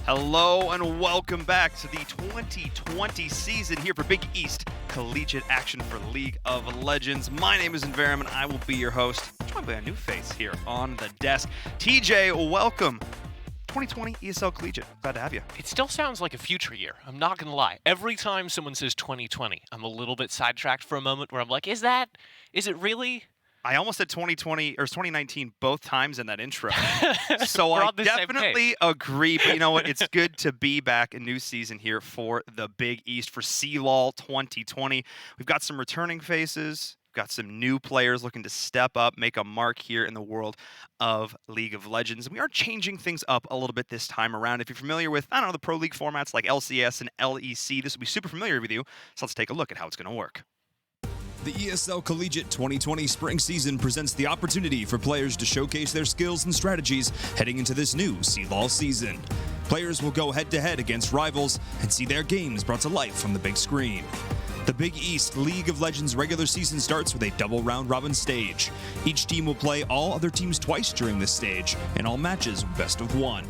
Hello and welcome back to the 2020 season here for Big East Collegiate action for League of Legends. My name is Inverum and I will be your host. Joined by a new face here on the desk. TJ, welcome. 2020 ESL Collegiate. Glad to have you. It still sounds like a future year. I'm not going to lie. Every time someone says 2020, I'm a little bit sidetracked for a moment where I'm like, is it really? I almost said 2020 or 2019 both times in that intro. So We're I on the same definitely agree. But you know what? It's good to be back. A new season here for the Big East for CLOL 2020. We've got some returning faces. We've got some new players looking to step up, make a mark here in the world of League of Legends. We are changing things up a little bit this time around. If you're familiar with, I don't know, the Pro League formats like LCS and LEC, this will be super familiar with you. So let's take a look at how it's going to work. The ESL Collegiate 2020 spring season presents the opportunity for players to showcase their skills and strategies heading into this new CLOL season. Players will go head-to-head against rivals and see their games brought to life on the big screen. The Big East League of Legends regular season starts with a double round-robin stage. Each team will play all other teams twice during this stage, and all matches best of one.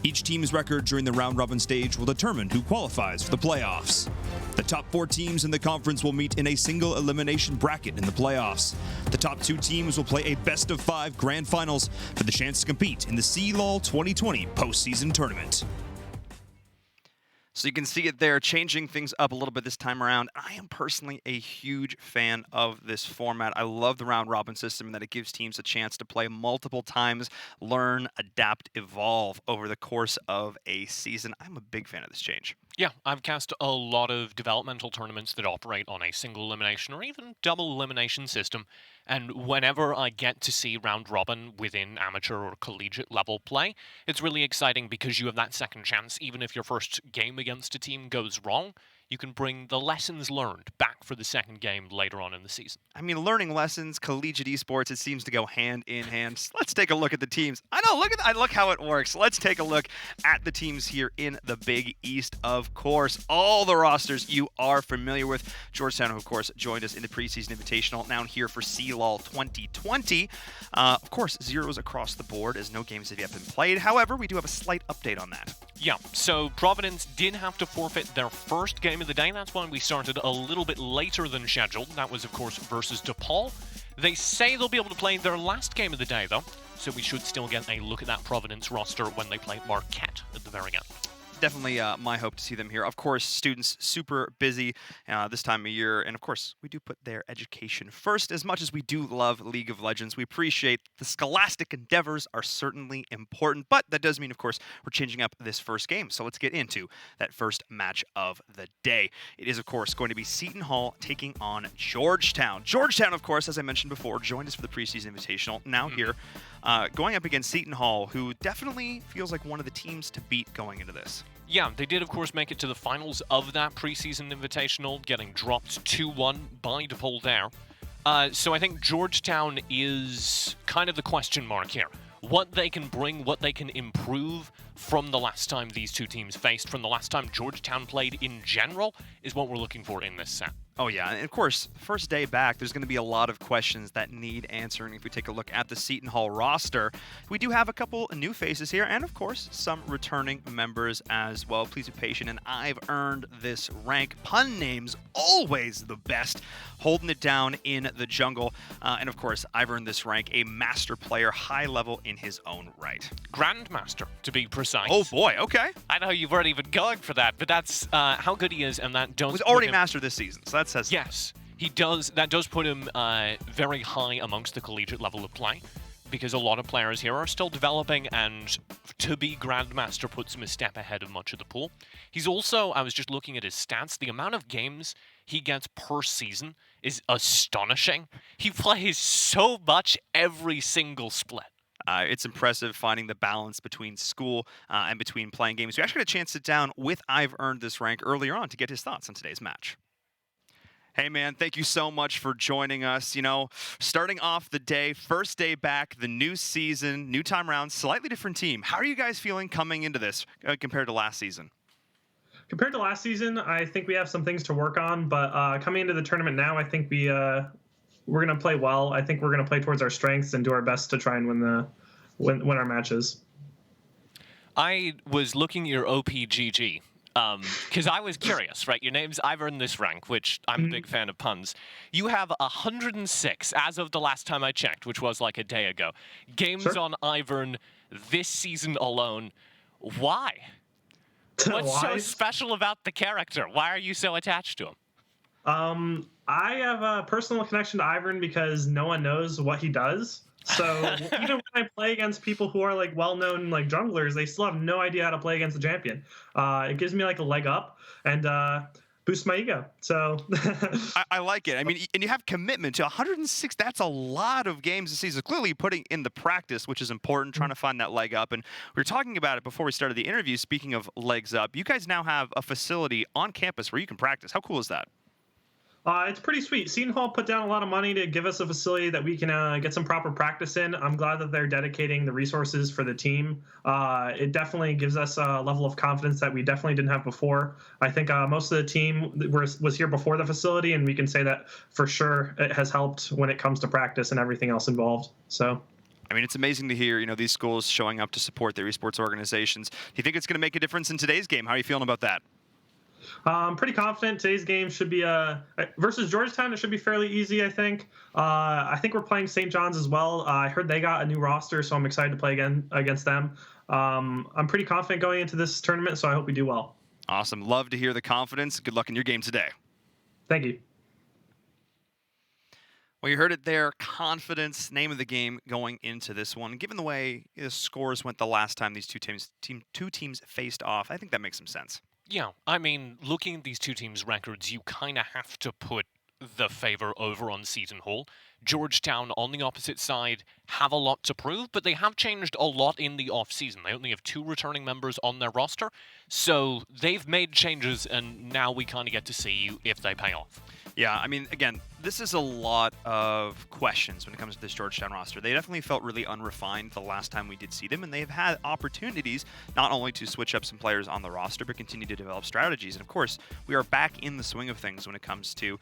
Each team's record during the round-robin stage will determine who qualifies for the playoffs. The top 4 teams in the conference will meet in a single elimination bracket in the playoffs. The top 2 teams will play a best-of-5 grand finals for the chance to compete in the CLOL 2020 postseason tournament. So you can see it there, changing things up a little bit this time around. I am personally a huge fan of this format. I love the round-robin system and that it gives teams a chance to play multiple times, learn, adapt, evolve over the course of a season. I'm a big fan of this change. Yeah, I've cast a lot of developmental tournaments that operate on a single elimination or even double elimination system, and whenever I get to see round robin within amateur or collegiate level play, it's really exciting because you have that second chance. Even if your first game against a team goes wrong, you can bring the lessons learned back for the second game later on in the season. I mean, learning lessons, collegiate esports, it seems to go hand in hand. Let's take a look at the teams. I know, look how it works. Let's take a look at the teams here in the Big East, of course. All the rosters you are familiar with. Georgetown, who, of course, joined us in the preseason invitational, now here for CLOL 2020. Of course, zeros across the board as no games have yet been played. However, we do have a slight update on that. Yeah, so Providence did have to forfeit their first game of the day. That's why we started a little bit later than scheduled. That was, of course, versus DePaul. They say they'll be able to play their last game of the day, though, so we should still get a look at that Providence roster when they play Marquette at the very end. Definitely my hope to see them here. Of course, students super busy this time of year. And of course, we do put their education first. As much as we do love League of Legends, we appreciate the scholastic endeavors are certainly important. But that does mean, of course, we're changing up this first game. So let's get into that first match of the day. It is, of course, going to be Seton Hall taking on Georgetown. Georgetown, of course, as I mentioned before, joined us for the preseason invitational. Now here, going up against Seton Hall, who definitely feels like one of the teams to beat going into this. Yeah, they did, of course, make it to the finals of that preseason invitational, getting dropped 2-1 by DePaul there. So I think Georgetown is kind of the question mark here. What they can bring, what they can improve from the last time these two teams faced, from the last time Georgetown played in general, is what we're looking for in this set. Oh, yeah. And of course, first day back, there's going to be a lot of questions that need answering. If we take a look at the Seton Hall roster, we do have a couple new faces here and, of course, some returning members as well. Please be patient. And I've earned this rank. Pun names, always the best. Holding it down in the jungle. And, of course, I've earned this rank. A master player, high level in his own right. Grandmaster, to be precise. Oh, boy. Okay. I know you weren't even going for that, but that's how good he is, and that does... He's already mastered this season, so that says... Yes, he does. That does put him very high amongst the collegiate level of play, because a lot of players here are still developing, and to be Grandmaster puts him a step ahead of much of the pool. He's also, I was just looking at his stats, the amount of games he gets per season is astonishing. He plays so much every single split. It's impressive finding the balance between school and between playing games. We actually had a chance to sit down with I've Earned This Rank earlier on to get his thoughts on today's match. Hey, man, thank you so much for joining us. You know, starting off the day, first day back, the new season, new time around, slightly different team. How are you guys feeling coming into this compared to last season? Compared to last season, I think we have some things to work on, but coming into the tournament now, I think we're going to play well. I think we're going to play towards our strengths and do our best to try and win our matches. I was looking at your OPGG because I was curious, right? Your name's Ivern this rank, which I'm a big fan of puns. You have 106 as of the last time I checked, which was like a day ago. Games Sure. on Ivern this season alone. Why? What's so Why? special about the character? Why are you so attached to him? I have a personal connection to Ivern because no one knows what he does. So even when I play against people who are like well-known like junglers, they still have no idea how to play against the champion. It gives me like a leg up and boosts my ego. So I like it. I mean, and you have commitment to 106. That's a lot of games this season. Clearly putting in the practice, which is important, trying to find that leg up. And we were talking about it before we started the interview. Speaking of legs up, you guys now have a facility on campus where you can practice. How cool is that? It's pretty sweet. Seton Hall put down a lot of money to give us a facility that we can get some proper practice in. I'm glad that they're dedicating the resources for the team. It definitely gives us a level of confidence that we definitely didn't have before. I think most of the team was here before the facility, and we can say that for sure it has helped when it comes to practice and everything else involved. So. I mean, it's amazing to hear, these schools showing up to support their esports organizations. Do you think it's going to make a difference in today's game? How are you feeling about that? I'm pretty confident today's game should be versus Georgetown. It should be fairly easy, I think. I think we're playing St. John's as well. I heard they got a new roster, so I'm excited to play again against them. I'm pretty confident going into this tournament, so I hope we do well. Awesome. Love to hear the confidence. Good luck in your game today. Thank you. Well, you heard it there. Confidence, name of the game going into this one. Given the way the scores went the last time these two teams faced off, I think that makes some sense. Yeah, I mean, looking at these two teams' records, you kind of have to put the favor over on Seton Hall. Georgetown, on the opposite side, have a lot to prove, but they have changed a lot in the off-season. They only have 2 returning members on their roster, so they've made changes, and now we kind of get to see if they pay off. Yeah, I mean, again, this is a lot of questions when it comes to this Georgetown roster. They definitely felt really unrefined the last time we did see them, and they've had opportunities not only to switch up some players on the roster, but continue to develop strategies. And of course, we are back in the swing of things when it comes to,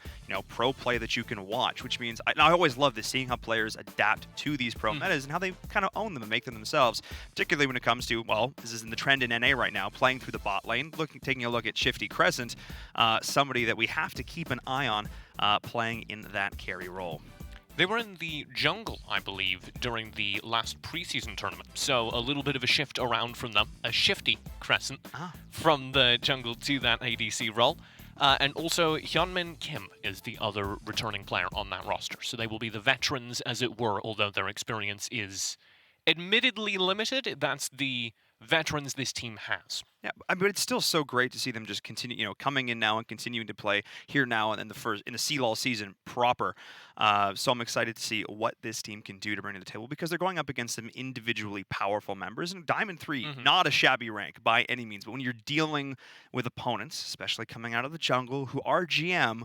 pro play that you can watch, which means I always love this, seeing how players adapt to these pro metas and how they kind of own them and make them themselves, particularly when it comes to, well, this is in the trend in NA right now, playing through the bot lane, taking a look at Shifty Crescent, somebody that we have to keep an eye on playing in that carry role. They were in the jungle, I believe, during the last preseason tournament, so a little bit of a shift around from them, a shifty Crescent from the jungle to that ADC role. And also, Hyunmin Kim is the other returning player on that roster, so they will be the veterans, as it were, although their experience is admittedly limited. That's the veterans this team has. Yeah, but it's still so great to see them just continue, coming in now and continuing to play here now and in the CLOL season proper. So I'm excited to see what this team can do to bring to the table because they're going up against some individually powerful members. And Diamond 3, not a shabby rank by any means, but when you're dealing with opponents, especially coming out of the jungle, who are GM,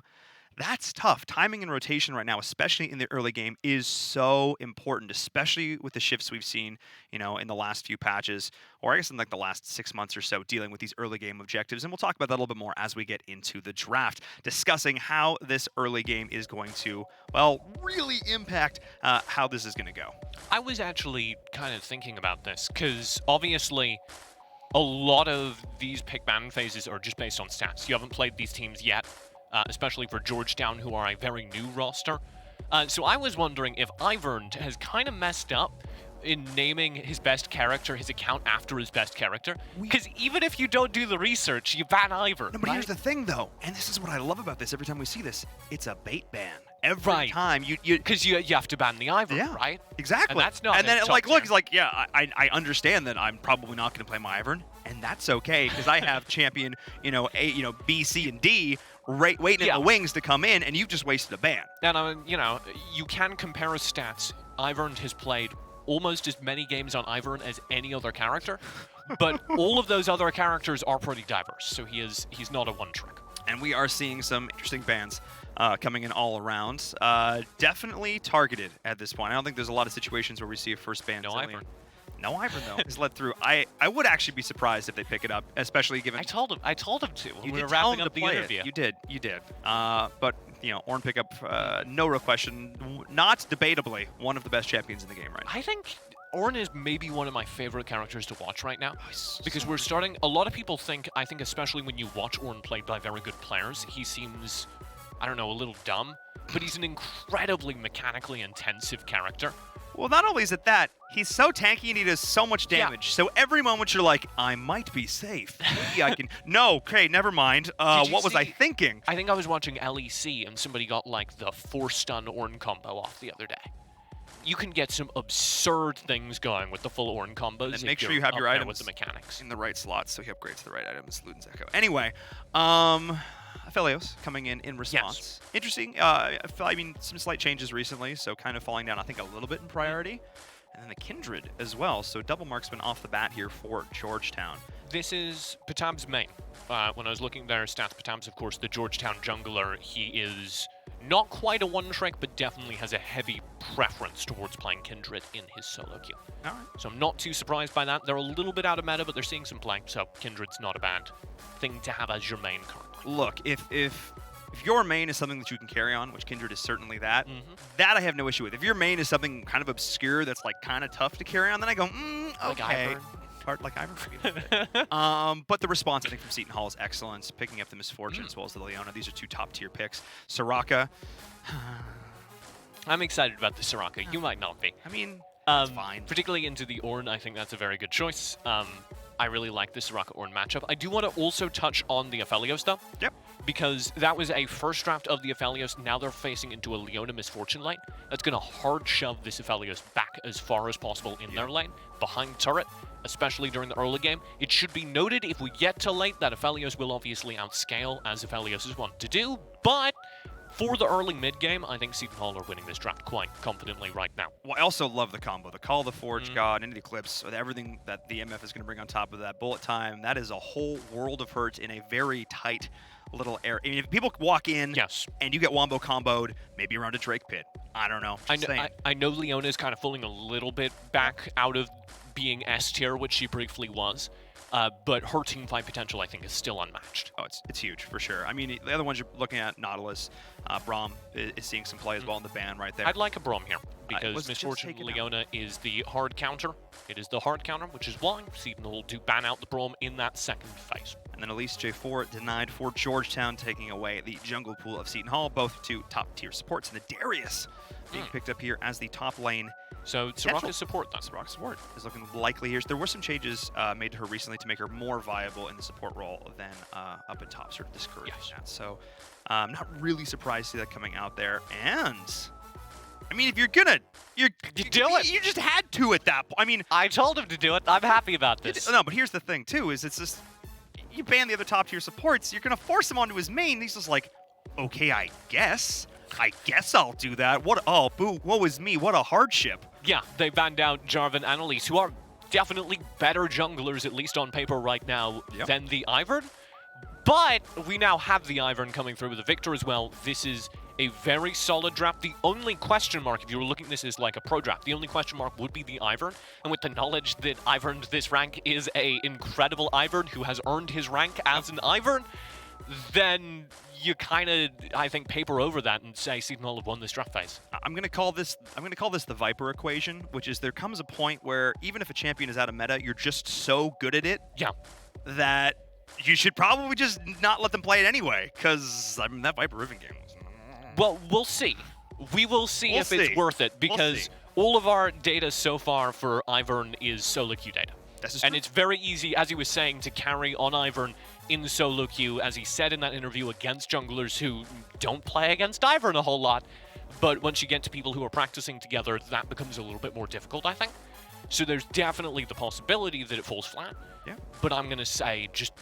that's tough. Timing and rotation right now, especially in the early game, is so important, especially with the shifts we've seen, in the last few patches, or I guess in like the last 6 months or so, dealing with these early game objectives. And we'll talk about that a little bit more as we get into the draft, discussing how this early game is going to, well, really impact how this is going to go. I was actually kind of thinking about this, because obviously a lot of these pick ban phases are just based on stats. You haven't played these teams yet. Especially for Georgetown, who are a very new roster. So I was wondering if Ivern has kind of messed up in naming his best character, his account after his best character. Because even if you don't do the research, you ban Ivern. No, but here's the thing, though, and this is what I love about this every time we see this. It's a bait ban. Every time you because you have to ban the Ivern, right? Exactly. And that's not. And then it's like, yeah, I understand that I'm probably not going to play my Ivern, and that's okay because I have champion, B, C, and D waiting in the wings to come in, and you've just wasted a ban. And you can compare his stats. Ivern has played almost as many games on Ivern as any other character, but all of those other characters are pretty diverse. So he's not a one trick. And we are seeing some interesting bans coming in all around. Definitely targeted at this point. I don't think there's a lot of situations where we see a first ban. No Ivern. No Ivern, though, is let through. I would actually be surprised if they pick it up, especially given... I told him to when we were tell wrapping him up to the play interview. You did. But, Ornn pickup, no real question, not debatably one of the best champions in the game right now. I think Ornn is maybe one of my favorite characters to watch right now. Oh, Because we're starting, a lot of people think, I think especially when you watch Ornn played by very good players, he seems, I don't know, a little dumb, but he's an incredibly mechanically intensive character. Well, not only is it that, he's so tanky and he does so much damage. So every moment you're like, I might be safe. Maybe I can. No, okay, never mind. Did you What was I see- thinking? I think I was watching LEC and somebody got like the 4-stun Ornn combo off the other day. You can get some absurd things going with the full Ornn combos. And if make sure you're you have up your there items with the mechanics. in the right slots, so he upgrades the right items. Luden's Echo. Anyway, Aphelios coming in response. Interesting. I mean, some slight changes recently, so kind of falling down, I think, a little bit in priority. And then the Kindred as well, so double marksman off the bat here for Georgetown. This is Patab's main. When I was looking at their stats, Patab's, of course, the Georgetown jungler. He is not quite a one-trick, but definitely has a heavy preference towards playing Kindred in his solo queue. All right. So I'm not too surprised by that. They're a little bit out of meta, but they're seeing some play, so Kindred's not a bad thing to have as your main currently. Look, if your main is something that you can carry on, which Kindred is certainly that, Mm-hmm. that I have no issue with. If your main is something kind of obscure that's like kind of tough to carry on, then I go, Like okay. Ivern. Part like Ivern. But the response, I think, from Seton Hall is excellent. Picking up the Misfortune as well as the Leona. These are two top-tier picks. Soraka, I'm excited about the Soraka. You might not be. I mean, it's fine. Particularly into the Ornn, I think that's a very good choice. I really like the Soraka Ornn matchup. I do want to also touch on the Aphelios, though. Yep. Because that was a first draft of the Aphelios. Now they're facing into a Leona Misfortune lane. That's going to hard shove this Aphelios back as far as possible in their lane, behind turret, especially during the early game. It should be noted if we get to late that Aphelios will obviously outscale, as Aphelios is wont to do, but for the early mid game, I think Seton Hall are winning this draft quite confidently right now. Well, I also love the combo. The Call of the Forge God into the Eclipse, with everything that the MF is going to bring on top of that. Bullet time, that is a whole world of hurt in a very tight little area. I mean, if people walk in Yes. and you get Wombo comboed, maybe around a Drake pit. I don't know. Just saying. I know Leona is kind of falling a little bit back out of being S tier, which she briefly was, but her team fight potential, I think, is still unmatched. Oh, it's huge for sure. I mean, the other ones you're looking at, Nautilus, Braum is seeing some play as well in the ban right there. I'd like a Braum here, let's because just Misfortune take it out. Leona is the hard counter. It is the hard counter, which is why Seton Hall do ban out the Braum in that second phase. And then Elise J4 denied for Georgetown, taking away the jungle pool of Seton Hall, both two top-tier supports. And the Darius being picked up here as the top lane. So Potential. Soraka's support, then. Rock support is looking likely here. There were some changes made to her recently to make her more viable in the support role than up at top, sort of discouraging that. So I'm not really surprised to see that coming out there. And I mean, if you're gonna, you do it. You just had to at that point. I mean, I told him to do it. I'm happy about this. no, but here's the thing too: is it's just you ban the other top tier supports, you're gonna force him onto his main. He's just like, okay, I guess I'll do that. What? Oh, boo! Woe is me! What a hardship. Yeah, they banned out Jarvan and Elise, who are definitely better junglers, at least on paper right now, than the Ivern. But we now have the Ivern coming through with a Victor as well. This is a very solid draft. The only question mark, if you were looking at this as like a pro draft, the only question mark would be the Ivern. And with the knowledge that Ivern this rank is a incredible Ivern who has earned his rank as an Ivern, then you kind of, I think, paper over that and say Seton Hall have won this draft phase. I'm gonna call this the Viper equation, which is there comes a point where even if a champion is out of meta, you're just so good at it Yeah. that you should probably just not let them play it anyway. Because I mean, that Viper Riven game was. Well, we'll see. We will see We'll if see. it's worth it, because see. all of our data so far for Ivern is solo queue data. This is And true. it's very easy, as he was saying, to carry on Ivern in solo queue, as he said in that interview, against junglers who don't play against Ivern a whole lot. But once you get to people who are practicing together, that becomes a little bit more difficult, I think. So there's definitely the possibility that it falls flat. Yeah. But I'm going to say, just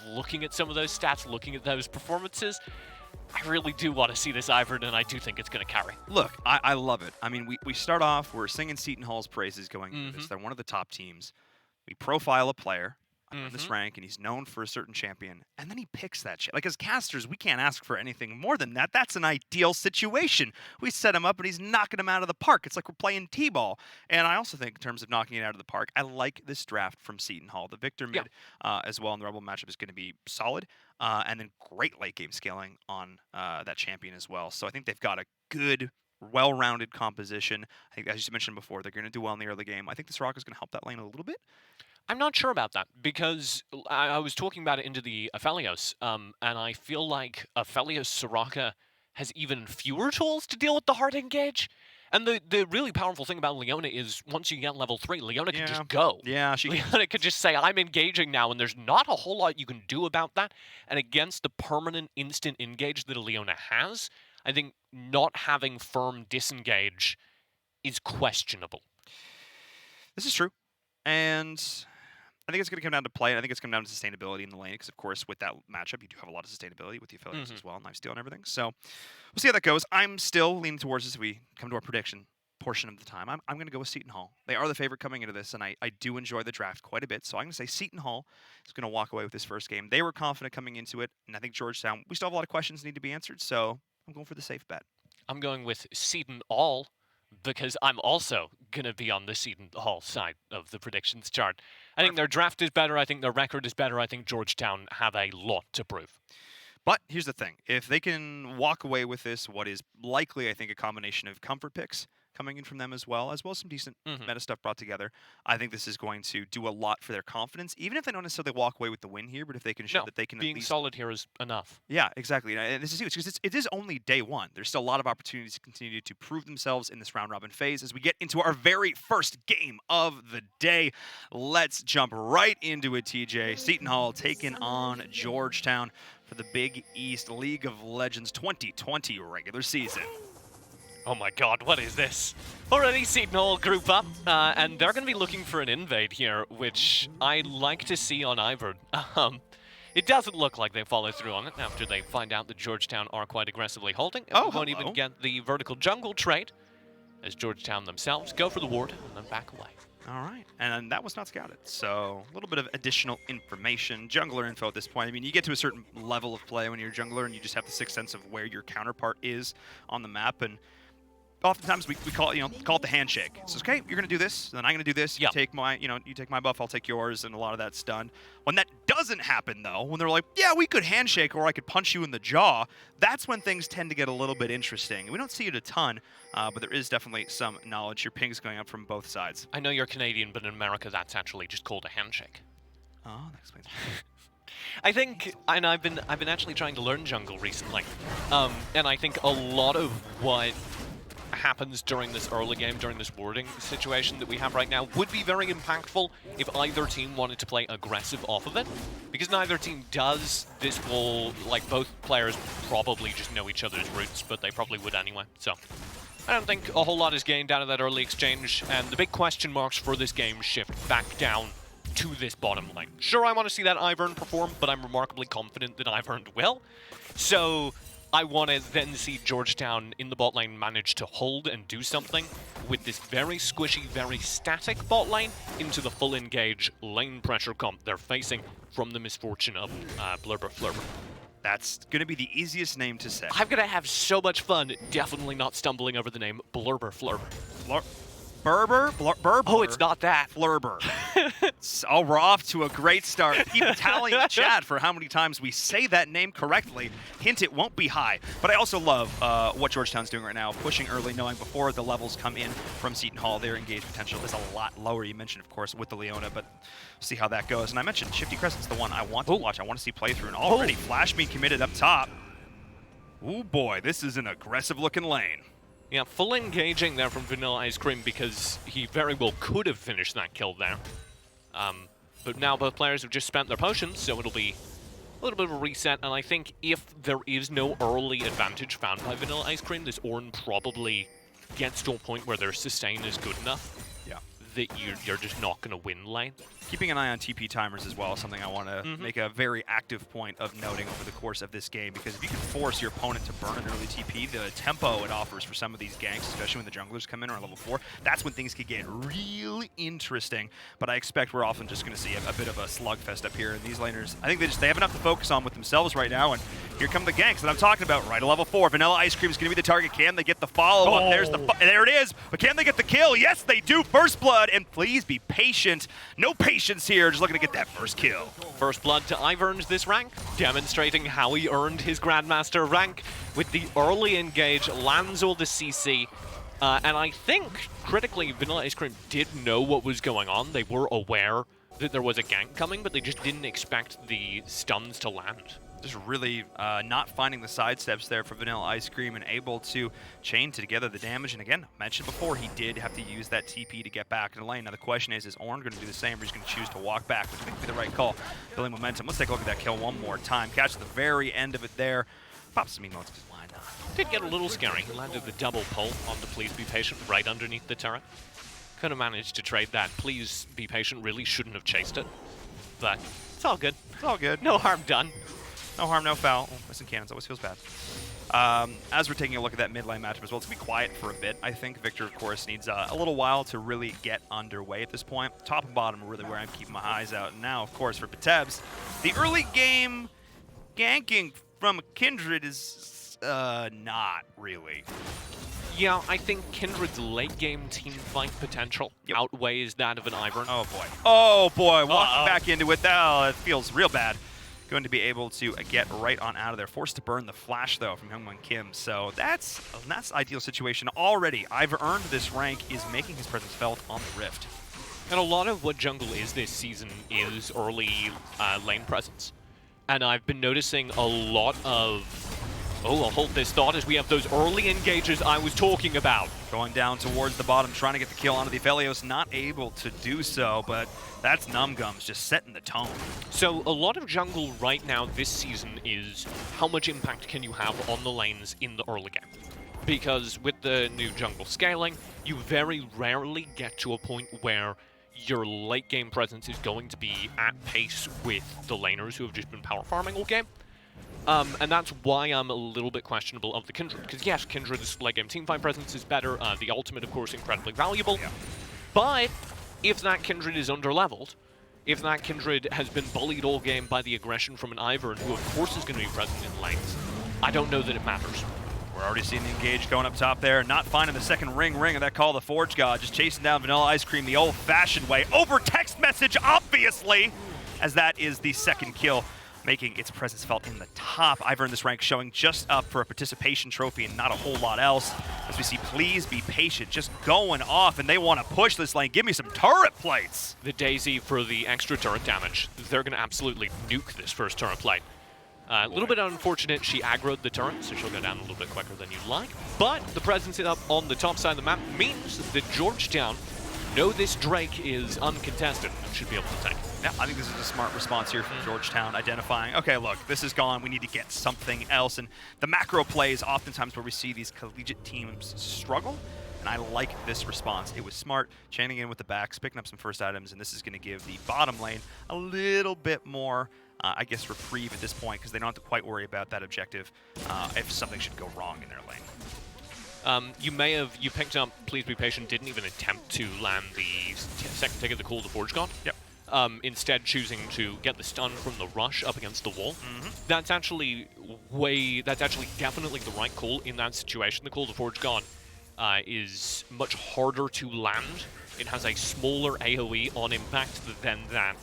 looking at some of those stats, looking at those performances, I really do want to see this Ivern, and I do think it's going to carry. Look, I love it. I mean, we start off, we're singing Seton Hall's praises going through this. They're one of the top teams. We profile a player on this rank, and he's known for a certain champion, and then he picks that shit. Like, as casters, we can't ask for anything more than that. That's an ideal situation. We set him up, and he's knocking him out of the park. It's like we're playing t-ball. And I also think, in terms of knocking it out of the park, I like this draft from Seton Hall. The Victor mid as well in the Rebel matchup is going to be solid, and then great late game scaling on that champion as well. So I think they've got a good well-rounded composition. I think, as you mentioned before, they're going to do well in the early game. I think this Soraka is going to help that lane a little bit. I'm not sure about that because I was talking about it into the Aphelios, and I feel like Aphelios Soraka has even fewer tools to deal with the hard engage. And the really powerful thing about Leona is once you get level 3, Leona can just go. Yeah, she can. Leona could just say, I'm engaging now, and there's not a whole lot you can do about that. And against the permanent instant engage that a Leona has, I think not having firm disengage is questionable. This is true. And I think it's going to come down to play, and I think it's come down to sustainability in the lane, because, of course, with that matchup, you do have a lot of sustainability with the affiliates as well, knife steal and everything. So we'll see how that goes. I'm still leaning towards this if we come to our prediction portion of the time. I'm going to go with Seton Hall. They are the favorite coming into this, and I do enjoy the draft quite a bit. So I'm going to say Seton Hall is going to walk away with this first game. They were confident coming into it, and I think Georgetown, we still have a lot of questions need to be answered, so I'm going for the safe bet. I'm going with Seton All, because I'm also going to be on the Seton Hall side of the predictions chart. I think their draft is better. I think their record is better. I think Georgetown have a lot to prove. But here's the thing. If they can walk away with this, what is likely, I think, a combination of comfort picks coming in from them as well as some decent meta stuff brought together, I think this is going to do a lot for their confidence, even if they don't necessarily walk away with the win here, but if they can show that they can being at least... solid here is enough. Yeah, exactly. And this is huge, because it is only day one. There's still a lot of opportunities to continue to prove themselves in this round-robin phase as we get into our very first game of the day. Let's jump right into it, TJ. Seton Hall taking on Georgetown for the Big East League of Legends 2020 regular season. Oh my god, what is this? Already Seton Hall group up, and they're going to be looking for an invade here, which I like to see on Ivern. It doesn't look like they follow through on it after they find out that Georgetown are quite aggressively holding. And we won't even get the vertical jungle trade, as Georgetown themselves go for the ward and then back away. All right, and that was not scouted, so a little bit of additional information. Jungler info at this point. I mean, you get to a certain level of play when you're a jungler, and you just have the sixth sense of where your counterpart is on the map, and oftentimes we call it, call it the handshake. So okay, you're gonna do this, then I'm gonna do this. You take my, you take my buff, I'll take yours, and a lot of that's done. When that doesn't happen though, when they're like, yeah, we could handshake, or I could punch you in the jaw, that's when things tend to get a little bit interesting. We don't see it a ton, but there is definitely some knowledge. Your ping's going up from both sides. I know you're Canadian, but in America, that's actually just called a handshake. Oh, that explains. I think, and I've been actually trying to learn jungle recently, and I think a lot of what happens during this early game, during this warding situation that we have right now, would be very impactful if either team wanted to play aggressive off of it. Because neither team does, this will, like, both players probably just know each other's roots, but they probably would anyway. So I don't think a whole lot is gained out of that early exchange, and the big question marks for this game shift back down to this bottom lane. Sure, I want to see that Ivern perform, but I'm remarkably confident that Ivern will. So I want to then see Georgetown in the bot lane manage to hold and do something with this very squishy, very static bot lane into the full engage lane pressure comp they're facing from the misfortune of Blurber Flurber. That's going to be the easiest name to say. I'm going to have so much fun definitely not stumbling over the name Blurber Flurber. Burber? Oh, it's not that. Flurber. So we're off to a great start. Keep tallying the chat for how many times we say that name correctly. Hint, it won't be high. But I also love what Georgetown's doing right now, pushing early, knowing before the levels come in from Seton Hall, their engage potential is a lot lower. You mentioned, of course, with the Leona, but see how that goes. And I mentioned Shifty Crescent's the one I want to watch. I want to see playthrough, and already Flash being committed up top. Ooh, boy, this is an aggressive-looking lane. Yeah, full engaging there from Vanilla Ice Cream because he very well could have finished that kill there. But now both players have just spent their potions, so it'll be a little bit of a reset. And I think if there is no early advantage found by Vanilla Ice Cream, this Ornn probably gets to a point where their sustain is good enough that you're just not going to win lane. Keeping an eye on TP timers as well is something I want to make a very active point of noting over the course of this game, because if you can force your opponent to burn an early TP, the tempo it offers for some of these ganks, especially when the junglers come in or on level 4, that's when things could get really interesting. But I expect we're often just going to see a bit of a slugfest up here, and these laners, I think they have enough to focus on with themselves right now, and here come the ganks that I'm talking about, right at level 4. Vanilla Ice Cream is going to be the target. Can they get the follow-up? There it is. But can they get the kill? Yes, they do. First blood blood, and please be patient. No patience here, just looking to get that first kill. First blood to Ivern's this rank, demonstrating how he earned his Grandmaster rank with the early engage, lands all the CC, and I think, critically, Vanilla Ice Cream did know what was going on. They were aware that there was a gank coming, but they just didn't expect the stuns to land. Just really not finding the sidesteps there for Vanilla Ice Cream and able to chain together the damage. And again, mentioned before, he did have to use that TP to get back in the lane. Now the question is Ornn going to do the same, or he's going to choose to walk back, which I think would be the right call. Building momentum. Let's take a look at that kill one more time. Catch the very end of it there. Pops some emotes, because why not? Did get a little scary. He landed the double pull on the Please Be Patient right underneath the turret. Could have managed to trade that. Please Be Patient really shouldn't have chased it. But it's all good. It's all good. No harm done. No harm, no foul. Oh, missing cannons always feels bad. As we're taking a look at that mid lane matchup as well, it's going to be quiet for a bit. I think Victor, of course, needs a little while to really get underway at this point. Top and bottom are really where I'm keeping my eyes out. And now, of course, for Patebs, the early game ganking from Kindred is not really. Yeah, I think Kindred's late game team fight potential outweighs that of an Ivern. Oh boy. Oh boy, walking back into it. It feels real bad. Going to be able to get right on out of there. Forced to burn the flash, though, from Hyungwon Kim. So that's ideal situation already. I've earned this rank is making his presence felt on the Rift. And a lot of what jungle is this season is early lane presence. And I've been noticing a lot of... Oh, I'll hold this thought as we have those early engages I was talking about. Going down towards the bottom, trying to get the kill onto the Aphelios. Not able to do so, but that's Numgums just setting the tone. So a lot of jungle right now this season is how much impact can you have on the lanes in the early game. Because with the new jungle scaling, you very rarely get to a point where your late game presence is going to be at pace with the laners who have just been power farming all game. And that's why I'm a little bit questionable of the Kindred. Because yes, Kindred's late game teamfight presence is better. The ultimate, of course, incredibly valuable. Yeah. But if that Kindred is underleveled, if that Kindred has been bullied all game by the aggression from an Ivern, who of course is going to be present in lanes, I don't know that it matters. We're already seeing the engage going up top there. Not finding the second ring of that call, the Forge God. Just chasing down Vanilla Ice Cream the old-fashioned way. Over text message, obviously, as that is the second kill, making its presence felt in the top. I've earned this rank, showing just up for a participation trophy and not a whole lot else. As we see, Please Be Patient just going off, and they want to push this lane. Give me some turret plates. The Daisy for the extra turret damage. They're going to absolutely nuke this first turret plate. A little bit unfortunate she aggroed the turret, so she'll go down a little bit quicker than you'd like. But the presence up on the top side of the map means that Georgetown know this Drake is uncontested and should be able to take it. Yeah, I think this is a smart response here from Georgetown, identifying, okay, look, this is gone. We need to get something else. And the macro plays oftentimes where we see these collegiate teams struggle. And I like this response. It was smart, chaining in with the backs, picking up some first items, and this is going to give the bottom lane a little bit more, I guess, reprieve at this point, because they don't have to quite worry about that objective if something should go wrong in their lane. You picked up Please Be Patient, didn't even attempt to land the second ticket, the Call of the Forge God. Yep. Instead choosing to get the stun from the rush up against the wall. That's actually definitely the right call in that situation. The Call of the Forge God is much harder to land. It has a smaller AoE on impact than that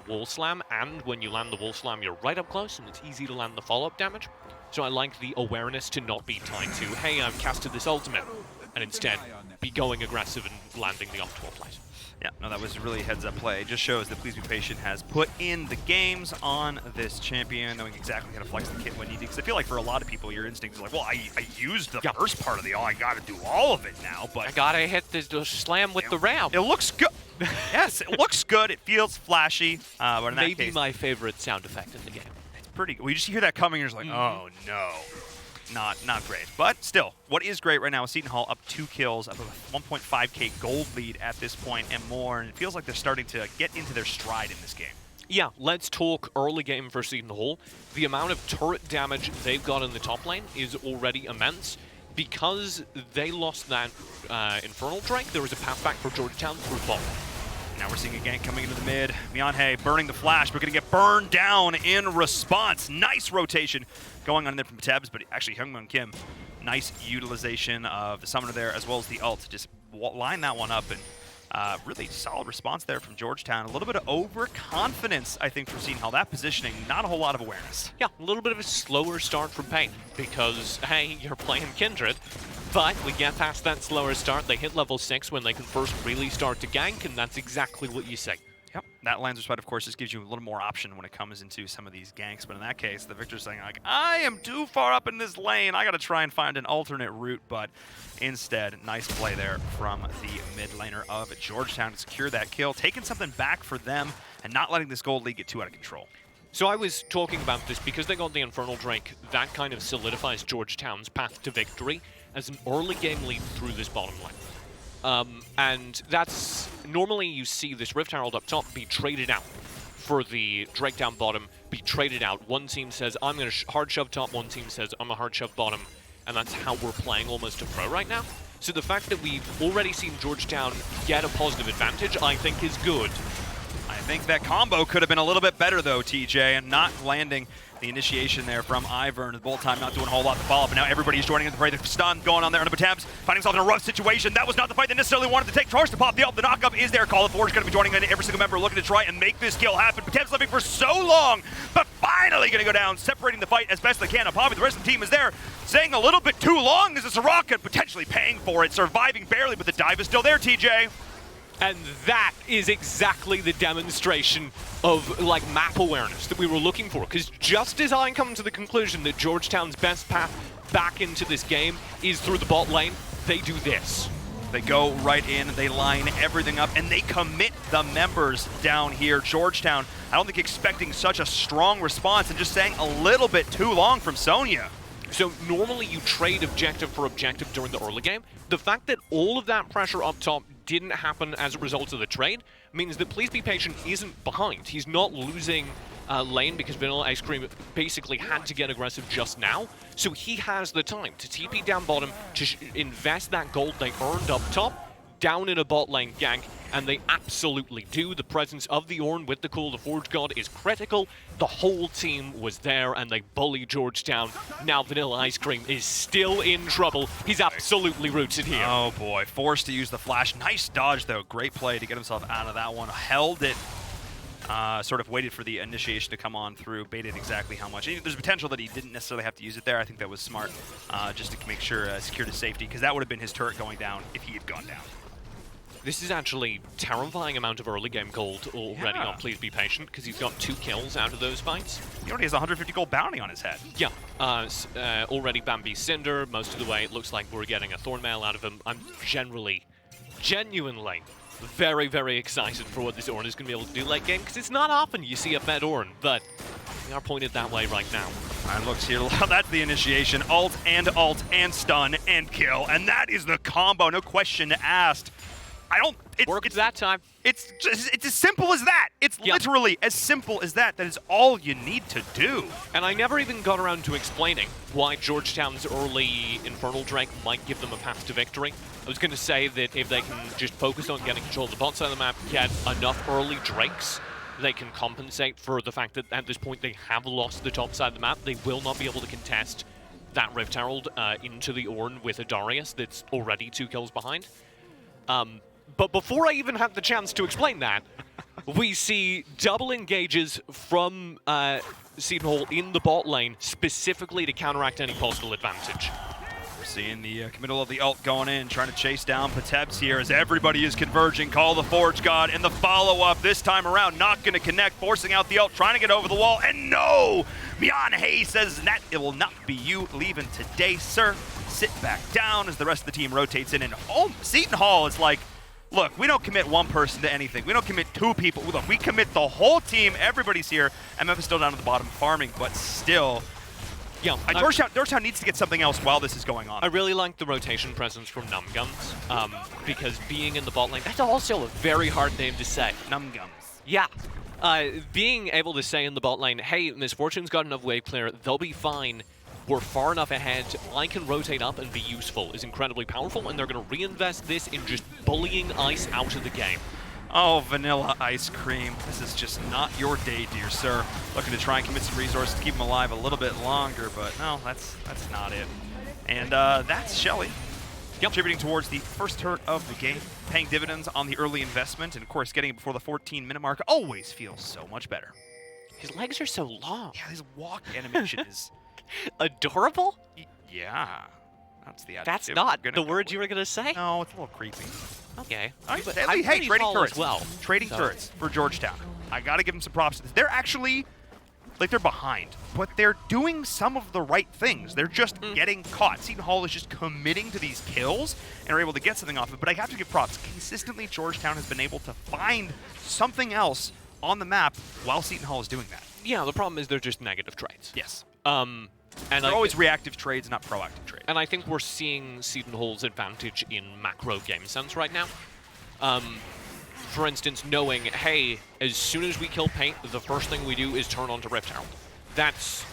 wall slam, and when you land the wall slam, you're right up close, and it's easy to land the follow-up damage. So I like the awareness to not be tied to, hey, I've casted this ultimate, and instead be going aggressive and landing the optimal place. Yeah, no, that was really heads-up play. It just shows that Please Be Patient has put in the games on this champion, knowing exactly how to flex the kit when needed. Because I feel like for a lot of people, your instinct is like, well, I used the first part of the I got to do all of it now, but... I got to hit the slam with the ram. It looks good. Yes, it looks good. It feels flashy. But in that Maybe case, my favorite sound effect in the game. It's pretty... Well, you just hear that coming, and you're just like, oh, no. Not great. But still, what is great right now is Seton Hall up 2 kills, up a 1.5k gold lead at this point and more, and it feels like they're starting to get into their stride in this game. Yeah, let's talk early game for Seton Hall. The amount of turret damage they've got in the top lane is already immense. Because they lost that Infernal Drake, there was a path back for Georgetown through bottom. Now we're seeing a gank coming into the mid. Myeonhae burning the flash, but going to get burned down in response. Nice rotation going on in there from Patebs, but actually Hyungwon Kim, nice utilization of the summoner there as well as the ult to just line that one up and Really solid response there from Georgetown. A little bit of overconfidence, I think, from Seton Hall. That positioning, not a whole lot of awareness. Yeah, a little bit of a slower start from Pain because, hey, you're playing Kindred. But we get past that slower start. They hit level 6 when they can first really start to gank, and that's exactly what you say. Yep, that Lancer Spite, of course, just gives you a little more option when it comes into some of these ganks. But in that case, the Victor's saying, like, I am too far up in this lane. I got to try and find an alternate route. But instead, nice play there from the mid laner of Georgetown to secure that kill, taking something back for them and not letting this gold lead get too out of control. So I was talking about this because they got the Infernal Drake. That kind of solidifies Georgetown's path to victory as an early game lead through this bottom lane. And that's, normally you see this Rift Herald up top be traded out for the Drake down bottom, be traded out. One team says, I'm going to hard shove top, one team says, I'm a hard shove bottom, and that's how we're playing almost to pro right now. So the fact that we've already seen Georgetown get a positive advantage, I think is good. I think that combo could have been a little bit better, though, TJ, and not landing the initiation there from Ivern. The bolt time not doing a whole lot to follow, but now everybody's joining in the fray. The stun going on there on the Batabs, finding himself in a rough situation. That was not the fight they necessarily wanted to take. Charge to pop the ult. The knockup is there. Call of Forge going to be joining in. Every single member looking to try and make this kill happen. Batabs living for so long, but finally going to go down, separating the fight as best they can. Poppy, the rest of the team is there, saying a little bit too long as a Soraka, potentially paying for it, surviving barely, but the dive is still there, TJ. And that is exactly the demonstration of, like, map awareness that we were looking for. Because just as I come to the conclusion that Georgetown's best path back into this game is through the bot lane, they do this. They go right in, they line everything up, and they commit the members down here. Georgetown, I don't think expecting such a strong response and just saying a little bit too long from Sonya. So normally you trade objective for objective during the early game. The fact that all of that pressure up top didn't happen as a result of the trade means that Please Be Patient isn't behind. He's not losing lane because Vanilla Ice Cream basically had to get aggressive just now. So he has the time to TP down bottom, to invest that gold they earned up top, down in a bot lane gank, and they absolutely do. The presence of the Ornn with the Call of the Forge God is critical. The whole team was there, and they bully Georgetown. Now Vanilla Ice Cream is still in trouble. He's absolutely rooted here. Oh boy, forced to use the flash. Nice dodge though, great play to get himself out of that one. Held it, sort of waited for the initiation to come on through, baited exactly how much. There's potential that he didn't necessarily have to use it there. I think that was smart, just to make sure secured his safety, because that would have been his turret going down if he had gone down. This is actually terrifying amount of early game gold already on Please Be Patient, because he's got 2 kills out of those fights. He already has a 150 gold bounty on his head. Yeah, already Bambi Cinder, most of the way. It looks like we're getting a Thornmail out of him. I'm genuinely very, very excited for what this Ornn is going to be able to do late game, because it's not often you see a fed Ornn, but we are pointed that way right now. And looks here, that's the initiation. Ult and stun and kill, and that is the combo, no question asked. Worked that time. It's as simple as that. It's literally as simple as that. That is all you need to do. And I never even got around to explaining why Georgetown's early Infernal Drake might give them a path to victory. I was going to say that if they can just focus on getting control of the bot side of the map, get enough early Drakes, they can compensate for the fact that at this point they have lost the top side of the map. They will not be able to contest that Rift Herald into the Ornn with a Darius that's already 2 kills behind. But before I even had the chance to explain that, we see double engages from Seton Hall in the bot lane, specifically to counteract any possible advantage. We're seeing the committal of the ult going in, trying to chase down Patebs here as everybody is converging. Call the Forge God, and the follow-up this time around, not going to connect, forcing out the ult, trying to get over the wall, and no! Mianhe says that it will not be you leaving today, sir. Sit back down as the rest of the team rotates in, and Seton Hall is like, look, we don't commit one person to anything. We don't commit 2 people. Look, we commit the whole team. Everybody's here. MF is still down at the bottom farming, but still. Yeah, Georgetown needs to get something else while this is going on. I really like the rotation presence from Numguns, because being in the bot lane, that's also a very hard name to say. Numguns. Yeah. Being able to say in the bot lane, hey, Misfortune's got enough wave clear, they'll be fine. We're far enough ahead, I can rotate up and be useful, is incredibly powerful, and they're going to reinvest this in just bullying Ice out of the game. Oh, Vanilla Ice Cream. This is just not your day, dear sir. Looking to try and commit some resources to keep him alive a little bit longer, but no, that's not it. And that's Shelly. contributing towards the first turret of the game, paying dividends on the early investment, and of course getting it before the 14-minute mark always feels so much better. His legs are so long. Yeah, his walk animation is... Adorable? Yeah. That's the That's adjective not we're gonna the go word with. you were going to say? No, it's a little creepy. Okay. All right, But hey, I'm hey, pretty trading tall turrets. as well. Trading so- turrets for Georgetown. I got to give them some props to this. They're actually, like, they're behind, but they're doing some of the right things. They're just getting caught. Seton Hall is just committing to these kills and are able to get something off it. But I have to give props. Consistently, Georgetown has been able to find something else on the map while Seton Hall is doing that. Yeah, the problem is they're just negative trades. Yes. And They're always reactive trades, not proactive trades. And I think we're seeing Seton Hall's advantage in macro game sense right now. For instance, knowing, hey, as soon as we kill Paint, the first thing we do is turn on to Rift Herald. That's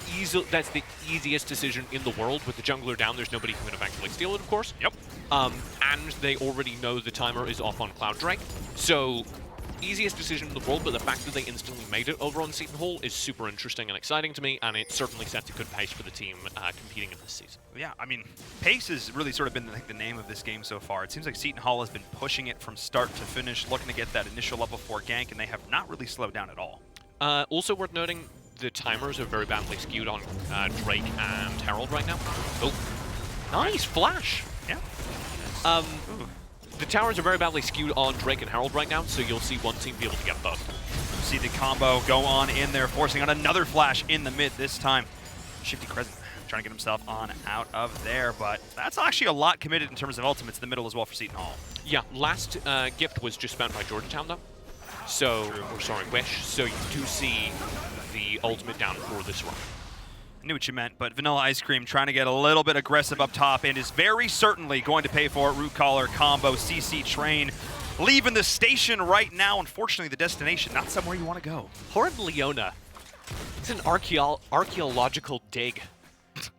the easiest decision in the world. With the jungler down, there's nobody who can eventually steal it, of course. Yep. And they already know the timer is off on Cloud Drake. So, easiest decision in the world, but the fact that they instantly made it over on Seton Hall is super interesting and exciting to me, and it certainly sets a good pace for the team competing in this season. Yeah, I mean, pace has really sort of been the name of this game so far. It seems like Seton Hall has been pushing it from start to finish, looking to get that initial level 4 gank, and they have not really slowed down at all. Also worth noting, the timers are very badly skewed on Drake and Herald right now. Oh, nice flash! Yeah. The towers are very badly skewed on Drake and Herald right now, so you'll see one team be able to get both. See the combo go on in there, forcing on another flash in the mid this time. Shifty Crescent trying to get himself on out of there, but that's actually a lot committed in terms of ultimates in the middle as well for Seton Hall. Yeah, last gift was just spent by Georgetown though. So, or sorry, Wish. So you do see the ultimate down for this run. I knew what you meant, but Vanilla Ice Cream trying to get a little bit aggressive up top and is very certainly going to pay for it. Root Collar combo, CC Train leaving the station right now. Unfortunately, the destination, not somewhere you want to go. Horrid Leona. It's an archaeological dig.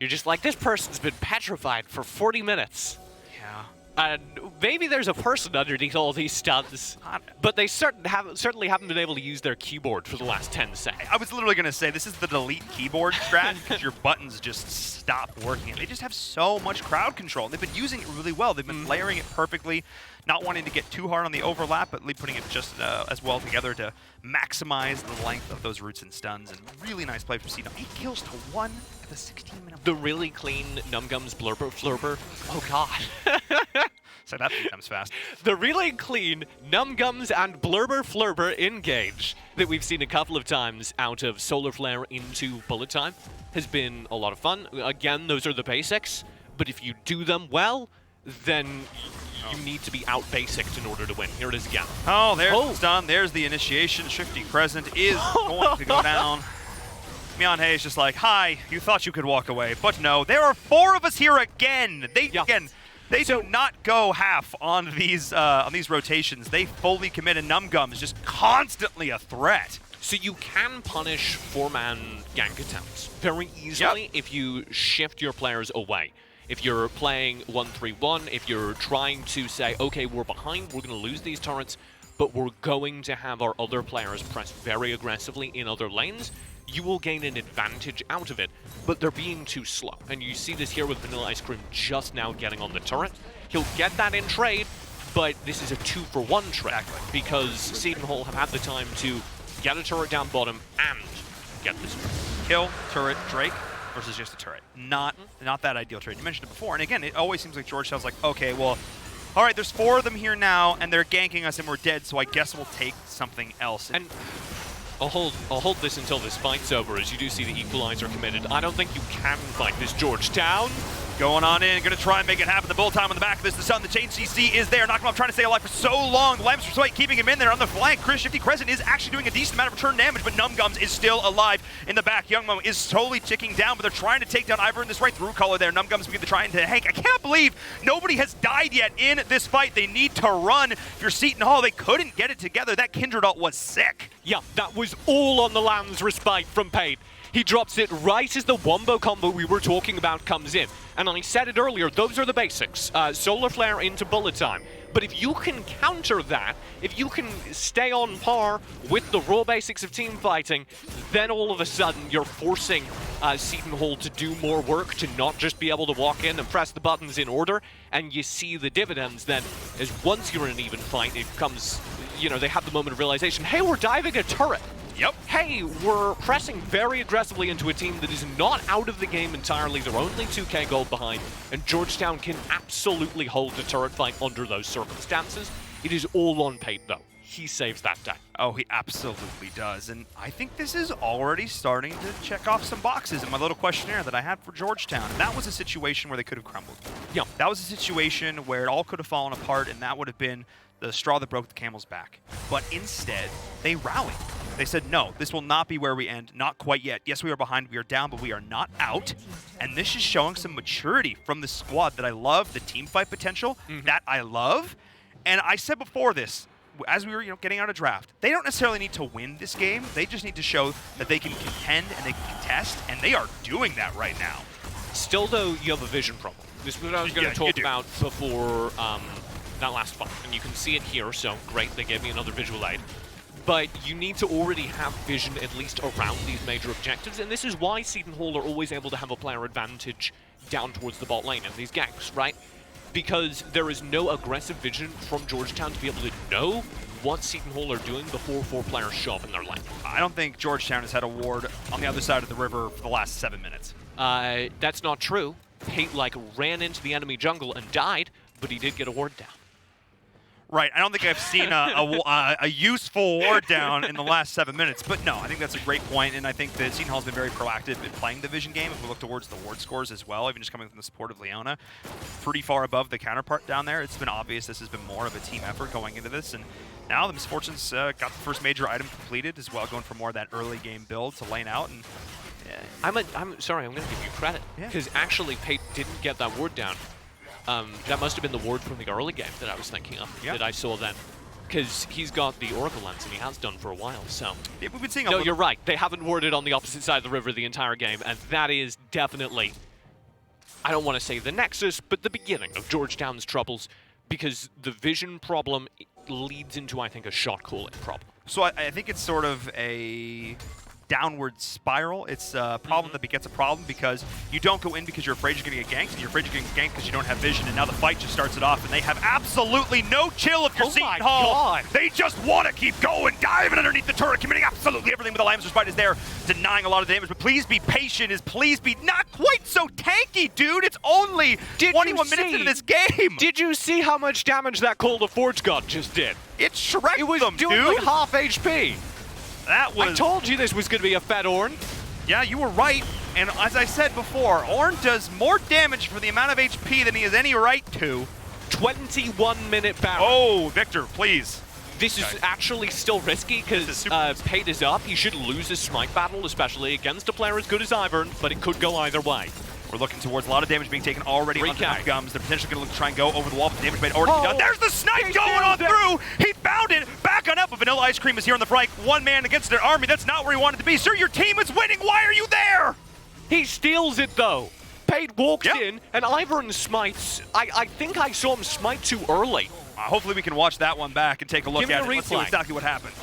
You're just like, this person's been petrified for 40 minutes. Yeah. And maybe there's a person underneath all these stuns, but they certainly haven't been able to use their keyboard for the last 10 seconds. I was literally going to say, this is the delete keyboard strat, because your buttons just stop working. They just have so much crowd control. They've been using it really well. They've been layering it perfectly, not wanting to get too hard on the overlap, but putting it just as well together to maximize the length of those roots and stuns. And really nice play from Seton. 8 kills to 1 at the 16-minute mark. The really clean Numgums Blurber Flurber. Oh, God. So that becomes fast. The really clean Numgums and Blurber Flurber engage that we've seen a couple of times out of Solar Flare into Bullet Time has been a lot of fun. Again, those are the basics, but if you do them well, then you need to be out-basicked in order to win. Here it is again. Oh, there's the stun. There's the initiation. Shifty Crescent is going to go down. Mian Hay is just like, hi, you thought you could walk away, but no, there are 4 of us here again. They do not go half on these rotations. They fully commit, and Numgum is just constantly a threat. So you can punish 4-man gank attempts very easily if you shift your players away. If you're playing 1-3-1, if you're trying to say, okay, we're behind, we're going to lose these turrets, but we're going to have our other players press very aggressively in other lanes, you will gain an advantage out of it, but they're being too slow. And you see this here with Vanilla Ice Cream just now getting on the turret. He'll get that in trade, but this is a 2-for-1 trade because Seton Hall have had the time to get a turret down bottom and get this turret. Kill, turret, Drake versus just a turret. Not that ideal trade. You mentioned it before, and again, it always seems like Georgetown's like, okay, well, all right, there's 4 of them here now, and they're ganking us, and we're dead, so I guess we'll take something else. And I'll hold this until this fight's over, as you do see the equalizer committed. I don't think you can fight this Georgetown. Going on in, gonna try and make it happen. The bull time on the back of this. The sun, the chain CC is there. Knock him off, trying to stay alive for so long. The Lambs for Sway keeping him in there on the flank. Chris Shifty Crescent is actually doing a decent amount of return damage, but Numgums is still alive in the back. Youngmo is slowly ticking down, but they're trying to take down Ivor in this right through color there. Numgums be trying to Hank. I cannot believe nobody has died yet in this fight. They need to run. If you're Seton Hall, they couldn't get it together. That Kindred ult was sick. Yeah, that was all on the Lamb's respite from Pain. He drops it right as the Wombo combo we were talking about comes in. And I said it earlier, those are the basics. Solar Flare into Bullet Time. But if you can counter that, if you can stay on par with the raw basics of team fighting, then all of a sudden you're forcing Seton Hall to do more work, to not just be able to walk in and press the buttons in order, and you see the dividends then, as once you're in an even fight, it comes, you know, they have the moment of realization, hey, we're diving a turret. Yep. Hey, we're pressing very aggressively into a team that is not out of the game entirely. They're only 2k gold behind, and Georgetown can absolutely hold the turret fight under those circumstances. It is all on Pate, though. He saves that day. Oh, he absolutely does. And I think this is already starting to check off some boxes in my little questionnaire that I had for Georgetown. And that was a situation where they could have crumbled. Yeah. That was a situation where it all could have fallen apart, and that would have been the straw that broke the camel's back. But instead, they rallied. They said, no, this will not be where we end. Not quite yet. Yes, we are behind, we are down, but we are not out. And this is showing some maturity from the squad that I love, the team fight potential that I love. And I said before this, as we were getting out of draft, they don't necessarily need to win this game. They just need to show that they can contend and they can contest, and they are doing that right now. Still, though, you have a vision problem. This is what I was going to talk about before that last fight, and you can see it here, so great, they gave me another visual aid. But you need to already have vision at least around these major objectives, and this is why Seton Hall are always able to have a player advantage down towards the bot lane in these ganks, right? Because there is no aggressive vision from Georgetown to be able to know what Seton Hall are doing before 4 players show up in their lane. I don't think Georgetown has had a ward on the other side of the river for the last 7 minutes. That's not true. Pate, ran into the enemy jungle and died, but he did get a ward down. Right, I don't think I've seen a useful ward down in the last 7 minutes, but no, I think that's a great point, and I think that Seton Hall's been very proactive in playing the vision game. If we look towards the ward scores as well, even just coming from the support of Leona, pretty far above the counterpart down there. It's been obvious this has been more of a team effort going into this, and now the Misfortunes got the first major item completed as well, going for more of that early game build to lane out. And I'm sorry, I'm going to give you credit, because actually Pate didn't get that ward down. That must have been the ward from the early game that I was thinking of, that I saw then. Because he's got the Oracle Lens, and he has done for a while, so... Yeah, we've been seeing No, you're right. They haven't warded on the opposite side of the river the entire game, and that is definitely, I don't want to say the nexus, but the beginning of Georgetown's troubles, because the vision problem leads into, I think, a shot calling problem. So I think it's sort of a downward spiral. It's a problem that begets a problem, because you don't go in because you're afraid you're going to get ganked, and you're afraid you're going to get ganked because you don't have vision, and now the fight just starts it off, and they have absolutely no chill if you're Seton Hall. They just want to keep going, diving underneath the turret, committing absolutely everything, but the Lamb's Respite is there, denying a lot of damage, but please be patient, please be not quite so tanky, dude. It's only 21 minutes into this game. Did you see how much damage that Call to Forge God just did? It shreked It was them, doing dude. like half HP. That was... I told you this was going to be a fed Ornn. Yeah, you were right. And as I said before, Ornn does more damage for the amount of HP than he has any right to. 21-minute battle. Oh, Victor, please. This is actually still risky because Pate is up. He should lose his smite battle, especially against a player as good as Ivern, but it could go either way. We're looking towards a lot of damage being taken already on the Gums. They're potentially going to look to try and go over the wall, but the damage made already done. There's the snipe going on through! He found it! Back on up, but Vanilla Ice Cream is here on the flank. One man against an army. That's not where he wanted to be. Sir, your team is winning! Why are you there? He steals it, though. Pate walks in, and Ivern smites. I think I saw him smite too early. Hopefully we can watch that one back and take a look at it. Let's see exactly what happened.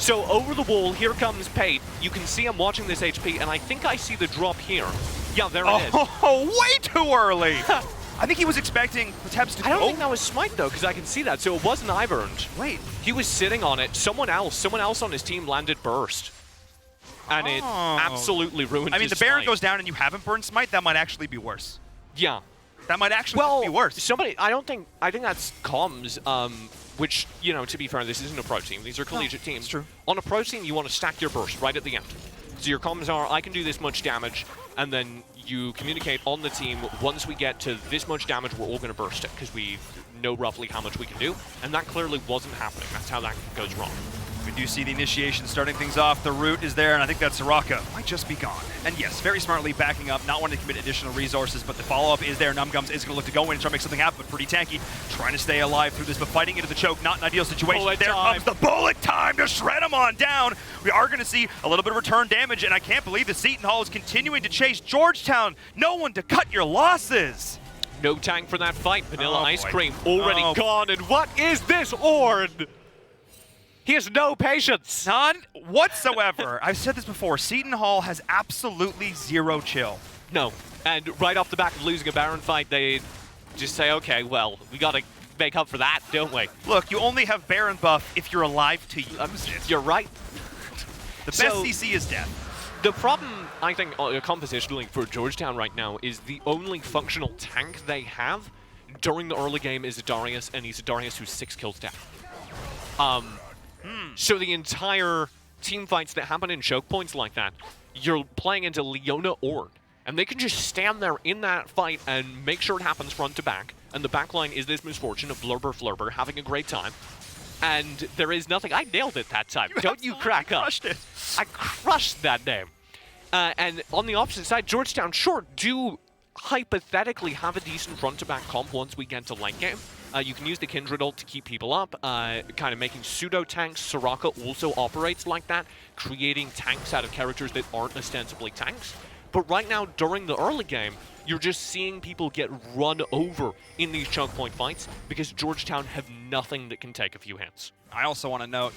So over the wall, here comes Pate. You can see him watching this HP, and I think I see the drop here. Yeah, there it is. Oh, way too early! I think he was expecting the Teps to go. I don't think that was smite, though, because I can see that. So it wasn't Ivern. Wait. He was sitting on it. Someone else on his team landed burst. And it absolutely ruined his I mean, the Baron smite. goes down and you haven't burned smite, that might actually be worse. Yeah. That might actually be worse. I think that's comms, which, you know, to be fair, this isn't a pro team. These are collegiate teams. It's true. On a pro team, you want to stack your burst right at the end. So your comms are, I can do this much damage, and then you communicate on the team, once we get to this much damage, we're all going to burst it, because we know roughly how much we can do, and that clearly wasn't happening. That's how that goes wrong. We do see the initiation starting things off. The root is there, and I think that Soraka might just be gone. And yes, very smartly backing up, not wanting to commit additional resources, but the follow-up is there. Numgums is going to look to go in and try to make something happen, but pretty tanky. Trying to stay alive through this, but fighting into the choke, not an ideal situation. There comes the bullet time to shred him on down. We are going to see a little bit of return damage, and I can't believe the Seton Hall is continuing to chase Georgetown. No one to cut your losses. No tank for that fight. Vanilla Oh, Ice boy. Cream already Oh. gone. And what is this, Orn? He has no patience. None whatsoever. I've said this before. Seton Hall has absolutely zero chill. No. And right off the back of losing a Baron fight, they just say, okay, well, we got to make up for that, don't we? Look, you only have Baron buff if you're alive to use it. You're right. The best So- CC is death. The problem, I think, compositionally for Georgetown right now is the only functional tank they have during the early game is a Darius, and he's a Darius who's 6 kills down. So the entire team fights that happen in choke points like that, you're playing into Leona Orn, and they can just stand there in that fight and make sure it happens front to back, and the backline is this misfortune of Blurber Flurber having a great time. And there is nothing. I nailed it that time. Don't you crack up. Crushed it. I crushed that name. And on the opposite side, Georgetown, sure, do hypothetically have a decent front-to-back comp once we get to late game. You can use the Kindred ult to keep people up, kind of making pseudo-tanks. Soraka also operates like that, creating tanks out of characters that aren't ostensibly tanks. But right now, during the early game, you're just seeing people get run over in these choke point fights because Georgetown have nothing that can take a few hits. I also want to note,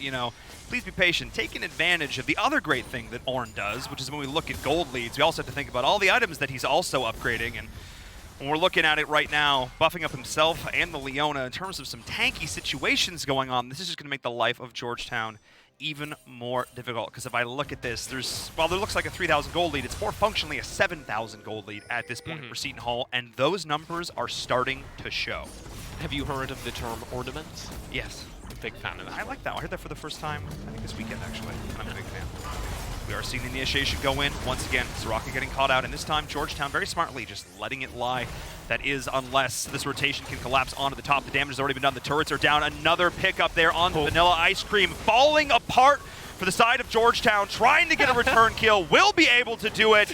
please be patient. Taking advantage of the other great thing that Orn does, which is when we look at gold leads, we also have to think about all the items that he's also upgrading. And when we're looking at it right now, buffing up himself and the Leona in terms of some tanky situations going on, this is just going to make the life of Georgetown even more difficult. Because if I look at this, while there looks like a 3,000 gold lead, it's more functionally a 7,000 gold lead at this point for Seton Hall, and those numbers are starting to show. Have you heard of the term ornaments? Yes. Big fan of that. I like that one. I heard that for the first time, I think this weekend, actually. And I'm a big fan. We are seeing the initiation go in. Once again, Soraka getting caught out, and this time Georgetown very smartly just letting it lie. That is, unless this rotation can collapse onto the top. The damage has already been done. The turrets are down. Another pick up there on Vanilla Ice Cream, falling apart for the side of Georgetown, trying to get a return kill. Will be able to do it.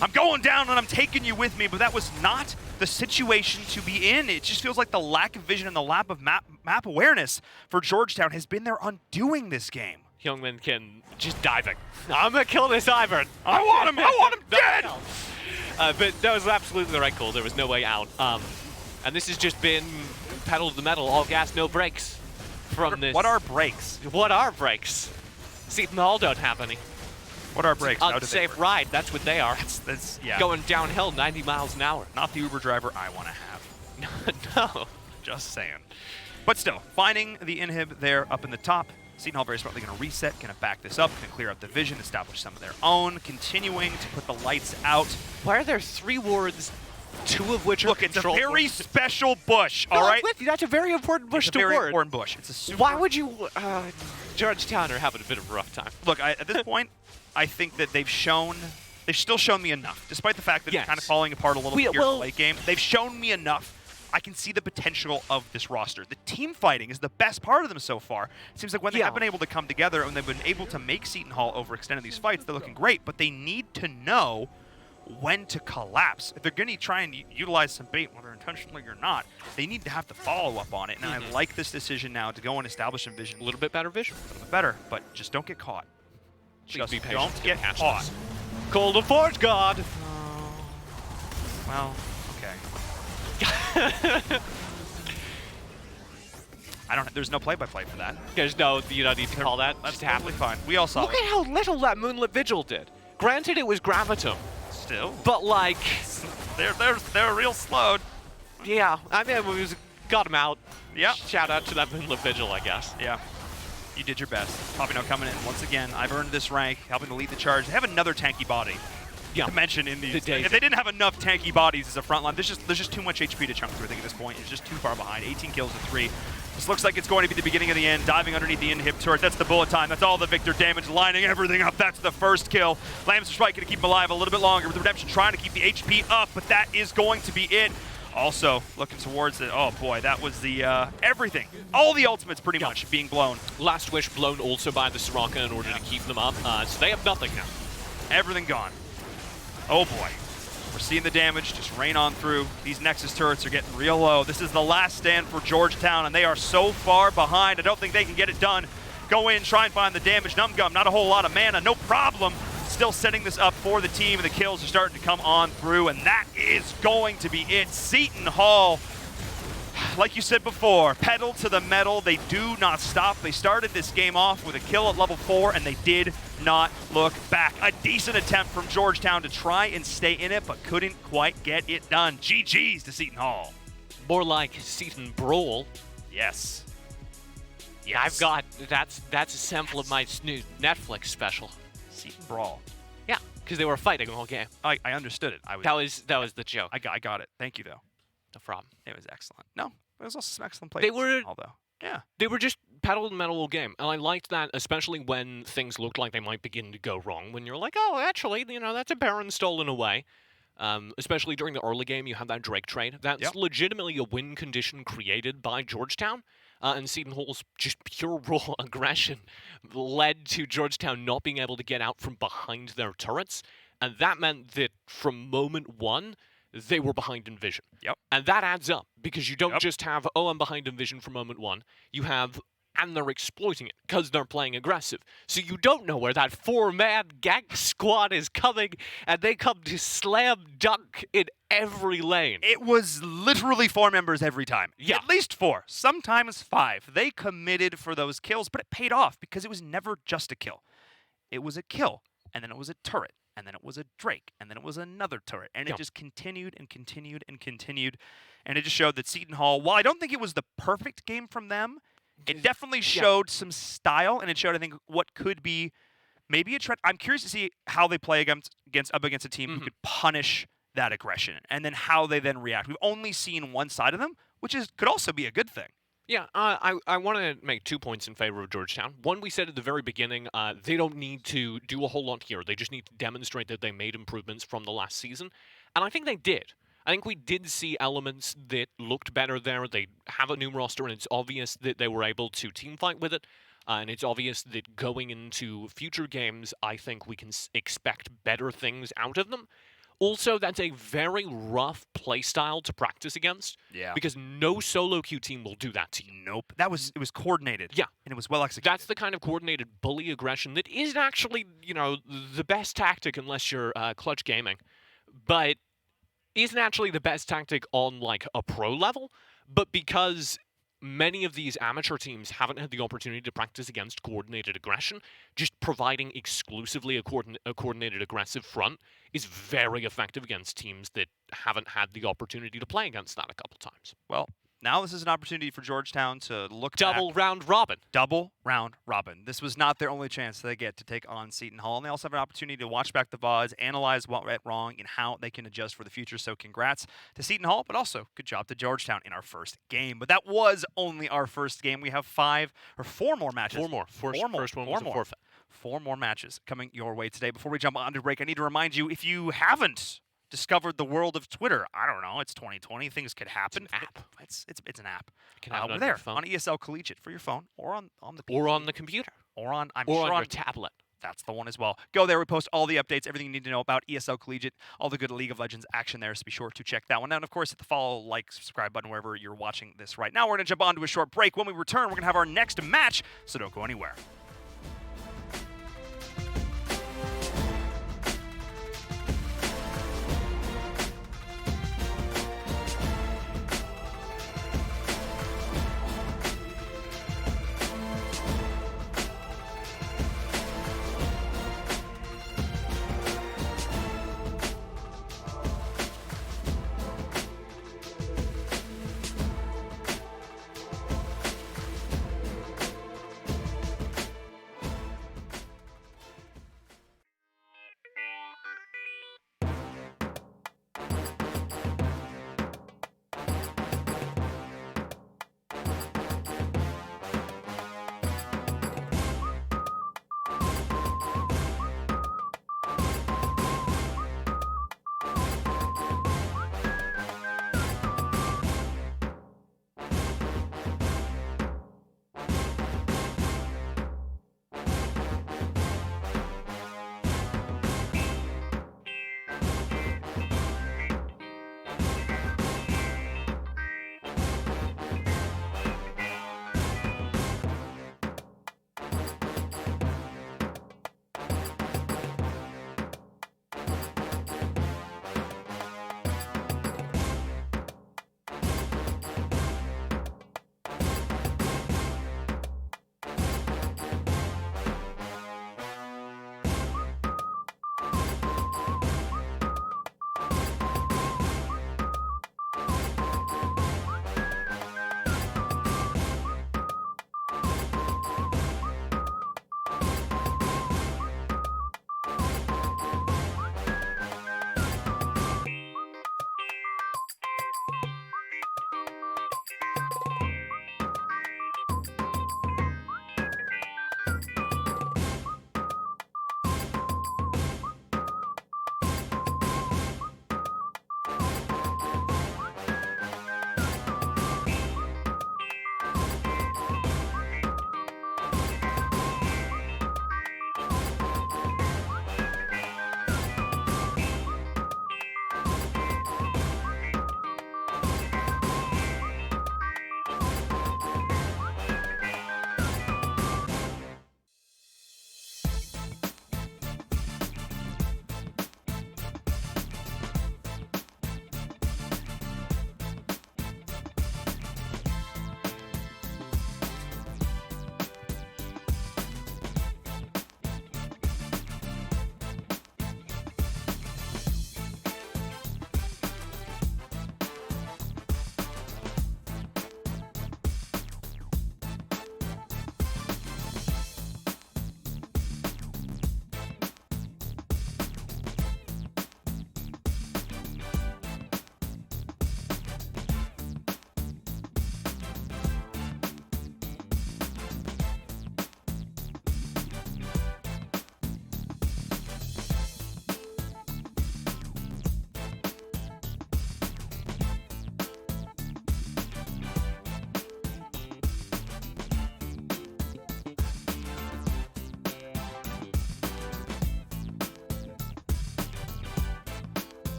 I'm going down and I'm taking you with me, but that was not the situation to be in. It just feels like the lack of vision and the lack of map awareness for Georgetown has been their undoing this game. Youngman can just diving. I'm gonna kill this Ivern. I want him dead! But that was absolutely the right call. There was no way out. And this has just been pedal to the metal, all gas, no brakes from this. What are brakes? What are brakes? Seton Hall don't have any. What are brakes? How do they Unsafe work? ride, that's what they are. That's yeah. Going downhill 90 miles an hour. Not the Uber driver I want to have. No. Just saying. But still, finding the inhib there up in the top. Seton Hall very smartly going to reset, going to back this up, going to clear up the vision, establish some of their own, continuing to put the lights out. Why are there 3 wards, 2 of which are Look, it's a controlled? very special bush, No, all I'm right? with you. That's a very important bush It's a to very ward. important bush. It's a super... Why would you... Georgetown are having a bit of a rough time. Look, at this point, I think that they've still shown me enough, despite the fact that Yes. it's kind of falling apart a little bit here in well- the late game. They've shown me enough. I can see the potential of this roster. The team fighting is the best part of them so far. It seems like when they have been able to come together and they've been able to make Seton Hall overextend in these fights, they're looking great, but they need to know when to collapse. If they're going to try and utilize some bait, whether intentionally or not, they need to have to follow up on it. And I like this decision now to go and establish some vision. A little bit better vision. A little bit better, but just don't get caught. Please Just be patient don't to get catch caught. this. Call the Forge God. Well, okay. There's no play-by-play for that. There's no, you don't need to call that. That's Just happen. totally fine. We all saw Look it. at how little that Moonlit Vigil did. Granted, it was Gravitum, Still, but like, they're real slowed. yeah, I mean, got him out. Yeah. Shout out to that Moonlit Vigil, I guess. Yeah. You did your best. Papino coming in once again. I've earned this rank, helping to lead the charge. They have another tanky body Yeah. to mention in these. Daisy. If they didn't have enough tanky bodies as a front line, there's just too much HP to chunk through. I think at this point, it's just too far behind. 18 kills to 3. This looks like it's going to be the beginning of the end. Diving underneath the inhib turret. That's the bullet time. That's all the Victor damage. Lining everything up. That's the first kill. Lamb's Strike going to keep him alive a little bit longer with the Redemption trying to keep the HP up, but that is going to be it. Also, looking towards it. Oh boy, that was the everything. All the ultimates pretty much being blown. Last Wish blown also by the Soraka in order to keep them up. So they have nothing now. Everything gone. Oh boy. We're seeing the damage just rain on through. These Nexus turrets are getting real low. This is the last stand for Georgetown, and they are so far behind. I don't think they can get it done. Go in, try and find the damage. Numgum, not a whole lot of mana, no problem. still setting this up for the team, and the kills are starting to come on through, and that is going to be it. Seton Hall, like you said before, pedal to the metal. They do not stop. They started this game off with a kill at level 4, and they did not look back. A decent attempt from Georgetown to try and stay in it, but couldn't quite get it done. GG's to Seton Hall. More like Seton Brawl. Yes. Yeah, I've got that's a sample of my new Netflix special. Seton Brawl. Yeah, because they were fighting the whole game. I understood it. That was the joke. I got it. Thank you, though. No problem. It was excellent. No, it was also some excellent play. They were, although, yeah, they were just pedal to the metal all game, and I liked that, especially when things looked like they might begin to go wrong. When you're like, oh, actually, that's a Baron stolen away. Especially during the early game, you had that Drake trade. That's legitimately a win condition created by Georgetown. And Seton Hall's just pure raw aggression led to Georgetown not being able to get out from behind their turrets. And that meant that from moment one, they were behind in vision. Yep. And that adds up, because you don't just have, oh, I'm behind in vision from moment one. You have, and they're exploiting it because they're playing aggressive. So you don't know where that 4-man gang squad is coming, and they come to slam dunk in every lane. It was literally 4 members every time. Yeah. At least 4, sometimes 5. They committed for those kills, but it paid off because it was never just a kill. It was a kill, and then it was a turret, and then it was a Drake, and then it was another turret, and it just continued and continued and continued, and it just showed that Seton Hall, while I don't think it was the perfect game from them, it definitely showed some style, and it showed, I think, what could be maybe a trend. I'm curious to see how they play against a team who could punish that aggression, and then how they then react. We've only seen one side of them, which could also be a good thing. Yeah, I want to make 2 points in favor of Georgetown. One, we said at the very beginning, they don't need to do a whole lot here. They just need to demonstrate that they made improvements from the last season, and I think they did. I think we did see elements that looked better there. They have a new roster, and it's obvious that they were able to teamfight with it. And it's obvious that going into future games, I think we can expect better things out of them. Also, that's a very rough playstyle to practice against. Yeah. Because no solo queue team will do that to you. Nope. It was coordinated. Yeah. And it was well executed. That's the kind of coordinated bully aggression that isn't actually, the best tactic unless you're clutch gaming. But isn't actually the best tactic on, like, a pro level. But because many of these amateur teams haven't had the opportunity to practice against coordinated aggression, just providing exclusively a coordinated aggressive front is very effective against teams that haven't had the opportunity to play against that a couple times. Well, now this is an opportunity for Georgetown to look Double back. round robin. Double round robin. This was not their only chance they get to take on Seton Hall, and they also have an opportunity to watch back the VODs, analyze what went wrong, and how they can adjust for the future. So congrats to Seton Hall, but also good job to Georgetown in our first game. But that was only our first game. We have 4 more matches. 4 more. First one was a forfeit. 4 more matches coming your way today. Before we jump on to break, I need to remind you, if you haven't discovered the world of Twitter, I don't know, it's 2020, things could happen. It's an app. It's an app. You can have it we're on there your phone. on ESL Collegiate for your phone, or on the PC, Or on the computer. or on I'm Or sure on on your tablet. That's the one as well. Go there. We post all the updates, everything you need to know about ESL Collegiate, all the good League of Legends action there, so be sure to check that one out. And, of course, hit the follow, like, subscribe button wherever you're watching this right now. We're going to jump on to a short break. When we return, we're going to have our next match, so don't go anywhere.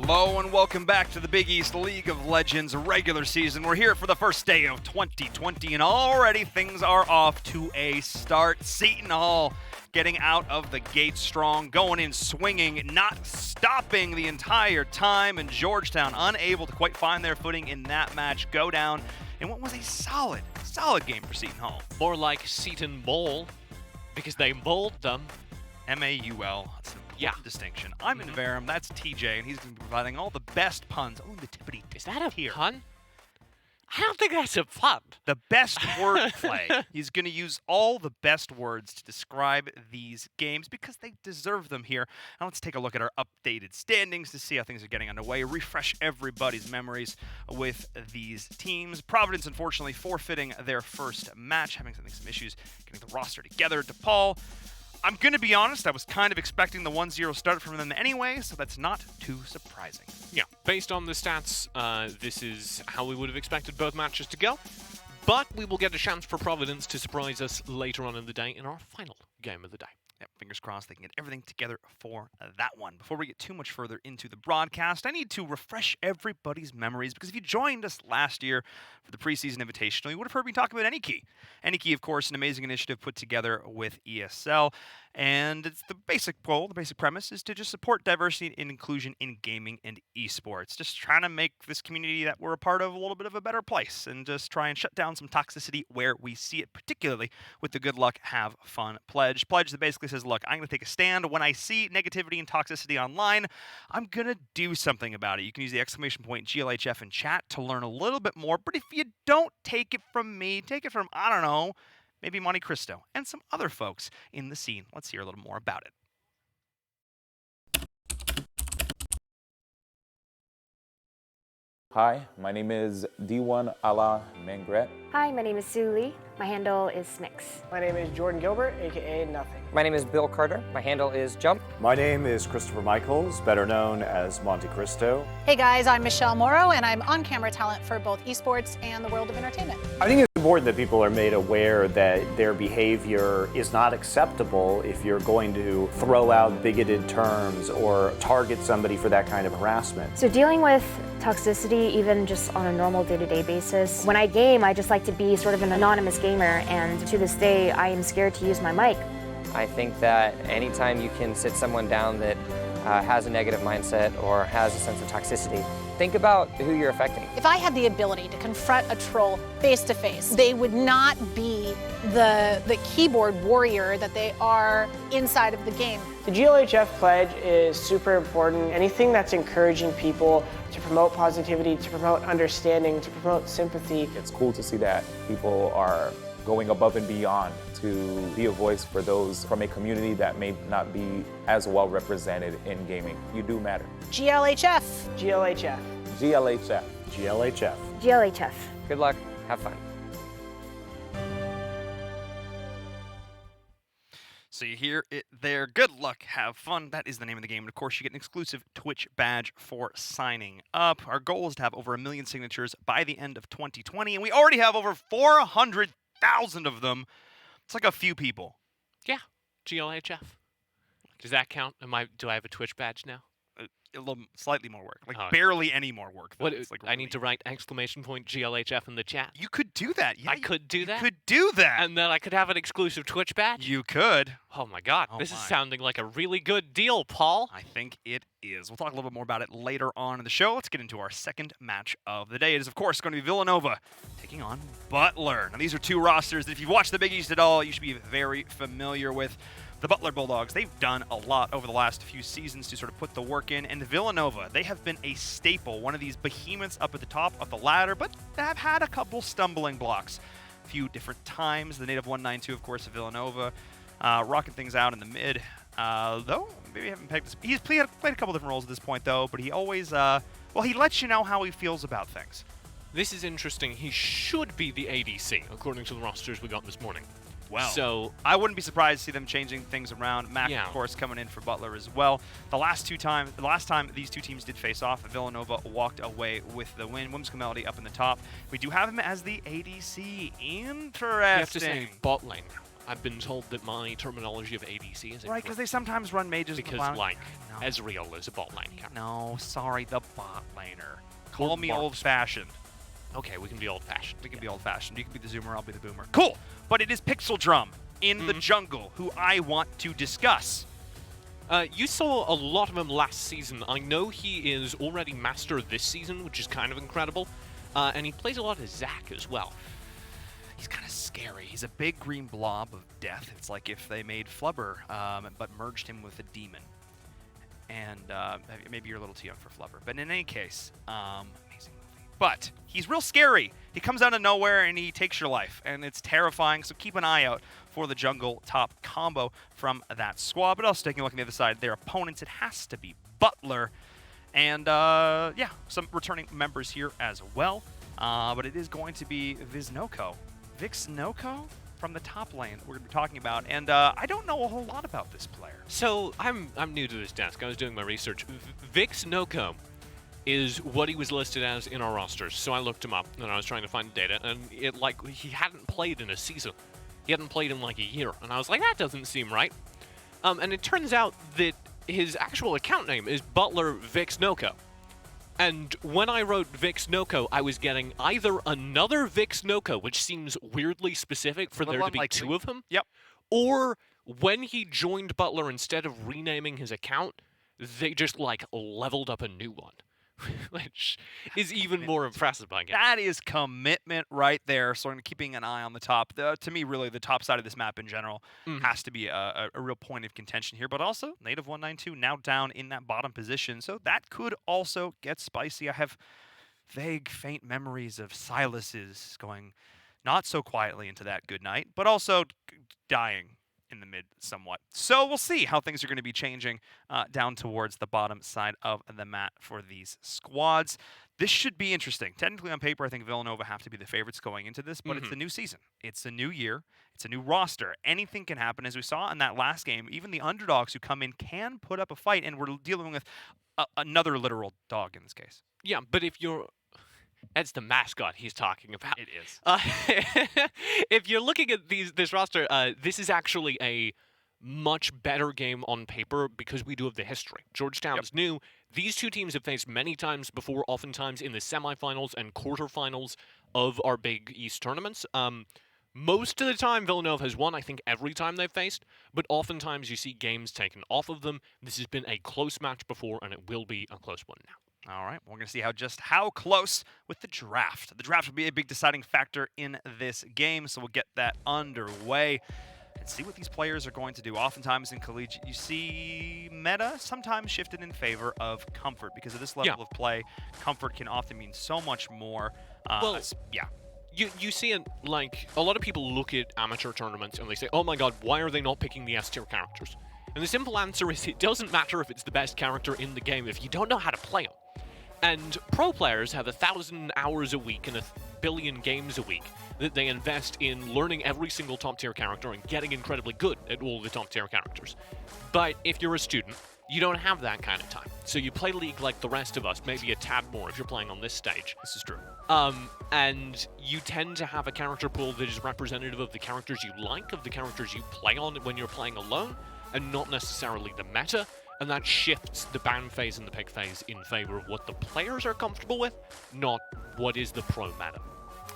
Hello and welcome back to the Big East League of Legends regular season. We're here for the first day of 2020 and already things are off to a start. Seton Hall getting out of the gate strong, going in swinging, not stopping the entire time, and Georgetown unable to quite find their footing in that match, go down in what was a solid game for Seton Hall. More like Seton Bowl, because they bowled them. M-A-U-L. That's an important distinction. I'm in Verum, that's TJ, and he's going to be providing all the best puns. Oh, the tippity. Is that a pun? I don't think that's a pun. The best wordplay. He's going to use all the best words to describe these games because they deserve them here. Now let's take a look at our updated standings to see how things are getting underway. Refresh everybody's memories with these teams. Providence, unfortunately, forfeiting their first match, having some issues getting the roster together. DePaul, I'm going to be honest, I was kind of expecting the 1-0 start from them anyway, so that's not too surprising. Yeah, based on the stats, this is how we would have expected both matches to go. But we will get a chance for Providence to surprise us later on in the day in our final game of the day. Yep, fingers crossed they can get everything together for that one. Before we get too much further into the broadcast, I need to refresh everybody's memories because if you joined us last year for the preseason invitational, you would have heard me talk about AnyKey. AnyKey, of course, an amazing initiative put together with ESL, and it's the basic goal, the basic premise is to just support diversity and inclusion in gaming and esports. Just trying to make this community that we're a part of a little bit of a better place and just try and shut down some toxicity where we see it, particularly with the Good Luck, Have Fun pledge. Pledge that basically says, look, I'm going to take a stand. When I see negativity and toxicity online, I'm going to do something about it. You can use the exclamation point GLHF in chat to learn a little bit more, but if you don't take it from me, take it from, I don't know, maybe Monte Cristo and some other folks in the scene. Let's hear a little more about it. Hi, my name is D1 Ala Mengret. Hi, my name is Sue Lee. My handle is Smix. My name is Jordan Gilbert, aka Nothing. My name is Bill Carter. My handle is Jump. My name is Christopher Michaels, better known as Monte Cristo. Hey guys, I'm Michelle Morrow, and I'm on-camera talent for both esports and the world of entertainment. I think it's important that people are made aware that their behavior is not acceptable if you're going to throw out bigoted terms or target somebody for that kind of harassment. So dealing with toxicity, even just on a normal day-to-day basis, when I game, I just like to be sort of an anonymous gamer, and to this day, I am scared to use my mic. I think that anytime you can sit someone down that has a negative mindset or has a sense of toxicity, think about who you're affecting. If I had the ability to confront a troll face-to-face, they would not be the keyboard warrior that they are inside of the game. The GLHF pledge is super important. Anything that's encouraging people to promote positivity, to promote understanding, to promote sympathy. It's cool to see that people are going above and beyond to be a voice for those from a community that may not be as well represented in gaming. You do matter. GLHF. GLHF. GLHF. GLHF. GLHF. Good luck. Have fun. So you hear it there. Good luck, have fun. That is the name of the game. And of course, you get an exclusive Twitch badge for signing up. Our goal is to have over 1 million signatures by the end of 2020, and we already have over 400,000 of them. It's like a few people. Yeah, GLHF. Does that count? Do I have a Twitch badge now? A little, slightly more work, like Oh. barely any more work. Though. What? It's like I need to write exclamation point GLHF in the chat. You could do that. Yeah, I could do that? You could do that. And then I could have an exclusive Twitch badge? You could. Oh my god, Oh this is my. sounding like a really good deal, Paul. I think it is. We'll talk a little bit more about it later on in the show. Let's get into our second match of the day. It is, of course, going to be Villanova taking on Butler. Now, these are two rosters that if you've watched the Big East at all, you should be very familiar with. The Butler Bulldogs, they've done a lot over the last few seasons to sort of put the work in. And the Villanova, they have been a staple, one of these behemoths up at the top of the ladder, but they have had a couple stumbling blocks a few different times. The native 192, of course, of Villanova, rocking things out in the mid. Though, maybe I haven't pegged this. He's played a couple different roles at this point, though, but he always, well, he lets you know how he feels about things. This is interesting. He should be the ADC, according to the rosters we got this morning. Well, so I wouldn't be surprised to see them changing things around. Mac, Yeah. of course, coming in for Butler as well. The last time these two teams did face off, Villanova walked away with the win. Whimsical Melody up in the top. We do have him as the ADC. Interesting. you have to say bot lane. I've been told that my terminology of ADC is Right, because incorrect. they sometimes run mages. Because, like, Ezreal is a bot lane character. No, sorry, the bot laner. Call me Marks. old-fashioned. Okay, we can be old-fashioned. We can be old-fashioned. You can be the zoomer, I'll be the boomer. Cool! But it is Pixel Drum in the jungle who I want to discuss. You saw a lot of him last season. I know he is already Master this season, which is kind of incredible. And he plays a lot of Zac as well. He's kind of scary. He's a big green blob of death. It's like if they made Flubber, but merged him with a demon. And maybe you're a little too young for Flubber. But in any case, amazing movie. But he's real scary. He comes out of nowhere and he takes your life. And it's terrifying, so keep an eye out for the jungle top combo from that squad. But also taking a look on the other side, their opponents, it has to be Butler. And, yeah, some returning members here as well. But it is going to be Vixnoko. Vixnoko from the top lane we're going to be talking about. And I don't know a whole lot about this player. So, I'm new to this desk. I was doing my research. Vixnoko is what he was listed as in our rosters. So I looked him up, and I was trying to find data, and he hadn't played in a season. He hadn't played in like a year. And I was like, that doesn't seem right. And it turns out that his actual account name is Butler Vixnoko. And when I wrote Vixnoko, I was getting either another Vixnoko, which seems weirdly specific for there to be two of him. Yep. Or when he joined Butler, instead of renaming his account, they just, like, leveled up a new one. Which is even more impressive, I guess. That is commitment right there. So I'm keeping an eye on the top. To me, really, the top side of this map in general has to be a real point of contention here. But also, Native 192 now down in that bottom position. So that could also get spicy. I have vague, faint memories of Silas's going not so quietly into that good night, but also dying in the mid somewhat. So we'll see how things are going to be changing down towards the bottom side of the map for these squads. This should be interesting. Technically on paper, I think Villanova have to be the favorites going into this, but it's a new season. It's a new year. It's a new roster. Anything can happen. As we saw in that last game, even the underdogs who come in can put up a fight, and we're dealing with another literal dog in this case. Yeah, but if you're... That's the mascot he's talking about. It is. If you're looking at this roster, this is actually a much better game on paper because we do have the history. Georgetown's new. These two teams have faced many times before, oftentimes in the semifinals and quarterfinals of our Big East tournaments. Most of the time, Villanova has won, I think, every time they've faced, but oftentimes you see games taken off of them. This has been a close match before, and it will be a close one now. All right, we're going to see how close with the draft. The draft will be a big deciding factor in this game, so we'll get that underway and see what these players are going to do. Oftentimes in Collegiate, you see meta sometimes shifted in favor of comfort because of this level of play. Comfort can often mean so much more. You see it, like, a lot of people look at amateur tournaments and they say, oh my god, why are they not picking the S-tier characters? And the simple answer is it doesn't matter if it's the best character in the game if you don't know how to play them. And pro players have 1,000 hours a week and 1 billion games a week that they invest in learning every single top-tier character and getting incredibly good at all the top-tier characters. But if you're a student, you don't have that kind of time. So you play League like the rest of us, maybe a tad more if you're playing on this stage. This is true. And you tend to have a character pool that is representative of the characters you like, of the characters you play on when you're playing alone, and not necessarily the meta. And that shifts the ban phase and the pick phase in favor of what the players are comfortable with, not what is the pro meta.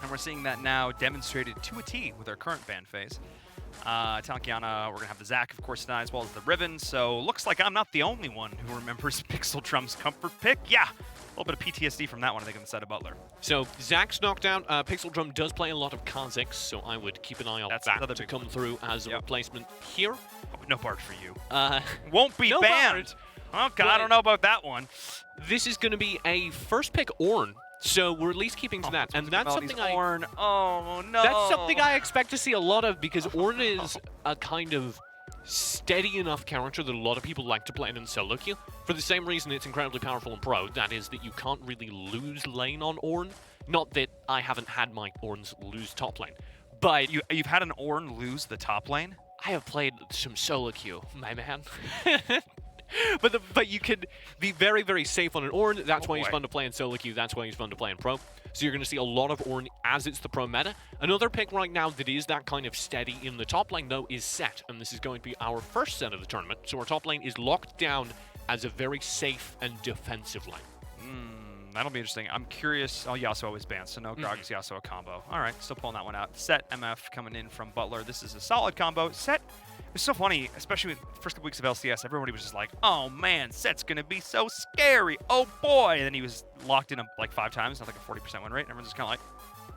And we're seeing that now demonstrated to a T with our current ban phase. Talkiana, we're going to have the Zac, of course, tonight, as well as the Riven. So looks like I'm not the only one who remembers Pixel Drum's comfort pick. Yeah, a little bit of PTSD from that one, I think, on the side of Butler. So Zac's knocked out. Pixel Drum does play a lot of Kha'Zix, so I would keep an eye on that to come through as a replacement here. Oh, no Bard for you. Won't be no banned. Oh, God, I don't know about that one. This is going to be a first pick Ornn. So we're at least keeping to that, and that's something Ornn. Oh no! That's something I expect to see a lot of because Ornn is a kind of steady enough character that a lot of people like to play in solo queue. For the same reason it's incredibly powerful in pro, that is that you can't really lose lane on Ornn. Not that I haven't had my Ornns lose top lane, but you've had an Ornn lose the top lane. I have played some solo queue, my man. But you can be very, very safe on an Ornn. That's why he's boy. fun to play in solo queue. That's why he's fun to play in pro. So you're going to see a lot of Ornn as it's the pro meta. Another pick right now that is that kind of steady in the top lane, though, is Set. And this is going to be our first set of the tournament. So our top lane is locked down as a very safe and defensive lane. That'll be interesting. I'm curious. Oh, Yasuo is banned, so no Gragas Yasuo combo. All right, still pulling that one out. Set MF coming in from Butler. This is a solid combo. Set, it was so funny, especially with the first couple weeks of LCS. Everybody was just like, oh man, Set's going to be so scary. Oh boy. And then he was locked in like 5 times, had like a 40% win rate. And everyone's just kind of like,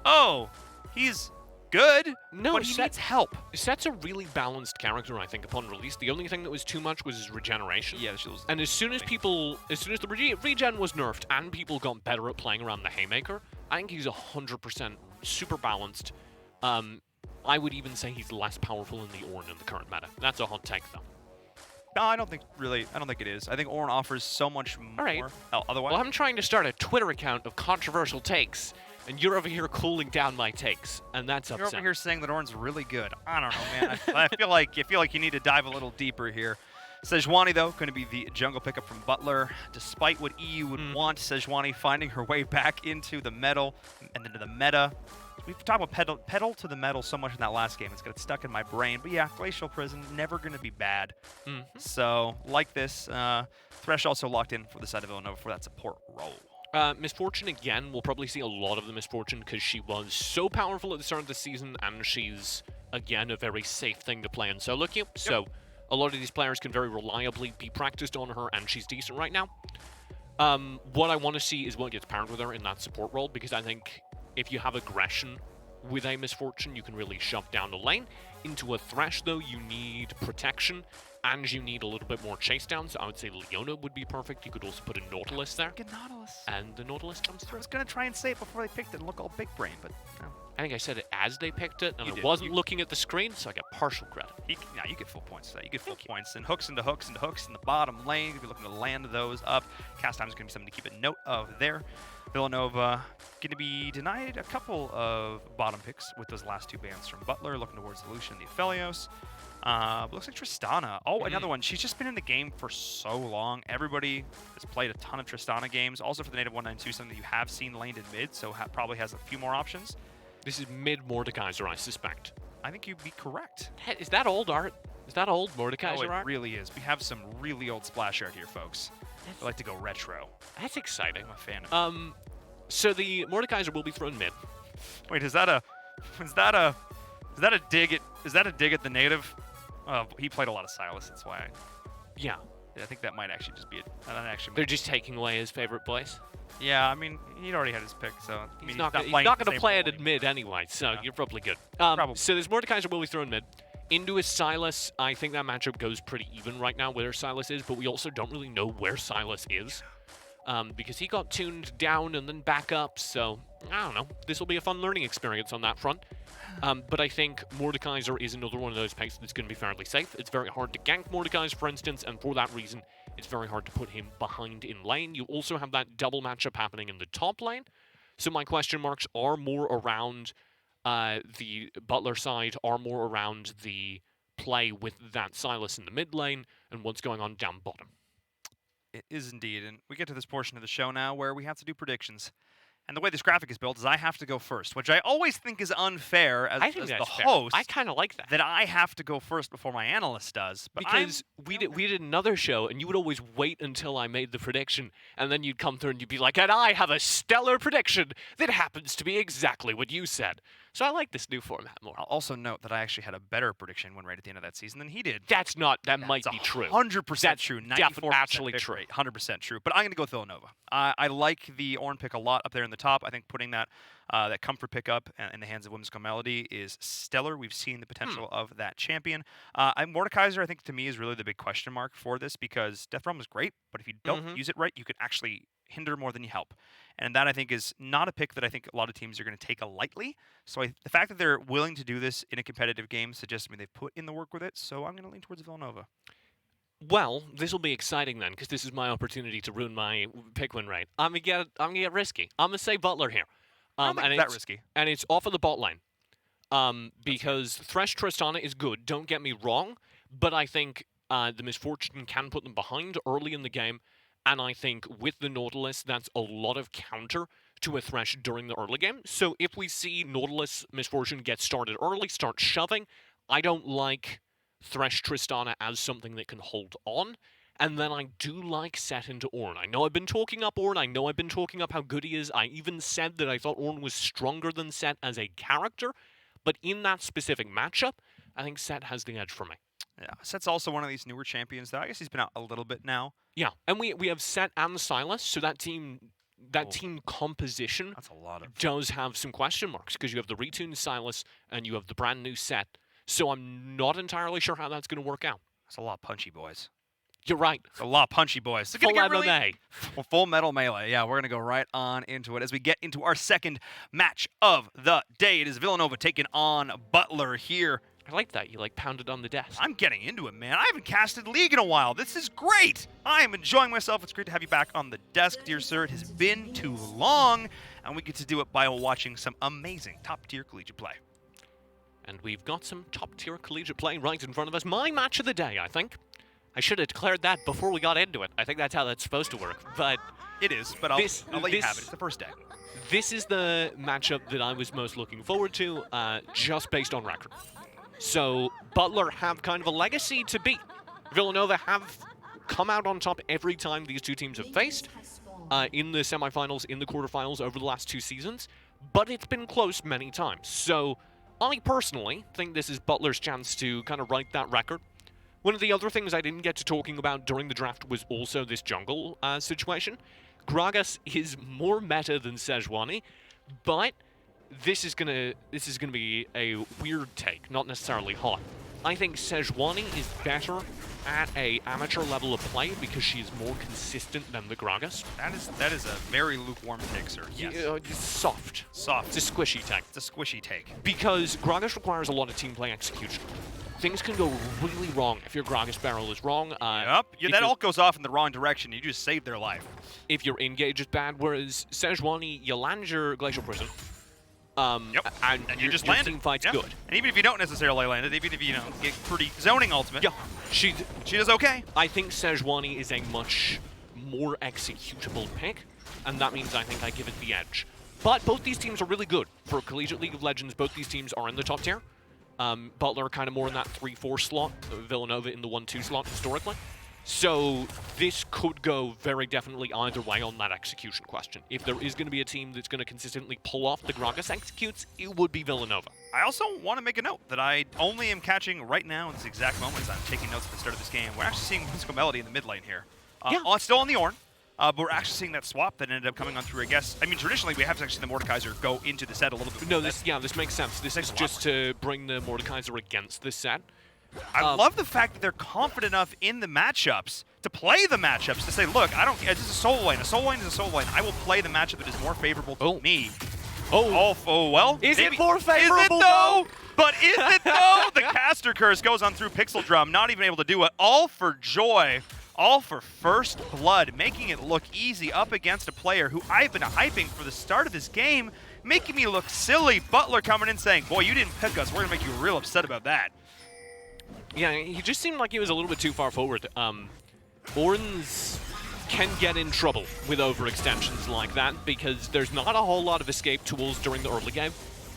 oh, he's good, No, but he Set- needs help. Set's a really balanced character, I think, upon release. The only thing that was too much was his regeneration. Yeah, she was. And as soon as the regen was nerfed and people got better at playing around the Haymaker, I think he's 100% super balanced. I would even say he's less powerful in the Ornn in the current meta. That's a hot take, though. No, I don't think it is. I think Ornn offers so much more. All right. Otherwise, Well, I'm trying to start a Twitter account of controversial takes, and you're over here cooling down my takes, and that's you're upsetting. over here saying that Ornn's really good. I don't know, man. I feel like you need to dive a little deeper here. Sejuani, though, going to be the jungle pickup from Butler. Despite what EU would want, Sejuani finding her way back into the metal and into the meta. We've talked about pedal to the metal so much in that last game. It's got stuck in my brain. But yeah, Glacial Prison, never going to be bad. So, like this, Thresh also locked in for the side of Villanova for that support role. Misfortune again. We'll probably see a lot of the Misfortune because she was so powerful at the start of the season, and she's, again, a very safe thing to play in solo queue. So a lot of these players can very reliably be practiced on her, and she's decent right now. What I want to see is what gets paired with her in that support role, because I think if you have aggression with a Misfortune, you can really shove down the lane. Into a Thresh, though, you need protection, and you need a little bit more chase down, so I would say Leona would be perfect. You could also put a Nautilus there. Get Nautilus. And the Nautilus comes I through. was going to try and say it before they picked it and look all big brain, but no. I think I said it as they picked it, and You I did. wasn't looking at the screen, so I got partial credit. You get full points for that. You get full points. And hooks into hooks into hooks in the bottom lane. You'll be looking to land those up. Cast time is going to be something to keep a note of there. Villanova going to be denied a couple of bottom picks with those last 2 bans from Butler, looking towards Lucian and the Aphelios. Looks like Tristana. Oh, another one. She's just been in the game for so long. Everybody has played a ton of Tristana games. Also for the native 192, something that you have seen laned in mid, so probably has a few more options. This is mid-Mordekaiser, I suspect. I think you'd be correct. Is that old art? Is that old Mordekaiser Oh, it art? really is. We have some really old splash art here, folks. I like to go retro. That's exciting. I'm a fan of it. So the Mordekaiser will be thrown mid. Wait, is that a dig at the native? He played a lot of Silas. That's why. Yeah. I think that might actually just be it. They're just taking away his favorite place. Yeah, I mean, he'd already had his pick, so He's not going playing the to same play it role in mid anyway, so you're probably good. Probably. So this Mordekaiser will be thrown mid. Into his Silas, I think that matchup goes pretty even right now where Silas is, but we also don't really know where Silas is. Because he got tuned down and then back up, so I don't know. This will be a fun learning experience on that front. But I think Mordekaiser is another one of those picks that's going to be fairly safe. It's very hard to gank Mordekaiser, for instance, and for that reason, it's very hard to put him behind in lane. You also have that double matchup happening in the top lane. So my question marks are more around the Butler side, are more around the play with that Silas in the mid lane, and what's going on down bottom. It is indeed, and we get to this portion of the show now where we have to do predictions. And the way this graphic is built is I have to go first, which I always think is unfair as the host. I kind of like that. That I have to go first before my analyst does. But Because we did another show, and you would always wait until I made the prediction, and then you'd come through and you'd be like, and I have a stellar prediction that happens to be exactly what you said. So I like this new format more. I'll also note that I actually had a better prediction when right at the end of that season than he did. That might be true. 100% That's true. definitely 94% actually pick true. rate, 100% true. But I'm going to go with Villanova. I like the Ornn pick a lot up there in the top. I think putting that comfort pick up in the hands of Whimsical Melody is stellar. We've seen the potential of that champion. Mordekaiser, I think, to me, is really the big question mark for this because Death Realm is great, but if you don't use it right, you could actually hinder more than you help. And that, I think, is not a pick that I think a lot of teams are going to take lightly. So the fact that they're willing to do this in a competitive game suggests to me they've put in the work with it. So I'm going to lean towards Villanova. Well, this will be exciting then, because this is my opportunity to ruin my pick win rate. I'm gonna get risky. I'm gonna say Butler here. I don't think it's that risky. And it's off of the bot lane. Because Thresh Tristana is good, don't get me wrong, but I think the misfortune can put them behind early in the game. And I think with the Nautilus, that's a lot of counter to a Thresh during the early game. So if we see Nautilus misfortune get started early, start shoving, I don't like Thresh Tristana as something that can hold on. And then I do like Set into Ornn. I know I've been talking up Ornn. I know I've been talking up how good he is. I even said that I thought Ornn was stronger than Set as a character. But in that specific matchup, I think Set has the edge for me. Yeah, Set's also one of these newer champions, though. I guess he's been out a little bit now. Yeah, and we have Set and Silas, so that team composition That's a lot of... does have some question marks, because you have the retuned Silas and you have the brand new Set. So I'm not entirely sure how that's going to work out. That's a lot of punchy boys. You're right. It's a lot of punchy boys. So Full get MMA. really... Full Metal Melee. Yeah, we're going to go right on into it as we get into our second match of the day. It is Villanova taking on Butler here. I like that. You like pounded on the desk. I'm getting into it, man. I haven't casted League in a while. This is great. I am enjoying myself. It's great to have you back on the desk, dear sir. It has been too long, and we get to do it by watching some amazing top-tier collegiate play. And we've got some top-tier collegiate play right in front of us. My match of the day, I think. I should have declared that before we got into it. I think that's how that's supposed to work. But it is, but I'll let you have it. It's the first day. This is the matchup that I was most looking forward to, just based on record. So Butler have kind of a legacy to beat. Villanova have come out on top every time these two teams have faced in the semifinals, in the quarterfinals over the last 2 seasons, but it's been close many times. So I personally think this is Butler's chance to kind of write that record. One of the other things I didn't get to talking about during the draft was also this jungle situation. Gragas is more meta than Sejuani, but this is gonna be a weird take, not necessarily hot. I think Sejuani is better at a amateur level of play because she is more consistent than the Gragas. That is a very lukewarm take, sir. Yes. It's soft. Soft. It's a squishy take. It's a squishy take. Because Gragas requires a lot of team play execution. Things can go really wrong if your Gragas barrel is wrong. Yep. Yeah, that all goes off in the wrong direction. You just saved their life. If your engage is bad, whereas Sejuani, you land your Glacial Prison. Yep. And you just your land team fight's good. And even if you don't necessarily land it, even if you get pretty zoning ultimate, yeah, she does okay. I think Sejuani is a much more executable pick, and that means I think I give it the edge. But both these teams are really good. For Collegiate League of Legends, both these teams are in the top tier. Butler kind of more in that 3-4 slot, Villanova in the 1-2 slot historically. So this could go very definitely either way on that execution question. If there is going to be a team that's going to consistently pull off the Gragas executes, it would be Villanova. I also want to make a note that I only am catching right now in this exact moment as I'm taking notes at the start of this game. We're actually seeing Musical Melody in the mid lane here. Yeah. Still on the Ornn. But we're actually seeing that swap that ended up coming on through, I guess. I mean, traditionally, we have actually the Mordekaiser go into the set a little bit. No, this makes sense. This is just to bring the Mordekaiser against this set. I love the fact that they're confident enough in the matchups to play the matchups to say, look, I don't. This is a solo lane. A solo lane is a solo lane. I will play the matchup that is more favorable to me. Oh, well. Is it more favorable? Is it though? But is it though? The caster curse goes on through Pixel Drum, not even able to do it. All for joy. All for first blood, making it look easy up against a player who I've been hyping for the start of this game, making me look silly. Butler coming in saying, boy, you didn't pick us. We're going to make you real upset about that. Yeah, he just seemed like he was a little bit too far forward. Ornns can get in trouble with overextensions like that because there's not a whole lot of escape tools during the early game.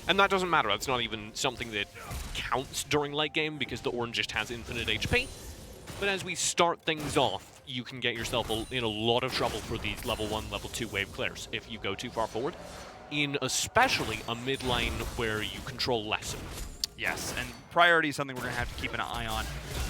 And that doesn't matter. That's not even something that counts during late game because the Ornn just has infinite HP. But as we start things off, you can get yourself in a lot of trouble for these level 1, level 2 wave clears if you go too far forward, in especially a mid lane where you control less of it. Yes, and priority is something we're going to have to keep an eye on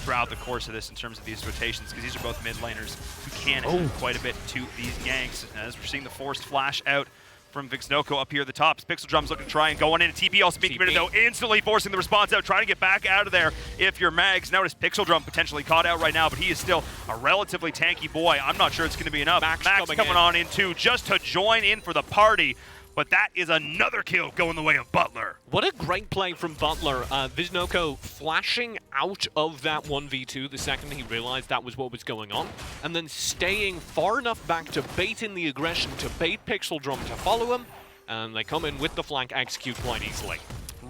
throughout the course of this in terms of these rotations, because these are both mid laners who can add quite a bit to these ganks. As we're seeing the forced flash out from Vixnoko up here at the top. Pixel Drum's looking to try and go on in. TP also being committed though, instantly forcing the response out, trying to get back out of there if you're Mags. Notice Pixel Drum potentially caught out right now, but he is still a relatively tanky boy. I'm not sure it's going to be enough. Max coming on in too, just to join in for the party. But that is another kill going the way of Butler. What a great play from Butler. Vixnoko flashing out of that 1v2 the second he realized that was what was going on, and then staying far enough back to bait in the aggression, to bait Pixel Drum to follow him, and they come in with the flank, execute quite easily.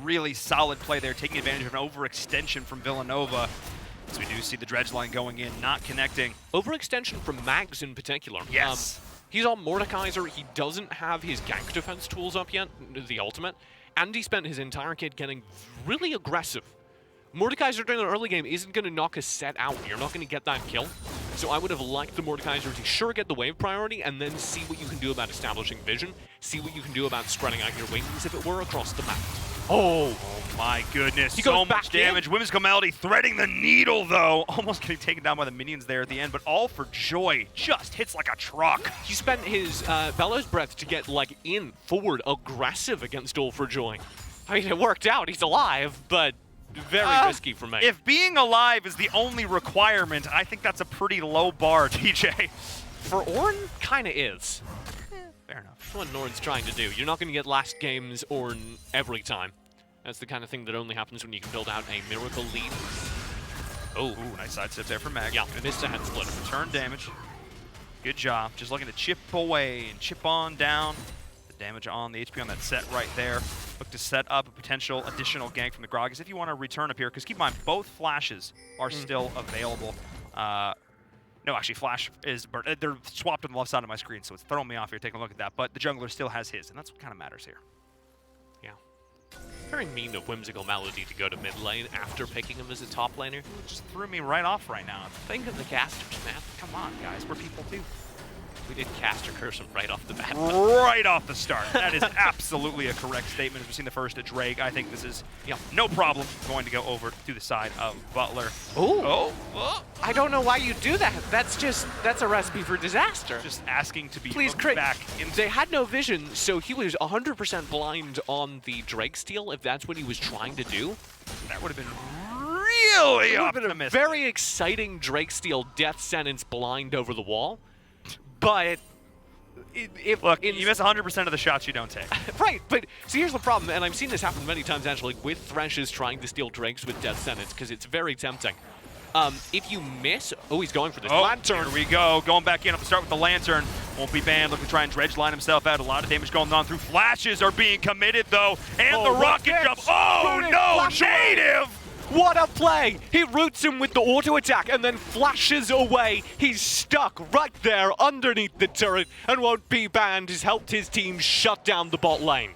Really solid play there, taking advantage of an overextension from Villanova. So we do see the dredge line going in, not connecting. Overextension from Mags in particular. Yes. He's on Mordekaiser. He doesn't have his gank defense tools up yet, the ultimate, and he spent his entire kit getting really aggressive. Mordekaiser during the early game isn't going to knock a set out. You're not going to get that kill. So I would have liked the Mordekaiser to sure get the wave priority and then see what you can do about establishing vision, see what you can do about spreading out your wings if it were across the map. Oh my goodness, He so goes much back in. damage. Whimsical Melody threading the needle, though. Almost getting taken down by the minions there at the end, but all for joy. Just hits like a truck. He spent his Bellows Breath to get, like, forward, aggressive against All for Joy. I mean, it worked out. He's alive, but very risky for me. If being alive is the only requirement, I think that's a pretty low bar, TJ. For Ornn, kind of is. Fair enough. That's what Norn's trying to do. You're not going to get last game's Ornn every time. That's the kind of thing that only happens when you can build out a miracle lead. Oh, nice sidestep there from Mag. Yeah, missed a head split. Return damage. Good job. Just looking to chip away and chip on down. The damage on the HP on that set right there. Look to set up a potential additional gank from the Gragas if you want to return up here, because keep in mind, both flashes are still available. No, actually, Flash is burnt. They're swapped on the left side of my screen, so it's throwing me off here taking a look at that. But the jungler still has his, and that's what kind of matters here. Yeah. Very mean of Whimsical Melody to go to mid lane after picking him as a top laner. Just threw me right off right now. Think of the casters, man. Come on, guys. We're people too. We did caster curse him right off the bat. Right off the start. That is absolutely a correct statement. As we've seen the first at Drake, I think this is no problem going to go over to the side of Butler. Oh. I don't know why you do that. That's a recipe for disaster. Just asking to be Please hooked crit. back into. They had no vision, so he was 100% blind on the Drake steal, if that's what he was trying to do. That would have been really optimistic. Very exciting Drake steal, death sentence blind over the wall. But look, you miss 100% of the shots you don't take. Right, but see, here's the problem, and I've seen this happen many times actually with Threshes trying to steal Drakes with death sentence, because it's very tempting. If you miss, he's going for this lantern. Here we go, going back in. I'll start with the lantern. Won't be banned. Looking to try and dredge line himself out. A lot of damage going on through. Flashes are being committed though, and the rocket jump. Oh no, native! What a play! He roots him with the auto attack and then flashes away. He's stuck right there underneath the turret and won't be banned. He's helped his team shut down the bot lane.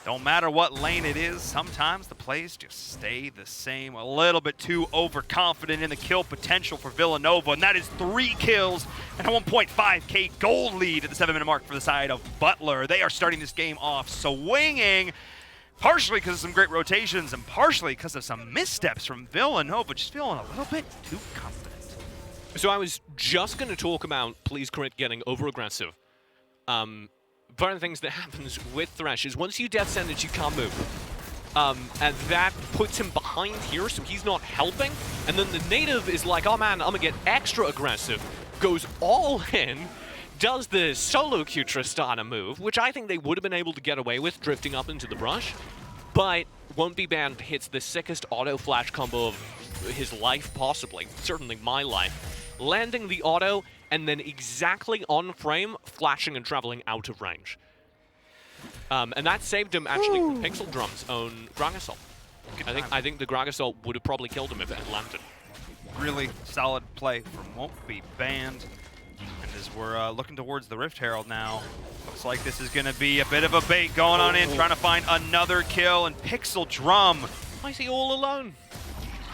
Don't matter what lane it is, sometimes the plays just stay the same. A little bit too overconfident in the kill potential for Villanova, and that is 3 kills and a 1.5k gold lead at the 7-minute mark for the side of Butler. They are starting this game off swinging. Partially because of some great rotations, and partially because of some missteps from Villanova, just feeling a little bit too confident. So I was just going to talk about Please Crit getting over-aggressive. One of the things that happens with Thresh is once you death sentence, you can't move. And that puts him behind here, so he's not helping. And then the native is like, oh man, I'm going to get extra aggressive, goes all in, does the solo Q Tristana move, which I think they would have been able to get away with drifting up into the brush, but won't be banned, hits the sickest auto flash combo of his life, possibly, certainly my life, landing the auto and then exactly on frame, flashing and traveling out of range. And that saved him actually from Pixel Drum's own Gragasol. I think the Gragasol would have probably killed him if it had landed. Really solid play from Won't Be Banned. And as we're looking towards the Rift Herald now, looks like this is going to be a bit of a bait going on in, trying to find another kill, and Pixel Drum. Why is he all alone?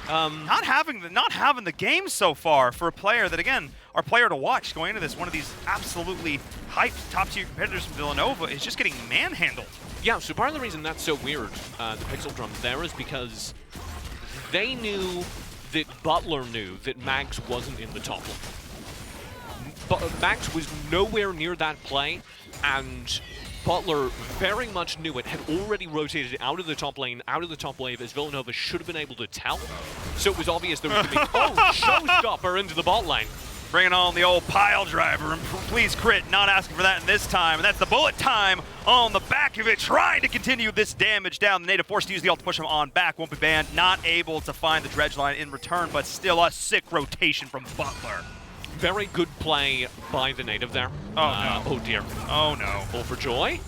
Not having the game so far for a player that, again, our player to watch going into this, one of these absolutely hyped top-tier competitors from Villanova is just getting manhandled. Yeah, so part of the reason that's so weird, the Pixel Drum there, is because they knew that Butler knew that Mags wasn't in the top lane. But Max was nowhere near that play, and Butler very much knew it, had already rotated out of the top lane, out of the top wave, as Villanova should have been able to tell. So it was obvious there was going to be, showstopper into the bot lane. Bringing on the old pile driver, and Please Crit, not asking for that in this time, and that's the bullet time on the back of it, trying to continue this damage down. The native forced to use the ult to push him on back, Won't Be Banned, not able to find the dredge line in return, but still a sick rotation from Butler. Very good play by the native there. Oh, no. Oh, dear. Oh, no. All for joy.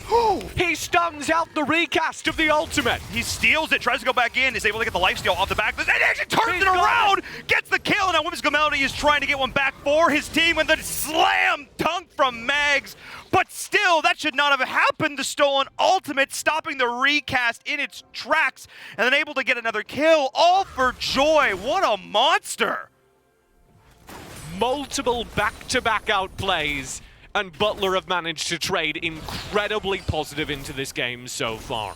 He stuns out the recast of the ultimate. He steals it, tries to go back in, is able to get the lifesteal off the back, and actually turns it around, gets the kill, and now Whimsical Melody is trying to get one back for his team with the slam dunk from Mags. But still, that should not have happened. The stolen ultimate, stopping the recast in its tracks, and then able to get another kill, all for joy. What a monster. Multiple back-to-back outplays, and Butler have managed to trade incredibly positive into this game so far.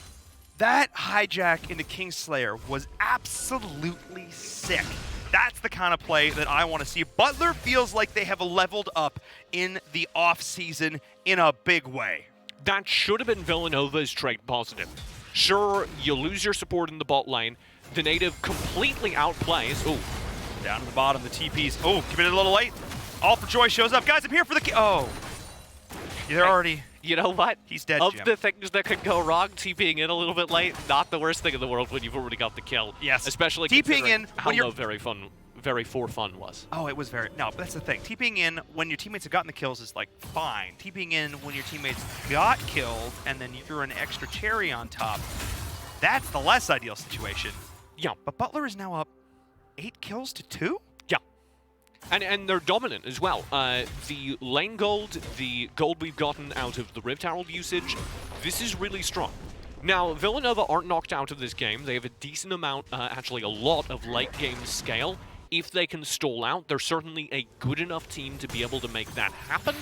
That hijack into Kingslayer was absolutely sick. That's the kind of play that I want to see. Butler feels like they have leveled up in the off-season in a big way. That should have been Villanova's trade positive. Sure, you lose your support in the bot lane. The native completely outplays. Ooh. Down to the bottom, the TPs. Oh, committed a little late. All for Joy shows up. Guys, I'm here for the oh. They're already... You know what? He's dead, Of Jim. the things that could go wrong, TPing in a little bit late, not the worst thing in the world when you've already got the kill. Yes. Especially TPing in how when you're... low very for fun was. Oh, it was very... No, but that's the thing. TPing in when your teammates have gotten the kills is, like, fine. TPing in when your teammates got killed and then you threw an extra cherry on top, that's the less ideal situation. Yeah. But Butler is now up 8 kills to 2? Yeah. And they're dominant as well. The lane gold, the gold we've gotten out of the Rift Herald usage, this is really strong. Now, Villanova aren't knocked out of this game. They have a decent amount, actually a lot of late game scale. If they can stall out, they're certainly a good enough team to be able to make that happen.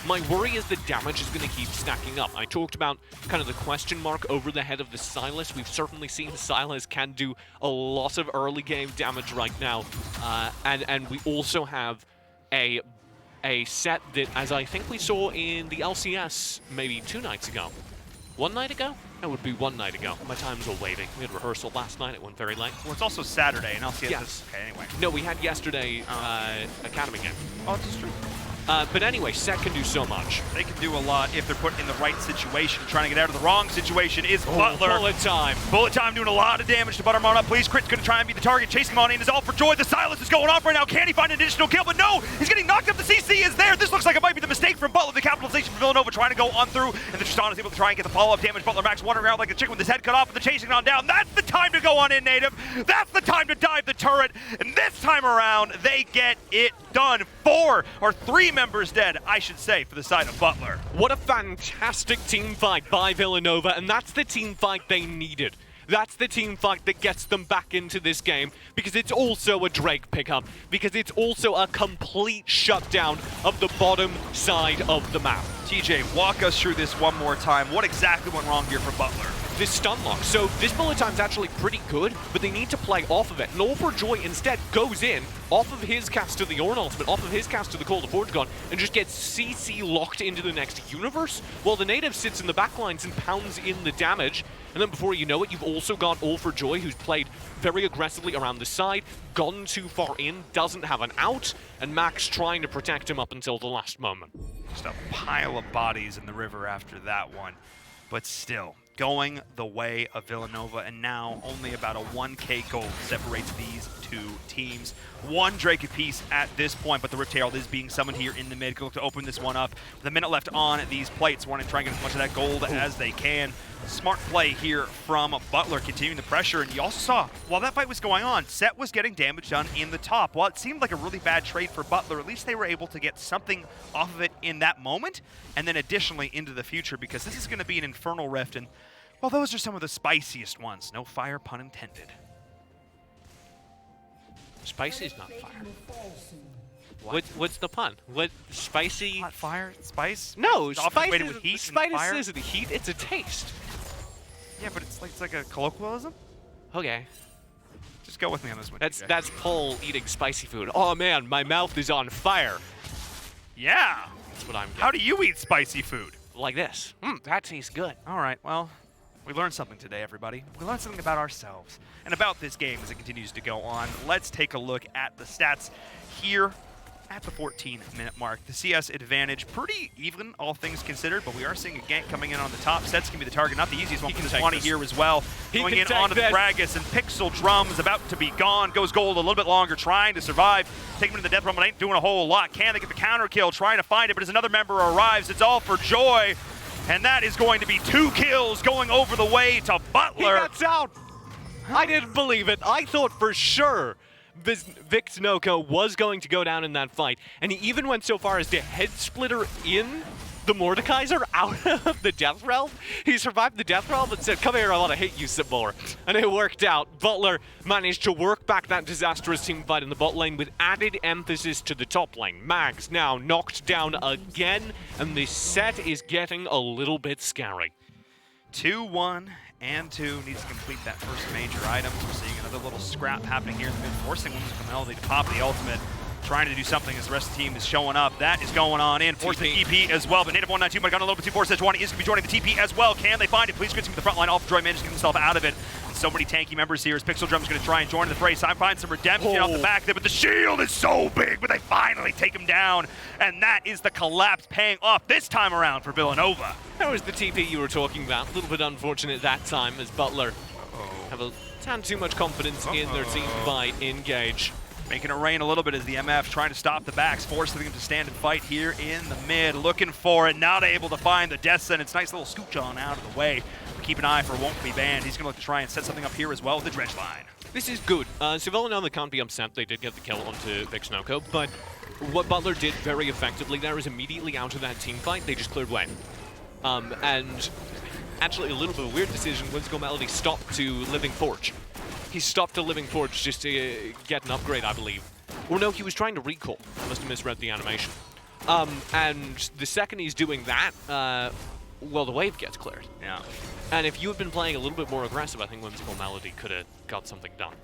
My worry is the damage is going to keep stacking up. I talked about kind of the question mark over the head of the Sylas. We've certainly seen Sylas can do a lot of early game damage right now. And we also have a set that, as I think we saw in the LCS maybe 2 nights ago. 1 night ago? That would be 1 night ago. My time's all waiting. We had rehearsal last night. It went very late. Well, it's also Saturday, and LCS Yes. is... Okay, anyway. No, we had yesterday Academy game. Oh, that's true. But anyway, Set can do so much. They can do a lot if they're put in the right situation. Trying to get out of the wrong situation is Butler. Bullet time. Bullet time doing a lot of damage to Buttermon up. Please, Crit's going to try and be the target. Chasing him on in is all for joy. The Sylas is going off right now. Can he find an additional kill? But no, he's getting knocked up. The CC is there. This looks like it might be the mistake from Butler. The capitalization from Villanova trying to go on through. And the Tristan is able to try and get the follow-up damage. Butler Max wandering around like a chicken with his head cut off. And the chasing on down. That's the time to go on in, Native. That's the time to dive the turret. And this time around, they get it done. 3 members dead, I should say, for the side of Butler. What a fantastic team fight by Villanova, and that's the team fight they needed. That's the team fight that gets them back into this game, because it's also a Drake pickup, because it's also a complete shutdown of the bottom side of the map. TJ, walk us through this one more time. What exactly went wrong here for Butler? This stun lock. So this bullet time's actually pretty good, but they need to play off of it. And All for Joy instead goes in off of his cast to the Ornn ultimate, off of his cast to the Call to Forge Gun, and just gets CC locked into the next universe, while the native sits in the backlines and pounds in the damage. And then before you know it, you've also got All for Joy, who's played very aggressively around the side, gone too far in, doesn't have an out, and Max trying to protect him up until the last moment. Just a pile of bodies in the river after that one. But still, going the way of Villanova, and now only about a 1K gold separates these 2 teams. 1 Drake apiece at this point, but the Rift Herald is being summoned here in the mid. Go look to open this one up. With a minute left on these plates, want to try and get as much of that gold as they can. Smart play here from Butler, continuing the pressure, and you also saw, while that fight was going on, Set was getting damage done in the top. While it seemed like a really bad trade for Butler, at least they were able to get something off of it in that moment, and then additionally into the future, because this is going to be an Infernal Rift, and well, those are some of the spiciest ones. No fire, pun intended. Spicy is not fire. What's the pun? What spicy? Hot fire, spice? No, It's often spice equated with heat and fire. isn't heat. It's a taste. Yeah, but it's like a colloquialism. Okay. Just go with me on this one. TJ. That's Paul eating spicy food. Oh man, my mouth is on fire. Yeah. That's what I'm getting. How do you eat spicy food? Like this. That tastes good. All right, well, we learned something today, everybody. We learned something about ourselves and about this game as it continues to go on. Let's take a look at the stats here at the 14-minute mark. The CS advantage pretty even, all things considered, but we are seeing a gank coming in on the top. Set's going to be the target, not the easiest one for this 20 here as well. Going in onto the Gragas, and Pixel Drum is about to be gone. Goes gold a little bit longer, trying to survive. Take him to the death realm, but ain't doing a whole lot. Can they get the counter kill? Trying to find it, but as another member arrives, it's all for Joy. And that is going to be 2 kills going over the way to Butler. He gets out! I didn't believe it. I thought for sure Vic Snoko was going to go down in that fight, and he even went so far as to head splitter in the Mordekaiser out of the Death Realm. He survived the Death Realm and said, "Come here, I want to hit you some more." And it worked out. Butler managed to work back that disastrous team fight in the bot lane with added emphasis to the top lane. Mags now knocked down again, and this set is getting a little bit scary. 2-1 and 2 needs to complete that first major item. We're seeing another little scrap happening here in the mid, forcing Whimsical Melody to pop the ultimate. Trying to do something as the rest of the team is showing up. That is going on in. Force the TP as well, but Native 192 might have gone a little bit too far. Sejuani is going to be joining the TP as well. Can they find it? Please get to the front line. Joy manages to get himself out of it. And so many tanky members here as Pixel Drum's going to try and join the fray. So I find some redemption off the back there, but the shield is so big, but they finally take him down. And that is the collapse paying off this time around for Villanova. That was the TP you were talking about. A little bit unfortunate that time as Butler have a tad too much confidence in their team by engage. Making it rain a little bit as the MF trying to stop the backs, forcing them to stand and fight here in the mid. Looking for it, not able to find the death sentence. Nice little scooch on out of the way. Keep an eye for Won't Be Banned. He's going to look to try and set something up here as well with the dredge line. This is good. So Villanova can't be upset. They did get the kill onto Vic Snoko, but what Butler did very effectively there is immediately out of that team fight, they just cleared way. And actually a little bit of a weird decision, Whimsical Melody stopped to Living Forge. He stopped to Living Forge just to get an upgrade, I believe. Or no, he was trying to recall. I must have misread the animation. And the second he's doing that, well, the wave gets cleared. Yeah. And if you had been playing a little bit more aggressive, I think Whimsical Melody could have got something done.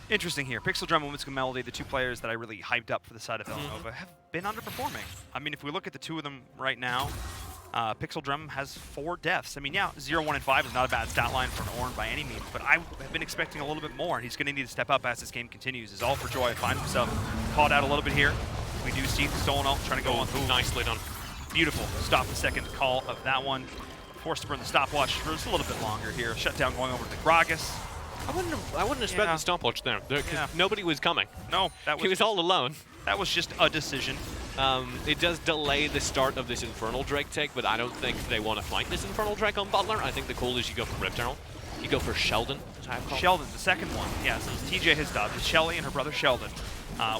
Interesting here. Pixel Drum and Whimsical Melody, the two players that I really hyped up for the side of Villanova, have been underperforming. I mean, if we look at the two of them right now, Pixel Drum has 4 deaths. I mean, yeah, 0, 1, and 5 is not a bad stat line for an Ornn by any means, but I have been expecting a little bit more, and he's going to need to step up as this game continues. Is all for Joy. Find himself caught out a little bit here. We do see the stolen ult trying to go on. Ooh, nicely done. Beautiful. Stop the second call of that one. Forced to burn the stopwatch for just a little bit longer here. Shutdown going over to the Gragas. I wouldn't have spent the stopwatch there because nobody was coming. No, that was he was all alone. That was just a decision. It does delay the start of this Infernal Drake take, but I don't think they want to fight this Infernal Drake on Butler. I think the call is you go for Rift Herald. You go for Sheldon, as I call Sheldon, the second one. Yeah, so TJ has dubbed. It's Shelly and her brother Sheldon,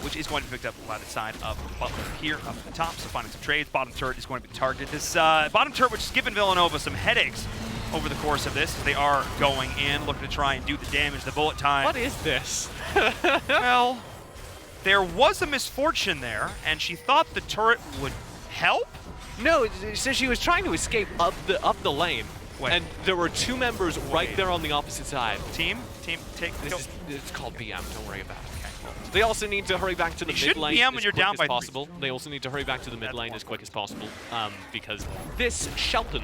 which is going to be picked up by the side of Butler here up at the top. So finding some trades. Bottom turret is going to be targeted. This bottom turret, which has given Villanova some headaches over the course of this. They are going in, looking to try and do the damage. The bullet time. What is this? Well, there was a misfortune there, and she thought the turret would help? No, it says she was trying to escape up the lane. Wait. And there were 2 members right there on the opposite side. Team, take this. It's called BM. Don't worry about it. Okay. They also need to hurry back to the mid lane BM when you're down by possible. They also need to hurry back to the mid lane as quick as possible because this Shelton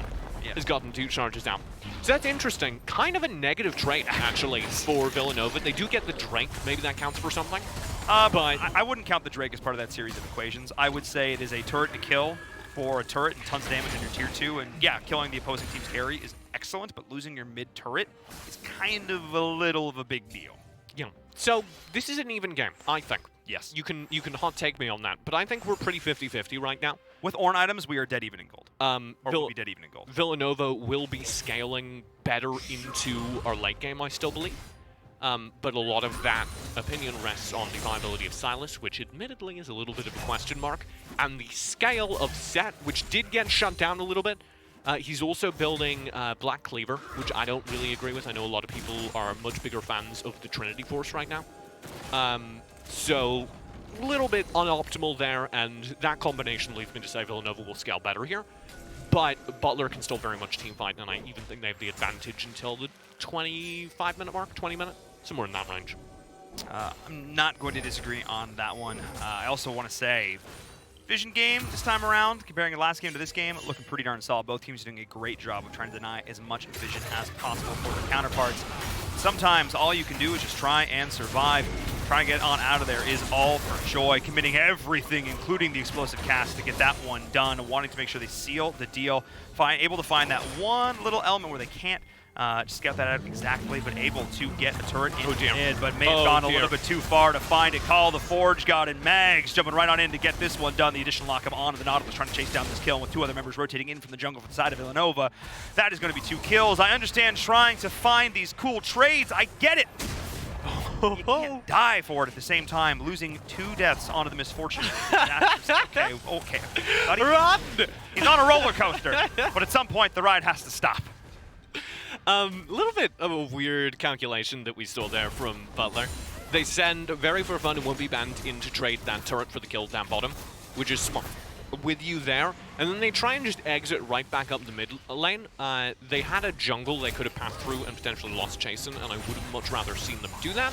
has gotten 2 charges down. So that's interesting. Kind of a negative trait, actually, for Villanova. They do get the Drake. Maybe that counts for something. But I wouldn't count the Drake as part of that series of equations. I would say it is a turret to kill for a turret and tons of damage in your tier 2. And yeah, killing the opposing team's carry is excellent, but losing your mid turret is kind of a little of a big deal. Yeah. So this is an even game, I think. Yes. You can hot take me on that, but I think we're pretty 50-50 right now. With Ornn items, we are dead even in gold. Or we'll be dead even in gold. Villanova will be scaling better into our late game, I still believe. But a lot of that opinion rests on the viability of Silas, which admittedly is a little bit of a question mark, and the scale of Set, which did get shut down a little bit. He's also building Black Cleaver, which I don't really agree with. I know a lot of people are much bigger fans of the Trinity Force right now. So a little bit unoptimal there, and that combination leads me to say Villanova will scale better here. But Butler can still very much teamfight, and I even think they have the advantage until the 25-minute mark, 20-minute, somewhere in that range. I'm not going to disagree on that one. I also want to say, Vision game this time around, comparing the last game to this game, looking pretty darn solid. Both teams are doing a great job of trying to deny as much Vision as possible for their counterparts. Sometimes all you can do is just try and survive. trying to get on out of there is all for Joy, committing everything, including the explosive cast, to get that one done, wanting to make sure they seal the deal, able to find that one little element where they can't scout that out exactly, but able to get a turret in mid, but may have gone a little bit too far to find it. Call the Forge God and Mags jumping right on in to get this one done. The additional lock-up onto the Nautilus, trying to chase down this kill, and with 2 other members rotating in from the jungle from the side of Villanova. That is going to be 2 kills. I understand trying to find these cool trades. I get it. You can't die for it at the same time, losing 2 deaths onto the Misfortune. Okay. Run! He's on a roller coaster, but at some point the ride has to stop. Little bit of a weird calculation that we saw there from Butler. They send Very for Fun and won't be banned in to trade that turret for the kill down bottom, which is smart. With you there, and then they try and just exit right back up the mid lane. They had a jungle they could have passed through and potentially lost Chasen, and I would have much rather seen them do that.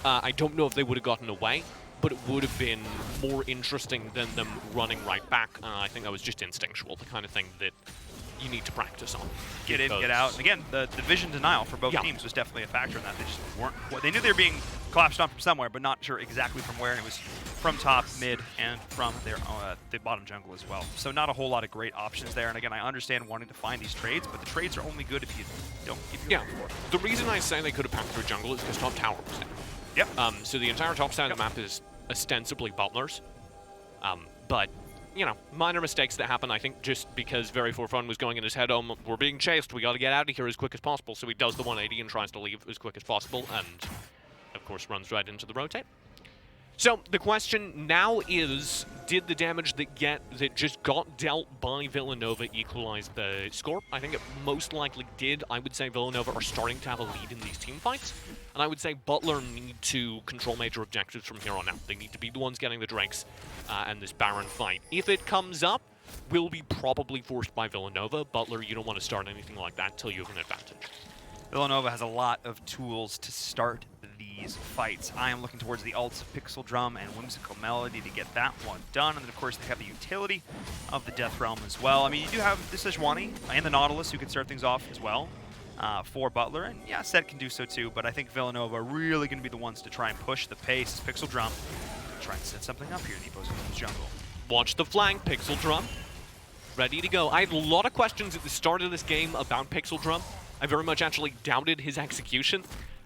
I don't know if they would have gotten away, but it would have been more interesting than them running right back. I think that was just instinctual, the kind of thing that you need to practice on. Get in, get out. And again, the vision denial for both teams was definitely a factor in that. They just weren't. They knew they were being collapsed on from somewhere, but not sure exactly from where. And it was from top, mid, and from their the bottom jungle as well. So not a whole lot of great options there. And again, I understand wanting to find these trades, but the trades are only good if you don't. The reason I say they could have packed through jungle is because top tower was there. Yep. So the entire top side of the map is ostensibly Butler's, but you know, minor mistakes that happen. I think just because Very for Fun was going in his head, we're being chased, we got to get out of here as quick as possible. So he does the 180 and tries to leave as quick as possible, and of course runs right into the rotate. So the question now is, did the damage that just got dealt by Villanova equalize the score? I think it most likely did. I would say Villanova are starting to have a lead in these team fights, and I would say Butler need to control major objectives from here on out. They need to be the ones getting the Drakes and this Baron fight. If it comes up, will be probably forced by Villanova. Butler, you don't want to start anything like that until you have an advantage. Villanova has a lot of tools to start these fights. I am looking towards the ults of Pixel Drum and Whimsical Melody to get that one done. And then, of course, they have the utility of the Death Realm as well. I mean, you do have the Sejuani and the Nautilus who can start things off as well for Butler. And yeah, Set can do so too, but I think Villanova are really going to be the ones to try and push the pace. Pixel Drum to try and set something up here in the opposing team's jungle. Watch the flank, Pixel Drum. Ready to go. I had a lot of questions at the start of this game about Pixel Drum. I very much actually doubted his execution.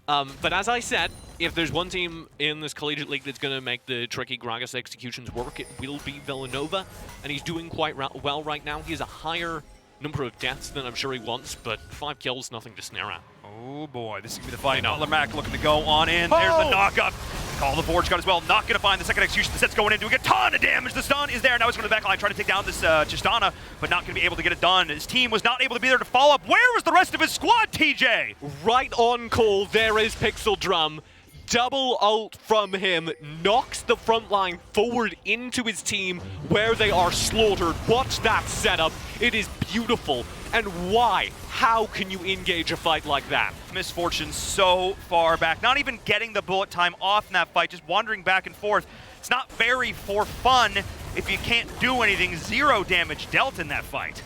But as I said, if there's one team in this Collegiate League that's going to make the tricky Gragas executions work, it will be Villanova. And he's doing quite well right now. He has a higher number of deaths than I'm sure he wants, but 5 kills, nothing to snare at. Oh boy, this is going to be the fight. Butler Mac looking to go on in. There's the knock-up. Call the Forge God as well. Not going to find the second execution. The Set's going in, doing a ton of damage. The stun is there. Now he's going to the backline, trying to take down this Chistana, but not going to be able to get it done. His team was not able to be there to follow up. Where was the rest of his squad, TJ? Right on call, there is Pixel Drum. Double ult from him, knocks the front line forward into his team where they are slaughtered. Watch that setup. It is beautiful. And why? How can you engage a fight like that? Misfortune so far back. Not even getting the bullet time off in that fight, just wandering back and forth. It's not very for fun if you can't do anything. 0 damage dealt in that fight.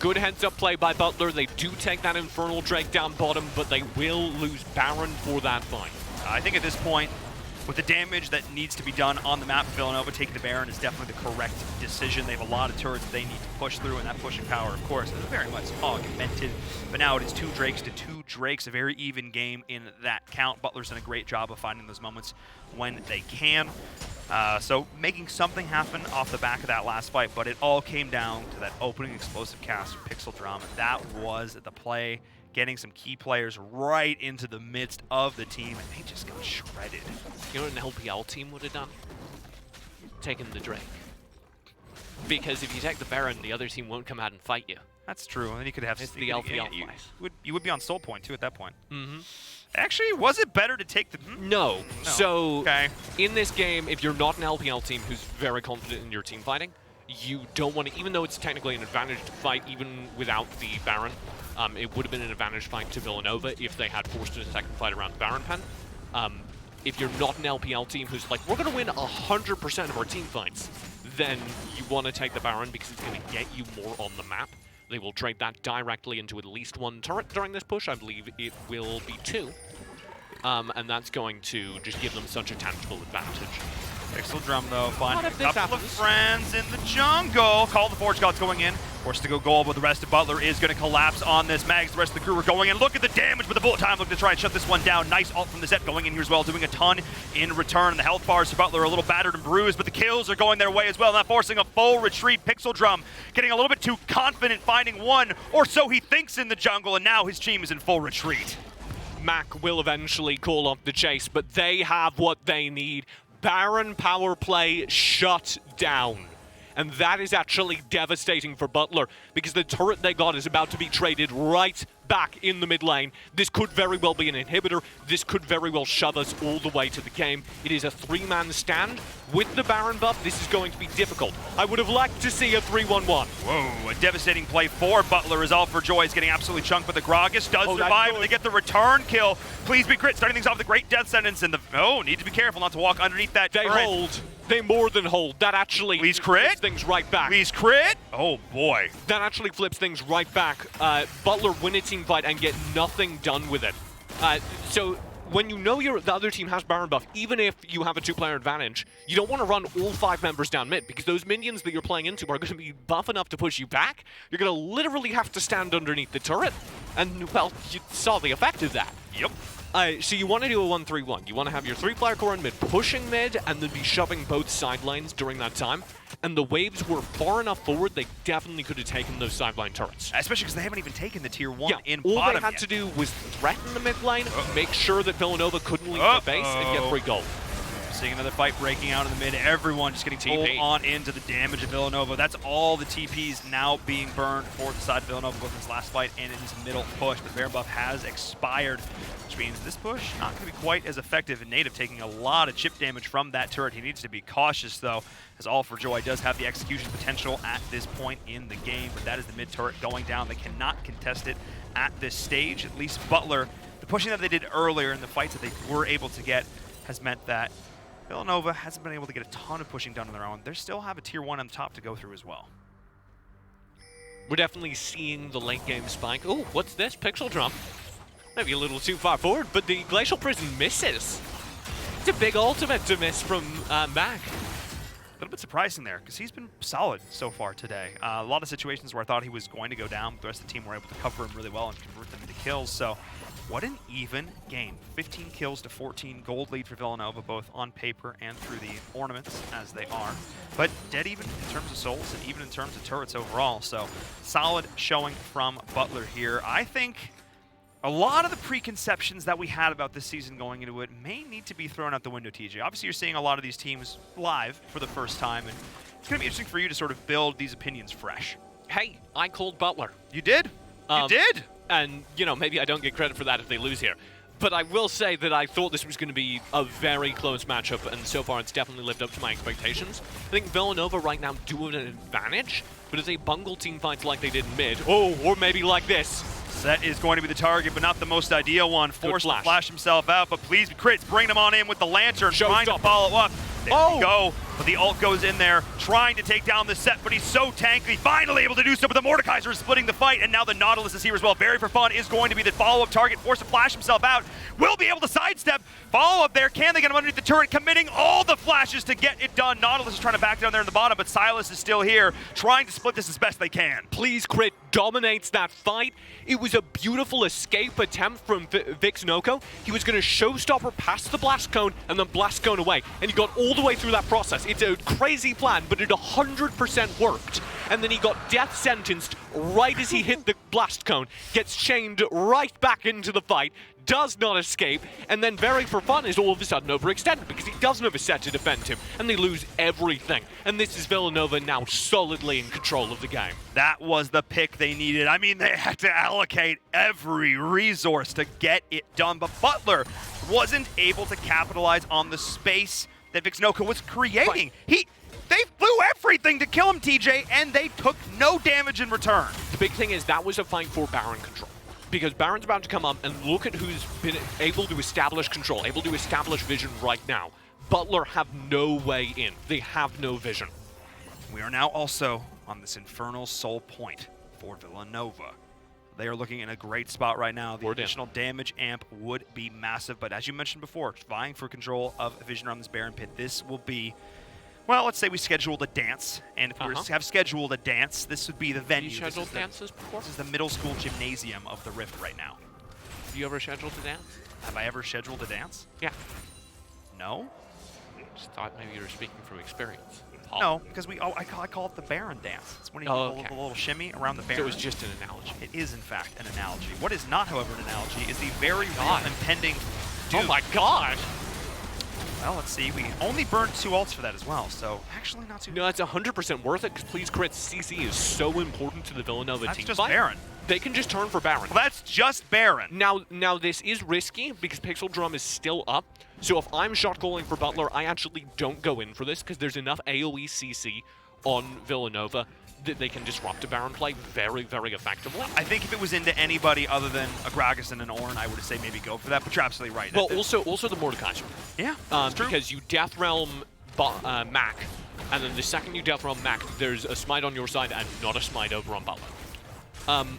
Good heads-up play by Butler. They do take that Infernal Drake down bottom, but they will lose Baron for that fight. I think at this point, with the damage that needs to be done on the map, Villanova taking the Baron is definitely the correct decision. They have a lot of turrets that they need to push through, and that pushing power, of course, is very much augmented. But now it is 2 Drakes to 2 Drakes, a very even game in that count. Butler's done a great job of finding those moments when they can. So making something happen off the back of that last fight, but it all came down to that opening explosive cast from Pixel Drum. That was the play, getting some key players right into the midst of the team, and they just got shredded. You know what an LPL team would have done? Taken the Drake. Because if you take the Baron, the other team won't come out and fight you. That's true, and then you could have... It's the LPL play. You would be on soul point, too, at that point. Mm-hmm. Actually, was it better to take the... No. So, okay. In this game, if you're not an LPL team who's very confident in your team fighting, you don't want to... Even though it's technically an advantage to fight, even without the Baron, it would have been an advantage fight to Villanova if they had forced a second fight around the Baron pen. If you're not an LPL team who's like, we're going to win 100% of our team fights, then you want to take the Baron because it's going to get you more on the map. They will trade that directly into at least 1 turret during this push. I believe it will be 2. and that's going to just give them such a tangible advantage. Pixel Drum, though, finding a if this couple of happens? friends in the jungle. Call the Forge Gods going in. Forced to go gold, but the rest of Butler is going to collapse on this. Mags, the rest of the crew are going in. Look at the damage, but the bullet time looking to try and shut this one down. Nice ult from the Zet going in here as well, doing a ton in return. The health bars for Butler are a little battered and bruised, but the kills are going their way as well, not forcing a full retreat. Pixel Drum getting a little bit too confident, finding one, or so he thinks, in the jungle, and now his team is in full retreat. Mac will eventually call off the chase, but they have what they need. Baron power play shut down. And that is actually devastating for Butler, because the turret they got is about to be traded right back in the mid lane. This could very well be an inhibitor. This could very well shove us all the way to the game. It is a 3-man stand. With the Baron buff, this is going to be difficult. I would have liked to see a 3-1-1. Whoa, a devastating play for Butler as All for Joy is getting absolutely chunked, but the Gragas does survive, and they get the return kill. Please be crit, starting things off with a great death sentence, and need to be careful not to walk underneath that They turret. hold. They more than hold. That actually Please crit. flips things right back. Please crit. Oh boy. That actually flips things right back. Butler win a team fight and get nothing done with it. So when you know the other team has Baron buff, even if you have a 2-player advantage, you don't want to run all 5 members down mid, because those minions that you're playing into are going to be buff enough to push you back. You're going to literally have to stand underneath the turret. And, well, you saw the effect of that. Yep. So you want to do a 1-3-1. You want to have your 3-player core in mid pushing mid and then be shoving both side lanes during that time. And the waves were far enough forward, they definitely could have taken those sideline turrets. Especially because they haven't even taken the tier 1 in all bottom they had yet. to do was threaten the mid lane, make sure that Villanova couldn't leave the base, and get free gold. Seeing another fight breaking out in the mid. Everyone just getting pulled on into the damage of Villanova. That's all the TPs now being burned for the side of Villanova, both in his last fight and in his middle push. But the Baron buff has expired, which means this push not going to be quite as effective. And Native taking a lot of chip damage from that turret. He needs to be cautious, though, as All for Joy does have the execution potential at this point in the game. But that is the mid turret going down. They cannot contest it at this stage. At least Butler, the pushing that they did earlier in the fights that they were able to get has meant that Villanova hasn't been able to get a ton of pushing done on their own. They still have a tier 1 on the top to go through as well. We're definitely seeing the late game spike. Oh, what's this? Pixel Drum. Maybe a little too far forward, but the Glacial Prison misses. It's a big ultimate to miss from Mac. A little bit surprising there, because he's been solid so far today. A lot of situations where I thought he was going to go down, but the rest of the team were able to cover him really well and convert them into kills. So what an even game. 15 kills to 14, gold lead for Villanova, both on paper and through the ornaments, as they are. But dead even in terms of souls and even in terms of turrets overall. So solid showing from Butler here. I think a lot of the preconceptions that we had about this season going into it may need to be thrown out the window, TJ. Obviously, you're seeing a lot of these teams live for the first time, and it's going to be interesting for you to sort of build these opinions fresh. Hey, I called Butler. You did? You did? And, you know, maybe I don't get credit for that if they lose here. But I will say that I thought this was going to be a very close matchup, and so far it's definitely lived up to my expectations. I think Villanova right now do have an advantage, but if they bungle team fights like they did in mid, or maybe like this. Zet is going to be the target, but not the most ideal one. Forced to flash himself out, but please, crits, bring him on in with the lantern, trying to follow up. There we go. But the ult goes in there, trying to take down the Zet, but he's so tanky, finally able to do so, but the Mordekaiser is splitting the fight, and now the Nautilus is here as well. Barry for Fun is going to be the follow-up target, forced to flash himself out. Will be able to sidestep, follow up there. Can they get him underneath the turret, committing all the flashes to get it done? Nautilus is trying to back down there in the bottom, but Silas is still here, trying to split this as best they can. Please Crit dominates that fight. It was a beautiful escape attempt from Vix Noko. He was going to showstopper past the blast cone and then blast cone away, and he got all the way through that process. It's a crazy plan, but it 100% worked. And then he got death sentenced right as he hit the blast cone, gets chained right back into the fight, does not escape, and then Very for Fun is all of a sudden overextended because he doesn't have a set to defend him, and they lose everything. And this is Villanova now solidly in control of the game. That was the pick they needed. I mean, they had to allocate every resource to get it done, but Butler wasn't able to capitalize on the space that Vixnoka was creating. They flew everything to kill him, TJ, and they took no damage in return. The big thing is that was a fight for Baron control. Because Baron's about to come up, and look at who's been able to establish control, able to establish vision right now. Butler have no way in. They have no vision. We are now also on this Infernal Soul Point for Villanova. They are looking in a great spot right now. The We're down. additional damage amp would be massive, but as you mentioned before, vying for control of vision around this Baron Pit, this will be, well, let's say we scheduled a dance, and if we were to have scheduled a dance, this would be the venue. You scheduled dances before? This is the middle school gymnasium of the Rift right now. Have you ever scheduled a dance? Have I ever scheduled a dance? Yeah. No? Just thought maybe you were speaking from experience. No, because I call it the Baron dance. It's when you do a little shimmy around the Baron. So it was just an analogy. It is, in fact, an analogy. What is not, however, an analogy is the very real impending doom. Oh my god! Well, let's see. We only burned 2 ults for that as well, so actually not too bad. No, that's 100% worth it, because Please Crit CC is so important to the Villanova That's team just fight. Baron. They can just turn for Baron. Well, that's just Baron. Now this is risky, because Pixel Drum is still up. So if I'm shot calling for Butler, I actually don't go in for this, because there's enough AoE CC on Villanova that they can disrupt a Baron play very, very effectively. I think if it was into anybody other than a Gragas and an Ornn, I would say maybe go for that, but you're absolutely right. Well, also the Mordekaiser. Yeah, that's true. Because you Death Realm Mac, and then the second you Death Realm Mac, there's a smite on your side and not a smite over on Butler.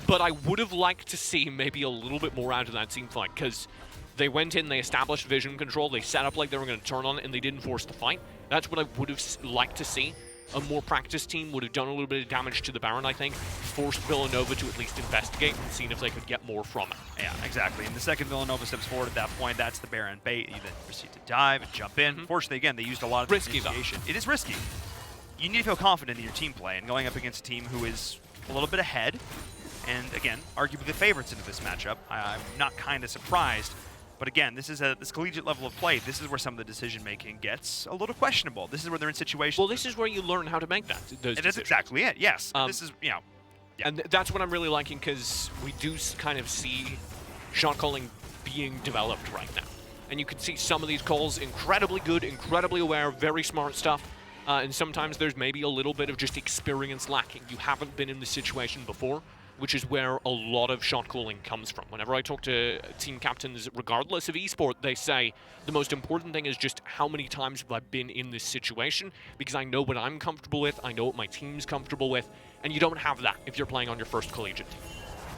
But I would have liked to see maybe a little bit more out of that team fight, because they went in, they established vision control, they set up like they were going to turn on it, and they didn't force the fight. That's what I would have liked to see. A more practiced team would have done a little bit of damage to the Baron, I think, forced Villanova to at least investigate and seen if they could get more from it. Yeah, exactly. And the second Villanova steps forward at that point, that's the Baron bait. You then proceed to dive and jump in. Unfortunately, again, they used a lot of risky initiation. It is risky. You need to feel confident in your team play, and going up against a team who is a little bit ahead, and again, arguably the favorites into this matchup, I'm not kind of surprised. But again, this is this collegiate level of play. This is where some of the decision-making gets a little questionable. This is where they're in situations. Well, this is where you learn how to make those That's exactly it, yes. This is, Yeah. And that's what I'm really liking, because we do kind of see shot calling being developed right now. And you can see some of these calls incredibly good, incredibly aware, very smart stuff. And sometimes there's maybe a little bit of just experience lacking. You haven't been in this situation before, which is where a lot of shot calling comes from. Whenever I talk to team captains, regardless of esport, they say the most important thing is just how many times have I been in this situation, because I know what I'm comfortable with, I know what my team's comfortable with, and you don't have that if you're playing on your first collegiate team.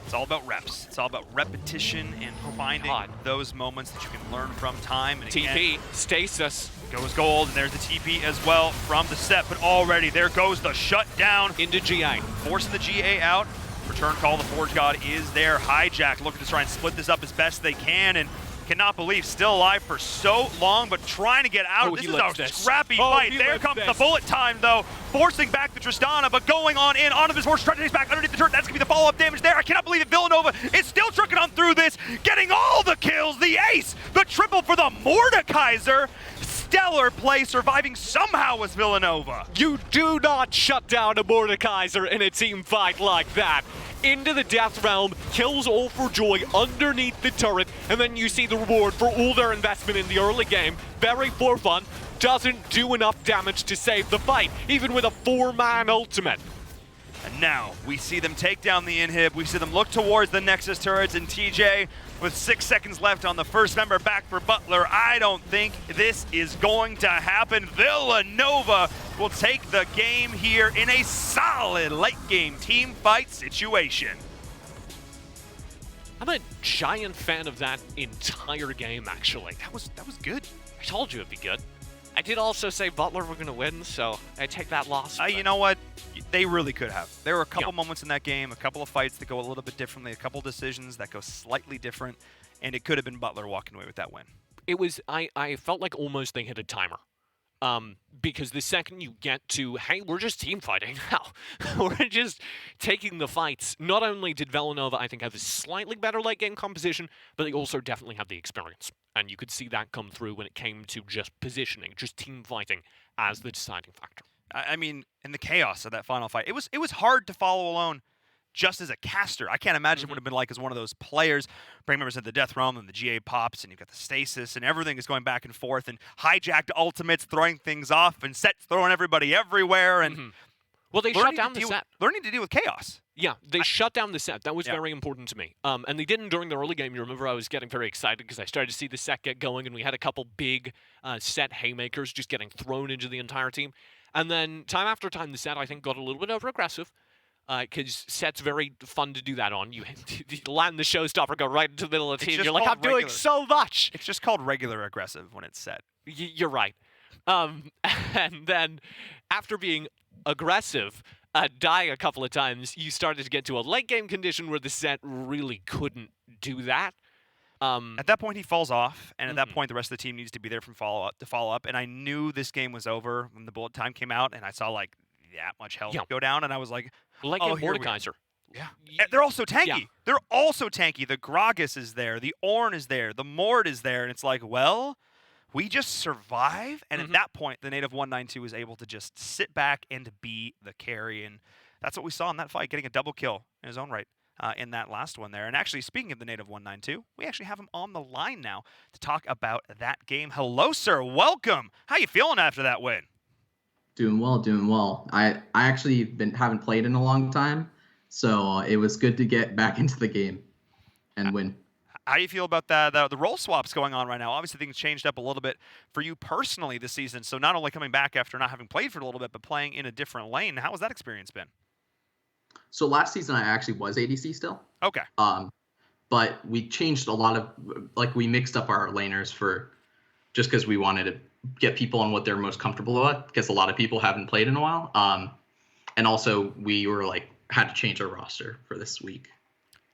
It's all about reps. It's all about repetition and finding those moments that you can learn from time. And again, TP, stasis. Goes gold, and there's the TP as well from the set, but already there goes the shutdown. Into GA. Forcing the GA out. Return call, the Forge God is there. Hijack looking to try and split this up as best they can, and cannot believe still alive for so long, but trying to get out. This is a scrappy fight. There comes the bullet time, though, forcing back the Tristana, but going on in onto this horse, trying to chase back underneath the turret. That's going to be the follow-up damage there. I cannot believe it. Villanova is still trucking on through this, getting all the kills. The ace, the triple for the Mordekaiser. Stellar play, surviving somehow as Villanova. You do not shut down a Mordekaiser in a team fight like that. Into the Death Realm, kills all for joy underneath the turret, and then you see the reward for all their investment in the early game. Very for fun, doesn't do enough damage to save the fight, even with a 4-man ultimate. And now we see them take down the inhib. We see them look towards the Nexus turrets, and TJ, with 6 seconds left on the first member back for Butler, I don't think this is going to happen. Villanova will take the game here in a solid late game team fight situation. I'm a giant fan of that entire game, actually. That was good. I told you it'd be good. I did also say Butler were going to win, so I take that loss. You know what? They really could have. There were a couple moments in that game, a couple of fights that go a little bit differently, a couple decisions that go slightly different, and it could have been Butler walking away with that win. It was, I felt like almost they hit a timer. Because the second you get to, hey, we're just team fighting now. We're just taking the fights. Not only did Villanova, I think, have a slightly better late game composition, but they also definitely have the experience. And you could see that come through when it came to just positioning, just team fighting as the deciding factor. I mean, in the chaos of that final fight, it was hard to follow alone just as a caster. I can't imagine what it would have been like as one of those players. Bring members of the Death Realm and the GA pops, and you've got the stasis, and everything is going back and forth, and hijacked ultimates, throwing things off, and sets throwing everybody everywhere, and well, they shut down the set. Learning to deal with chaos. Yeah, they shut down the set. That was very important to me. And they didn't during the early game. You remember I was getting very excited because I started to see the set get going, and we had a couple big set haymakers just getting thrown into the entire team. And then time after time, the set, I think, got a little bit over-aggressive. because Set's very fun to do that on. You land the showstopper, go right into the middle of the It's team. just You're like, I'm called doing regular. so much. It's just called regular aggressive when it's set. You're right. And then after being aggressive, dying a couple of times, you started to get to a late game condition where the Set really couldn't do that. At that point, he falls off, and at that point, the rest of the team needs to be there to follow up. And I knew this game was over when the bullet time came out, and I saw like that much health go down, and I was like, Late "Oh, game here we Mordekaiser. Yeah, and they're also tanky. Yeah. They're also tanky. The Gragas is there, the Ornn is there, the Mord is there, and it's like, well, we just survive. And at that point, the native 192 was able to just sit back and be the carry, and that's what we saw in that fight, getting a double kill in his own right. In that last one there. And actually, speaking of the native 192, we actually have him on the line now to talk about that game. Hello, sir. Welcome. How you feeling after that win? Doing well, doing well. I actually haven't played in a long time, so it was good to get back into the game and win. How do you feel about that? The role swaps going on right now? Obviously, things changed up a little bit for you personally this season. So not only coming back after not having played for a little bit, but playing in a different lane. How has that experience been? So last season I actually was ADC still. Okay. But we changed a lot of, like, we mixed up our laners for just because we wanted to get people on what they're most comfortable with, because a lot of people haven't played in a while. And also we were like had to change our roster for this week.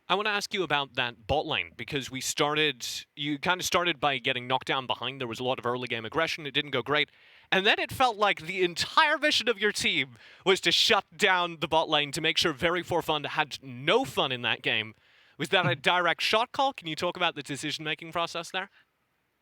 I want to ask you about that bot lane, because you kind of started by getting knocked down behind. There was a lot of early game aggression. It didn't go great. And then it felt like the entire mission of your team was to shut down the bot lane to make sure Very For Fun had no fun in that game. Was that a direct shot call? Can you talk about the decision-making process there?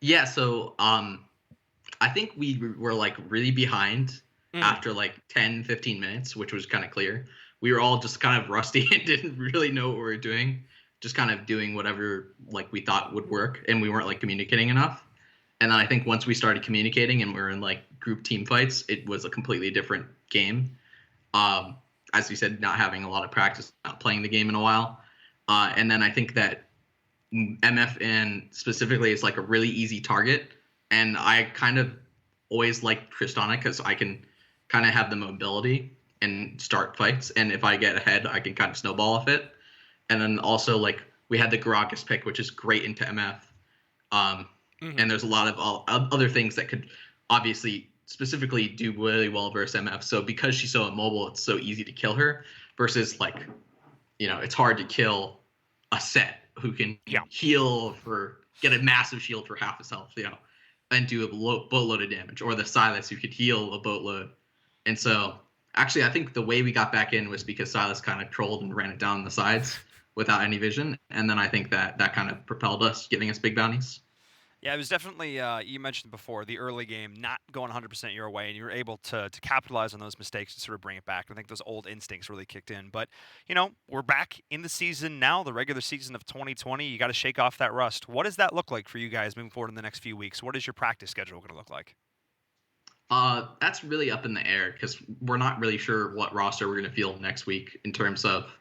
Yeah, so I think we were like really behind after like 10, 15 minutes, which was kind of clear. We were all just kind of rusty and didn't really know what we were doing, just kind of doing whatever like we thought would work, and we weren't like communicating enough. And then I think once we started communicating and we were in like group team fights, it was a completely different game. As you said, not having a lot of practice, not playing the game in a while. And then I think that MF specifically is like a really easy target. And I kind of always liked Tristana because I can kind of have the mobility and start fights. And if I get ahead, I can kind of snowball off it. And then also like we had the Gragas pick, which is great into MF. And there's a lot of other things that could obviously specifically do really well versus MF. So because she's so immobile, it's so easy to kill her versus like, you know, it's hard to kill a Set who can heal get a massive shield for half his health, you know, and do a boatload of damage, or the Silas who could heal a boatload. And so actually, I think the way we got back in was because Silas kind of trolled and ran it down the sides without any vision. And then I think that kind of propelled us, giving us big bounties. Yeah, it was definitely, you mentioned before, the early game not going 100% your way, and you were able to capitalize on those mistakes and sort of bring it back. I think those old instincts really kicked in. But, you know, we're back in the season now, the regular season of 2020. You got to shake off that rust. What does that look like for you guys moving forward in the next few weeks? What is your practice schedule going to look like? That's really up in the air because we're not really sure what roster we're going to field next week in terms of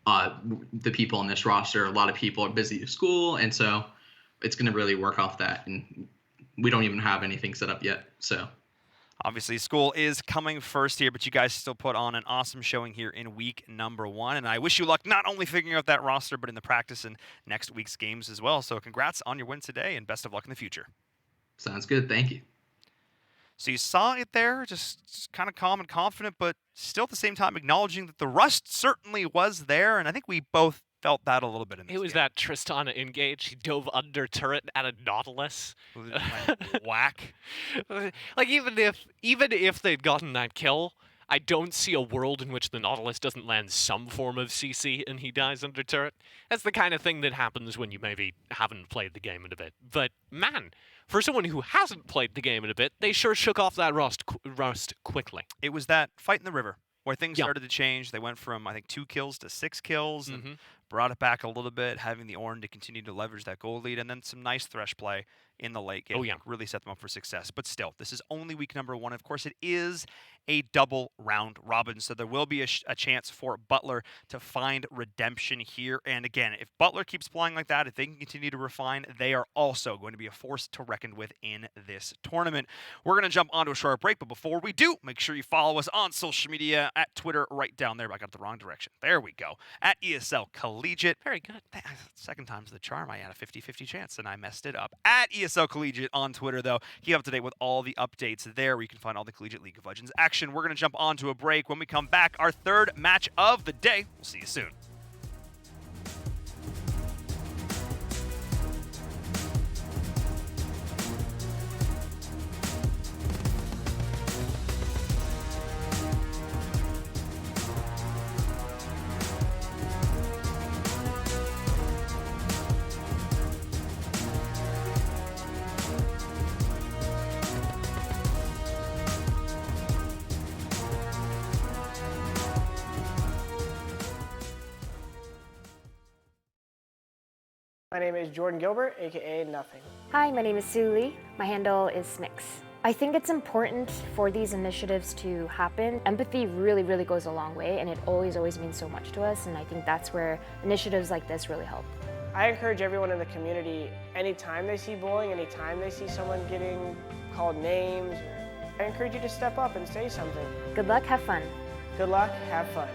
the people in this roster. A lot of people are busy with school, and so it's going to really work off that, and we don't even have anything set up yet. So obviously school is coming first here, but you guys still put on an awesome showing here in week number 1, and I wish you luck not only figuring out that roster, but in the practice and next week's games as well. So congrats on your win today, and best of luck in the future. Sounds good. Thank you. So you saw it there, just kind of calm and confident, but still at the same time acknowledging that the rust certainly was there, and I think we both felt that a little bit in this It was game. that Tristana engage. He dove under turret at a Nautilus. Whack. Like even if they'd gotten that kill, I don't see a world in which the Nautilus doesn't land some form of CC and he dies under turret. That's the kind of thing that happens when you maybe haven't played the game in a bit. But man, for someone who hasn't played the game in a bit, they sure shook off that rust quickly. It was that fight in the river where things started to change. They went from, I think, 2 kills to 6 kills and brought it back a little bit, having the Ornn to continue to leverage that goal lead, and then some nice Thresh play in the late game. Oh, yeah. Really set them up for success. But still, this is only week number 1. Of course, it is a double round robin, so there will be a chance for Butler to find redemption here. And again, if Butler keeps playing like that, if they can continue to refine, they are also going to be a force to reckon with in this tournament. We're going to jump onto a short break, but before we do, make sure you follow us on social media at Twitter right down there. I got the wrong direction. There we go. At ESL Collegiate. Very good. Second time's the charm. I had a 50-50 chance, and I messed it up. At ESL Collegiate on Twitter, though. Keep up to date with all the updates there, where you can find all the Collegiate League of Legends action. We're going to jump onto a break. When we come back, our third match of the day. We'll see you soon. My name is Jordan Gilbert, aka Nothing. Hi, my name is Sue Lee. My handle is Smix. I think it's important for these initiatives to happen. Empathy really, really goes a long way, and it always means so much to us, and I think that's where initiatives like this really help. I encourage everyone in the community, anytime they see bullying, anytime they see someone getting called names, I encourage you to step up and say something. Good luck, have fun. Good luck, have fun.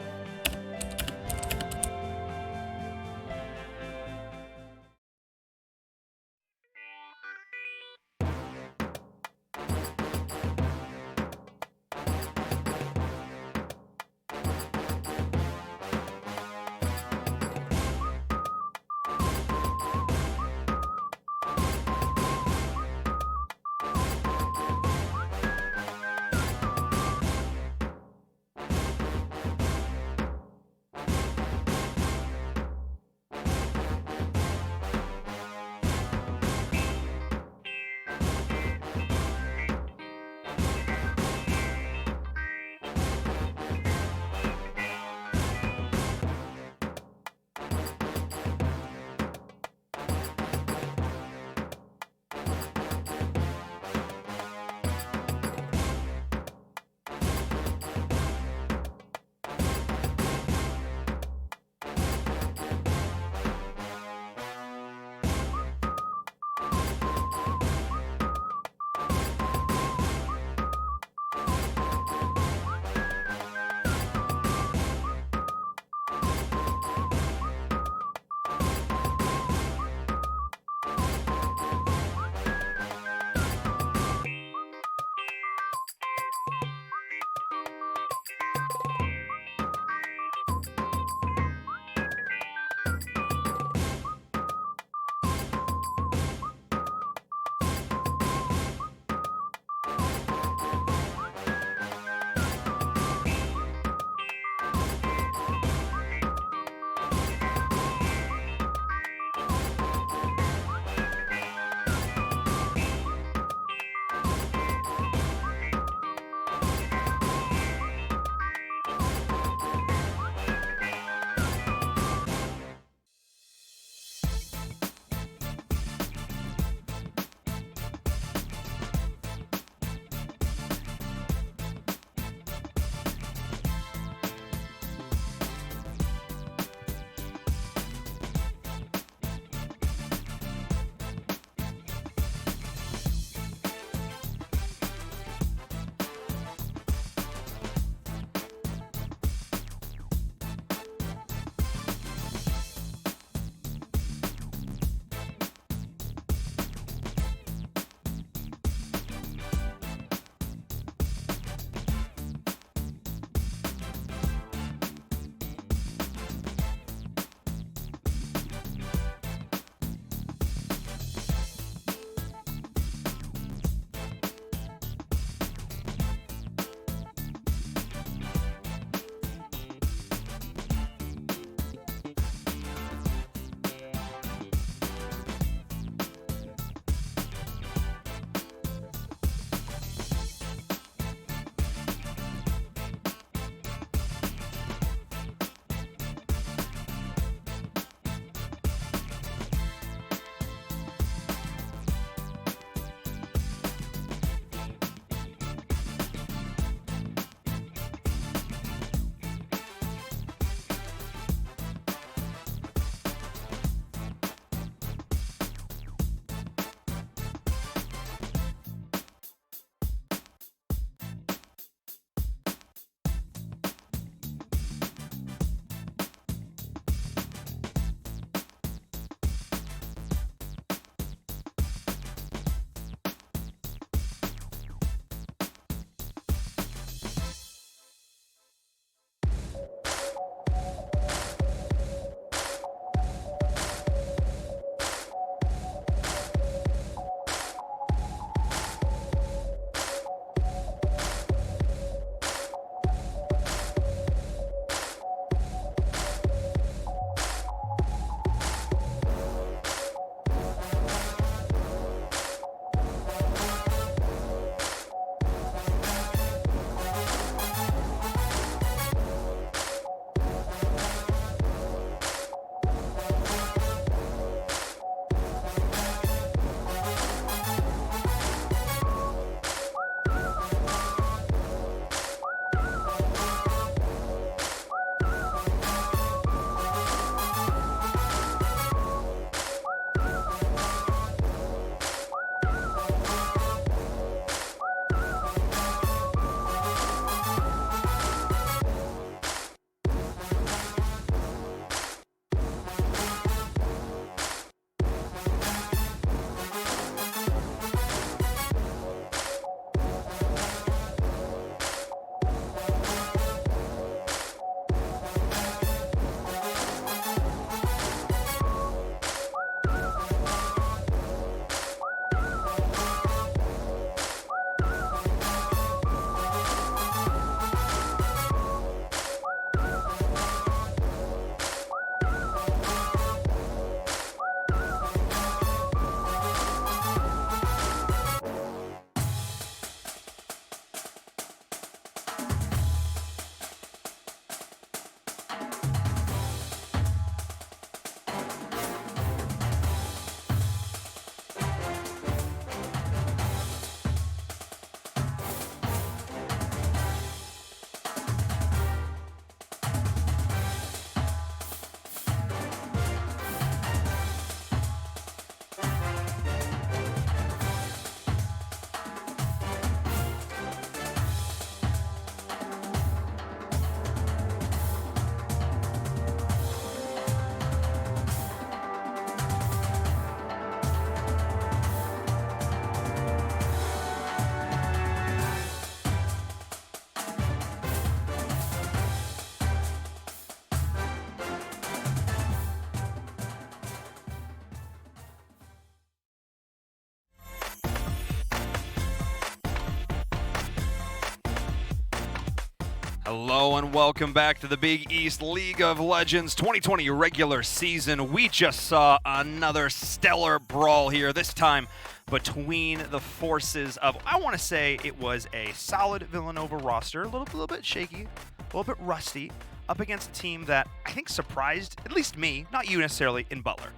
Hello and welcome back to the Big East League of Legends 2020 regular season. We just saw another stellar brawl here, this time between the forces of, I want to say it was a solid Villanova roster, a little bit shaky, a little bit rusty, up against a team that I think surprised, at least me, not you necessarily, in Butler.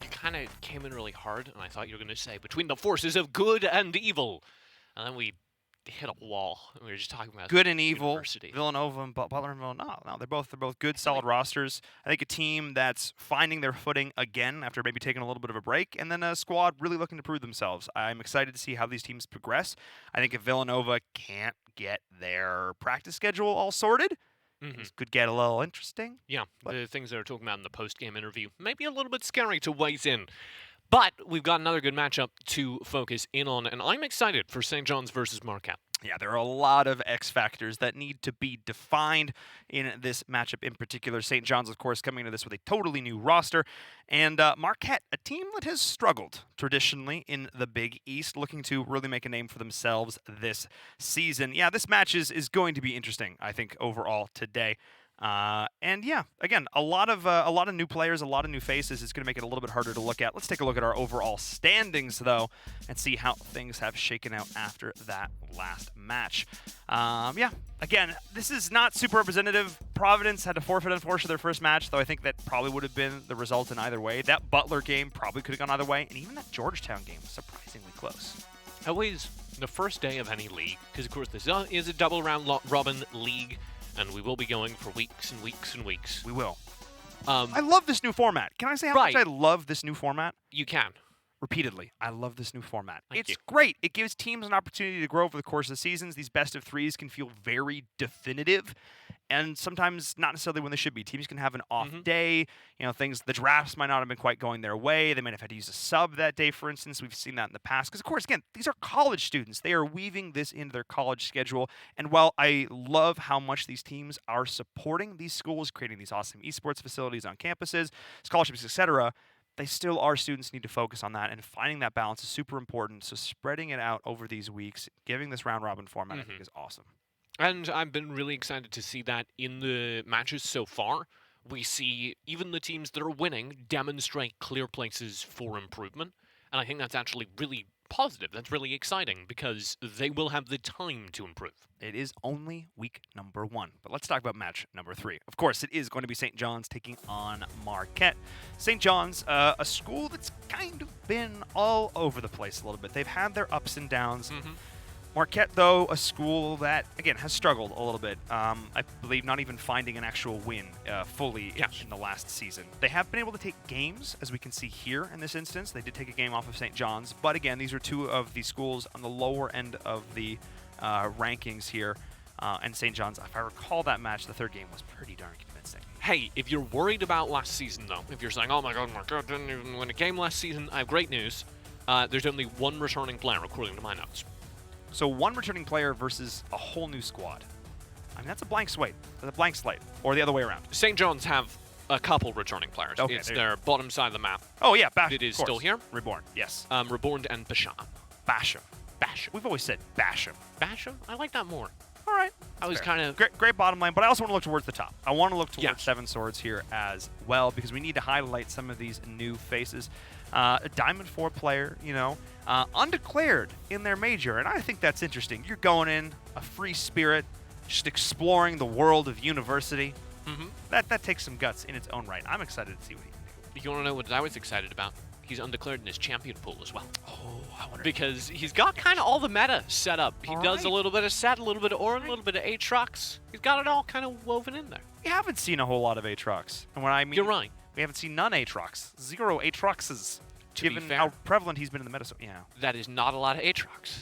You kind of came in really hard, and I thought you were going to say, between the forces of good and evil. And then we hit a wall. We were just talking about good and evil. University. Villanova and Butler and Villanova. No, they're both good, solid rosters. I think a team that's finding their footing again after maybe taking a little bit of a break, and then a squad really looking to prove themselves. I'm excited to see how these teams progress. I think if Villanova can't get their practice schedule all sorted, this could get a little interesting. Yeah, the things they're talking about in the post-game interview may be a little bit scary to weigh in. But we've got another good matchup to focus in on, and I'm excited for St. John's versus Marquette. Yeah, there are a lot of X factors that need to be defined in this matchup in particular. St. John's, of course, coming into this with a totally new roster. And Marquette, a team that has struggled traditionally in the Big East, looking to really make a name for themselves this season. Yeah, this match is going to be interesting, I think, overall today. And yeah, again, a lot of new players, a lot of new faces. It's going to make it a little bit harder to look at. Let's take a look at our overall standings, though, and see how things have shaken out after that last match. Yeah, again, this is not super representative. Providence had to forfeit, unfortunately, their first match, though I think that probably would have been the result in either way. That Butler game probably could have gone either way, and even that Georgetown game was surprisingly close. Always the first day of any league, because, of course, this is a double round robin league. And we will be going for weeks and weeks and weeks. We will. I love this new format. Can I say how much I love this new format? You can. Repeatedly. I love this new format. Thank you. Great. It gives teams an opportunity to grow over the course of the seasons. These best of threes can feel very definitive, and sometimes not necessarily when they should be. Teams can have an off day. You know, the drafts might not have been quite going their way. They might have had to use a sub that day, for instance. We've seen that in the past. Because, of course, again, these are college students. They are weaving this into their college schedule. And while I love how much these teams are supporting these schools, creating these awesome esports facilities on campuses, scholarships, etc., they still are students need to focus on that, and finding that balance is super important. So spreading it out over these weeks, giving this round-robin format, I think is awesome. And I've been really excited to see that in the matches so far. We see even the teams that are winning demonstrate clear places for improvement, and I think that's actually really positive. That's really exciting because they will have the time to improve. It is only week number 1, but let's talk about match number 3. Of course, it is going to be St. John's taking on Marquette. St. John's, a school that's kind of been all over the place a little bit. They've had their ups and downs. Marquette, though, a school that, again, has struggled a little bit. I believe not even finding an actual win fully in the last season. They have been able to take games, as we can see here in this instance. They did take a game off of St. John's, but again, these are two of the schools on the lower end of the rankings here. And St. John's, if I recall that match, the third game was pretty darn convincing. Hey, if you're worried about last season, though, if you're saying, oh my god, Marquette didn't even win a game last season, I have great news. There's only one returning player, according to my notes. So one returning player versus a whole new squad. I mean, that's a blank slate. That's a blank slate. Or the other way around. St. John's have a couple returning players. Okay, it's their bottom side of the map. Oh, yeah. Basham. It is still here. Reborn, yes. Reborn and Basham. Basham. Basham. We've always said Basham. Basham? I like that more. All right. I was kind of... Great bottom line, but I also want to look towards the top. I want to look towards Seven Swords here as well, because we need to highlight some of these new faces. A Diamond 4 player, you know, undeclared in their major, and I think that's interesting. You're going in, a free spirit, just exploring the world of university. That takes some guts in its own right. I'm excited to see what he can do. You want to know what I was excited about? He's undeclared in his champion pool as well. Oh, I wonder. Because he's got kind of all the meta set up. He does a little bit of Set, a little bit of Aura, a little bit of Aatrox. He's got it all kind of woven in there. We haven't seen a whole lot of Aatrox. And when I mean, you're right. We haven't seen none Aatrox. 0 Aatroxes. Given how prevalent he's been in the meta. So, yeah. That is not a lot of Aatrox.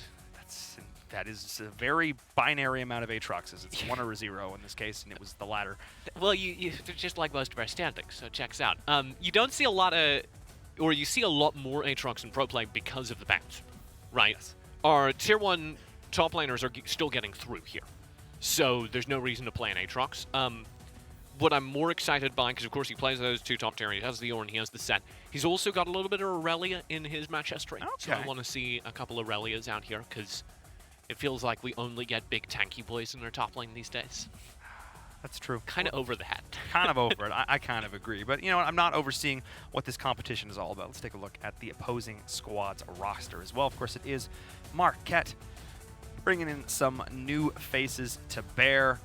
That is a very binary amount of Aatroxes. It's 1 or a 0 in this case, and it was the latter. Well, you just like most of our standings, so checks out. You don't see a lot of, or you see a lot more Aatrox in pro play because of the bounce, right? Yes. Our tier 1 top laners are still getting through here, so there's no reason to play an Aatrox. What I'm more excited by, because of course he plays those two top tier, he has the Aura and he has the Set. He's also got a little bit of Aurelia in his match history, so I want to see a couple of Aurelias out here, because It feels like we only get big tanky boys in their top lane these days. That's true. Kind of over the head. Kind of over it. I kind of agree. But you know what? I'm not overseeing what this competition is all about. Let's take a look at the opposing squad's roster as well. Of course, it is Marquette bringing in some new faces to bear.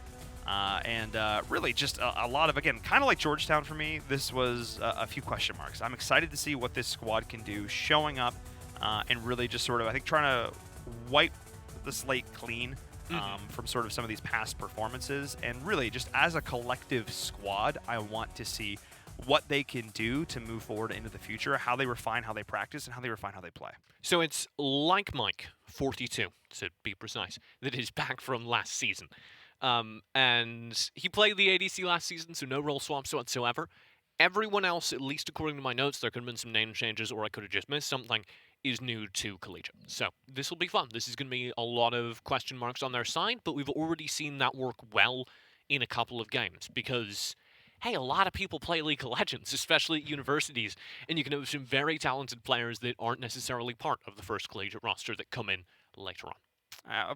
And really just a lot of, again, kind of like Georgetown for me, this was a few question marks. I'm excited to see what this squad can do, showing up and really just sort of, I think, trying to wipe the slate clean from sort of some of these past performances. And really, just as a collective squad, I want to see what they can do to move forward into the future, how they refine how they practice, and how they refine how they play. So it's like Mike, 42, to be precise, that is back from last season. And he played the ADC last season, so no role swaps whatsoever. Everyone else, at least according to my notes, there could have been some name changes, or I could have just missed something, is new to Collegiate. So this will be fun. This is going to be a lot of question marks on their side, but we've already seen that work well in a couple of games because, hey, a lot of people play League of Legends, especially at universities, and you can have some very talented players that aren't necessarily part of the first Collegiate roster that come in later on.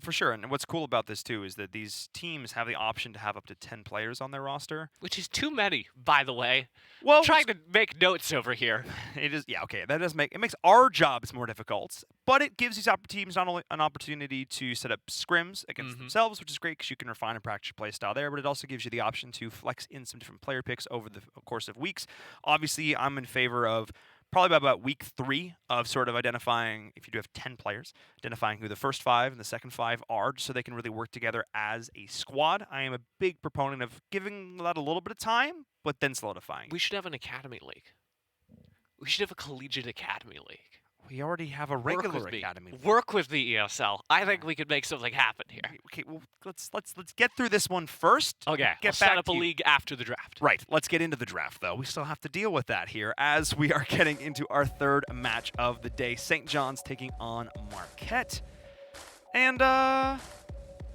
For sure, and what's cool about this too is that these teams have the option to have up to 10 players on their roster. Which is too many, by the way. Well, I'm trying to make notes over here. It is, yeah, okay. That does make it makes our jobs more difficult, but it gives these teams not only an opportunity to set up scrims against themselves, which is great because you can refine and practice your play style there, but it also gives you the option to flex in some different player picks over the course of weeks. Obviously, I'm in favor of probably by about week 3 of sort of identifying, if you do have 10 players, identifying who the first 5 and the second 5 are, just so they can really work together as a squad. I am a big proponent of giving that a little bit of time, but then solidifying. We should have an academy league. We should have a collegiate academy league. We already have a regular academy league. Work with the ESL. I think we could make something happen here. Okay, well, let's get through this one first. Okay, get set up a league after the draft. Right. Let's get into the draft, though. We still have to deal with that here as we are getting into our third match of the day. St. John's taking on Marquette, and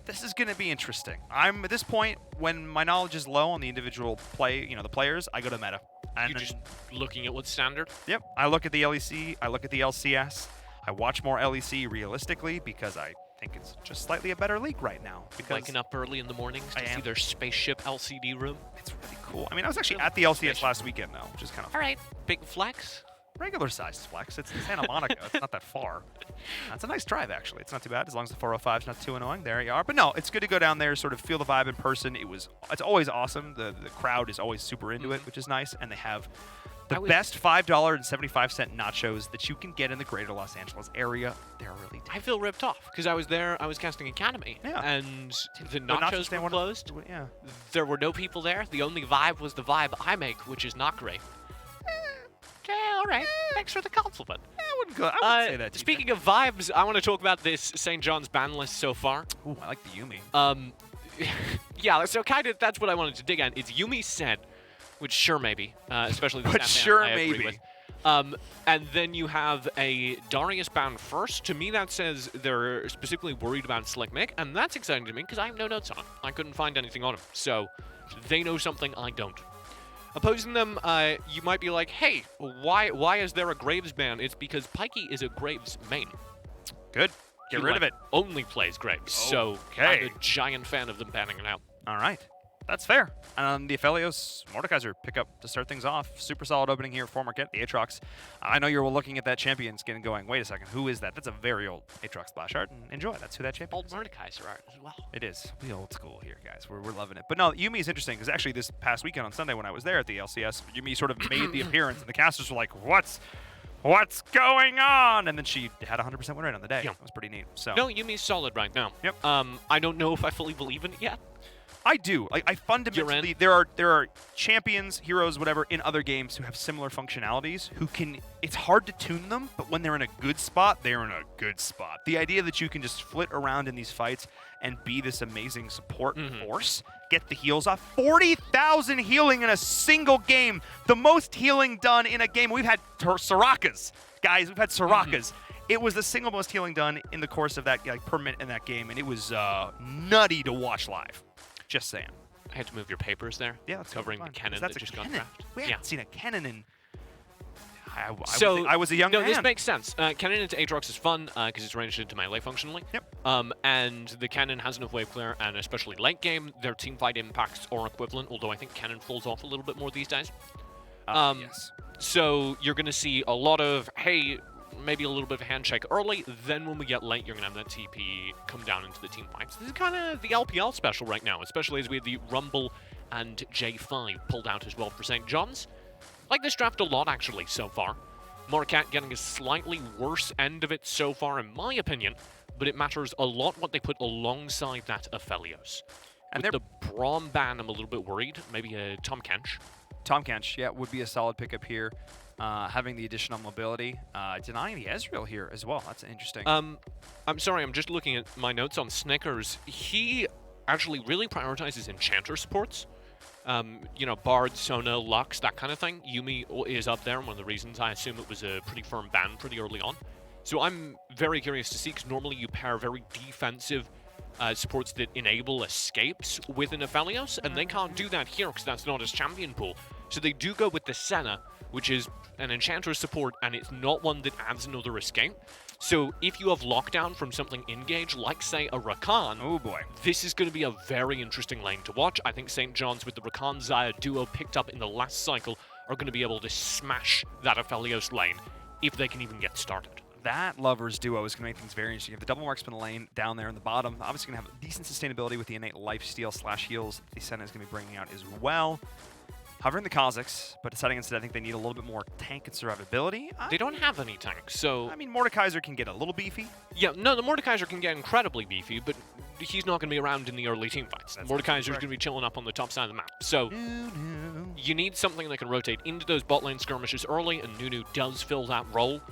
this is going to be interesting. I'm at this point when my knowledge is low on the individual the players. I go to meta. You're just looking at what's standard? Yep. I look at the LEC. I look at the LCS. I watch more LEC realistically because I think it's just slightly a better league right now. Because waking up early in the mornings to see their spaceship LCD room. It's really cool. I mean, I was actually at the LCS last weekend, though, which is kind of all right. Big flex. Regular sized flex. It's in Santa Monica. It's not that far. That's a nice drive, actually. It's not too bad as long as the 405 is not too annoying. There you are. But no, it's good to go down there, sort of feel the vibe in person. It's always awesome. The crowd is always super into it, which is nice. And they have the best $5.75 nachos that you can get in the greater Los Angeles area. They're really tasty. I feel ripped off because I was there. I was casting Academy. Yeah. And the nachos were closed. Yeah. There were no people there. The only vibe was the vibe I make, which is not great. All right. Thanks for the compliment. I wouldn't say that. Speaking of vibes, I want to talk about this St. John's ban list so far. Ooh, I like the Yumi. Yeah, so kind of that's what I wanted to dig at. It's Yumi said, which sure maybe, especially the but sure maybe. With. And then you have a Darius ban first. To me, that says they're specifically worried about Slick Mick, and that's exciting to me because I have no notes on him. I couldn't find anything on him, so they know something I don't. Opposing them, you might be like, hey, why is there a Graves ban? It's because Pikey is a Graves main. Good. Get rid of it. Only plays Graves, so I'm a giant fan of them banning it out. All right. That's fair. And the Aphelios Mordekaiser pick up to start things off. Super solid opening here for Marquette, the Aatrox. I know you're looking at that champion skin and going, wait a second, who is that? That's a very old Aatrox splash art, and enjoy. That's who that champion is. Old Mordekaiser art as well. It is. We old school here, guys. We're loving it. But no, Yumi is interesting because actually this past weekend on Sunday when I was there at the LCS, Yumi sort of made the appearance, and the casters were like, what's going on? And then she had 100% win rate on the day. Yeah. That was pretty neat. So no, Yumi's solid right now. Yep. I don't know if I fully believe in it yet. I do. I fundamentally there are champions, heroes, whatever in other games who have similar functionalities who can. It's hard to tune them, but when they're in a good spot, they're in a good spot. The idea that you can just flit around in these fights and be this amazing support force, get the heals off. 40,000 healing in a single game, the most healing done in a game. We've had Sorakas, guys. We've had Sorakas. It was the single most healing done in the course of that per minute in that game, and it was nutty to watch live. Just saying. I had to move your papers there. Yeah, that's covering the cannon that just got crafted. We haven't seen a cannon in I was a young man. No, this makes sense. Cannon into Aatrox is fun because it's ranged into melee functionally. Yep. And the Cannon has enough wave clear, and especially late game, their team fight impacts are equivalent, although I think Cannon falls off a little bit more these days. Yes. So you're going to see a lot of, hey, maybe a little bit of a handshake early, then when we get late, you're going to have that TP come down into the team fights. This is kind of the LPL special right now, especially as we have the Rumble and J5 pulled out as well for St. John's. Like this draft a lot, actually, so far. Marquette getting a slightly worse end of it so far, in my opinion, but it matters a lot what they put alongside that Aphelios. And with the Braum ban, I'm a little bit worried. Maybe a Tom Kench. Tom Kench, yeah, would be a solid pickup here. Having the additional mobility. Denying the Ezreal here as well. That's interesting. I'm sorry, I'm just looking at my notes on Snickers. He actually really prioritizes Enchanter supports. You know, Bard, Sona, Lux, that kind of thing. Yumi is up there, and one of the reasons I assume it was a pretty firm ban pretty early on. So I'm very curious to see, because normally you pair very defensive supports that enable escapes with an Aphelios, and they can't do that here because that's not his champion pool. So they do go with the Senna, which is an Enchanter support, and it's not one that adds another escape. So if you have lockdown from something engage, like say a Rakan, oh boy, this is going to be a very interesting lane to watch. I think St. John's with the Rakan Xayah duo picked up in the last cycle are going to be able to smash that Aphelios lane if they can even get started. That Lovers duo is going to make things very interesting. You have the double marksman lane down there in the bottom. Obviously going to have decent sustainability with the innate lifesteal / heals the Senna is going to be bringing out as well. Hovering the Kha'Zix, but deciding instead I think they need a little bit more tank and survivability. They don't have any tanks, so... I mean, Mordekaiser can get a little beefy. Yeah, no, the Mordekaiser can get incredibly beefy, but he's not going to be around in the early team fights. Mordekaiser's going to be chilling up on the top side of the map. So, you need something that can rotate into those bot lane skirmishes early, and Nunu does fill that role.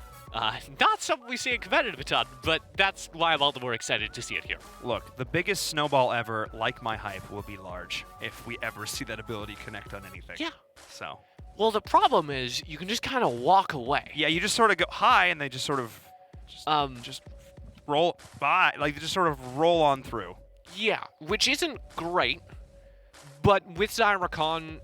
Not something we see in competitive a ton, but that's why I'm all the more excited to see it here. Look, the biggest snowball ever, like my hype, will be large if we ever see that ability connect on anything. Yeah. So. Well, the problem is you can just kind of walk away. Yeah, you just sort of go high, and they just sort of just roll by, like they just sort of roll on through. Yeah, which isn't great, but with Zyrakan,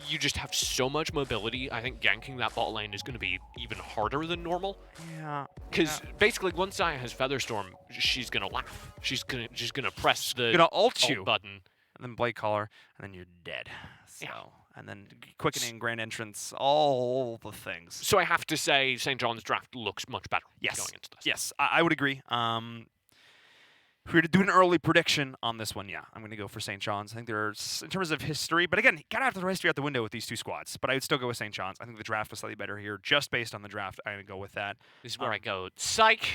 you just have so much mobility. I think ganking that bot lane is going to be even harder than normal. Yeah. Because basically, once Xayah has Featherstorm, she's going to laugh. She's gonna press the ult button. And then Blade Caller, and then you're dead. So, yeah. And then quickening, grand entrance, all the things. So I have to say St. John's draft looks much better going into this. Yes, I would agree. If we were to do an early prediction on this one, yeah, I'm going to go for St. John's. I think there's, in terms of history, but again, got to have the history out the window with these two squads. But I would still go with St. John's. I think the draft was slightly better here, just based on the draft. I'm going to go with that. This is where I go, psych.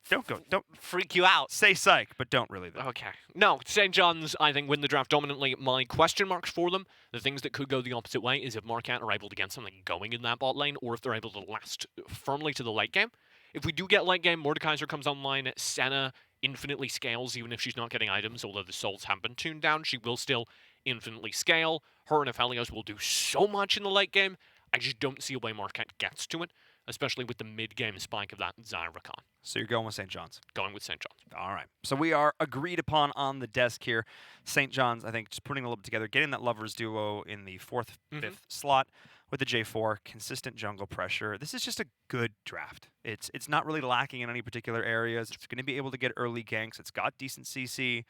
Don't freak you out. Say psych, but don't really, though. Okay. No, St. John's, I think, win the draft dominantly. My question marks for them, the things that could go the opposite way, is if Marquette are able to get something going in that bot lane, or if they're able to last firmly to the late game. If we do get late game, Mordekaiser comes online, Senna infinitely scales, even if she's not getting items, although the souls have been tuned down, she will still infinitely scale. Her and Aphelios will do so much in the late game. I just don't see a way Marquette gets to it, especially with the mid-game spike of that Zyrakan. So you're going with St. John's? Going with St. John's. All right. So we are agreed upon on the desk here. St. John's, I think, just putting a little bit together, getting that Lovers duo in the 4th, 5th slot with the J4, consistent jungle pressure. This is just a good draft. It's not really lacking in any particular areas. It's going to be able to get early ganks. It's got decent CC.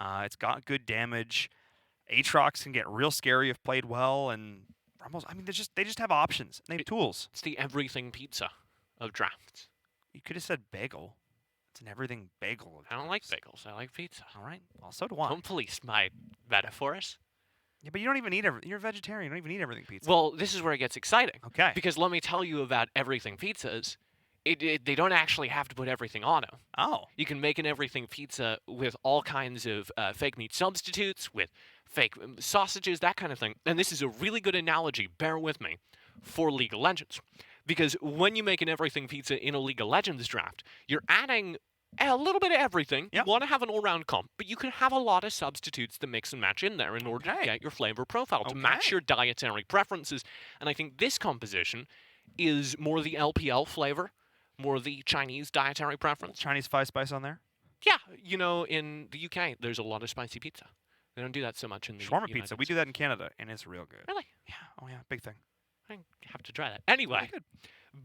It's got good damage. Aatrox can get real scary if played well, and Rumbles, I mean, they just have options. They have tools. It's the everything pizza of drafts. You could have said bagel. It's an everything bagel. I don't like bagels. I like pizza. All right. Well, so do I. Don't police my metaphors. Yeah, but you don't even eat everything. You're a vegetarian. You don't even eat everything pizza. Well, this is where it gets exciting. Okay. Because let me tell you about everything pizzas. They don't actually have to put everything on them. Oh. You can make an everything pizza with all kinds of fake meat substitutes, with fake sausages, that kind of thing. And this is a really good analogy, bear with me, for League of Legends. Because when you make an everything pizza in a League of Legends draft, you're adding a little bit of everything. Yep. You want to have an all-round comp, but you can have a lot of substitutes to mix and match in there in order to get your flavor profile, to match your dietary preferences. And I think this composition is more the LPL flavor, more the Chinese dietary preference. Chinese spice on there? Yeah. You know, in the UK, there's a lot of spicy pizza. They don't do that so much in the Shawarma United pizza. We States. do that in Canada, and it's real good. Really? Yeah. Oh, yeah. Big thing. I have to try that. Anyway. Good.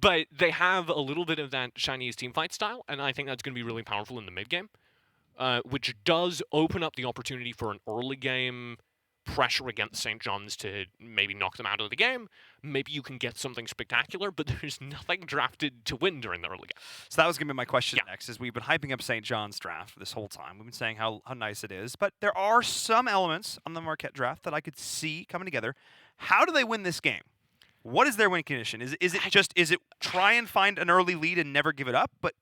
But they have a little bit of that Chinese teamfight style, and I think that's going to be really powerful in the mid-game, which does open up the opportunity for an early game pressure against St. John's to maybe knock them out of the game. Maybe you can get something spectacular, but there's nothing drafted to win during the early game. So that was going to be my question next, is we've been hyping up St. John's draft this whole time. We've been saying how nice it is, but there are some elements on the Marquette draft that I could see coming together. How do they win this game? What is their win condition? Is it try and find an early lead and never give it up? But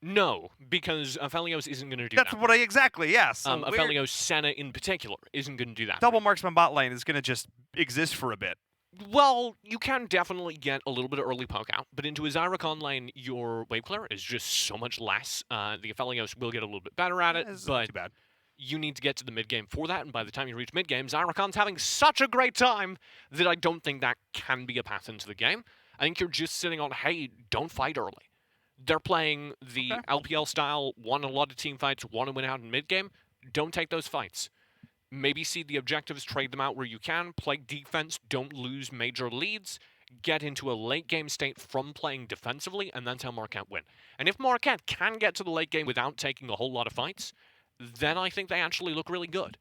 no, because Aphelios isn't going to do that. That's what exactly, yes. Yeah, so Aphelios Senna in particular isn't going to do that. Double marksman bot lane is going to just exist for a bit. Well, you can definitely get a little bit of early poke out, but into a Zyricon lane, your wave clear is just so much less. The Aphelios will get a little bit better at it, but too bad. You need to get to the mid-game for that, and by the time you reach mid-game, Zyrocon's having such a great time that I don't think that can be a path into the game. I think you're just sitting on, hey, don't fight early. They're playing the LPL style, won a lot of team fights, want to win out in mid-game. Don't take those fights. Maybe see the objectives, trade them out where you can, play defense, don't lose major leads, get into a late-game state from playing defensively, and that's how Marquette win. And if Marquette can get to the late game without taking a whole lot of fights, then I think they actually look really good.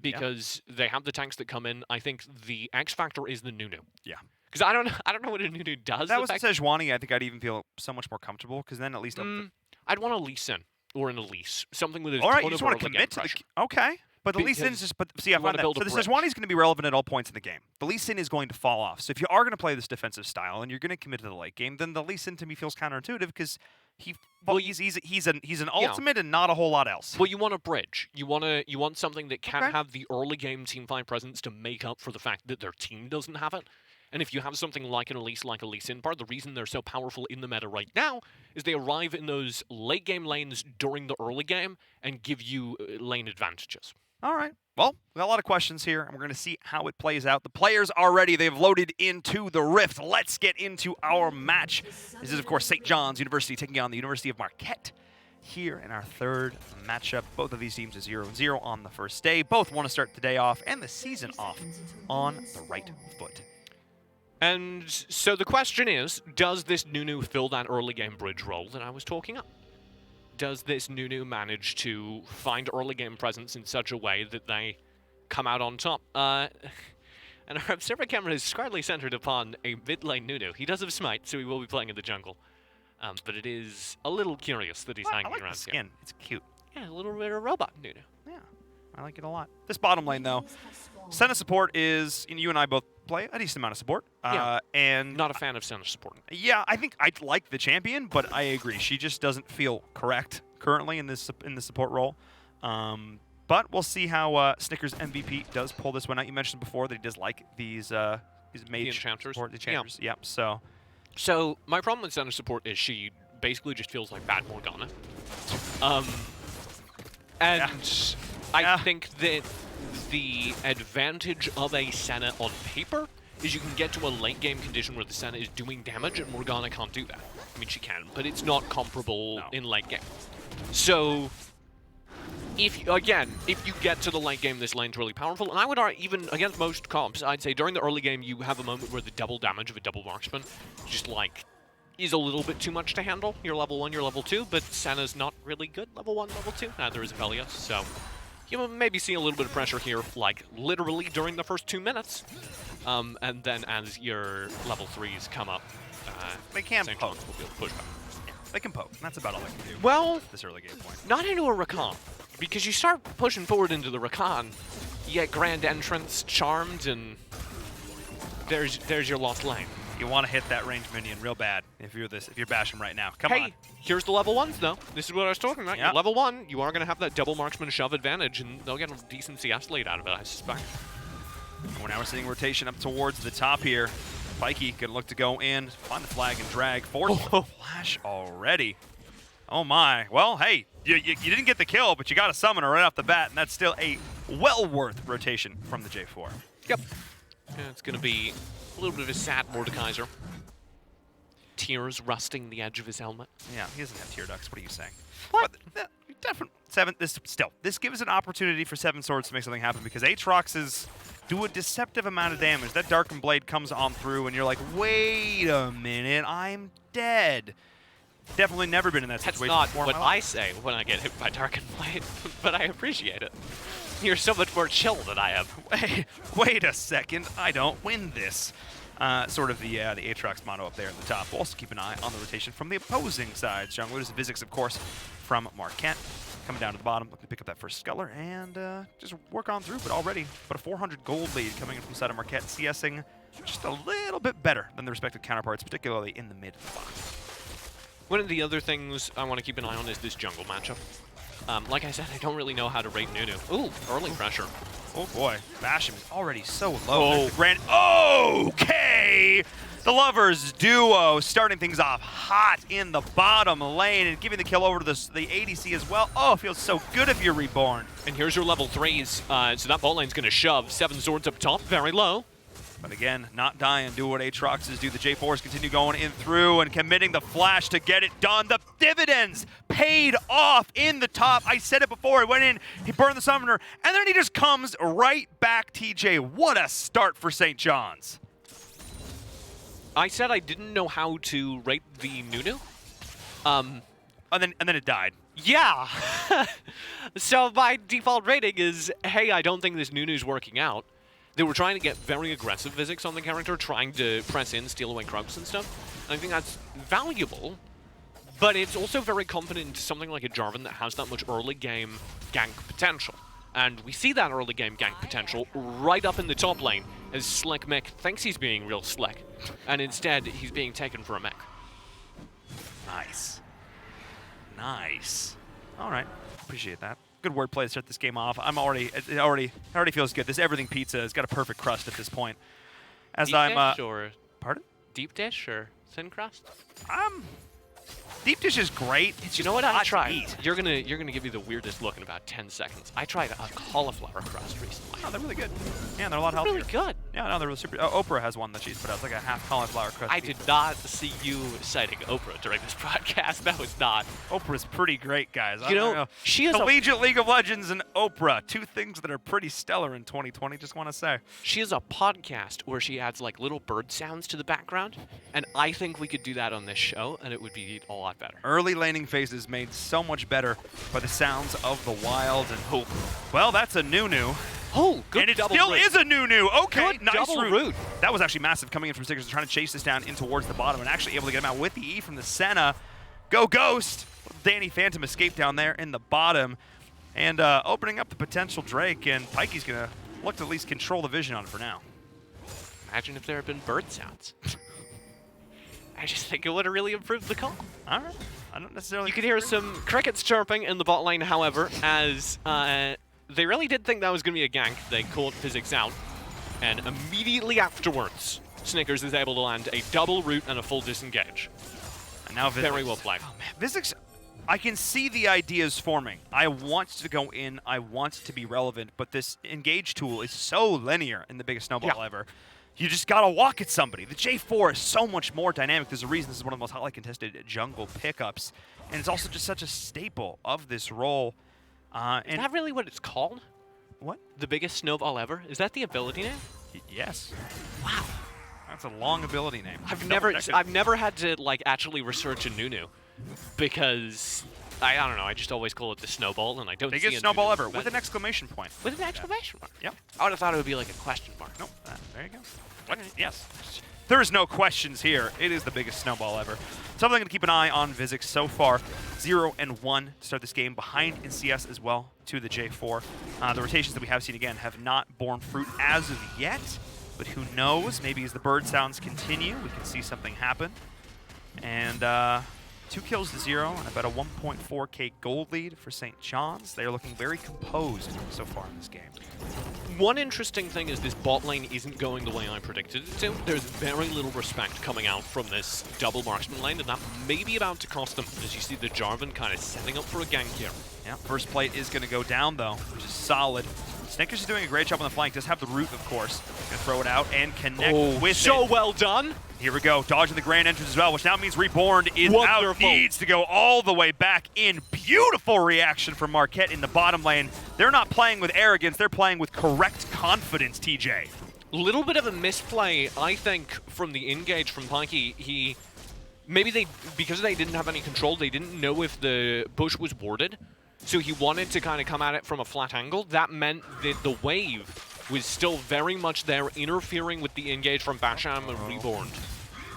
Because they have the tanks that come in. I think the X factor is the Nunu. Yeah. Because I don't know what a Nunu does. If that was Sejuani, I think I'd even feel so much more comfortable, because then at least I'd want a Lee Sin or an Elise. Something with a all right, ton you just of want to early commit game to pressure. okay. But the Lee Sin is just, see, I find that. So the Sejuani is going to be relevant at all points in the game. The Lee Sin is going to fall off. So if you are going to play this defensive style and you're going to commit to the late game, then the Lee Sin to me feels counterintuitive, because he's an ultimate and not a whole lot else. Well, you want a bridge. You want something that can have the early game teamfight presence to make up for the fact that their team doesn't have it. And if you have something like an Elise, like a Lee Sin part, the reason they're so powerful in the meta right now is they arrive in those late game lanes during the early game and give you lane advantages. All right. Well, we got a lot of questions here, and we're going to see how it plays out. The players are ready. They've loaded into the Rift. Let's get into our match. This is, of course, St. John's University taking on the University of Marquette here in our third matchup. Both of these teams are 0-0 on the first day. Both want to start the day off and the season off on the right foot. And so the question is, does this Nunu fill that early game bridge role that I was talking up? Does this Nunu manage to find early game presence in such a way that they come out on top? And our observer camera is squarely centered upon a mid lane Nunu. He does have Smite, so he will be playing in the jungle. But it is a little curious that he's hanging I like around the skin. here. It's cute. Yeah, a little bit of robot Nunu. Yeah, I like it a lot. This bottom lane, though, Senna support is, you and I both play a decent amount of support. And not a fan of Senna support. Yeah, I think I like the champion, but I agree. She just doesn't feel correct currently in the support role. But we'll see how Snickers MVP does pull this one out. You mentioned before that he does like these mage enchanters. support, the enchanters. Yeah. Yep. So my problem with Senna support is she basically just feels like bad Morgana. I think that the advantage of a Senna on paper is you can get to a late game condition where the Senna is doing damage and Morgana can't do that. I mean, she can, but it's not comparable in late game. So, if you get to the late game, this lane's really powerful, and I would argue, even against most comps, I'd say during the early game you have a moment where the double damage of a double marksman just is a little bit too much to handle. You're level 1, you're level 2, but Senna's not really good level 1, level 2. Neither is Aphelios, so you will maybe see a little bit of pressure here, literally during the first 2 minutes. And then as your level 3s come up, they can St. poke. John's will be able to push back. Yeah, they can poke. That's about all they can do. Well, this early game point. Not into a Rakan, because you start pushing forward into the Rakan, you get Grand Entrance, Charmed, and there's your lost lane. You want to hit that range minion real bad if you're bashing right now. Come on. Here's the level 1s, though. This is what I was talking about. Yep. You're level 1, you are going to have that double marksman shove advantage, and they'll get a decent CS lead out of it, I suspect. Well, now we're seeing rotation up towards the top here. Pikey gonna look to go in, find the flag and drag. Force flash already. Oh my. Well, hey, you didn't get the kill, but you got a summoner right off the bat, and that's still a well worth rotation from the J4. Yep. Yeah, it's gonna be a little bit of a sad Mordekaiser. Tears rusting the edge of his helmet. Yeah, he doesn't have tear ducts. What are you saying? What? Definitely. This gives an opportunity for Seven Swords to make something happen, because Aatrox is do a deceptive amount of damage. That Darkened Blade comes on through, and you're like, wait a minute, I'm dead. Definitely never been in that situation That's not before in what my life. I say when I get hit by Darkened Blade, but I appreciate it. You're so much more chill than I am. Wait a second, I don't win this. Sort of the Aatrox motto up there at the top. We'll also keep an eye on the rotation from the opposing side. Junglers, Vizix, of course, from Marquette. Coming down to the bottom, looking to pick up that first Sculler and just work on through. But already, a 400 gold lead coming in from the side of Marquette, CSing just a little bit better than the respective counterparts, particularly in the mid block. One of the other things I want to keep an eye on is this jungle matchup. Like I said, I don't really know how to rate Nunu. Ooh, early pressure. Oh boy, Basham is already so low. Okay! The Lovers duo starting things off hot in the bottom lane and giving the kill over to the ADC as well. Oh, it feels so good if you're reborn. And here's your level 3s. So that bot lane's going to shove. 7 Zords up top, very low. But again, not dying, do what Aatroxes do. The J4s continue going in through and committing the flash to get it done. The dividends paid off in the top. I said it before, he went in, he burned the summoner, and then he just comes right back, TJ. What a start for St. John's. I said I didn't know how to rate the Nunu. And then it died. Yeah. So my default rating is, hey, I don't think this Nunu's working out. They were trying to get very aggressive Vizix on the character, trying to press in, steal away Krugs and stuff. And I think that's valuable, but it's also very confident into something like a Jarvan that has that much early game gank potential. And we see that early game gank potential right up in the top lane as Slick Mick thinks he's being real slick, and instead he's being taken for a mech. Nice. Nice. All right, appreciate that. Good wordplay to start this game off. It already feels good. This everything pizza has got a perfect crust at this point. As Deep dish or pardon? Deep dish or thin crust? Deep dish is great. It's You know what I hot to tried? eat. You're gonna give me the weirdest look in about 10 seconds. I tried a cauliflower crust recently. Oh, they're really good. Yeah, they're a lot They're healthier. really good. Yeah, no, they're really super. Oprah has one that she's put out. It's like a half cauliflower crust. I did not see you citing Oprah during this podcast. That was not. Oprah's pretty great, guys. You know, she is Collegiate League of Legends and Oprah, two things that are pretty stellar in 2020. Just want to say. She has a podcast where she adds like little bird sounds to the background, and I think we could do that on this show, and it would be a lot better. Early laning phases made so much better by the sounds of the wild and hope. Well, that's a Nunu. Oh, good and it double still root. is a Nunu. Okay, Good nice double root. root. That was actually massive coming in from Stickers, trying to chase this down in towards the bottom and actually able to get him out with the E from the Senna. Go Ghost. Danny Phantom escaped down there in the bottom and opening up the potential Drake, and Pikey's going to look to at least control the vision on it for now. Imagine if there had been bird sounds. I just think it would have really improved the call. All right. I don't necessarily... You could hear some crickets chirping in the bot lane, however, as they really did think that was going to be a gank. They called Vizix out, and immediately afterwards, Snickers is able to land a double root and a full disengage. And now Vizix. Very well played. Oh, man. Vizix, I can see the ideas forming. I want to go in. I want to be relevant, but this engage tool is so linear in the biggest snowball ever. You just gotta walk at somebody. The J4 is so much more dynamic. There's a reason this is one of the most hotly contested jungle pickups, and it's also just such a staple of this role. Is that really what it's called? What? The biggest snowball ever? Is that the ability name? Yes. Wow. That's a long ability name. I've never had to like actually research a Nunu because I don't know. I just always call it the snowball, and I don't see Biggest a snowball Nunu ever event. with an exclamation point. With an exclamation mark. Yep. I would have thought it would be like a question mark. Nope. There you go. What? Yes. There is no questions here. It is the biggest snowball ever. Something to keep an eye on Vizix so far. 0-1 to start this game, behind in CS as well to the J4. The rotations that we have seen again have not borne fruit as of yet, but who knows? Maybe as the bird sounds continue, we can see something happen. And 2 kills to 0 and about a 1.4k gold lead for St. John's. They're looking very composed so far in this game. One interesting thing is this bot lane isn't going the way I predicted it to. There's very little respect coming out from this double marksman lane, and that may be about to cost them, as you see the Jarvan kind of setting up for a gank here. Yeah, first plate is going to go down, though, which is solid. Snickers is doing a great job on the flank. Does have the root, of course. Going to throw it out and connect with it. So well done. Here we go. Dodging the grand entrance as well, which now means Reborn is out. Needs to go all the way back in. Beautiful reaction from Marquette in the bottom lane. They're not playing with arrogance. They're playing with correct confidence, TJ. Little bit of a misplay, I think, from the engage from Pikey. Because they didn't have any control, they didn't know if the bush was warded, so he wanted to kind of come at it from a flat angle. That meant that the wave was still very much there, interfering with the engage from Basham and Reborn.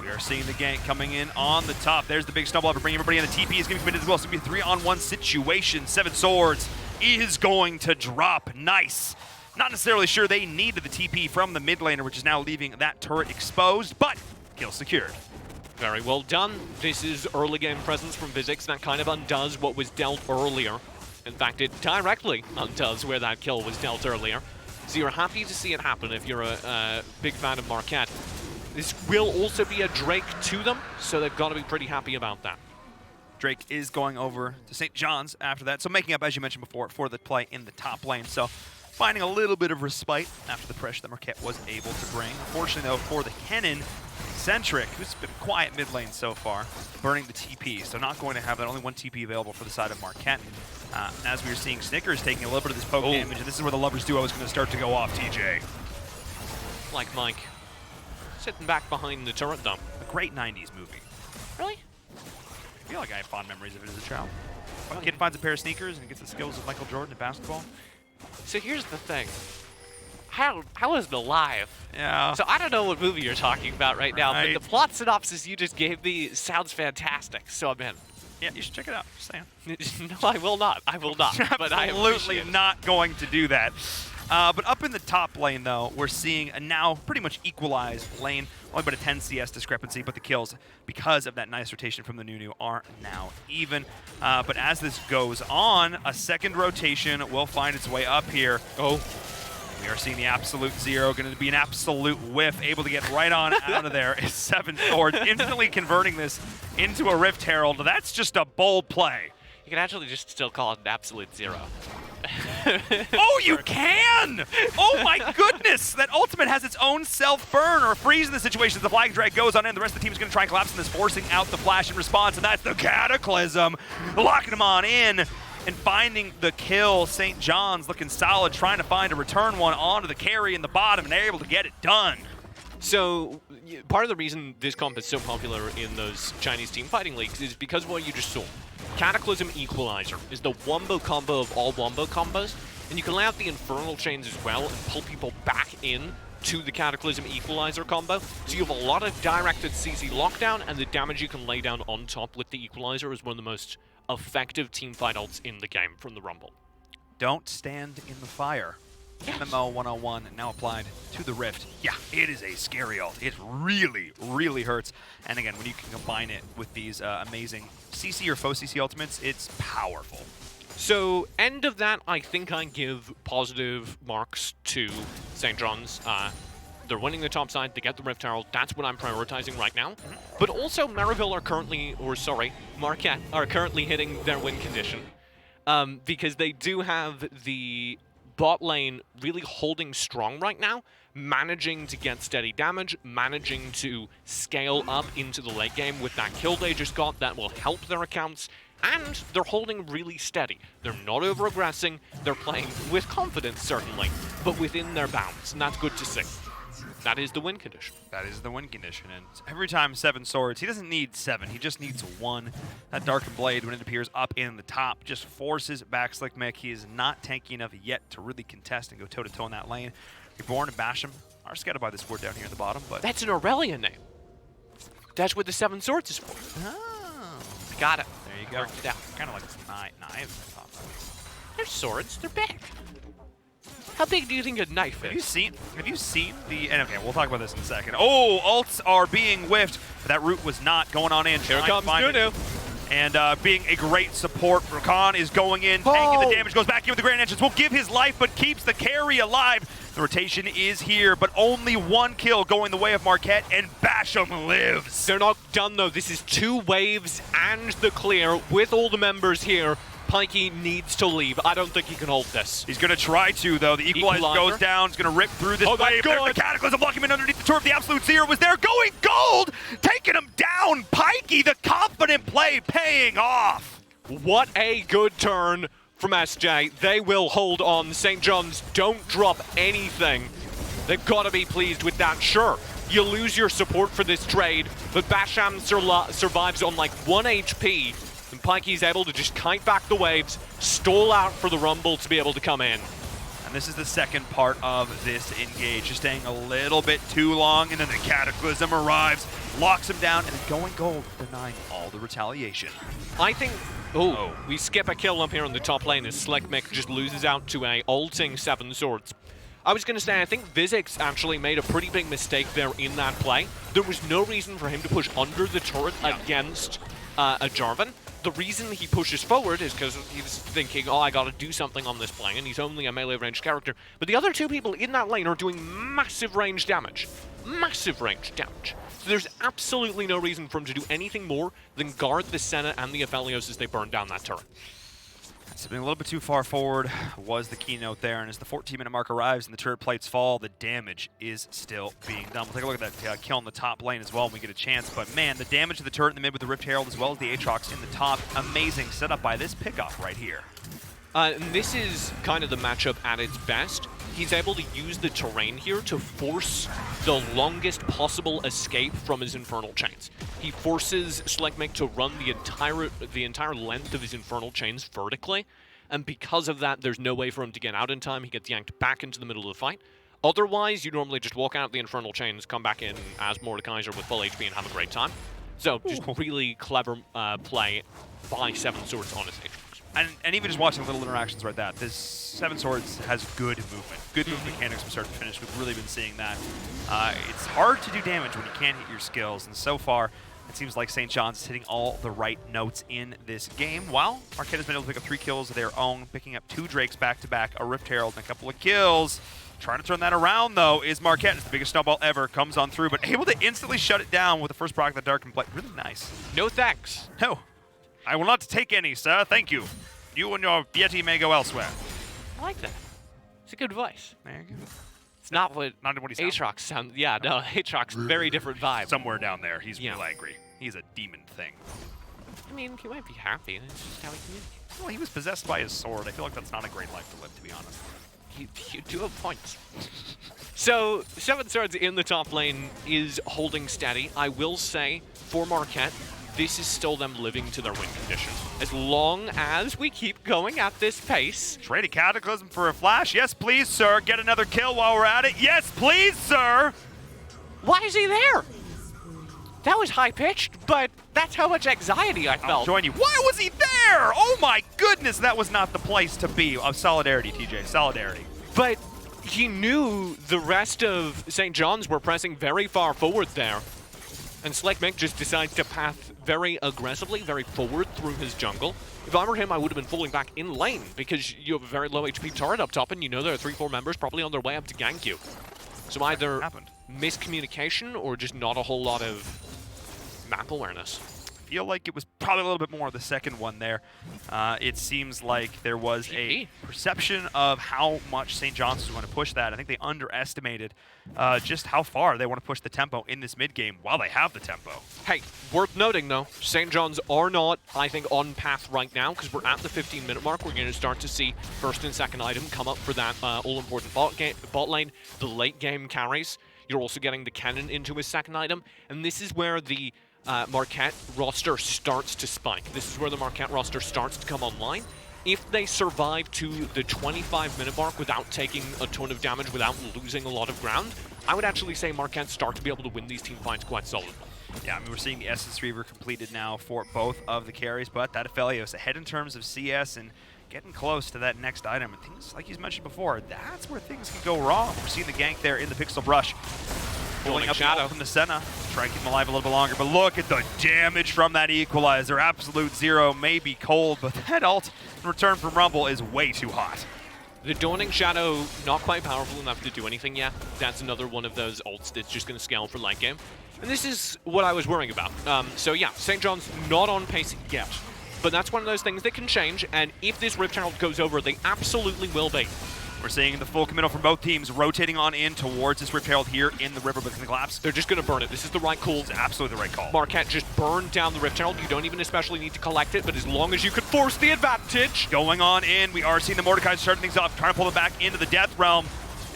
We are seeing the gank coming in on the top. There's the big snowball to bring everybody in. The TP is going to be committed as well. It's going to be a 3-on-1 situation. Seven Swords is going to drop. Nice. Not necessarily sure they needed the TP from the mid laner, which is now leaving that turret exposed, but kill secured. Very well done. This is early game presence from Vizix. That kind of undoes what was dealt earlier. In fact, it directly undoes where that kill was dealt earlier. So you're happy to see it happen if you're a big fan of Marquette. This will also be a Drake to them, so they've got to be pretty happy about that. Drake is going over to St. John's after that, so making up, as you mentioned before, for the play in the top lane. So finding a little bit of respite after the pressure that Marquette was able to bring. Unfortunately, though, for the Kennen, Centric, who's been quiet mid lane so far, burning the TP, so not going to have that. Only one TP available for the side of Marquette. As we were seeing, Snickers taking a little bit of this poke damage, and this is where the Lovers duo is going to start to go off, TJ. Like Mike. Sitting back behind the turret, though. A great 90s movie. Really? I feel like I have fond memories of it as a child. A kid finds a pair of sneakers and gets the skills of Michael Jordan in basketball. So here's the thing. I wasn't alive. Yeah. So I don't know what movie you're talking about right now, but the plot synopsis you just gave me sounds fantastic, so I'm in. Yeah, you should check it out. Just saying. No, I will not. I will not. But I absolutely not going to do that. But up in the top lane, though, we're seeing a now pretty much equalized lane. Only about a 10 CS discrepancy, but the kills, because of that nice rotation from the Nunu, are now even. But as this goes on, a second rotation will find its way up here. Oh. We are seeing the absolute zero, going to be an absolute whiff, able to get right on out of there. Is Seven Swords, instantly converting this into a Rift Herald. That's just a bold play. You can actually just still call it an absolute zero. Oh, you can! Oh my goodness! That ultimate has its own self-burn or freeze in the situation as the flag drag goes on in. The rest of the team is going to try and collapse in this, forcing out the flash in response, and that's the Cataclysm. Locking them on in and finding the kill. St. John's looking solid, trying to find a return one onto the carry in the bottom, and they're able to get it done. So part of the reason this comp is so popular in those Chinese team fighting leagues is because of what you just saw. Cataclysm Equalizer is the wombo combo of all wombo combos, and you can lay out the Infernal Chains as well and pull people back in to the Cataclysm Equalizer combo. So you have a lot of directed CC lockdown, and the damage you can lay down on top with the Equalizer is one of the most effective team fight ults in the game from the Rumble. Don't stand in the fire. MMO 101 now applied to the Rift. Yeah, it is a scary ult. It really, really hurts. And again, when you can combine it with these amazing CC or faux CC ultimates, it's powerful. So, end of that, I think I give positive marks to St. John's. They're winning the top side, they get the Rift Herald. That's what I'm prioritizing right now. But also, Maryville are currently, Marquette are currently hitting their win condition. Because they do have the bot lane really holding strong right now, managing to get steady damage, managing to scale up into the late game with that kill they just got that will help their accounts, and they're holding really steady. They're not over-aggressing, they're playing with confidence certainly, but within their bounds, and that's good to see. That is the win condition. That is the win condition, and every time Seven Swords, he doesn't need 7, he just needs 1. That Darkened Blade, when it appears up in the top, just forces back Slick Mick. He is not tanky enough yet to really contest and go toe-to-toe in that lane. Reborn and Basham are scattered by this ward down here at the bottom, but... That's an Aurelia name. That's what the Seven Swords is for. Oh. Got it. There you go. Worked it out. Kind of like knives. They're swords, they're big. How big do you think a knife is? Have you seen the... And okay, we'll talk about this in a second. Oh, ults are being whiffed, but that root was not going on in. Here comes Nunu. And being a great support, Rakan is going in, tanking the damage, goes back in with the Grand Entrance, will give his life, but keeps the carry alive. The rotation is here, but only 1 kill going the way of Marquette, and Basham lives. They're not done, though. This is 2 waves and the clear with all the members here. Pikey needs to leave. I don't think he can hold this. He's going to try to, though. The Equalizer goes down. He's going to rip through this wave. There's the Cataclysm blocking him in underneath the turret. The Absolute Zero was there. Going gold! Taking him down. Pikey, the confident play, paying off. What a good turn from SJ. They will hold on. St. John's don't drop anything. They've got to be pleased with that. Sure, you lose your support for this trade, but Basham survives on like 1 HP, and Pikey's able to just kite back the waves, stall out for the Rumble to be able to come in. And this is the second part of this engage, just staying a little bit too long, and then the Cataclysm arrives, locks him down, and then going gold, denying all the retaliation. I think, we skip a kill up here on the top lane as Slick Mick just loses out to a ulting 7 Swords. I was going to say, I think Vizix actually made a pretty big mistake there in that play. There was no reason for him to push under the turret against a Jarvan. The reason he pushes forward is because he's thinking, oh, I got to do something on this plane, and he's only a melee range character. But the other 2 people in that lane are doing massive range damage. Massive range damage. So there's absolutely no reason for him to do anything more than guard the Senna and the Aphelios as they burn down that turret. Something a little bit too far forward was the keynote there, and as the 14-minute mark arrives and the turret plates fall, the damage is still being done. We'll take a look at that kill in the top lane as well when we get a chance, but man, the damage to the turret in the mid with the Rift Herald as well as the Aatrox in the top, amazing setup by this pickup right here. And this is kind of the matchup at its best. He's able to use the terrain here to force the longest possible escape from his Infernal Chains. He forces Slickmick to run the entire length of his Infernal Chains vertically, and because of that, there's no way for him to get out in time. He gets yanked back into the middle of the fight. Otherwise, you normally just walk out the Infernal Chains, come back in as Mordekaiser with full HP and have a great time. So, just really clever play by 7 Swords on his Aatrox. And even just watching little interactions like that, this 7 Swords has good movement. Good movement mechanics from start to finish. We've really been seeing that. It's hard to do damage when you can't hit your skills, and so far, it seems like St. John's is hitting all the right notes in this game, while Marquette has been able to pick up 3 kills of their own, picking up 2 Drakes back-to-back, a Rift Herald, and a couple of kills. Trying to turn that around, though, is Marquette. It's the biggest snowball ever, comes on through, but able to instantly shut it down with the first proc of the Dark and play. Really nice. No thanks. No. I will not take any, sir. Thank you. You and your Yeti may go elsewhere. I like that. It's a good voice. There you go. It's not what he sounds. Aatrox sounds. Yeah, no, Aatrox, very different vibe. Somewhere down there, he's real angry. He's a demon thing. I mean, he might be happy. It's just how he communicates. Well, he was possessed by his sword. I feel like that's not a great life to live, to be honest. You do have points. So, 7 Swords in the top lane is holding steady. I will say, for Marquette, this is still them living to their win condition. As long as we keep going at this pace. Trading Cataclysm for a flash. Yes, please, sir. Get another kill while we're at it. Yes, please, sir. Why is he there? That was high-pitched, but that's how much anxiety I felt. I'll join you. Why was he there? Oh my goodness, that was not the place to be. Of solidarity, TJ, solidarity. But he knew the rest of St. John's were pressing very far forward there. And Slick Mick just decides to path very aggressively, very forward through his jungle. If I were him, I would have been falling back in lane because you have a very low HP turret up top and you know there are 3-4 members probably on their way up to gank you. So either miscommunication or just not a whole lot of map awareness. I feel like it was probably a little bit more of the second one there. It seems like there was a perception of how much St. John's was going to push that. I think they underestimated just how far they want to push the tempo in this mid game while they have the tempo. Hey, worth noting though, St. John's are not, I think, on path right now because we're at the 15-minute mark. We're going to start to see first and second item come up for that all-important bot lane. The late game carries. You're also getting the cannon into his second item, and this is where the Marquette roster starts to spike. This is where the Marquette roster starts to come online. If they survive to the 25-minute mark without taking a ton of damage, without losing a lot of ground, I would actually say Marquette start to be able to win these team fights quite solidly. Yeah, I mean, we're seeing the Essence Reaver completed now for both of the carries, but that Aphelios ahead in terms of CS and getting close to that next item. And things, like he's mentioned before, that's where things can go wrong. We're seeing the gank there in the Pixel Brush. Pulling up Shadow from the Senna, trying to keep him alive a little bit longer, but look at the damage from that Equalizer. Absolute zero, maybe cold, but that ult in return from Rumble is way too hot. The Dawning Shadow, not quite powerful enough to do anything yet. That's another one of those ults that's just going to scale for late game. And this is what I was worrying about. So yeah, St. John's not on pace yet, but that's one of those things that can change, and if this Rift Herald goes over, they absolutely will be. We're seeing the full committal from both teams rotating on in towards this Rift Herald here in the river, but it's going to collapse. They're just going to burn it. This is the right call. It's absolutely the right call. Marquette just burned down the Rift Herald. You don't even especially need to collect it, but as long as you can force the advantage. Going on in, we are seeing the Mordecai starting things off, trying to pull them back into the Death Realm.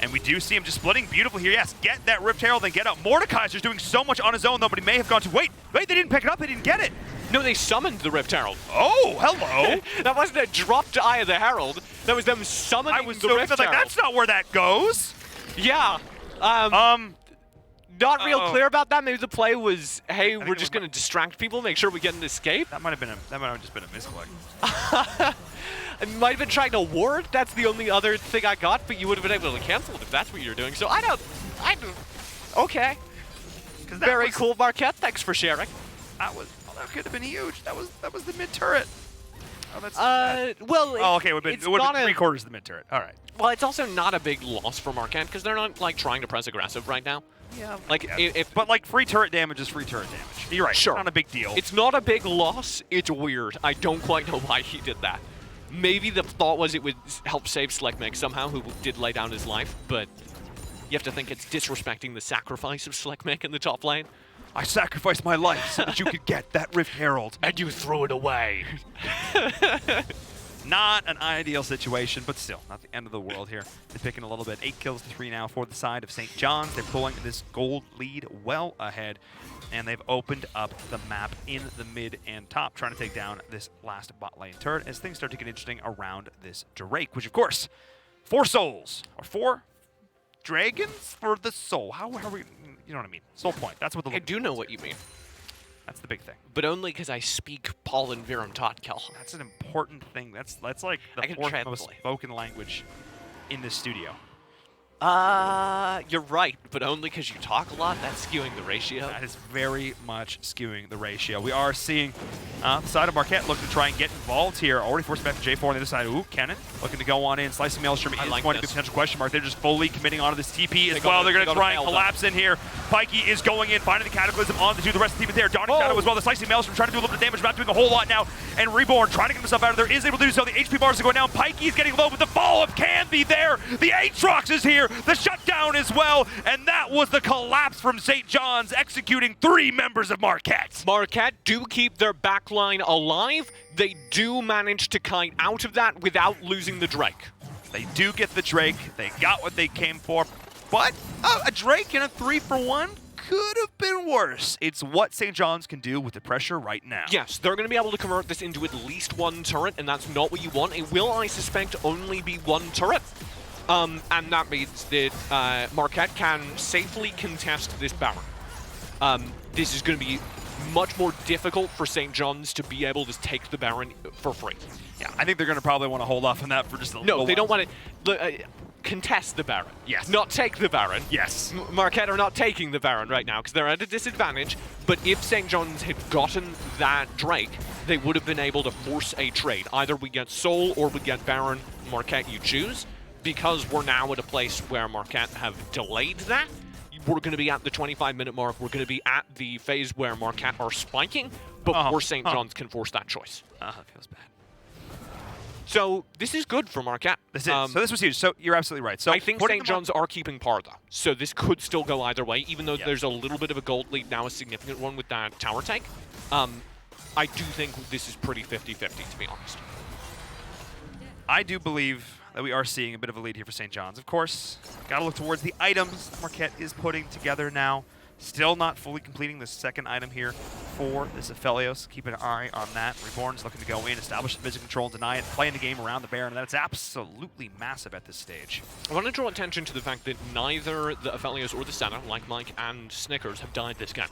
And we do see him just splitting beautifully here. Yes, get that Rift Herald and get up. Mordecai's just doing so much on his own, though, but he may have gone to, wait, they didn't pick it up, they didn't get it. No, they summoned the Rift Herald. Oh, hello. That wasn't a dropped Eye of the Herald. That was them summoning I was the so Rift like, Herald. that's not where that goes. Yeah. Not real clear about that. Maybe the play was, hey, we're just going to distract people, make sure we get an escape. That might have just been a misclick. I might have been trying to ward. That's the only other thing I got, but you would have been able to cancel it if that's what you're doing. So I don't. Okay. Very cool, Marquette. Thanks for sharing. That could have been huge. That was the mid turret. Oh, that's well. Oh, okay. It would have been 3/4 of the mid turret. All right. Well, it's also not a big loss for Marquette because they're not like trying to press aggressive right now. Yeah. Like but like free turret damage is free turret damage. You're right. Sure. It's not a big deal. It's not a big loss. It's weird. I don't quite know why he did that. Maybe the thought was it would help save Slickmix somehow, who did lay down his life, but you have to think it's disrespecting the sacrifice of Slickmix in the top lane. I sacrificed my life so that you could get that Rift Herald. And you threw it away. Not an ideal situation, but still, not the end of the world here. They're picking a little bit. 8 kills to 3 now for the side of St. John's. They're pulling this gold lead well ahead, and they've opened up the map in the mid and top, trying to take down this last bot lane turret as things start to get interesting around this Drake, which, of course, 4 souls, or 4 dragons for the soul. How are we, you know what I mean? Soul point, that's what the I do know what you mean. That's the big thing. But only because I speak Paul and Virum Totkel. That's an important thing. That's like the 4th most spoken language in this studio. You're right, but only because you talk a lot, that's skewing the ratio. That is very much skewing the ratio. We are seeing the side of Marquette looking to try and get involved here. Already forced back to J4 on the other side. Ooh, Kennen looking to go on in. Slicing Maelstrom is going to be a potential question mark. They're just fully committing onto this TP as well. They're going to try and collapse in here. Pikey is going in, finding the Cataclysm on to do the rest of the team is there. Dawning Shadow as well. The Slicing Maelstrom trying to do a little bit of damage, not doing a whole lot now. And Reborn trying to get himself out of there, is able to do so. The HP bars are going down. Pikey is getting low, but the fall of Canby there. The Aatrox is here. The shutdown as well, and that was the collapse from St. John's, executing 3 members of Marquette. Marquette do keep their backline alive. They do manage to kite out of that without losing the Drake. They do get the Drake. They got what they came for, but a Drake and a 3-for-1 could have been worse. It's what St. John's can do with the pressure right now. Yes, they're going to be able to convert this into at least 1 turret, and that's not what you want. It will, I suspect, only be 1 turret. And that means that Marquette can safely contest this Baron. This is going to be much more difficult for St. John's to be able to take the Baron for free. Yeah, I think they're going to probably want to hold off on that for just a little while. No, they don't want to contest the Baron. Yes. Not take the Baron. Yes. Marquette are not taking the Baron right now because they're at a disadvantage, but if St. John's had gotten that Drake, they would have been able to force a trade. Either we get Soul or we get Baron. Marquette, you choose. Because we're now at a place where Marquette have delayed that, we're going to be at the 25-minute mark. We're going to be at the phase where Marquette are spiking before St. John's can force that choice. It feels bad. So this is good for Marquette. This is. So this was huge. So you're absolutely right. So I think St. John's are keeping par, though. So this could still go either way, even though there's a little bit of a gold lead now, a significant one with that tower tank. I do think this is pretty 50-50, to be honest. I do believe that we are seeing a bit of a lead here for St. John's. Of course, got to look towards the items that Marquette is putting together now. Still not fully completing the second item here for this Aphelios. Keep an eye on that. Reborn's looking to go in, establish the physical control, deny it, playing the game around the Baron, and that's absolutely massive at this stage. I want to draw attention to the fact that neither the Aphelios or the Senna, like Mike and Snickers, have died this game.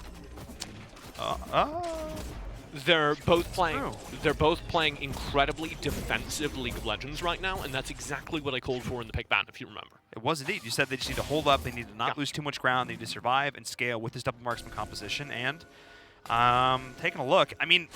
They're both playing. They're both playing incredibly defensive League of Legends right now, and that's exactly what I called for in the pick ban, if you remember. It was indeed. You said they just need to hold up. They need to not lose too much ground. They need to survive and scale with this double marksman composition. And taking a look, I mean,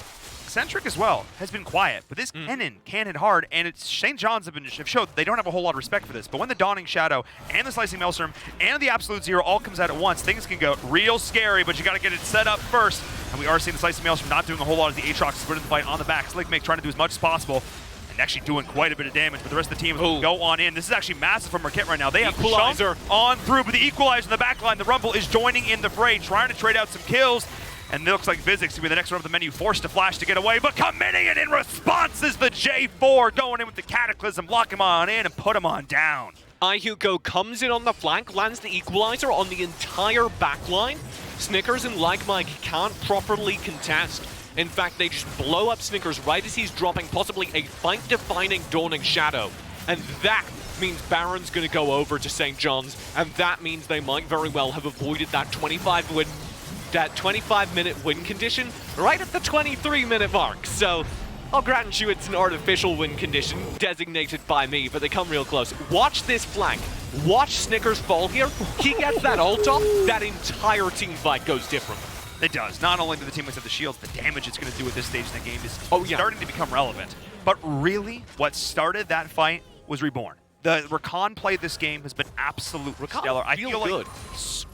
Eccentric as well has been quiet, but this can hit hard, and it's St. John's have showed they don't have a whole lot of respect for this. But when the Dawning Shadow and the Slicing Maelstrom and the Absolute Zero all comes out at once, things can go real scary, but you got to get it set up first. And we are seeing the Slicing Maelstrom not doing a whole lot of the Aatrox is winning the fight on the back. Slickmix trying to do as much as possible. And actually doing quite a bit of damage, but the rest of the team will go on in. This is actually massive for Marquette right now. They have Equalizer on through, but the Equalizer in the back line, the Rumble is joining in the fray, trying to trade out some kills. And it looks like Physics will be the next one up the menu, forced to flash to get away, but committing it in response is the J4, going in with the Cataclysm, lock him on in and put him on down. iHugo comes in on the flank, lands the Equalizer on the entire backline. Snickers and Like Mike can't properly contest. In fact, they just blow up Snickers right as he's dropping possibly a fight-defining Dawning Shadow. And that means Baron's going to go over to St. John's, and that means they might very well have avoided that 25-minute win condition right at the 23-minute mark. So I'll grant you it's an artificial win condition designated by me, but they come real close. Watch this flank. Watch Snickers fall here. He gets that ult off, that entire team fight goes different. It does. Not only do the teammates have the shields, the damage it's going to do at this stage in the game is starting to become relevant. But really, what started that fight was Reborn. The Rakan play this game has been absolutely stellar. I feel like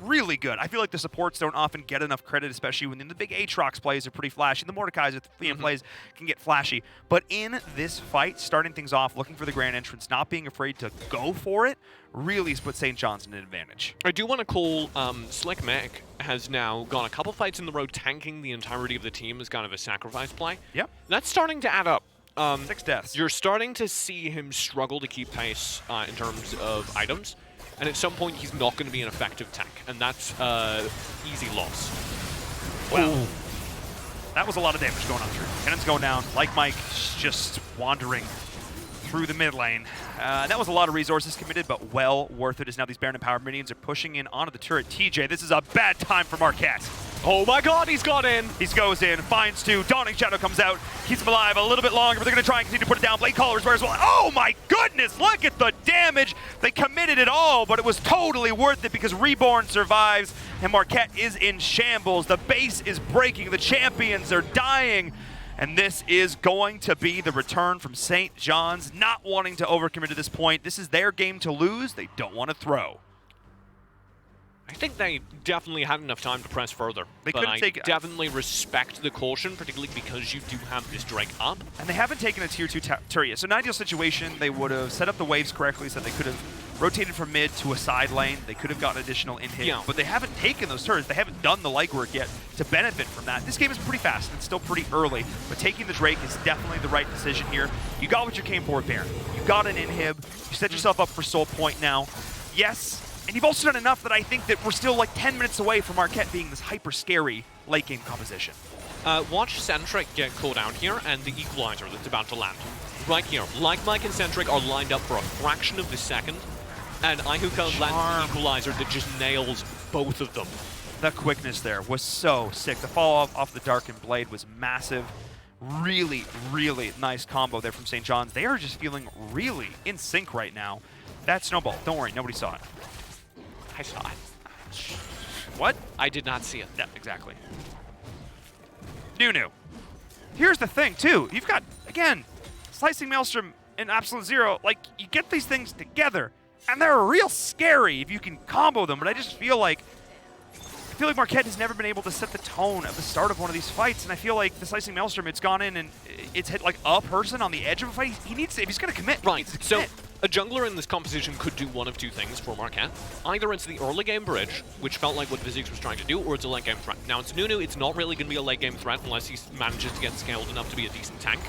really good. I feel like the supports don't often get enough credit, especially when the big Aatrox plays are pretty flashy. The Mordekaiser plays can get flashy. But in this fight, starting things off, looking for the grand entrance, not being afraid to go for it, really has put St. John's in an advantage. I do want to call Slick Mick has now gone a couple fights in the row tanking the entirety of the team as kind of a sacrifice play. Yep. That's starting to add up. 6 deaths. You're starting to see him struggle to keep pace in terms of items, and at some point he's not going to be an effective tank, and that's easy loss. Well, that was a lot of damage going on through. Cannon's going down. Like Mike, just wandering through the mid lane. That was a lot of resources committed, but well worth it as now these Baron and Power minions are pushing in onto the turret. TJ, this is a bad time for Marquette. Oh my god, he's got in! He goes in, finds 2, Dawning Shadow comes out, keeps him alive a little bit longer, but they're going to try and continue to put it down. Blade Caller is where as well. Oh my goodness, look at the damage! They committed it all, but it was totally worth it because Reborn survives, and Marquette is in shambles. The base is breaking, the champions are dying, and this is going to be the return from St. John's, not wanting to overcommit at this point. This is their game to lose. They don't want to throw. I think they definitely had enough time to press further. They but couldn't I take definitely respect the caution, particularly because you do have this Drake up. And they haven't taken a tier 2 turret yet. So in an ideal situation, they would have set up the waves correctly, so they could have rotated from mid to a side lane. They could have gotten additional in-hit, but they haven't taken those turrets. They haven't done the legwork yet to benefit from that. This game is pretty fast. It's still pretty early, but taking the Drake is definitely the right decision here. You got what you came for, Baron. You got an inhib. You set yourself up for Soul Point now. Yes. And you've also done enough that I think that we're still like 10 minutes away from Marquette being this hyper scary late game composition. Watch Centric get called out here and the Equalizer that's about to land. Right here. Like Mike and Centric are lined up for a fraction of the second, and iHugo lands the Equalizer that just nails both of them. The quickness there was so sick. The fall off the Darkened Blade was massive. Really, really nice combo there from St. John's. They are just feeling really in sync right now. That snowball, don't worry, nobody saw it. I saw it. What? I did not see it. Yeah, exactly. New. Here's the thing, too. You've got, again, Slicing Maelstrom and Absolute Zero. Like, you get these things together, and they're real scary if you can combo them, but I just feel like Marquette has never been able to set the tone at the start of one of these fights, and I feel like the Slicing Maelstrom, it's gone in and it's hit like a person on the edge of a fight. He needs to, if he's going to commit, right. He needs to commit. So a jungler in this composition could do one of two things for Marquette. Either it's the early game bridge, which felt like what Physics was trying to do, or it's a late game threat. Now it's Nunu, it's not really going to be a late game threat unless he manages to get scaled enough to be a decent tank.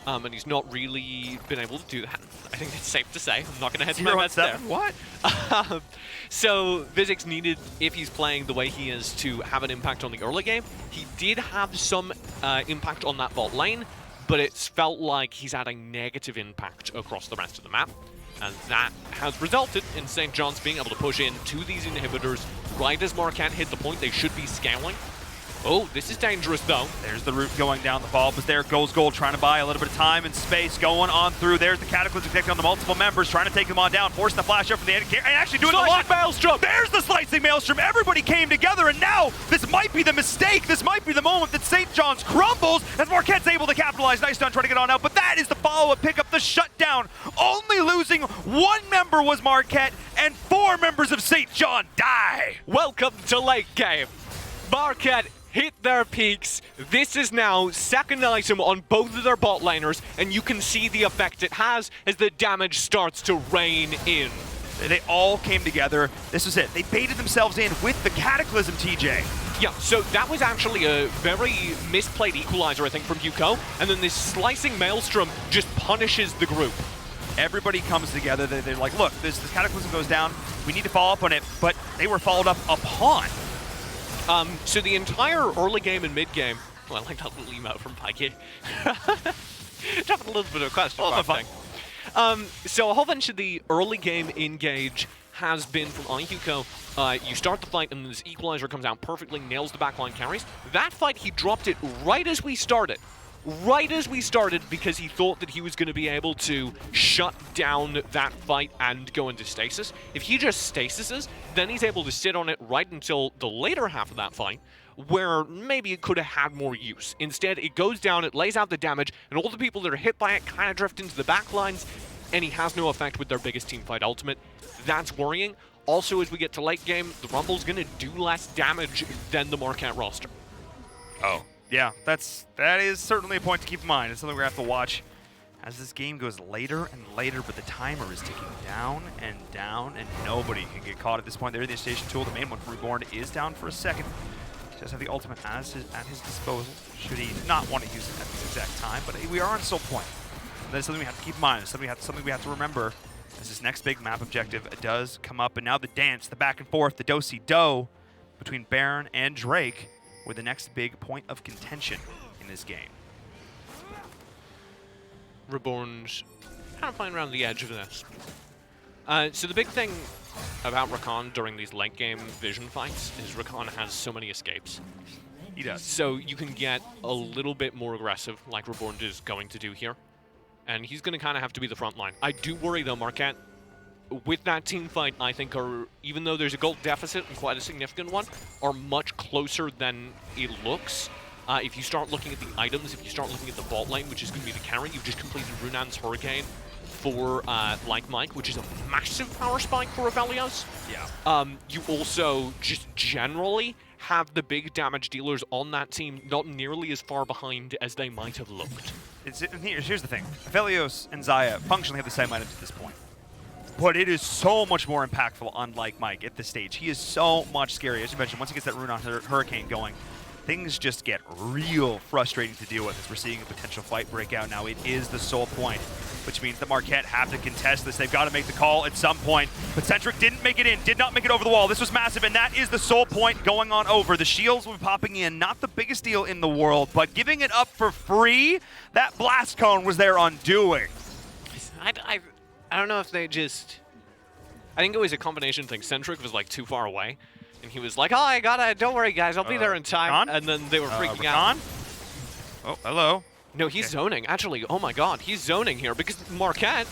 And he's not really been able to do that. I think it's safe to say. I'm not going to head to my bets there. What? So Physics needed, if he's playing the way he is, to have an impact on the early game. He did have some impact on that bot lane, but it's felt like he's had a negative impact across the rest of the map. And that has resulted in St. John's being able to push in to these inhibitors right as Marquette hit the point they should be scaling. Oh, this is dangerous, though. There's the root going down. The ball was there. Goes Gold trying to buy a little bit of time and space going on through. There's the Cataclysm connecting on the multiple members, trying to take them on down, forcing the flash up from the end. And actually doing the lock. Maelstrom. There's the Slicing Maelstrom. Everybody came together, and now this might be the mistake. This might be the moment that St. John's crumbles as Marquette's able to capitalize. Nice done trying to get on out, but that is the follow-up pickup, the shutdown. Only losing one member was Marquette, and 4 members of St. John die. Welcome to late game. Marquette hit their peaks. This is now second item on both of their bot laners, and you can see the effect it has as the damage starts to rain in. They all came together. This was it. They baited themselves in with the Cataclysm, TJ. Yeah, so that was actually a very misplayed equalizer, I think, from Yuko, and then this slicing Maelstrom just punishes the group. Everybody comes together. They're like, look, this Cataclysm goes down. We need to follow up on it, but they were followed up upon. So the entire early game and mid game, well, I like that little emote from Pikey. Dropping a little bit of a question mark thing. So a whole bunch of the early game engage has been from Yuko. You start the fight, and this equalizer comes out perfectly, nails the backline carries. That fight, he dropped it right as we started. Right as we started, because he thought that he was going to be able to shut down that fight and go into stasis. If he just stasises, then he's able to sit on it right until the later half of that fight, where maybe it could have had more use. Instead, it goes down, it lays out the damage, and all the people that are hit by it kind of drift into the back lines, and he has no effect with their biggest team fight ultimate. That's worrying. Also, as we get to late game, the Rumble's going to do less damage than the Marquette roster. Oh. Yeah, that is certainly a point to keep in mind. It's something we're going to have to watch as this game goes later and later, but the timer is ticking down, and nobody can get caught at this point. They're the station tool. The main one for Reborn is down for a second. He does have the ultimate at his disposal, should he not want to use it at this exact time, but we are on Soul Point. That's something we have to keep in mind. It's something we have to remember as this next big map objective does come up, and now the dance, the back and forth, the do-si-do between Baron and Drake were the next big point of contention in this game. Reborn's kind of playing around the edge of this. So the big thing about Rakan during these late game vision fights is Rakan has so many escapes. He does. So you can get a little bit more aggressive, like Reborn is going to do here. And he's going to kind of have to be the front line. I do worry, though, Marquette, with that team fight, I think even though there's a gold deficit, and quite a significant one, are much closer than it looks. If you start looking at the items, if you start looking at the bot lane, which is going to be the carry, you've just completed Runan's Hurricane for Like Mike, which is a massive power spike for Aphelios. Yeah. You also just generally have the big damage dealers on that team not nearly as far behind as they might have looked. Here's the thing. Aphelios and Xayah functionally have the same items at this point. But it is so much more impactful on Like Mike at this stage. He is so much scarier. As you mentioned, once he gets that Rune on Hurricane going, things just get real frustrating to deal with as we're seeing a potential fight break out now. It is the Soul Point, which means that Marquette have to contest this. They've got to make the call at some point. But Centric didn't make it in, did not make it over the wall. This was massive, and that is the Soul Point going on over. The shields will be popping in. Not the biggest deal in the world, but giving it up for free, that Blast Cone was their undoing. I don't know if they just... I think it was a combination thing. Centric was like too far away, and he was like, oh, don't worry, guys, I'll be there in time. Rakan? And then they were freaking out. Oh, hello. No, he's zoning. Actually, oh my god, he's zoning here because Marquette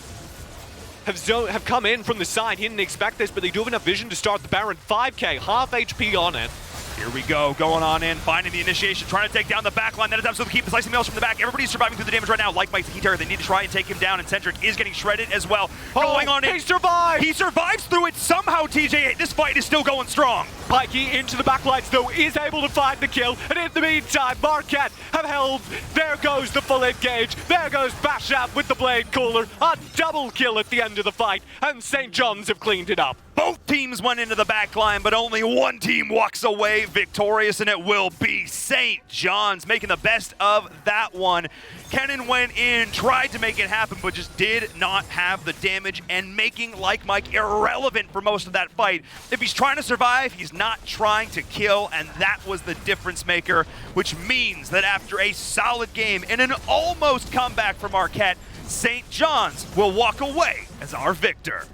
have come in from the side. He didn't expect this, but they do have enough vision to start the Baron. 5k, half HP on it. Here we go, going on in, finding the initiation, trying to take down the backline. That is absolutely key. The slicing mails from the back. Everybody's surviving through the damage right now. Like Mike's key terror, they need to try and take him down, and Centric is getting shredded as well. Going on in. He survived! He survives through it somehow, TJ. This fight is still going strong. Pikey into the backlines, though, is able to find the kill. And in the meantime, Marquette have held. There goes the full engage. There goes Basham with the blade cooler. A double kill at the end of the fight. And St. John's have cleaned it up. Both teams went into the back line, but only one team walks away victorious, and it will be St. John's making the best of that one. Kennen went in, tried to make it happen, but just did not have the damage, and making Like Mike irrelevant for most of that fight. If he's trying to survive, he's not trying to kill, and that was the difference maker, which means that after a solid game and an almost comeback from Marquette, St. John's will walk away as our victor.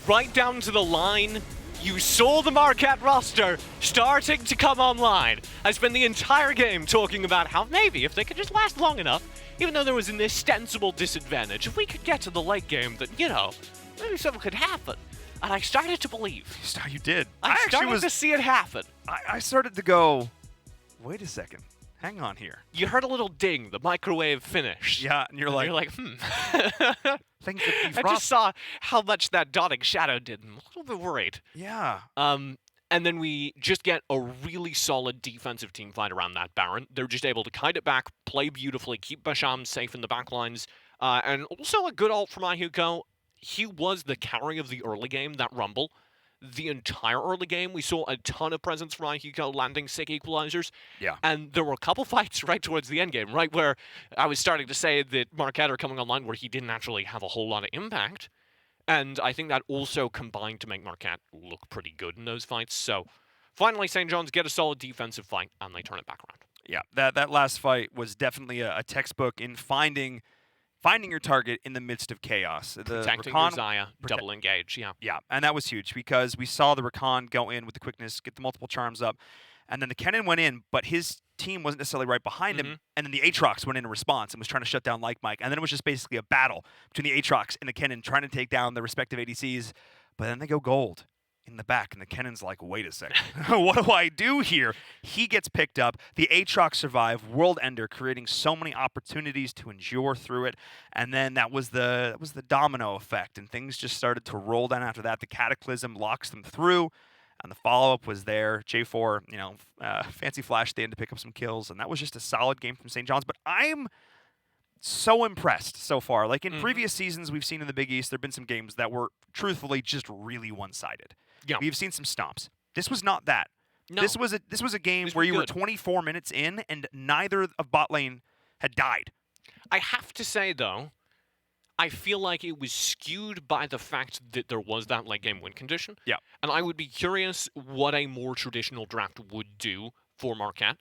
Right down to the line, you saw the Marquette roster starting to come online. I spent the entire game talking about how maybe if they could just last long enough, even though there was an ostensible disadvantage, if we could get to the late game, that, you know, maybe something could happen. And I started to believe. You did. I started to see it happen. I started to go, wait a second. Hang on here. You heard a little ding, the microwave finished. Yeah, and you're like, Things I just saw how much that dotting shadow did, and I'm a little bit worried. Yeah. And And then we just get a really solid defensive team fight around that Baron. They're just able to kite it back, play beautifully, keep Basham safe in the backlines, and also a good ult from Ahuko. He was the carry of the early game, that Rumble. The entire early game, we saw a ton of presence from Ahuko landing sick equalizers. Yeah. And there were a couple fights right towards the end game, right, where I was starting to say that Marquette are coming online where he didn't actually have a whole lot of impact. And I think that also combined to make Marquette look pretty good in those fights. So finally, St. John's get a solid defensive fight, and they turn it back around. Yeah, that last fight was definitely a textbook in finding your target in the midst of chaos. The Protecting Rakan, Zaya, double engage, yeah. Yeah, and that was huge because we saw the Rakan go in with the quickness, get the multiple charms up, and then the Kennen went in, but his team wasn't necessarily right behind him, and then the Aatrox went in response and was trying to shut down Like Mike, and then it was just basically a battle between the Aatrox and the Kennen trying to take down their respective ADCs, but then they go gold in the back, and the Kennen's like, wait a second, what do I do here? He gets picked up, the Aatrox survive, World Ender, creating so many opportunities to endure through it, and then that was the domino effect, and things just started to roll down after that. The Cataclysm locks them through, and the follow-up was there. J4, fancy flash at the end to pick up some kills, and that was just a solid game from St. John's, but I'm so impressed so far. Like in previous seasons we've seen in the Big East, there have been some games that were truthfully just really one-sided. Yeah. We've seen some stomps. This was not that. No. This was a game where you were 24 minutes in and neither of bot lane had died. I have to say, though, I feel like it was skewed by the fact that there was that late game win condition. Yeah. And I would be curious what a more traditional draft would do for Marquette.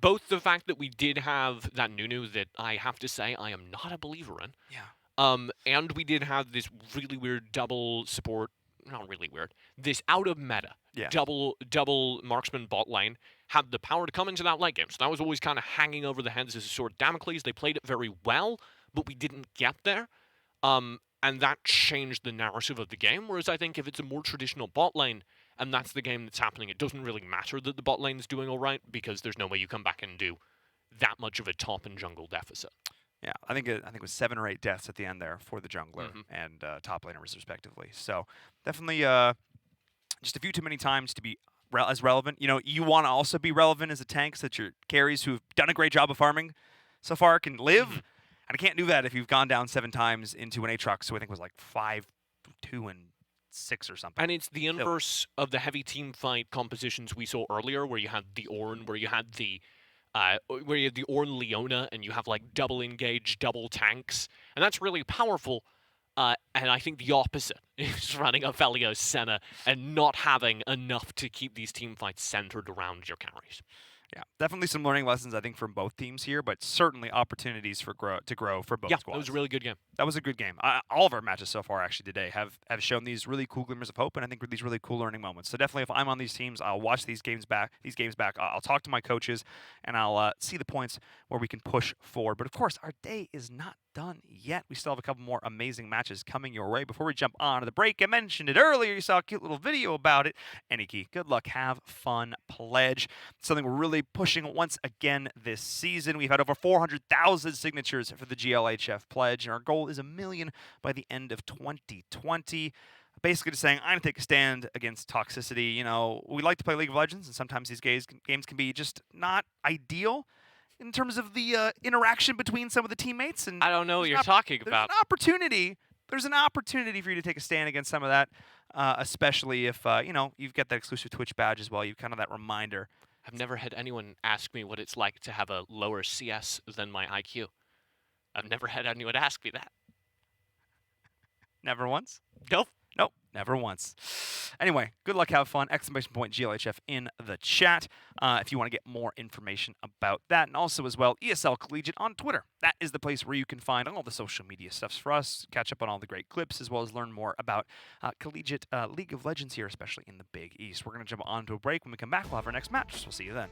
Both the fact that we did have that Nunu that I have to say I am not a believer in. Yeah. And we did have this really weird double support. Not really weird. This out of meta, double marksman bot lane had the power to come into that late game. So that was always kind of hanging over the heads as a sword of Damocles. They played it very well, but we didn't get there. And that changed the narrative of the game. Whereas I think if it's a more traditional bot lane and that's the game that's happening, it doesn't really matter that the bot lane is doing all right because there's no way you come back and do that much of a top and jungle deficit. Yeah, I think it was 7 or 8 deaths at the end there for the jungler and top laners respectively. So definitely just a few too many times to be as relevant. You want to also be relevant as a tank so that your carries who've done a great job of farming so far can live. And I can't do that if you've gone down 7 times into an Aatrox, who I think was like 5, 2, and 6 or something. And it's the inverse of the heavy team fight compositions we saw earlier, where you had the Ornn, where you had the Ornn Leona, and you have like double engage, double tanks, and that's really powerful. And I think the opposite is running a Felios Senna and not having enough to keep these team fights centered around your carries. Yeah, definitely some learning lessons, I think, from both teams here, but certainly opportunities to grow for both squads. That was a really good game. That was a good game. All of our matches so far, actually, today have shown these really cool glimmers of hope, and I think these really cool learning moments. So definitely, if I'm on these teams, I'll watch these games back. I'll talk to my coaches, and I'll see the points where we can push forward. But of course, our day is not done yet. We still have a couple more amazing matches coming your way. Before we jump on to the break, I mentioned it earlier. You saw a cute little video about it. Aniki, good luck, have fun, pledge. Something we're really pushing once again this season. We've had over 400,000 signatures for the GLHF pledge, and our goal is 1 million by the end of 2020. Basically just saying, I'm going to take a stand against toxicity. We like to play League of Legends, and sometimes these games can be just not ideal in terms of the interaction between some of the teammates. And I don't know what you're talking about. There's an opportunity for you to take a stand against some of that, especially if, you've got that exclusive Twitch badge as well. You've kind of that reminder. I've never had anyone ask me what it's like to have a lower CS than my IQ. I've never had anyone ask me that. Never once? Nope, never once. Anyway, good luck, have fun. ! GLHF in the chat if you want to get more information about that. And also as well, ESL Collegiate on Twitter. That is the place where you can find all the social media stuffs for us, catch up on all the great clips, as well as learn more about Collegiate League of Legends here, especially in the Big East. We're going to jump on to a break. When we come back, we'll have our next match. So we'll see you then.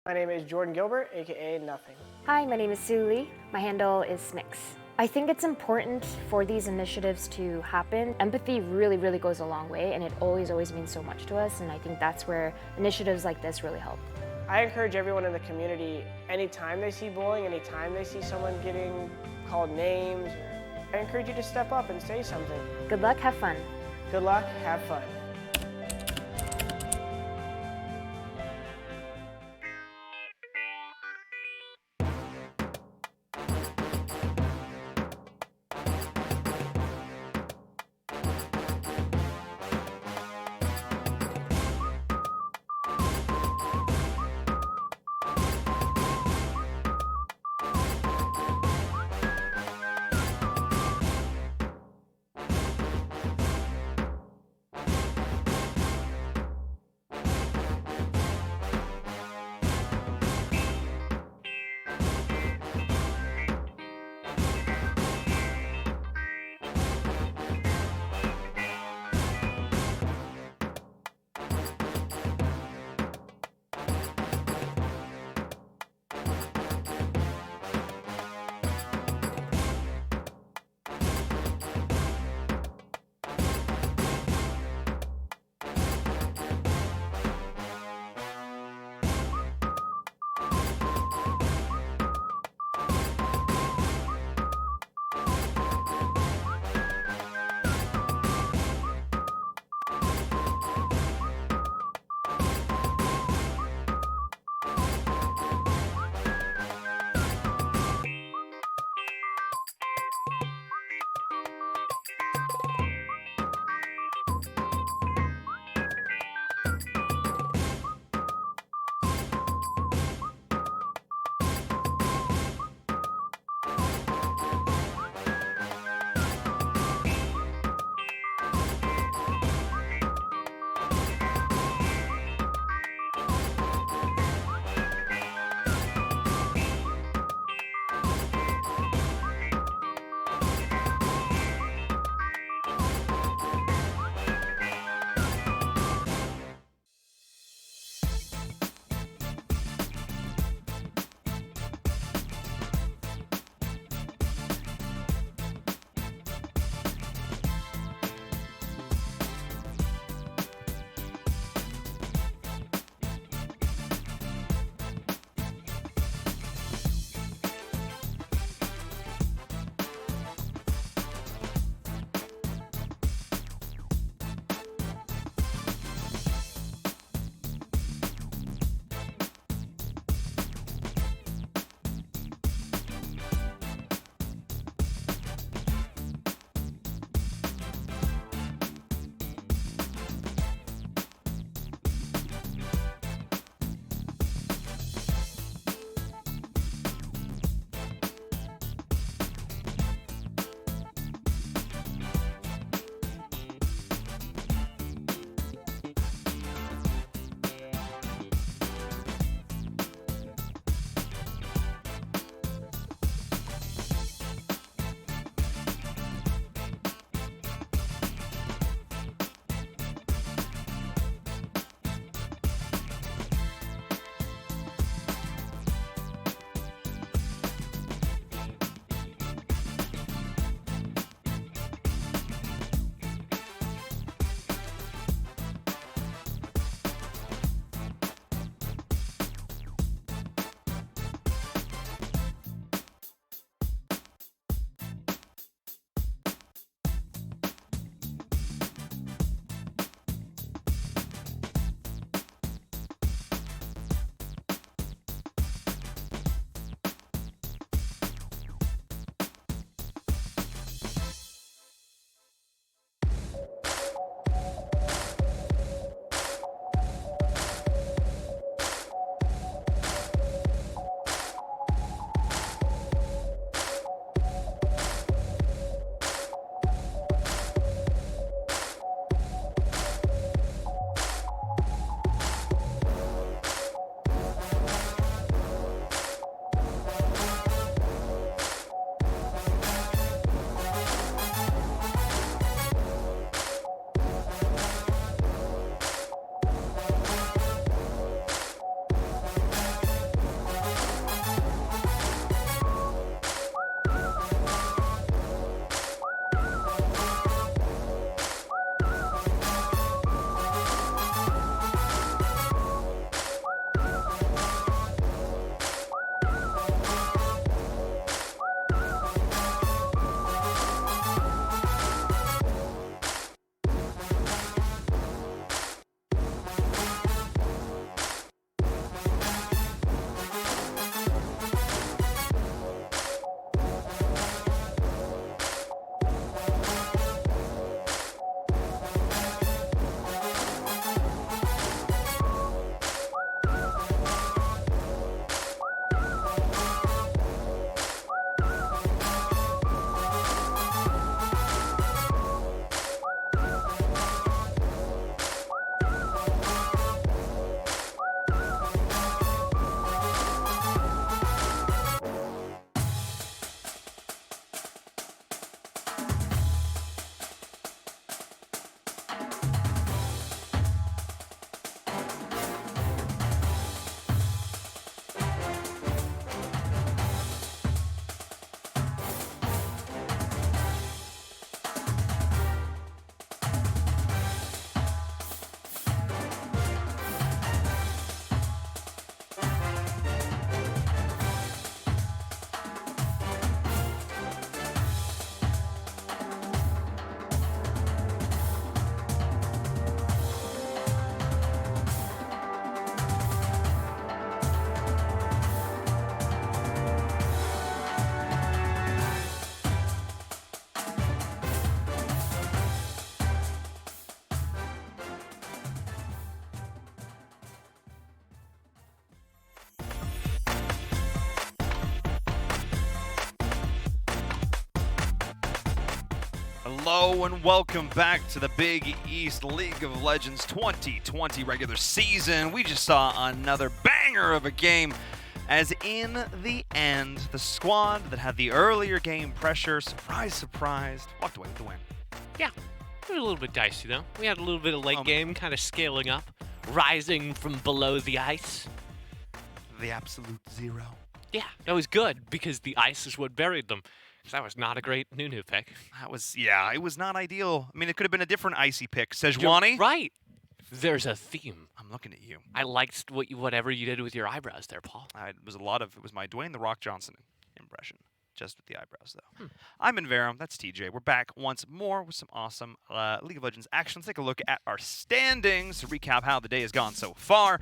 My name is Jordan Gilbert, aka Nothing. Hi, my name is Sue Lee. My handle is Smix. I think it's important for these initiatives to happen. Empathy really, really goes a long way, and it always means so much to us, and I think that's where initiatives like this really help. I encourage everyone in the community, anytime they see bullying, anytime they see someone getting called names, I encourage you to step up and say something. Good luck, have fun. Good luck, have fun. Hello and welcome back to the Big East League of Legends 2020 regular season. We just saw another banger of a game as in the end, the squad that had the earlier game pressure, surprise, walked away with the win. Yeah, it was a little bit dicey though. We had a little bit of late game kind of scaling up, rising from below the ice. The absolute zero. Yeah, that was good because the ice is what buried them. That was not a great Nunu pick. That was, yeah, it was not ideal. I mean, it could have been a different icy pick. Sejuani? You're right. There's a theme. I'm looking at you. I liked whatever you did with your eyebrows there, Paul. It was my Dwayne The Rock Johnson impression, just with the eyebrows, though. I'm Inverum. That's TJ. We're back once more with some awesome League of Legends action. Let's take a look at our standings to recap how the day has gone so far.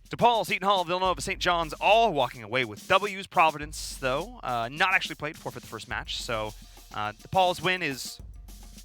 DePaul, Seton Hall, Villanova, St. John's all walking away with W's. Providence, though, not actually played for the first match. So DePaul's win is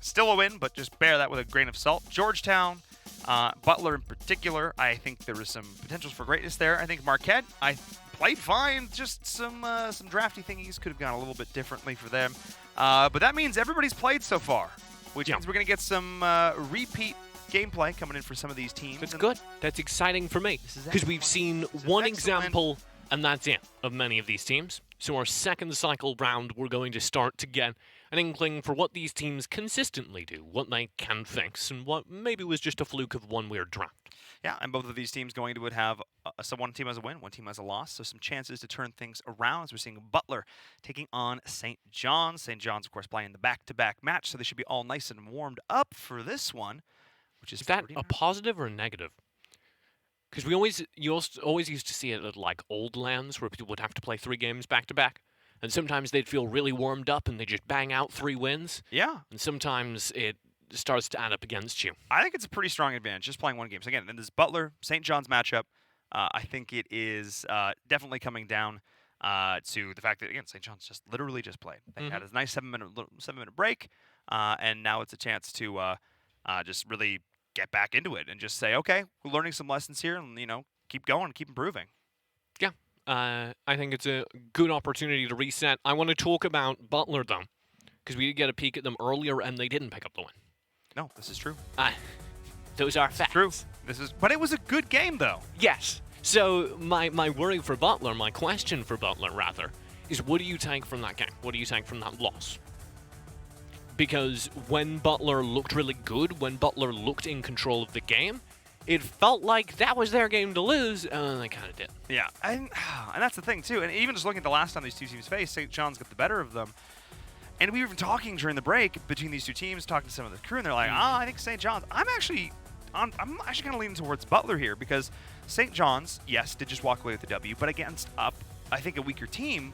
still a win, but just bear that with a grain of salt. Georgetown, Butler in particular, I think there was some potentials for greatness there. I think Marquette, I played fine. Just some drafty thingies could have gone a little bit differently for them. But that means everybody's played so far, which means we're going to get some repeat gameplay coming in for some of these teams. That's good. That's exciting for me because we've seen one example, and that's it, of many of these teams. So our second cycle round, we're going to start to get an inkling for what these teams consistently do, what they can fix, and what maybe was just a fluke of one weird draft. Yeah, and both of these teams going to have one team has a win, one team has a loss, so some chances to turn things around as we're seeing Butler taking on St. John's. St. John's, of course, playing the back-to-back match, so they should be all nice and warmed up for this one. Which is that a positive or a negative? Because you always used to see it at like old lands where people would have to play 3 games back to back, and sometimes they'd feel really warmed up and they just bang out 3 wins. Yeah, and sometimes it starts to add up against you. I think it's a pretty strong advantage just playing one game. So again, in this Butler St. John's matchup, I think it is definitely coming down to the fact that again St. John's just literally just played. They had a nice 7-minute break, and now it's a chance to just really get back into it and just say, okay, we're learning some lessons here, and keep going, keep improving. Yeah, I think it's a good opportunity to reset. I want to talk about Butler though, because we did get a peek at them earlier, and they didn't pick up the win. No, this is true. Those are facts. True. But it was a good game though. Yes. So my worry for Butler, my question for Butler rather, is what do you take from that game? What do you take from that loss? Because when Butler looked really good, when Butler looked in control of the game, it felt like that was their game to lose, and they kind of did. Yeah, and that's the thing, too. And even just looking at the last time these two teams faced, St. John's got the better of them. And we were even talking during the break between these two teams, talking to some of the crew, and they're like, I think St. John's. I'm actually kind of leaning towards Butler here, because St. John's, yes, did just walk away with the W, but against, I think, a weaker team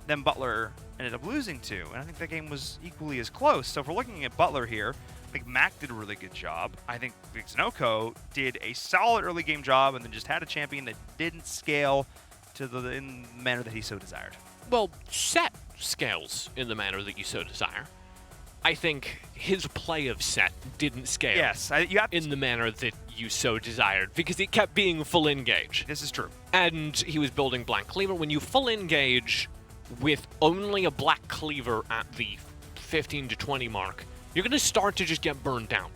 than Butler ended up losing to, and I think that game was equally as close. So if we're looking at Butler here, I think Mac did a really good job. I think Xenoko did a solid early game job and then just had a champion that didn't scale to in the manner that he so desired. Well, Set scales in the manner that you so desire. I think his play of Set didn't scale in the manner that you so desired, because it kept being full engage. This is true. And he was building Black Cleaver. When you full engage with only a Black Cleaver at the 15 to 20 mark, you're going to start to just get burned down.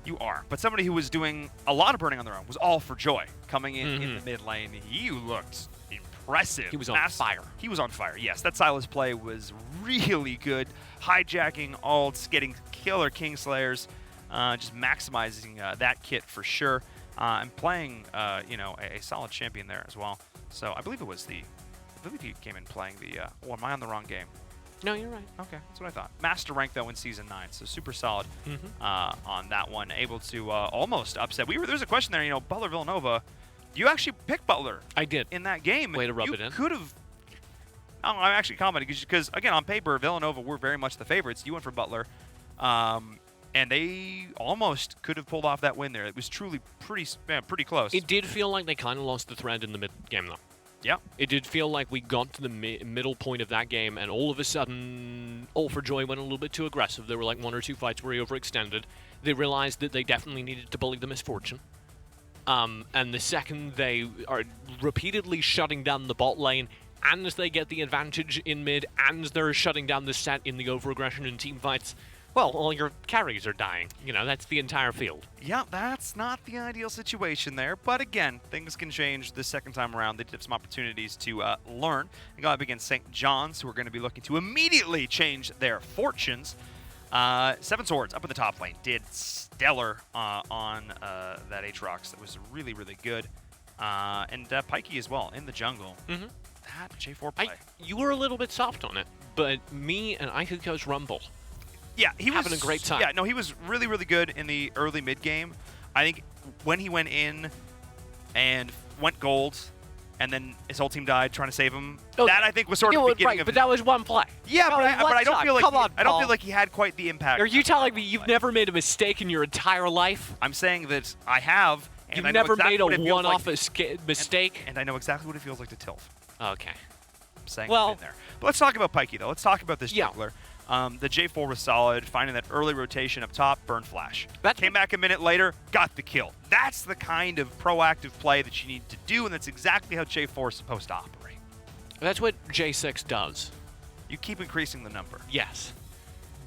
You are. But somebody who was doing a lot of burning on their own was all for Joy coming in the mid lane. He looked impressive. He was on fire. He was on fire, yes. That Silas play was really good. Hijacking ults, getting killer Kingslayers, just maximizing that kit for sure. And playing, a solid champion there as well. So I believe he came in playing the... or am I on the wrong game? No, you're right. Okay, that's what I thought. Master rank, though, in Season 9, so super solid on that one. Able to almost upset. There's a question there, Butler Villanova. You actually picked Butler. I did. In that game. Way to rub it in. You could have... I'm actually commenting because, again, on paper, Villanova were very much the favorites. You went for Butler. And they almost could have pulled off that win there. It was truly pretty close. It did feel like they kind of lost the thread in the mid-game, though. Yeah. It did feel like we got to the middle point of that game, and all of a sudden, All for Joy went a little bit too aggressive. There were like 1 or 2 fights where he overextended. They realized that they definitely needed to bully the Misfortune. And the second they are repeatedly shutting down the bot lane, and as they get the advantage in mid, and they're shutting down the set in the overaggression and team fights, Well, all your carries are dying. You know, that's the entire field. Yeah, that's not the ideal situation there. But again, things can change the second time around. They did have some opportunities to learn. They got up against St. John's, who are going to be looking to immediately change their fortunes. 7 Swords up in the top lane did stellar on that Aatrox. That was really, really good. And Pikey as well in the jungle. Mm-hmm. That J4 play. You were a little bit soft on it, but me and Ikuko's Rumble. Yeah, he was having a great time. Yeah, no, he was really, really good in the early mid game. I think when he went in and went gold, and then his whole team died trying to save him. Okay. That I think was sort of the beginning right, of. but that was one play. Yeah, but I don't feel like I don't Paul. feel like he had quite the impact. Are you telling me you've never made a mistake in your entire life? I'm saying that I have. And You've I know never exactly made a what it feels one-off like, mistake? and I know exactly what it feels like to tilth. Okay. I'm saying well, in there. But let's talk about Pikey, though. Let's talk about this yeah. juggler. The J4 was solid, finding that early rotation up top, burn flash. Came back a minute later, got the kill. That's the kind of proactive play that you need to do, and that's exactly how J4 is supposed to operate. That's what J6 does. You keep increasing the number. Yes.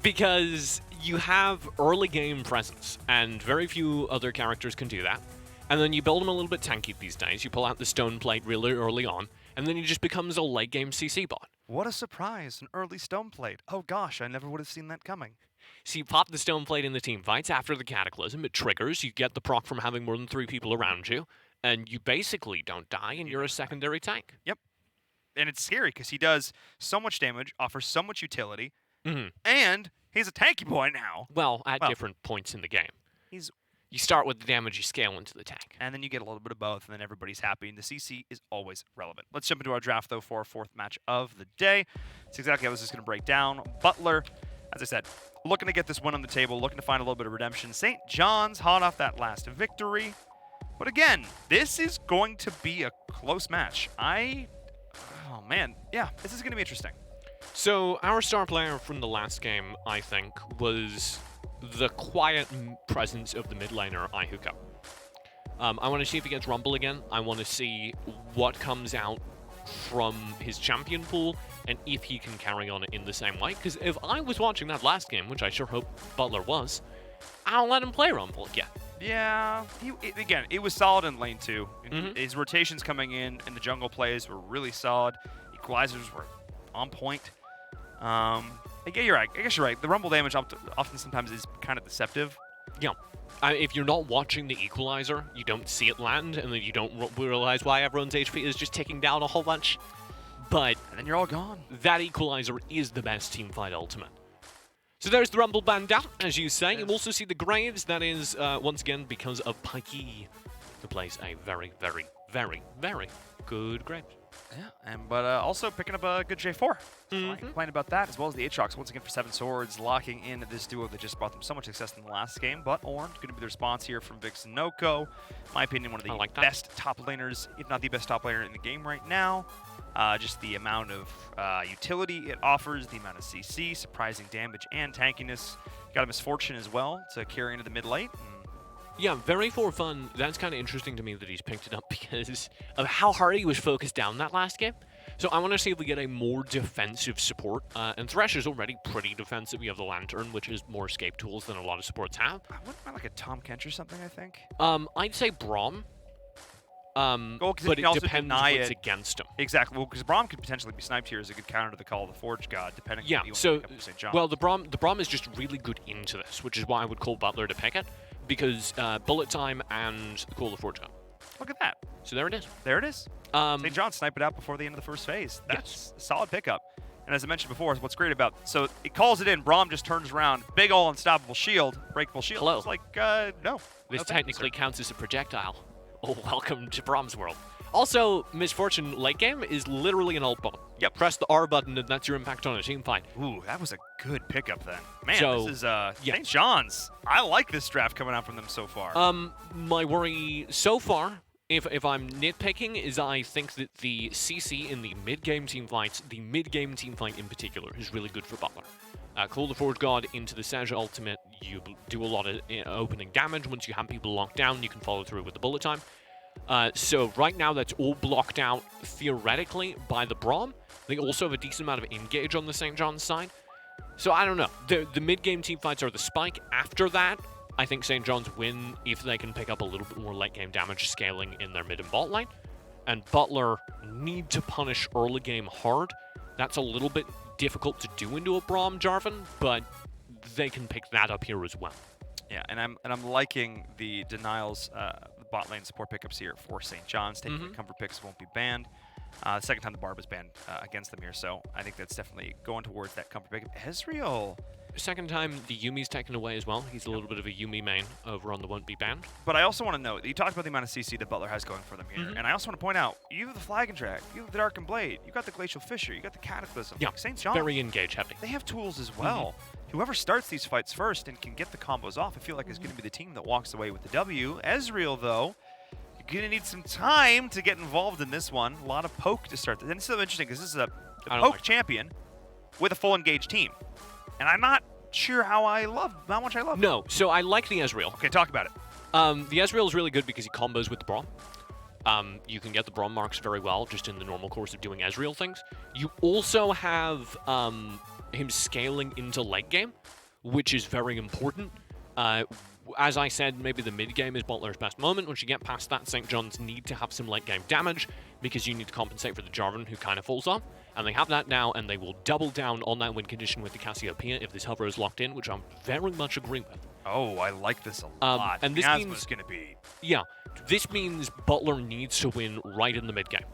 Because you have early game presence, and very few other characters can do that. And then you build them a little bit tanky these days. You pull out the stone plate really early on, and then he just becomes a late game CC bot. What a surprise, an early stone plate. Oh gosh, I never would have seen that coming. So you pop the stone plate in the team fights after the Cataclysm, it triggers, you get the proc from having more than 3 people around you, and you basically don't die, and you're a secondary tank. Yep. And it's scary because he does so much damage, offers so much utility, and he's a tanky boy now. Well, at different points in the game. You start with the damage, you scale into the tank. And then you get a little bit of both, and then everybody's happy, and the CC is always relevant. Let's jump into our draft, though, for our 4th match of the day. It's exactly how this is going to break down. Butler, as I said, looking to get this win on the table, looking to find a little bit of redemption. St. John's hot off that last victory. But again, this is going to be a close match. Oh, man. Yeah, this is going to be interesting. So our star player from the last game, I think, was the quiet presence of the mid laner, Ihuka. I want to see if he gets Rumble again. I want to see what comes out from his champion pool and if he can carry on in the same way. Because if I was watching that last game, which I sure hope Butler was, I'll let him play Rumble again. Yeah, again, it was solid in lane 2. His rotations coming in and the jungle plays were really solid. Equalizers were on point. Yeah, you're right. I guess you're right. The Rumble damage often sometimes is kind of deceptive. Yeah. If you're not watching the equalizer, you don't see it land, and then you don't realize why everyone's HP is just ticking down a whole bunch. But and then you're all gone. That equalizer is the best teamfight ultimate. So there's the Rumble band down, as you say. You also see the Graves. That is, once again, because of Pikey, who plays a very, very, very, very good Graves. Yeah, but also picking up a good J4. So I complain about that, as well as the Aatrox, once again for 7 Swords, locking in this duo that just brought them so much success in the last game. But Ornn, going to be the response here from Vixen Noko. My opinion, one of the best top laners, if not the best top laner in the game right now. Just the amount of utility it offers, the amount of CC, surprising damage, and tankiness. Got a Misfortune as well to carry into the mid-late. Yeah, very for fun. That's kind of interesting to me that he's picked it up because of how hard he was focused down that last game. So I want to see if we get a more defensive support. And Thresh is already pretty defensive. We have the Lantern, which is more escape tools than a lot of supports have. I wouldn't mind like a Tom Kench or something, I think. I'd say Braum. But it depends what's against him. Exactly. Well, because Braum could potentially be sniped here as a good counter to the Call of the Forge God, depending on what you want to pick up for St. John. Well, the Braum is just really good into this, which is why I would call Butler to pick it. Because Bullet Time and the Call of the Forge God. Look at that. So there it is. There it is. St. John sniped it out before the end of the first phase. That's a solid pickup. And as I mentioned before, what's great about so it calls it in. Braum just turns around, big ol' unstoppable shield, breakable shield. Hello. It's like no. This technically counts as a projectile. Oh, welcome to Braum's world. Also, Misfortune late game is literally an ult button. Yep. Press the R button and that's your impact on a team fight. Ooh, that was a good pickup then. Man, so, this is St. John's. I like this draft coming out from them so far. My worry so far, if I'm nitpicking, is I think that the CC in the mid-game team fights, the mid-game team fight in particular, is really good for Butler. Call the Forge God into the Sage ultimate, you do a lot of opening damage. Once you have people locked down, you can follow through with the bullet time. So right now that's all blocked out theoretically by the Braum. They also have a decent amount of engage on the St. John's side. So I don't know. The mid-game team fights are the spike. After that, I think St. John's win if they can pick up a little bit more late-game damage scaling in their mid and bot lane. And Butler need to punish early game hard. That's a little bit difficult to do into a Braum Jarvan, but they can pick that up here as well. Yeah, and I'm liking the denials, the bot lane support pickups here for St. John's. Taking the comfort picks won't be banned. The second time the Barb is banned against them here, so I think that's definitely going towards that comfort pickup. Ezreal. Second time the Yumi's taken away as well. He's a little bit of a Yumi main over on the won't be banned. But I also want to note, you talked about the amount of CC that Butler has going for them here, and I also want to point out, you have the Flagon Track, you have the Darkened Blade, you got the Glacial Fissure, you got the Cataclysm. Yeah, like St. John's, very engage heavy. They have tools as well. Whoever starts these fights first and can get the combos off, I feel like is going to be the team that walks away with the W. Ezreal, though, you're going to need some time to get involved in this one. A lot of poke to start. And it's so interesting because this is a poke champion with a full engaged team. And I'm not sure how much I love No, so I like the Ezreal. Okay, talk about it. The Ezreal is really good because he combos with the Braum. You can get the Braum marks very well just in the normal course of doing Ezreal things. You also have him scaling into late game, which is very important. As I said, maybe the mid game is Butler's best moment. Once you get past that, St. John's need to have some late game damage because you need to compensate for the Jarvan who kind of falls off. And they have that now, and they will double down on that win condition with the Cassiopeia if this hover is locked in, which I very much agree with. Oh, I like this a lot. And this Miasma's means going to be... Yeah, this means Butler needs to win right in the mid game.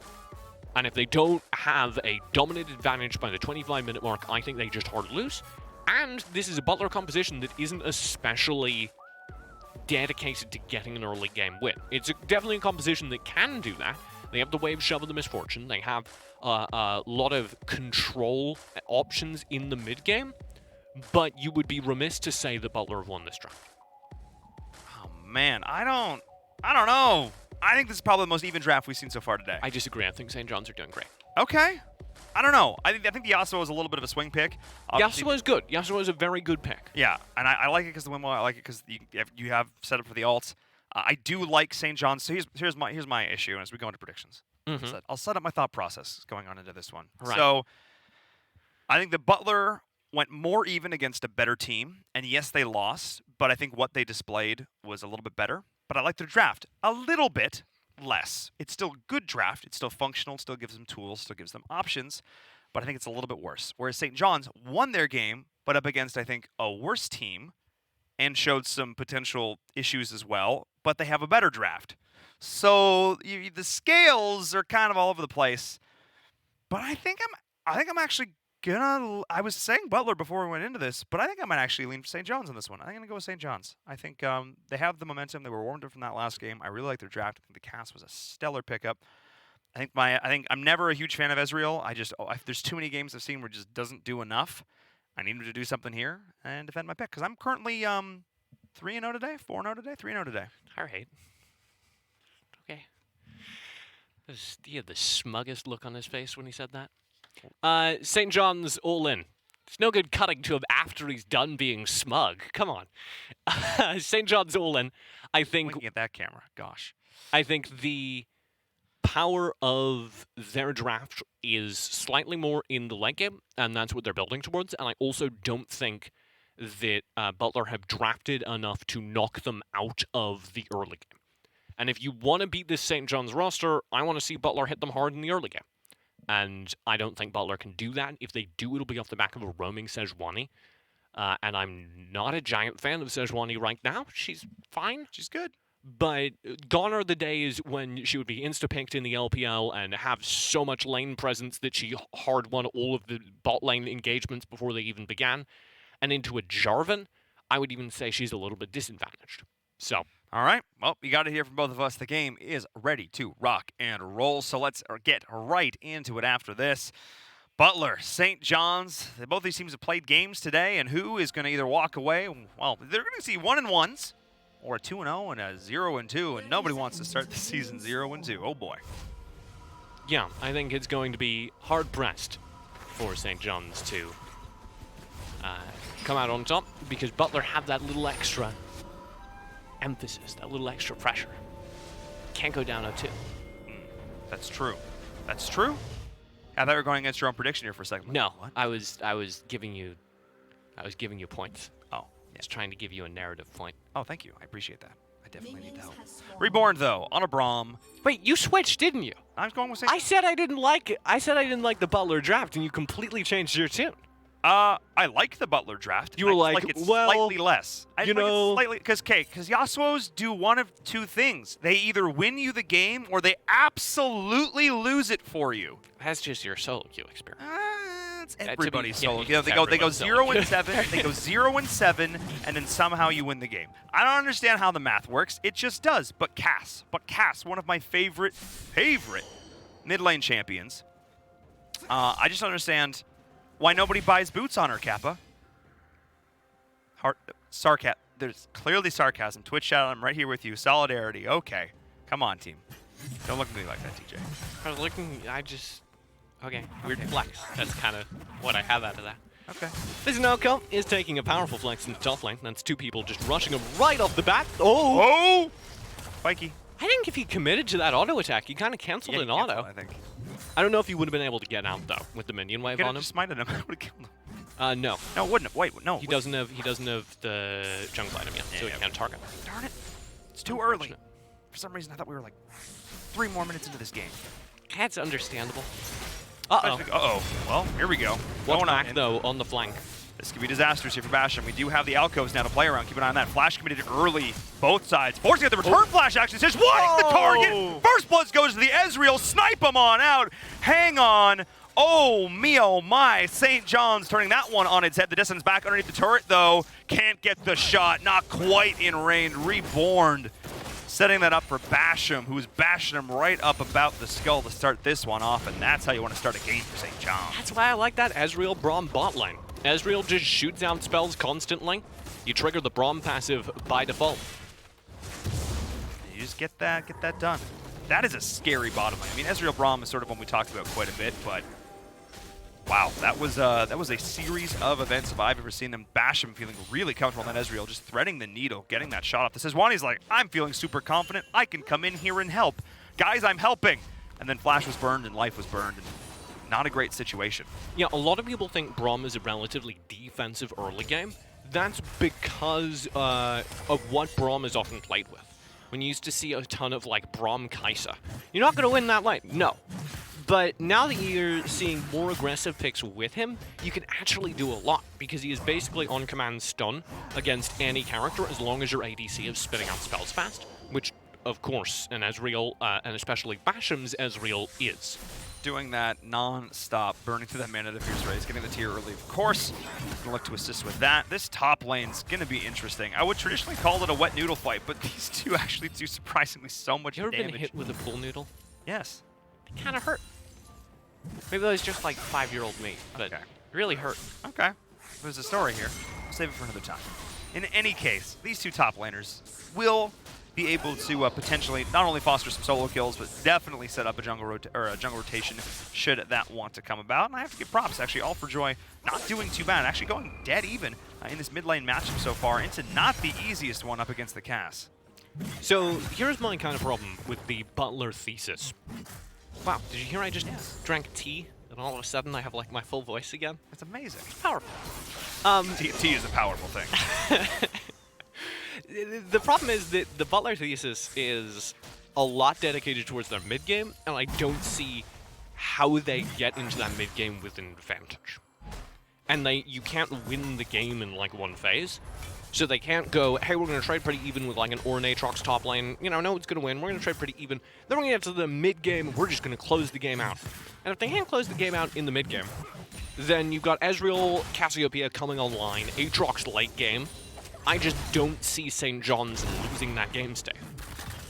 And if they don't have a dominant advantage by the 25-minute mark, I think they just hard lose. And this is a Butler composition that isn't especially dedicated to getting an early game win. It's definitely a composition that can do that. They have the Wave Shove of the Misfortune. They have a lot of control options in the mid game. But you would be remiss to say that Butler have won this draft. Oh, man. I don't know. I think this is probably the most even draft we've seen so far today. I disagree. I think St. John's are doing great. Okay. I don't know. I think the Yasuo is a little bit of a swing pick. Yasuo is good. Yasuo is a very good pick. Yeah, and I like it because the windmill. I like it because you have set up for the ult. I do like St. John's. So here's my issue as we go into predictions. I'll set up my thought process going on into this one. Right. So I think the Butler went more even against a better team, and yes, they lost, but I think what they displayed was a little bit better. But I like their draft a little bit less. It's still a good draft. It's still functional. It still gives them tools. Still gives them options. But I think it's a little bit worse. Whereas St. John's won their game, but up against, I think, a worse team and showed some potential issues as well. But they have a better draft. So the scales are kind of all over the place. But I think I'm actually gonna. I was saying Butler before we went into this, but I think I might actually lean for St. John's on this one. I think I'm gonna go with St. John's. I think they have the momentum. They were warmed up from that last game. I really like their draft. I think the cast was a stellar pickup. I think I'm never a huge fan of Ezreal. There's too many games I've seen where it just doesn't do enough. I need him to do something here and defend my pick because I'm currently 3-0 today, 4-0 today, 3-0 today. All right. Okay. He had the smuggest look on his face when he said that. St. John's all in. It's no good cutting to him after he's done being smug. Come on. St. John's all in. I think. Looking at that camera, gosh. I think the power of their draft is slightly more in the late game, and that's what they're building towards. And I also don't think that Butler have drafted enough to knock them out of the early game. And if you want to beat this St. John's roster, I want to see Butler hit them hard in the early game. And I don't think Butler can do that. If they do, it'll be off the back of a roaming Sejuani. And I'm not a giant fan of Sejuani right now. She's fine. She's good. But gone are the days when she would be insta-picked in the LPL and have so much lane presence that she hard won all of the bot lane engagements before they even began. And into a Jarvan, I would even say she's a little bit disadvantaged. So... All right. Well, you got to hear from both of us. The game is ready to rock and roll. So let's get right into it after this. Butler, St. John's, both these teams have played games today, and who is going to either walk away? Well, they're going to see 1-1s or a 2-0 and a 0-2, and nobody wants to start the season 0-2. Oh, boy. Yeah, I think it's going to be hard-pressed for St. John's to come out on top because Butler have that little extra emphasis, that little extra pressure. Can't go down 0-2. That's true. I thought you were going against your own prediction here for a second. No, what? I was giving you I was giving you points. Oh, Just trying to give you a narrative point. Oh, thank you. I appreciate that. I definitely need the help. Reborn, though, on a Braum. Wait, you switched, didn't you? I was going with St. I said I didn't like it. I said I didn't like the Butler draft, and you completely changed your tune. I like the Butler draft. You were I like, it's well, slightly less. you know, slightly because Yasuo's do one of two things. They either win you the game or they absolutely lose it for you. That's just your solo queue experience. It's everybody's solo. yeah, They go everyone's 0-7. They go 0-7, and then somehow you win the game. I don't understand how the math works. It just does. But Cass, one of my favorite mid lane champions. I just don't understand why nobody buys boots on her, Kappa. There's clearly sarcasm. Twitch chat, I'm right here with you. Solidarity. Okay. Come on, team. Don't look at me like that, TJ. I was looking, okay, weird flex. That's kind of what I have out of that. Okay. This Noko is taking a powerful flex in the top lane. That's 2 people just rushing him right off the bat. Oh! Spikey. I think if he committed to that auto attack, he kind of canceled an auto. I think. I don't know if he would have been able to get out though with the minion wave on him. Just smited him. I would have killed him. No. No, it wouldn't have. Wait, no. He doesn't have the jungle item yet, so he can't target. Darn it. It's too early. For some reason, I thought we were like 3 more minutes into this game. That's understandable. Uh-oh. Uh-oh. Well, here we go. What's back, though, on the flank? This could be disastrous here for Basham. We do have the alcoves now to play around. Keep an eye on that. Flash committed early, both sides. Forcing out the return flash action. Says, what is the target? First blood goes to the Ezreal. Snipe him on out. Hang on. Oh, me, oh, my. St. John's turning that one on its head. The distance back underneath the turret, though. Can't get the shot. Not quite in range. Reborn. Setting that up for Basham, who's bashing him right up about the skull to start this one off, and that's how you want to start a game for St. John. That's why I like that Ezreal Braum bot lane. Ezreal just shoots down spells constantly. You trigger the Braum passive by default. You just get that done. That is a scary bottom lane. I mean, Ezreal Braum is sort of one we talked about quite a bit, but wow, that was a series of events if I've ever seen them. Basham feeling really comfortable on that Ezreal, just threading the needle, getting that shot off. This is Wani's like, I'm feeling super confident. I can come in here and help. Guys, I'm helping. And then Flash was burned and life was burned. And not a great situation. Yeah, a lot of people think Braum is a relatively defensive early game. That's because of what Braum is often played with. When you used to see a ton of like Braum Kai'Sa, you're not going to win that lane, no. But now that you're seeing more aggressive picks with him, you can actually do a lot because he is basically on command stun against any character as long as your ADC is spitting out spells fast, which of course an Ezreal and especially Basham's Ezreal is. Doing that non-stop, burning through that mana to Fierce Rays, getting the tier early, of course. Gonna look to assist with that. This top lane's gonna be interesting. I would traditionally call it a wet noodle fight, but these two actually do surprisingly so much damage. You ever been hit with a pool noodle? Yes. It kind of hurt. Maybe that was just like 5-year-old me, but okay. Really hurt. Okay. There's a story here. We'll save it for another time. In any case, these two top laners will be able to potentially not only foster some solo kills, but definitely set up a jungle rotation should that want to come about. And I have to give props, actually, All for Joy not doing too bad, actually going dead even in this mid lane matchup so far into not the easiest one up against the Cass. So here's my kind of problem with the Butler thesis. Wow, did you hear I just drank tea and all of a sudden I have like my full voice again? That's amazing. It's powerful. Tea is a powerful thing. The problem is that the Butler thesis is a lot dedicated towards their mid game, and I don't see how they get into that mid game with an advantage. And you can't win the game in like one phase. So they can't go, hey, we're going to trade pretty even with like an Ornnatrox top lane. You know, no one's going to win. We're going to trade pretty even. Then we're going to get to the mid game. We're just going to close the game out. And if they can't close the game out in the mid game, then you've got Ezreal, Cassiopeia coming online, Aatrox late game. I just don't see St. John's losing that game state.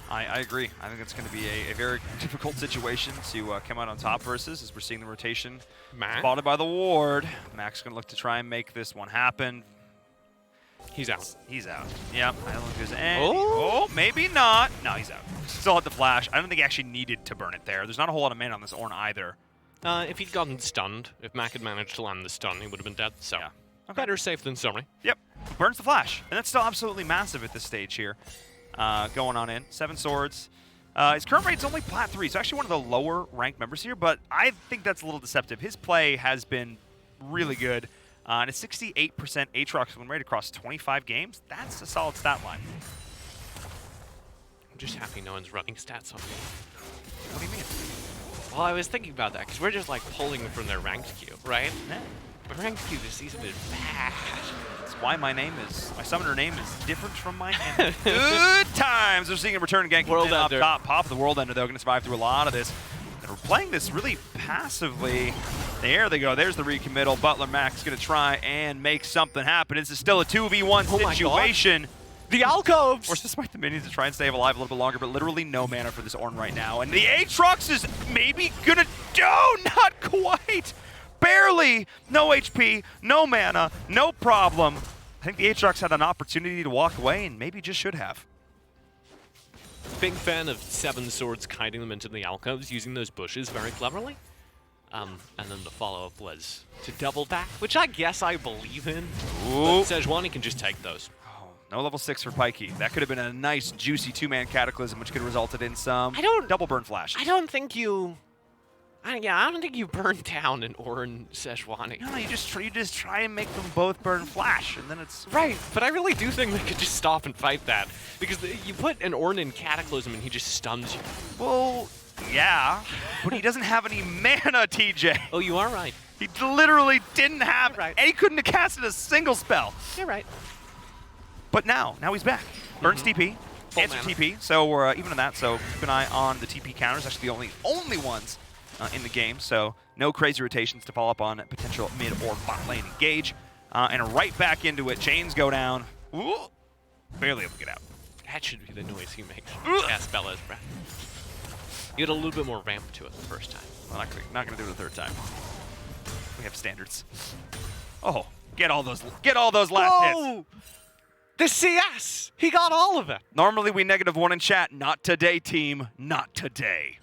I agree. I think it's going to be a very difficult situation to come out on top versus, as we're seeing the rotation spotted by the ward. Mac's going to look to try and make this one happen. He's out. He's out. Yep. I don't think there's any. Oh, maybe not. No, he's out. Still had the flash. I don't think he actually needed to burn it there. There's not a whole lot of mana on this Ornn either. If he'd gotten stunned, if Mac had managed to land the stun, he would have been dead. So, better safe than sorry. Yep. Burns the flash. And that's still absolutely massive at this stage here. Going on in. 7 swords. His current rate's only plat 3, so actually one of the lower ranked members here, but I think that's a little deceptive. His play has been really good. And a 68% Aatrox win rate across 25 games. That's a solid stat line. I'm just happy no one's running stats on me. What do you mean? Well, I was thinking about that, because we're just like pulling from their ranked queue, right? Yeah. But ranked queue this season is bad. That's why my summoner name is different from my name. Good times! They're seeing a return gank World up Ender. top. Pop of the World Ender, though, going to survive through a lot of this. They're playing this really passively. There they go. There's the recommittal. Butler Max going to try and make something happen. This is still a 2v1 situation. The alcoves! Force despite the minions to try and stay alive a little bit longer, but literally no mana for this Ornn right now. And the Aatrox is maybe gonna not quite! Barely! No HP, no mana, no problem. I think the Aatrox had an opportunity to walk away and maybe just should have. Big fan of Seven Swords kiting them into the alcoves, using those bushes very cleverly. And then the follow-up was to double back, which I guess I believe in. Ooh. But Sejuani can just take those. No level 6 for Pikey. That could have been a nice, juicy two-man Cataclysm, which could have resulted in some double burn flash. I don't think you... I don't think you burn down an Ornn Sejuani. No, you just try and make them both burn flash, and then it's... Right, but I really do think they could just stop and fight that. Because you put an Ornn in Cataclysm and he just stuns you. Well, yeah, but he doesn't have any mana, TJ. Oh, you are right. He literally didn't have... Right. And he couldn't have casted a single spell. You're right. But now he's back. Burns TP, Full answer mana. TP, so we're even on that, so keep an eye on the TP counters, actually the only ones in the game, so no crazy rotations to follow up on potential mid or bot lane engage. And right back into it, chains go down. Ooh, barely able to get out. That should be the noise he makes. Cast Bella's breath. You had a little bit more ramp to it the first time. Well, not gonna do it the third time. We have standards. Oh, get all those last hits. The CS! He got all of it! Normally we -1 in chat. Not today, team. Not today.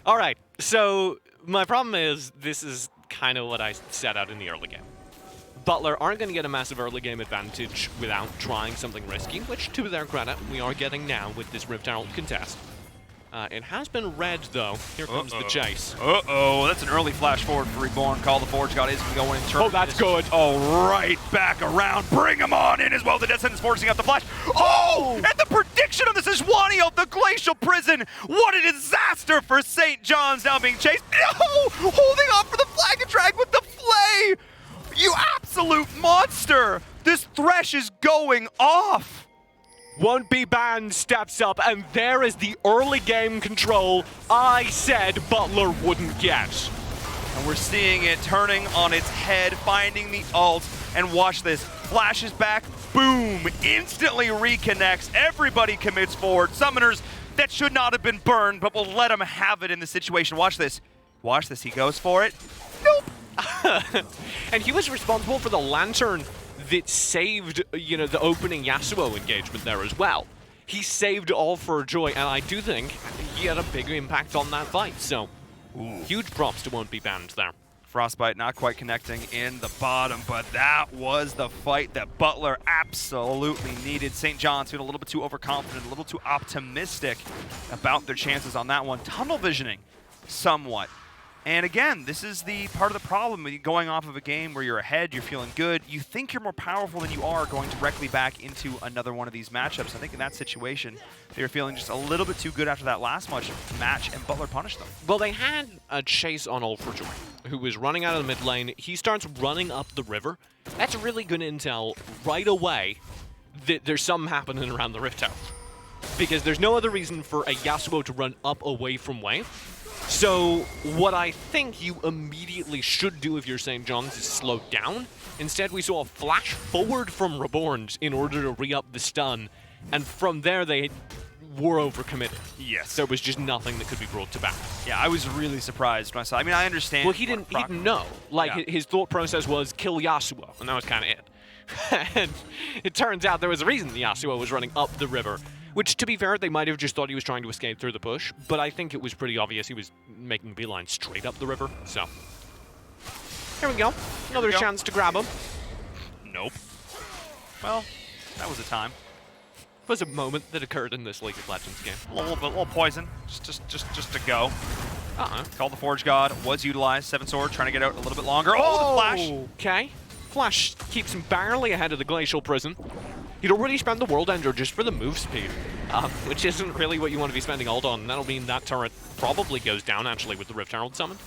All right, so my problem is this is kind of what I set out in the early game. Butler aren't going to get a massive early game advantage without trying something risky, which to their credit, we are getting now with this Rift Herald contest. It has been red, though. Here comes the chase. Uh-oh, that's an early flash forward for Reborn. Call the Forge God is going to go in. Oh, that's good. Oh, right back around. Bring him on in as well. The Death Sentence forcing out the flash. Oh, and the prediction of the Sejuani of the Glacial Prison. What a disaster for St. John's now being chased. No, holding off for the flag and drag with the flay. You absolute monster. This Thresh is going off. Won't Be Banned steps up, and there is the early game control I said Butler wouldn't get. And we're seeing it turning on its head, finding the ult, and watch this. Flashes back, boom, instantly reconnects. Everybody commits forward. Summoners that should not have been burned, but will let him have it in the situation. Watch this. Watch this. He goes for it. Nope. And he was responsible for the Lantern that saved, the opening Yasuo engagement there as well. He saved all for joy, and I do think he had a big impact on that fight, so huge props to Won't Be Banned there. Frostbite not quite connecting in the bottom, but that was the fight that Butler absolutely needed. St. John's feeling a little bit too overconfident, a little too optimistic about their chances on that one. Tunnel visioning somewhat. And again, this is the part of the problem with going off of a game where you're ahead, you're feeling good, you think you're more powerful than you are going directly back into another one of these matchups. I think in that situation, they were feeling just a little bit too good after that last match, and Butler punished them. Well, they had a chase on Ultrajoy, who was running out of the mid lane. He starts running up the river. That's really good intel right away that there's something happening around the Rift Tower. Because there's no other reason for a Yasuo to run up away from wave. So what I think you immediately should do if you're St. John's is slow down. Instead, we saw a flash forward from Reborn in order to re-up the stun. And from there, they were overcommitted. Yes. There was just nothing that could be brought to back. Yeah, I was really surprised when I saw. I mean, I understand. Well, he didn't know. Like, Yeah. his thought process was kill Yasuo, and that was kind of it. And it turns out there was a reason the Yasuo was running up the river. Which, to be fair, they might have just thought he was trying to escape through the bush, but I think it was pretty obvious he was making beeline straight up the river, so. Here we go. Another chance to grab him. Nope. Well, that was a time. It was a moment that occurred in this League of Legends game. A little poison, just to go. Uh-huh. Call the Forge God was utilized. 7 sword trying to get out a little bit longer. Oh, the flash. Okay. Flash keeps him barely ahead of the Glacial Prison. He'd already spent the World Ender just for the move speed, which isn't really what you want to be spending ult on. That'll mean that turret probably goes down, actually, with the Rift Herald summoned.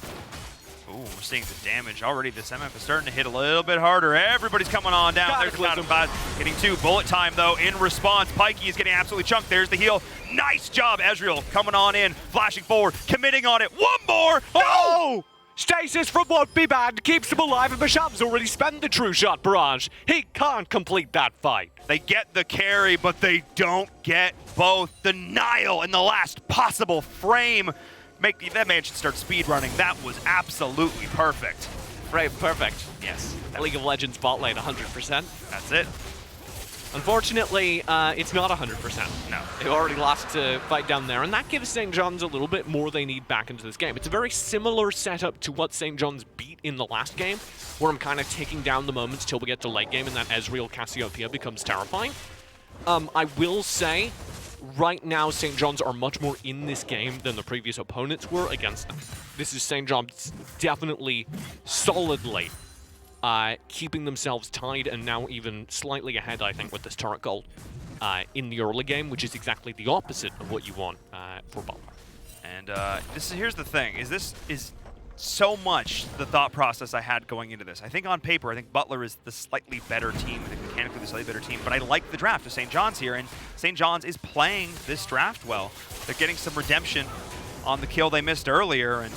Ooh, we're seeing the damage already. This MF is starting to hit a little bit harder. Everybody's coming on down. There's Cloud getting 2. Bullet time, though, in response. Pikey is getting absolutely chunked. There's the heal. Nice job, Ezreal coming on in, flashing forward, committing on it. One more! Oh! Stasis from Won't Be Bad keeps him alive, and Basham's already spent the True Shot barrage. He can't complete that fight. They get the carry, but they don't get both. The Nile in the last possible frame. That man should start speed running. That was absolutely perfect. Right, perfect. Yes. League of Legends bot lane 100%. That's it. Unfortunately, it's not 100%. No. They already lost to fight down there, and that gives St. John's a little bit more they need back into this game. It's a very similar setup to what St. John's beat in the last game, where I'm kind of taking down the moments till we get to late game and that Ezreal Cassiopeia becomes terrifying. I will say, right now, St. John's are much more in this game than the previous opponents were against them. This is St. John's definitely solidly keeping themselves tied and now even slightly ahead, I think, with this turret gold in the early game, which is exactly the opposite of what you want for Butler. And here's the thing, this is so much the thought process I had going into this. I think on paper, I think Butler is the slightly better team, I think mechanically the slightly better team, but I like the draft of St. John's here, and St. John's is playing this draft well. They're getting some redemption on the kill they missed earlier, and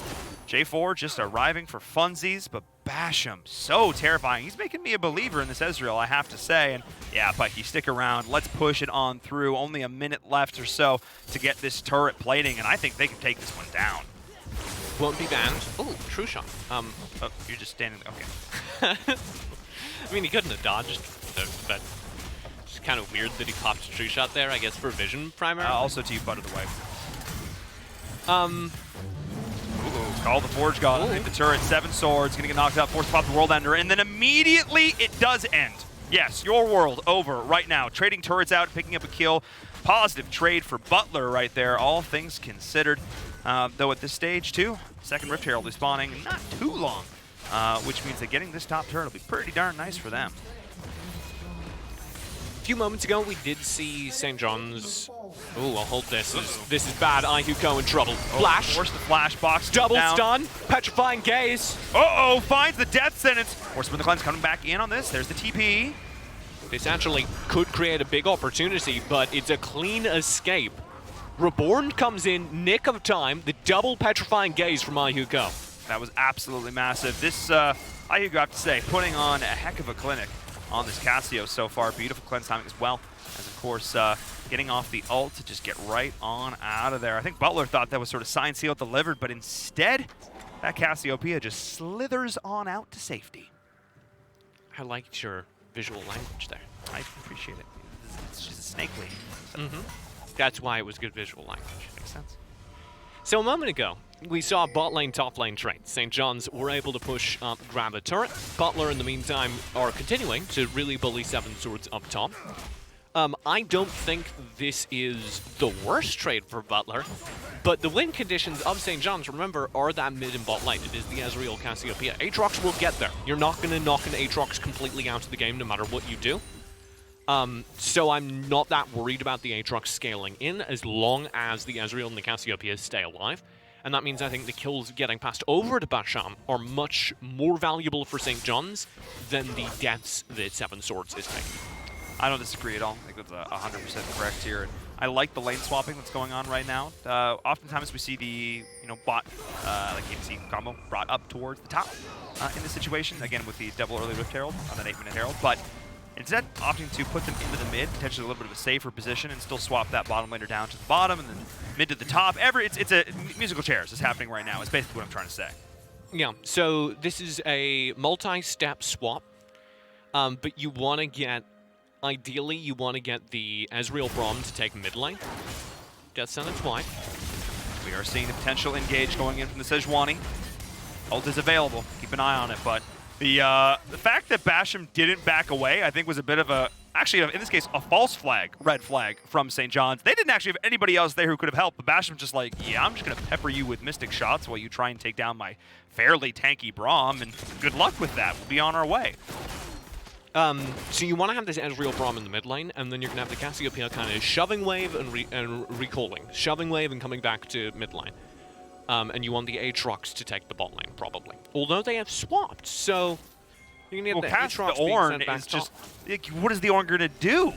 J4 just arriving for funsies, but Basham, so terrifying. He's making me a believer in this Ezreal, I have to say. And yeah, Pikey, stick around. Let's push it on through. Only a minute left or so to get this turret plating, and I think they can take this one down. Won't be banned. Oh, True Shot. Oh, you're just standing there. Okay. I mean, he couldn't have dodged, but it's kind of weird that he popped a True Shot there, I guess, for vision primarily. Also to you, butt of the way. Call the Forge God, hit the turret, 7 swords, gonna get knocked out, force pop the World Ender, and then immediately it does end. Yes, your world over right now. Trading turrets out, picking up a kill. Positive trade for Butler right there, all things considered. Though at this stage too, second Rift Herald is spawning not too long, which means that getting this top turret will be pretty darn nice for them. A few moments ago, we did see St. John's. Oh, I'll hold this. This is bad. Ihuko in trouble. Flash. Force the flash box. Double stun. Petrifying Gaze. Uh-oh, finds the death sentence. Horseman the Cleanse coming back in on this. There's the TP. This actually could create a big opportunity, but it's a clean escape. Reborn comes in, nick of time. The double Petrifying Gaze from Ihuko. That was absolutely massive. This, Ihuko, I have to say, putting on a heck of a clinic on this Cassio so far. Beautiful cleanse timing as well, as of course getting off the ult to just get right on out of there. I think Butler thought that was sort of signed, sealed, delivered, but instead that Cassiopeia just slithers on out to safety. I liked your visual language there. I appreciate it. She's a snakely. So. That's why it was good visual language. Makes sense. So a moment ago, we saw bot lane, top lane trade. St. John's were able to push up, grab a turret. Butler, in the meantime, are continuing to really bully 7 swords up top. I don't think this is the worst trade for Butler, but the win conditions of St. John's, remember, are that mid and bot lane. It is the Ezreal Cassiopeia. Aatrox will get there. You're not going to knock an Aatrox completely out of the game no matter what you do. So I'm not that worried about the Aatrox scaling in as long as the Ezreal and the Cassiopeia stay alive. And that means I think the kills getting passed over to Basham are much more valuable for St. John's than the deaths that 7 Swords is taking. I don't disagree at all. I think that's 100% correct here. I like the lane swapping that's going on right now. Oftentimes we see the bot like ADC combo brought up towards the top in this situation. Again with the double early Rift Herald on that 8-minute Herald, but instead opting to put them into the mid, potentially a little bit of a safer position, and still swap that bottom laner down to the bottom and then mid to the top. It's a musical chairs is happening right now. It's basically what I'm trying to say. Yeah. So this is a multi-step swap, but you want to get. Ideally, you want to get the Ezreal Braum to take mid lane. Death Sentence wide. We are seeing the potential engage going in from the Sejuani. Ult is available. Keep an eye on it, but the fact that Basham didn't back away, I think was a bit of a, actually in this case, a false flag, red flag from St. John's. They didn't actually have anybody else there who could have helped, but Basham's just like, yeah, I'm just going to pepper you with Mystic shots while you try and take down my fairly tanky Braum, and good luck with that. We'll be on our way. So you want to have this Ezreal Braum in the mid lane, and then you're going to have the Cassiopeia kind of shoving wave and recalling. Shoving wave and coming back to mid lane. And you want the Aatrox to take the bot lane, probably. Although they have swapped, so you can get the Aatrox being sent back is just... Like, what is the Ornn going to do?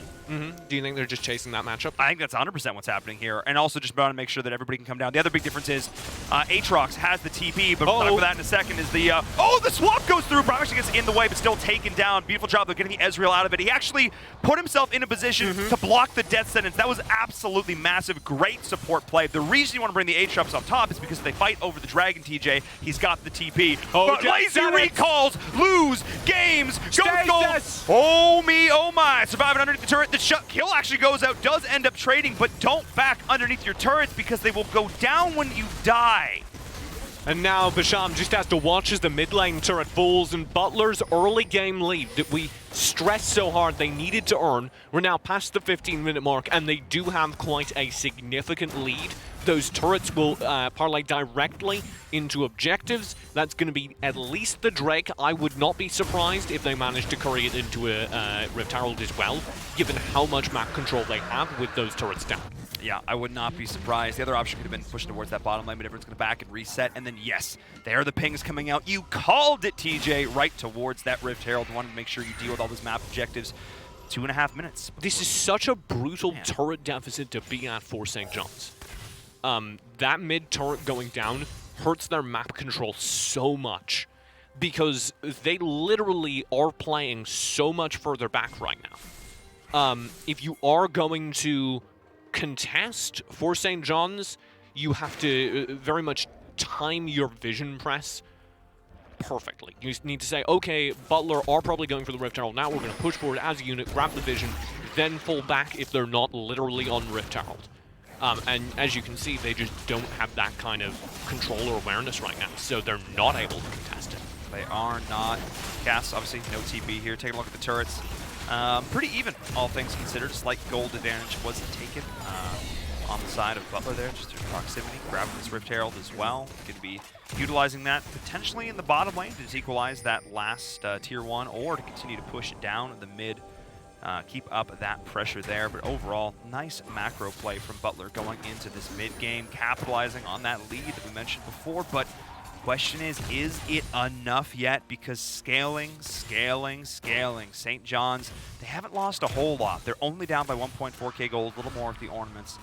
Do you think they're just chasing that matchup? I think that's 100% what's happening here. And also just want to make sure that everybody can come down. The other big difference is Aatrox has the TP, but we'll talk about that in a second, is the... the swap goes through. Braum actually gets in the way, but still taken down. Beautiful job of getting the Ezreal out of it. He actually put himself in a position to block the death sentence. That was absolutely massive. Great support play. The reation you want to bring the Aatrox up top is because if they fight over the Dragon, TJ, he's got the TP. But lazy recalls, lose games, ghost goals. Oh me, oh my. Surviving underneath the turret. The kill actually goes out, does end up trading, but don't back underneath your turrets because they will go down when you die. And now Basham just has to watch as the mid lane turret falls, and Butler's early game lead that we stressed so hard they needed to earn. We're now past the 15-minute mark, and they do have quite a significant lead. Those turrets will parlay directly into objectives. That's going to be at least the Drake. I would not be surprised if they manage to curry it into a Rift Herald as well, given how much map control they have with those turrets down. Yeah, I would not be surprised. The other option could have been pushing towards that bottom lane, but everyone's going to back and reset. And then, yes, there are the pings coming out. You called it, TJ, right towards that Rift Herald. Wanted to make sure you deal with all those map objectives. 2.5 minutes. This is such a brutal turret deficit to be at for St. John's. That mid turret going down hurts their map control so much because they literally are playing so much further back right now. If you are going to contest for St. John's, you have to very much time your vision press perfectly. You need to say, okay, Butler are probably going for the Rift Herald. Now we're going to push forward as a unit, grab the vision, then fall back if they're not literally on Rift Herald. And as you can see, they just don't have that kind of control or awareness right now, so they're not able to contest it. They are not. Cass, obviously, no TP here. Taking a look at the turrets. Pretty even, all things considered. Slight gold advantage was taken on the side of Butler there, just through proximity. Grabbing this Rift Herald as well. Going to be utilizing that potentially in the bottom lane to equalize that last tier 1, or to continue to push it down in the mid. Keep up that pressure there, but overall, nice macro play from Butler going into this mid-game, capitalizing on that lead that we mentioned before, but question is it enough yet? Because scaling. St. John's, they haven't lost a whole lot. They're only down by 1.4k gold, a little more with the ornaments.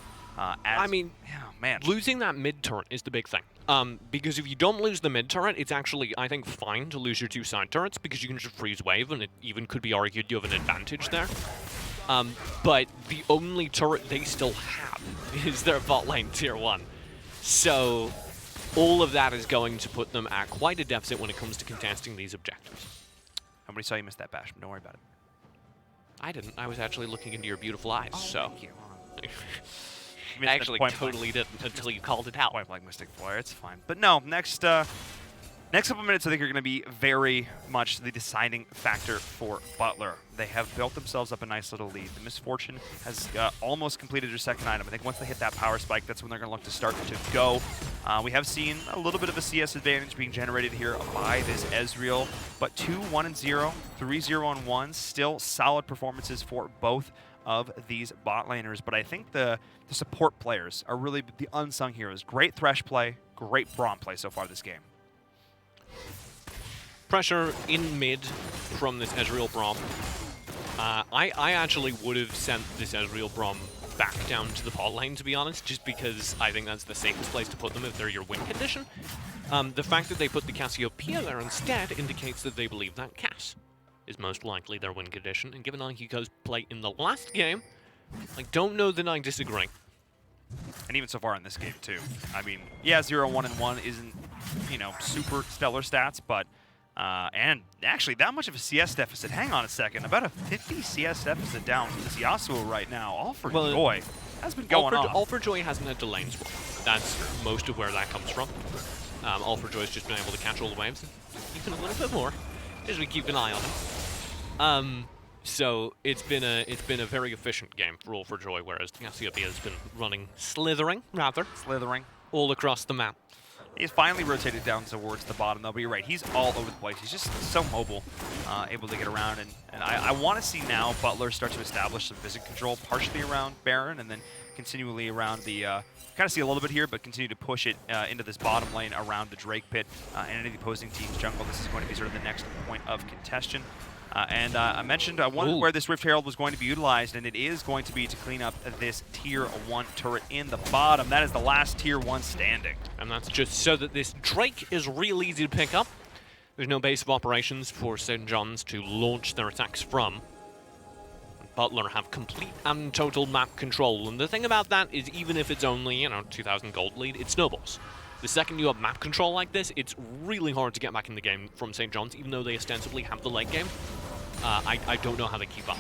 Losing that mid turret is the big thing. Because if you don't lose the mid turret, it's actually, I think, fine to lose your 2 side turrets because you can just freeze wave, and it even could be argued you have an advantage there. But the only turret they still have is their bot lane tier 1. So all of that is going to put them at quite a deficit when it comes to contesting these objectives. Nobody saw you miss that bash, but don't worry about it. I didn't. I was actually looking into your beautiful eyes, so. Thank you. I actually totally didn't until you called it out. Point blank Mystic Flare, it's fine. But no, next couple minutes I think are going to be very much the deciding factor for Butler. They have built themselves up a nice little lead. The Misfortune has almost completed their second item. I think once they hit that power spike, that's when they're going to look to start to go. We have seen a little bit of a CS advantage being generated here by this Ezreal, but 2-1-0, 3-0-1, still solid performances for both of these bot laners, but I think the support players are really the unsung heroes. Great Thresh play, great Braum play so far this game. Pressure in mid from this Ezreal Braum. I actually would have sent this Ezreal Braum back down to the bot lane, to be honest, just because I think that's the safest place to put them if they're your win condition. The fact that they put the Cassiopeia there instead indicates that they believe that Cass is most likely their win condition, and given Aikiko's play in the last game, I don't know that I disagree. And even so far in this game, too. I mean, yeah, 0-1-1 isn't, super stellar stats, but, and actually that much of a CS deficit. Hang on a second, about a 50 CS deficit down from this Yasuo right now. All for Joy has been going on. All for Joy hasn't had delay swap. That's most of where that comes from. All for Joy's just been able to catch all the waves, even a little bit more, as we keep an eye on him. So it's been a very efficient game for All for Joy, whereas Cassiopeia has been running slithering all across the map. He's finally rotated down towards the bottom, though, but you're right. He's all over the place. He's just so mobile, able to get around. And I want to see now Butler start to establish some vision control, partially around Baron, and then continually around the, kind of see a little bit here, but continue to push it into this bottom lane around the Drake pit and any of the opposing team's jungle. This is going to be sort of the next point of contention. And I mentioned where this Rift Herald was going to be utilized, and it is going to be to clean up this Tier 1 turret in the bottom. That is the last Tier 1 standing. And that's just so that this Drake is real easy to pick up. There's no base of operations for St. John's to launch their attacks from. Butler have complete and total map control, and the thing about that is even if it's only, 2,000 gold lead, it snowballs. The second you have map control like this, it's really hard to get back in the game from St. John's, even though they ostensibly have the late game. I don't know how they keep up.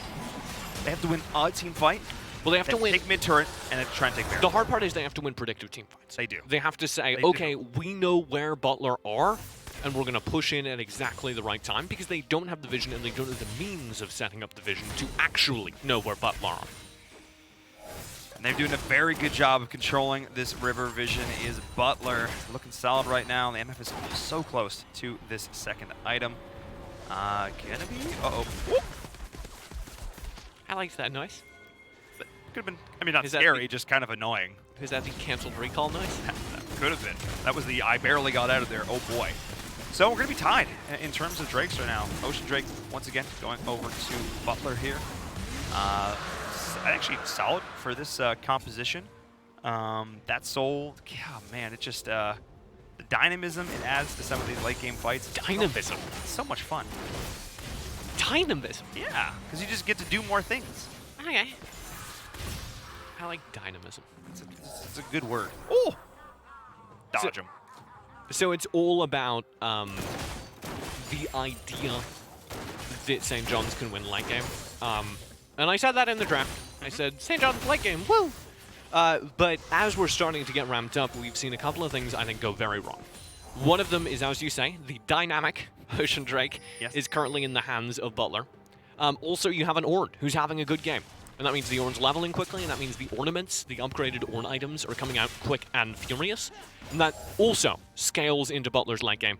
They have to win a team fight. Well, they have to win. Take mid turret and then try and take Baron. The hard part is they have to win predictive team fights. They do. They have to say, okay, we know where Butler are, and we're going to push in at exactly the right time, because they don't have the vision and they don't have the means of setting up the vision to actually know where Butler are. And they're doing a very good job of controlling this river vision. Is Butler looking solid right now? The MF is so close to this second item. Gonna be, Whoop. I liked that noise. But could have been, I mean, not scary, just kind of annoying. Is that the canceled recall noise? That could have been. That was the I barely got out of there, oh boy. So we're gonna be tied in terms of Drakes right now. Ocean Drake, once again, going over to Butler here. Actually solid for this composition. That Soul, yeah, man, it just, the dynamism it adds to some of these late game fights. Dynamism? So much fun. Dynamism? Yeah, because you just get to do more things. Okay. I like dynamism. It's a good word. Oh! Dodge him. So it's all about the idea that St. John's can win late game. And I said that in the draft. I said, St. John's late game, woo! But as we're starting to get ramped up, we've seen a couple of things I think go very wrong. One of them is, as you say, the dynamic Ocean Drake is currently in the hands of Butler. Also, you have an Ornn who's having a good game. And that means the Ornn's leveling quickly, and that means the ornaments, the upgraded Ornn items, are coming out quick and furious. And that also scales into Butler's late game,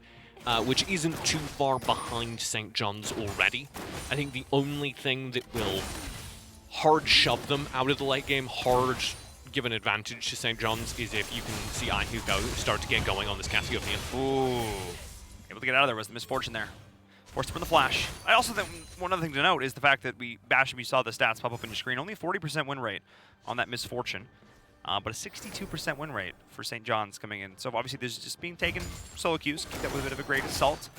which isn't too far behind St. John's already. I think the only thing that will hard shove them out of the late game, hard give an advantage to St. John's, is if you can see Ihugo start to get going on this Cassiopean. Ooh. Able to get out of there was the misfortune there. Forced from the flash. I also think one other thing to note is the fact that Basham, you saw the stats pop up on your screen, only a 40% win rate on that misfortune, but a 62% win rate for St. John's coming in. So obviously there's just being taken solo queues, keep that with a bit of a great assault,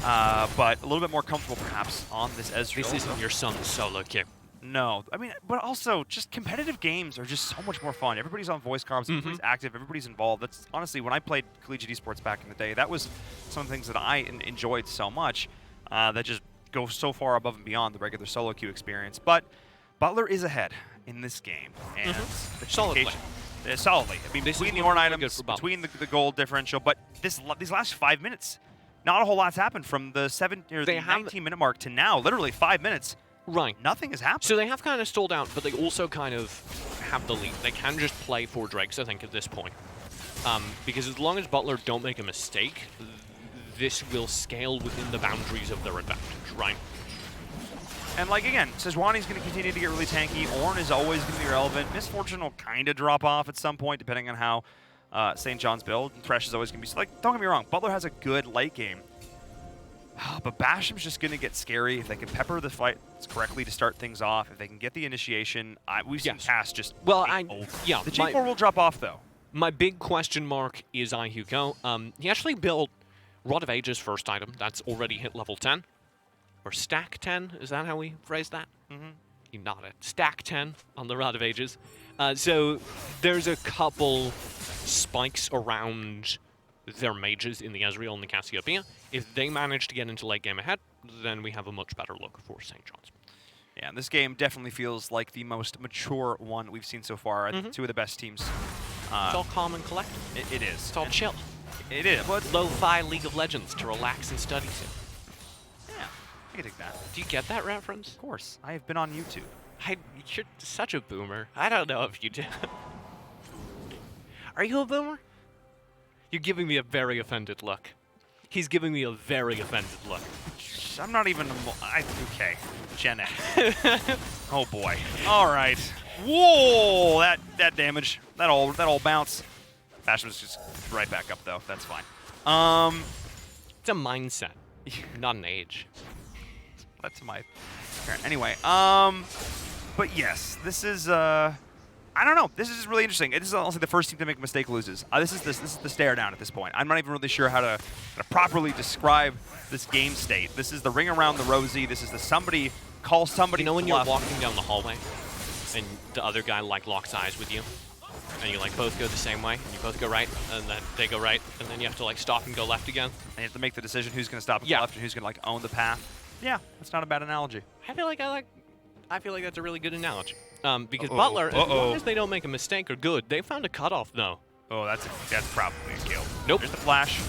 but a little bit more comfortable perhaps on this Ezreal. This isn't your son's solo queue. No, I mean, but also just competitive games are just so much more fun. Everybody's on voice comms, everybody's active, everybody's involved. That's honestly, when I played collegiate esports back in the day, that was some of the things that I enjoyed so much. That just go so far above and beyond the regular solo queue experience. But Butler is ahead in this game. And the solidly. Solidly. I mean, between the Ornn items, between the gold differential, but these last 5 minutes, not a whole lot's happened from the 19-minute mark to now, literally 5 minutes. Right. Nothing has happened. So they have kind of stalled out, but they also kind of have the lead. They can just play for Drakes, I think, at this point. Because as long as Butler don't make a mistake, this will scale within the boundaries of their advantage, right? And like, again, Sejuani's going to continue to get really tanky. Ornn is always going to be relevant. Misfortune will kind of drop off at some point, depending on how St. John's build. And Thresh is always going to be... Like, don't get me wrong, Butler has a good late game. But Basham's just going to get scary if they can pepper the fights correctly to start things off. If they can get the initiation, we've seen Cass just... Well, yeah. The G4 will drop off, though. My big question mark is Ihugo. He actually built Rod of Ages first item. That's already hit level 10. Or stack 10, is that how we phrase that? You nodded. Stack 10 on the Rod of Ages. So there's a couple spikes around their mages in the Ezreal and the Cassiopeia. If they manage to get into late game ahead, then we have a much better look for St. John's. Yeah, and this game definitely feels like the most mature one we've seen so far. I think two of the best teams. It's all calm and collected. It is. It's all chill. It is. Well, lo-fi League of Legends to relax and study to. Yeah, I can take that. Do you get that reference? Of course. I have been on YouTube. You're such a boomer. I don't know if you do. Are you a boomer? You're giving me a very offended look. He's giving me a very offended look. I'm not even. Okay, Gen A. Oh boy. All right. Whoa! That damage. That all bounce. Fashion was just right back up though. That's fine. It's a mindset, not an age. That's my. Anyway. But yes, this is. I don't know. This is just really interesting. This is honestly the first team to make a mistake loses. This is the stare down at this point. I'm not even really sure how to properly describe this game state. This is the ring around the rosy. This is the somebody call somebody. You know when bluff. you're walking down the hallway, and the other guy like locks eyes with you, and you like both go the same way, and you both go right, and then they go right, and then you have to like stop and go left again. And you have to make the decision who's going to stop and go left and who's going to like own the path. Yeah, that's not a bad analogy. I feel like that's a really good analogy. Because Butler, as long as they don't make a mistake, are good. They found a cutoff though. Oh, that's probably a kill. Nope. There's the flash.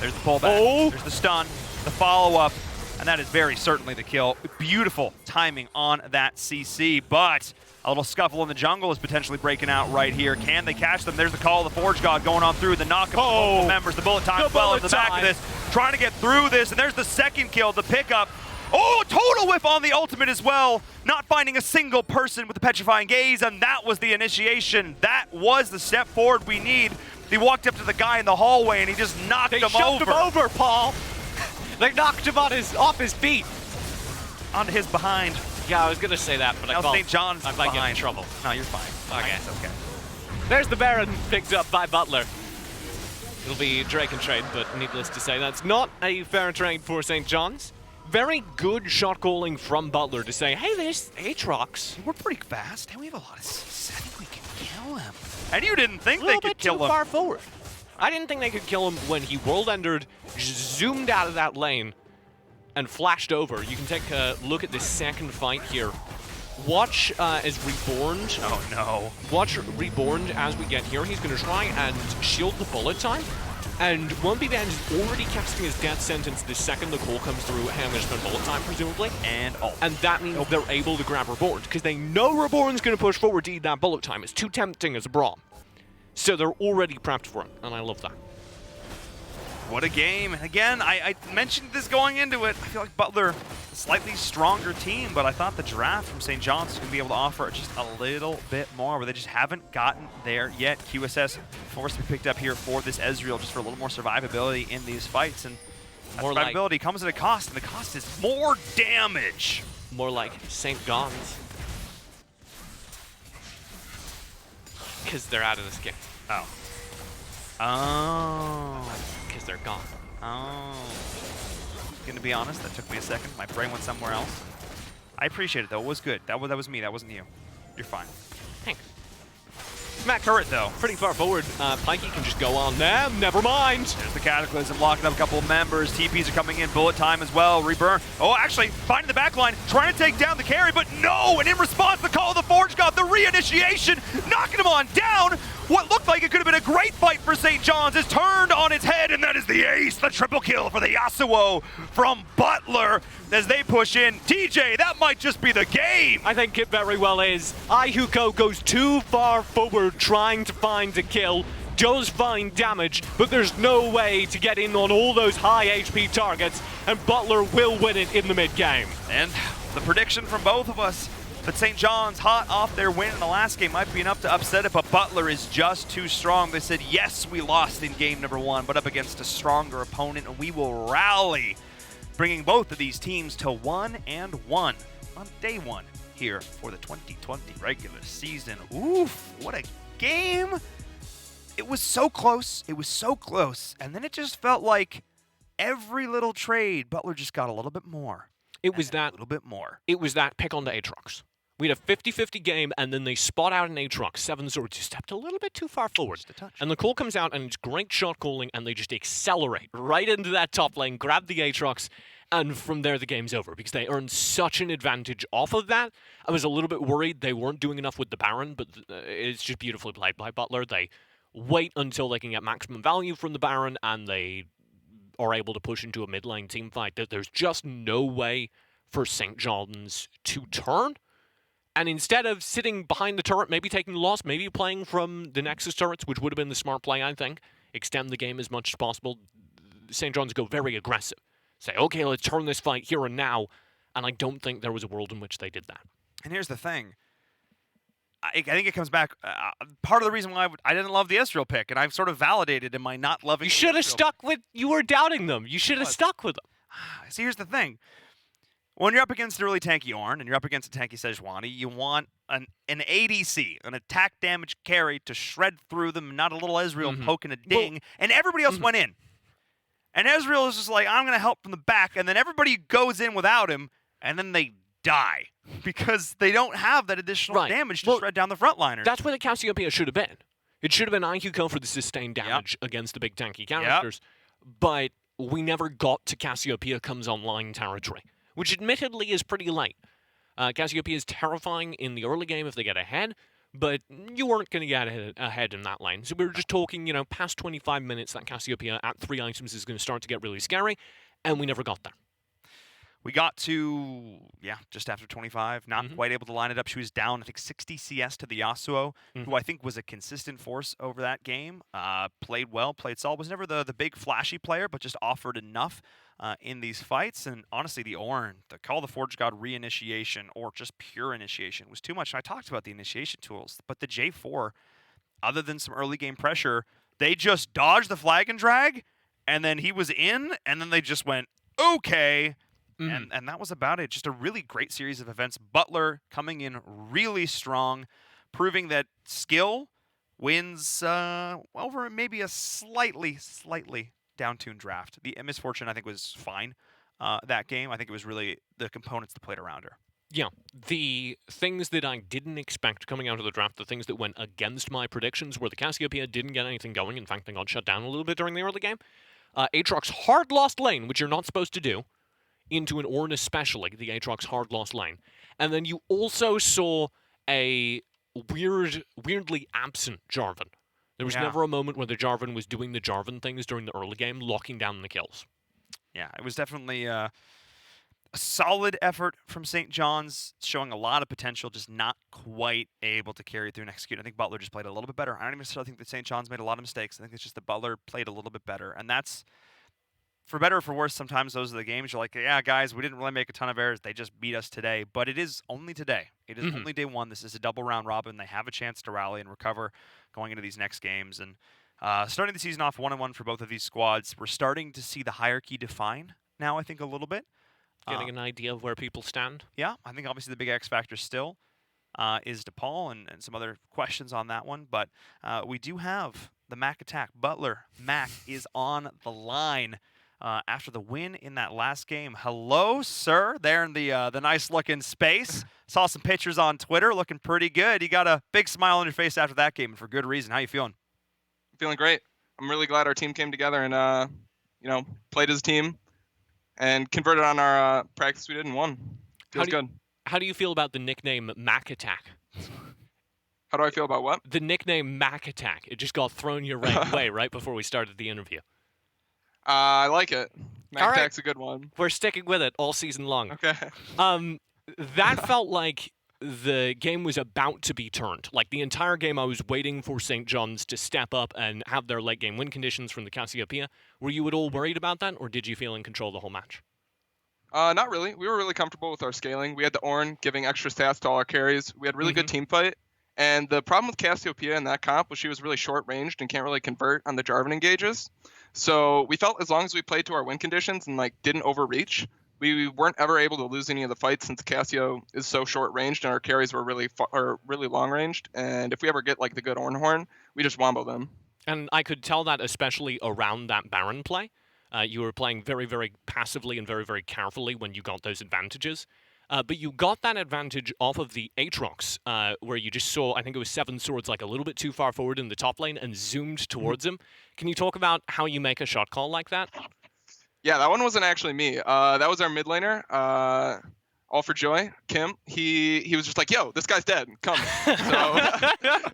There's the pullback. There's the stun. The follow-up. And that is very certainly the kill. Beautiful timing on that CC, but a little scuffle in the jungle is potentially breaking out right here. Can they catch them? There's the call of the Forge God going on through. The knock of multiple members. The bullet time well in the back of this. Trying to get through this, and there's the second kill, the pickup. Oh, total whiff on the ultimate as well. Not finding a single person with the petrifying gaze, and that was the initiation. That was the step forward we need. He walked up to the guy in the hallway, and he just knocked him over. They shoved him over, Paul. They knocked him off his feet. Onto his behind. Yeah, I was going to say that, but I St. John's might get in trouble. No, you're fine. Okay. It's okay. There's the Baron picked up by Butler. It'll be Drake and trade, but needless to say, that's not a fair trade for St. John's. Very good shot calling from Butler to say, hey, there's Aatrox. We're pretty fast, and we have a lot of CC. I think we can kill him. And you didn't think they could kill him. Too far forward. I didn't think they could kill him when he world entered, zoomed out of that lane, and flashed over. You can take a look at this second fight here. Watch as Reborned. Oh no. Watch Reborned as we get here. He's going to try and shield the bullet time. And 1BBand is already casting his death sentence the second the call comes through. Hey, I'm going to spend bullet time, presumably. And that means they're able to grab Reborn, because they know Reborn's going to push forward to eat that bullet time. It's too tempting as a Braum. So they're already prepped for it, and I love that. What a game. Again, I mentioned this going into it. I feel like Butler, a slightly stronger team, but I thought the draft from St. John's was going to be able to offer just a little bit more, but they just haven't gotten there yet. QSS forced to be picked up here for this Ezreal just for a little more survivability in these fights, and that survivability comes at a cost, and the cost is more damage. More like St. John's. Because they're out of this game. Oh. Oh. Because they're gone. Oh. Gonna be honest, that took me a second. My brain went somewhere else. I appreciate it though. It was good. That was me. That wasn't you. You're fine. Thanks. Matt Turret though. Pretty far forward. Pikey can just go on them. Never mind. There's the Cataclysm locking up a couple of members. TPs are coming in. Bullet time as well. Reburn. Oh, actually, finding the back line. Trying to take down the carry, but no! And in response, the call of the Forge God, the reinitiation, knocking him on down. What looked like it could have been a great fight for St. John's is turned on its head, and that is the ace, the triple kill for the Yasuo from Butler as they push in. TJ, that might just be the game. I think it very well is. Ihuko goes too far forward trying to find a kill, does find damage, but there's no way to get in on all those high HP targets, and Butler will win it in the mid-game. And the prediction from both of us, but St. John's, hot off their win in the last game, might be enough to upset it, but Butler is just too strong. They said, yes, we lost in game number 1, but up against a stronger opponent, and we will rally, bringing both of these teams to 1-1 on day 1 here for the 2020 regular season. Oof, what a game. It was so close. It was so close. And then it just felt like every little trade, Butler just got a little bit more. It was that. A little bit more. It was that pick on the Aatrox. We had a 50-50 game, and then they spot out an Aatrox. 7-0 just stepped a little bit too far forward. Just a touch. And the call comes out, and it's great shot calling, and they just accelerate right into that top lane, grab the Aatrox, and from there the game's over, because they earned such an advantage off of that. I was a little bit worried they weren't doing enough with the Baron, but it's just beautifully played by Butler. They wait until they can get maximum value from the Baron, and they are able to push into a mid-lane team fight. There's just no way for St. John's to turn. And instead of sitting behind the turret, maybe taking the loss, maybe playing from the Nexus turrets, which would have been the smart play, I think, extend the game as much as possible. St. John's go very aggressive. Say, okay, let's turn this fight here and now. And I don't think there was a world in which they did that. And here's the thing. I think it comes back. Part of the reason why I didn't love the Israel pick, and I've sort of validated in my not loving. You should have stuck with. You were doubting them. You should have stuck with them. See, here's the thing. When you're up against a really tanky Ornn and you're up against a tanky Sejuani, you want an ADC, an attack damage carry, to shred through them, not a little Ezreal poking a ding, and everybody else went in. And Ezreal is just like, I'm going to help from the back, and then everybody goes in without him, and then they die because they don't have that additional damage to shred down the frontliners. That's where the Cassiopeia should have been. It should have been IQ for the sustained damage against the big tanky characters, but we never got to Cassiopeia comes online territory, which admittedly is pretty late. Cassiopeia is terrifying in the early game if they get ahead, but you weren't going to get ahead in that lane. So we were just talking, past 25 minutes, that Cassiopeia at 3 items is going to start to get really scary, and we never got there. We got to, just after 25, not quite able to line it up. She was down, I think, 60 CS to the Yasuo, who I think was a consistent force over that game. Played well, played solid. Was never the big flashy player, but just offered enough in these fights. And honestly, the Ornn, the Call the Forge God reinitiation, or just pure initiation, was too much. And I talked about the initiation tools, but the J4, other than some early game pressure, they just dodged the flag and drag, and then he was in, and then they just went, okay. And that was about it. Just a really great series of events. Butler coming in really strong, proving that skill wins over maybe a slightly down-tuned draft. The Misfortune, I think, was fine that game. I think it was really the components that played around her. Yeah, the things that I didn't expect coming out of the draft, the things that went against my predictions, were the Cassiopeia didn't get anything going. In fact, they got shut down a little bit during the early game. Aatrox's hard lost lane, which you're not supposed to do, into an Ornn especially, the Aatrox hard lost lane. And then you also saw a weirdly absent Jarvan. There was never a moment where the Jarvan was doing the Jarvan things during the early game, locking down the kills. Yeah, it was definitely a solid effort from St. John's, showing a lot of potential, just not quite able to carry through and execute. I think Butler just played a little bit better. I don't even necessarily think that St. John's made a lot of mistakes. I think it's just that Butler played a little bit better. And that's, for better or for worse, sometimes those are the games you're like, yeah, guys, we didn't really make a ton of errors. They just beat us today. But it is only today. It is only day one. This is a double round robin. They have a chance to rally and recover going into these next games. And starting the season off 1-1 for both of these squads, we're starting to see the hierarchy define now, I think, a little bit. Getting an idea of where people stand? Yeah, I think obviously the big X factor still is DePaul and some other questions on that one. But we do have the Mac attack. Butler, Mac is on the line. After the win in that last game. Hello, sir, there in the nice-looking space. Saw some pictures on Twitter, looking pretty good. You got a big smile on your face after that game, and for good reason. How you feeling? Feeling great. I'm really glad our team came together and, played as a team and converted on our practice we did and won. Feels good. How do you feel about the nickname Mac Attack? How do I feel about what? The nickname Mac Attack. It just got thrown your way right before we started the interview. I like it. Mac Attack's Attack's a good one. We're sticking with it all season long. Okay. That felt like the game was about to be turned. Like, the entire game I was waiting for St. John's to step up and have their late game win conditions from the Cassiopeia. Were you at all worried about that, or did you feel in control the whole match? Not really. We were really comfortable with our scaling. We had the Ornn giving extra stats to all our carries. We had really good team fight. And the problem with Cassiopeia in that comp was she was really short-ranged and can't really convert on the Jarvan engages. So we felt as long as we played to our win conditions and didn't overreach, we weren't ever able to lose any of the fights since Cassio is so short-ranged and our carries were really long-ranged. And if we ever get the good Ornn Horn, we just wombo them. And I could tell that especially around that Baron play. You were playing very, very passively and very, very carefully when you got those advantages. But you got that advantage off of the Aatrox, where you just saw, I think it was 7 swords, a little bit too far forward in the top lane and zoomed towards him. Can you talk about how you make a shot call like that? Yeah, that one wasn't actually me. That was our mid laner, All for Joy, Kim. He was just like, yo, this guy's dead. Come. So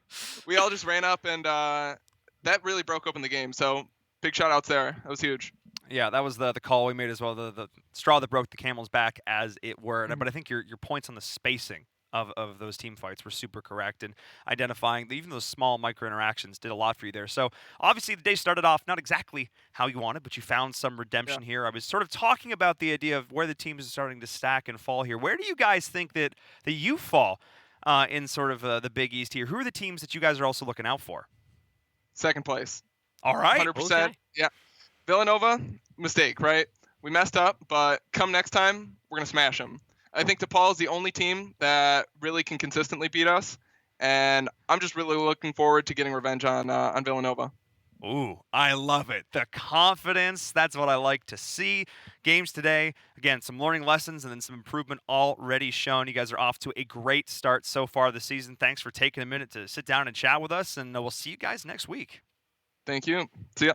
we all just ran up, and that really broke open the game. So big shout outs there. That was huge. Yeah, that was the call we made as well, the straw that broke the camel's back, as it were. But I think your points on the spacing of those team fights were super correct, and identifying even those small micro interactions did a lot for you there. So obviously the day started off not exactly how you wanted, but you found some redemption here. I was sort of talking about the idea of where the teams are starting to stack and fall here. Where do you guys think that you fall in sort of the Big East here? Who are the teams that you guys are also looking out for? Second place. All right. 100%. Okay. Yeah. Villanova, mistake, right? We messed up, but come next time, we're going to smash them. I think DePaul is the only team that really can consistently beat us, and I'm just really looking forward to getting revenge on Villanova. Ooh, I love it. The confidence, that's what I like to see. Games today, again, some learning lessons and then some improvement already shown. You guys are off to a great start so far this season. Thanks for taking a minute to sit down and chat with us, and we'll see you guys next week. Thank you. See ya.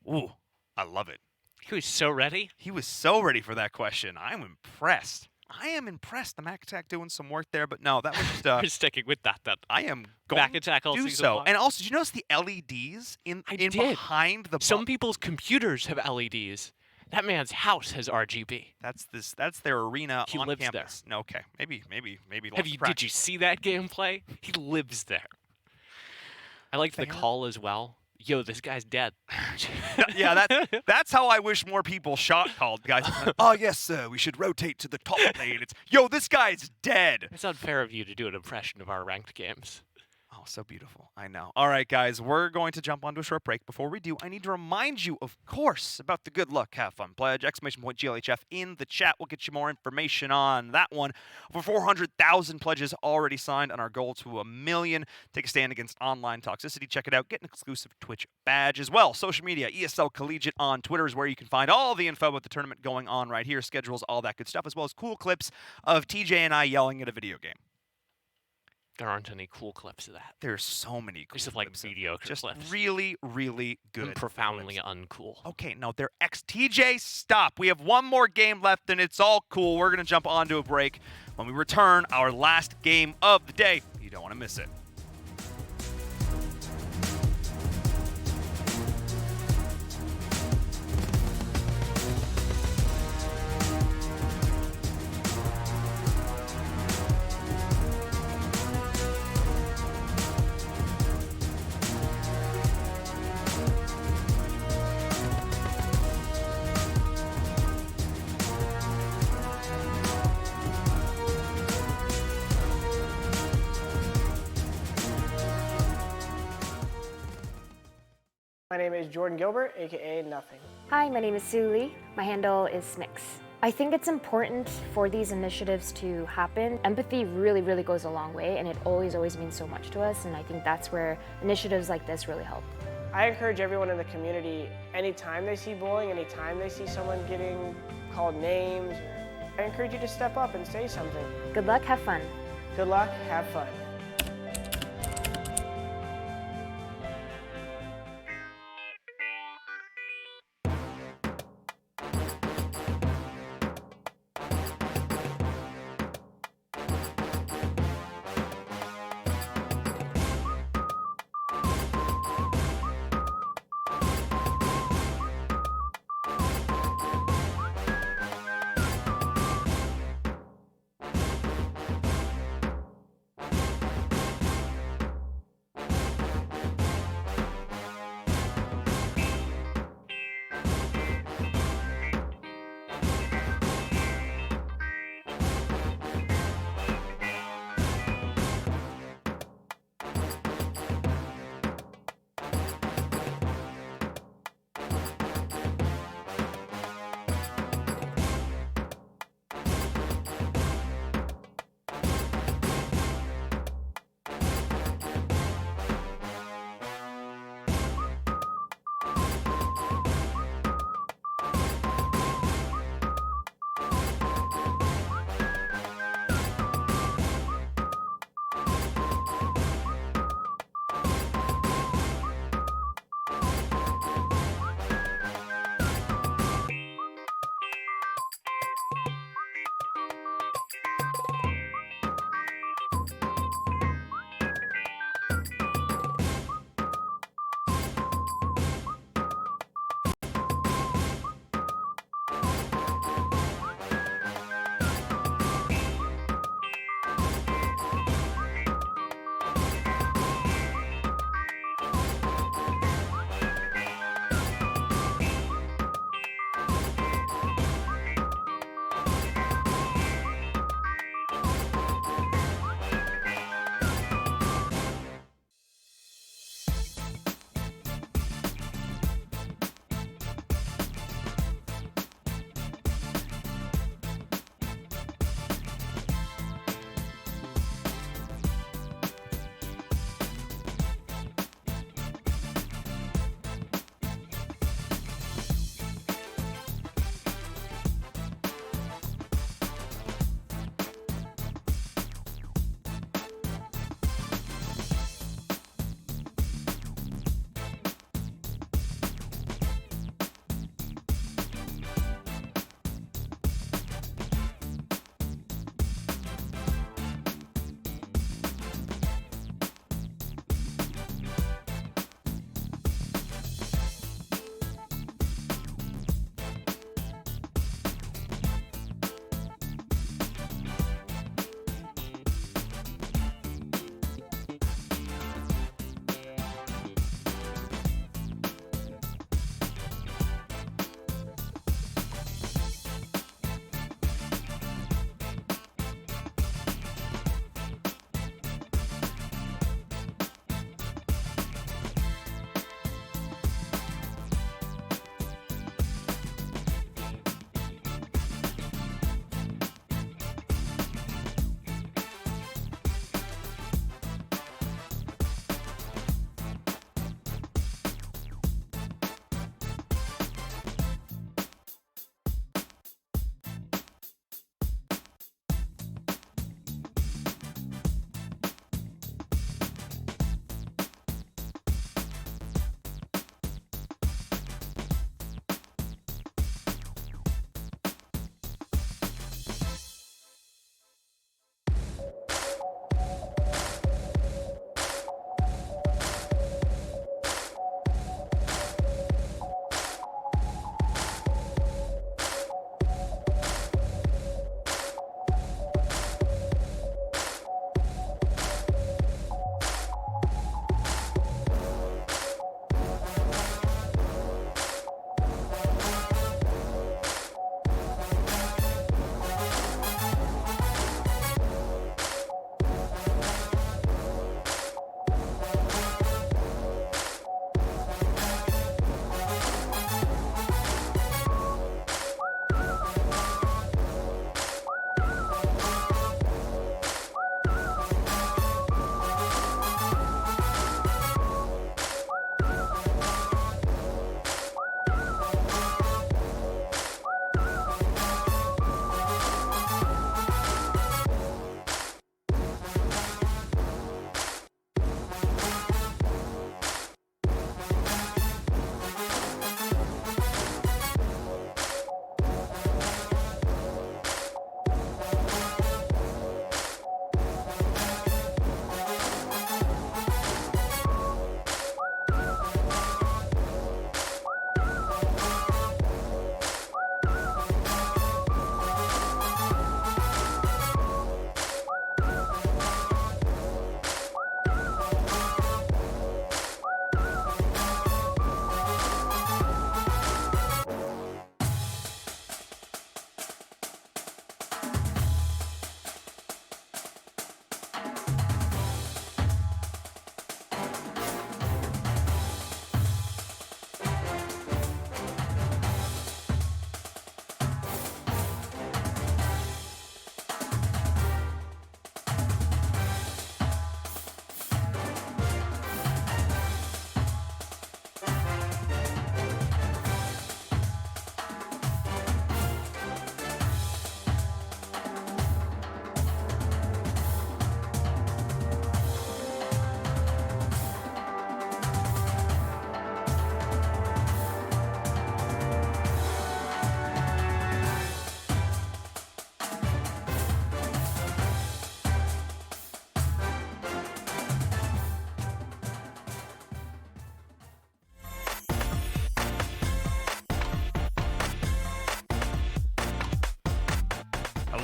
Ooh, I love it. He was so ready. He was so ready for that question. I'm impressed. I am impressed. The Mac Attack doing some work there, but no, that was just. We're sticking with that. I am going Mac Attack all to do season so. long. And also, did you notice the LEDs in behind the? Some people's computers have LEDs. That man's house has RGB. That's their arena He on lives campus. No, okay, maybe. Did you see that gameplay? He lives there. I liked the call as well. Yo, this guy's dead. Yeah, that's how I wish more people shot called guys. Oh yes, sir. We should rotate to the top lane. It's yo, this guy's dead. It's unfair of you to do an impression of our ranked games. Oh, so beautiful. I know. All right, guys, we're going to jump onto a short break. Before we do, I need to remind you, of course, about the Good Luck, Have Fun pledge. ! GLHF in the chat. We'll get you more information on that one. Over 400,000 pledges already signed on our goal to 1 million. Take a stand against online toxicity. Check it out. Get an exclusive Twitch badge as well. Social media, ESL Collegiate on Twitter is where you can find all the info about the tournament going on right here, schedules, all that good stuff, as well as cool clips of TJ and I yelling at a video game. There aren't any cool clips of that. There's so many cool There's like clips. mediocre Just clips. really, really good. And profoundly uncool. Okay, no, they're TJ, stop. We have one more game left, and it's all cool. We're going to jump onto a break. When we return, our last game of the day. You don't want to miss it. My name is Jordan Gilbert, aka Nothing. Hi, my name is Sue Lee. My handle is Smix. I think it's important for these initiatives to happen. Empathy really, really goes a long way, and it always means so much to us, and I think that's where initiatives like this really help. I encourage everyone in the community, anytime they see bullying, anytime they see someone getting called names, I encourage you to step up and say something. Good luck, have fun. Good luck, have fun.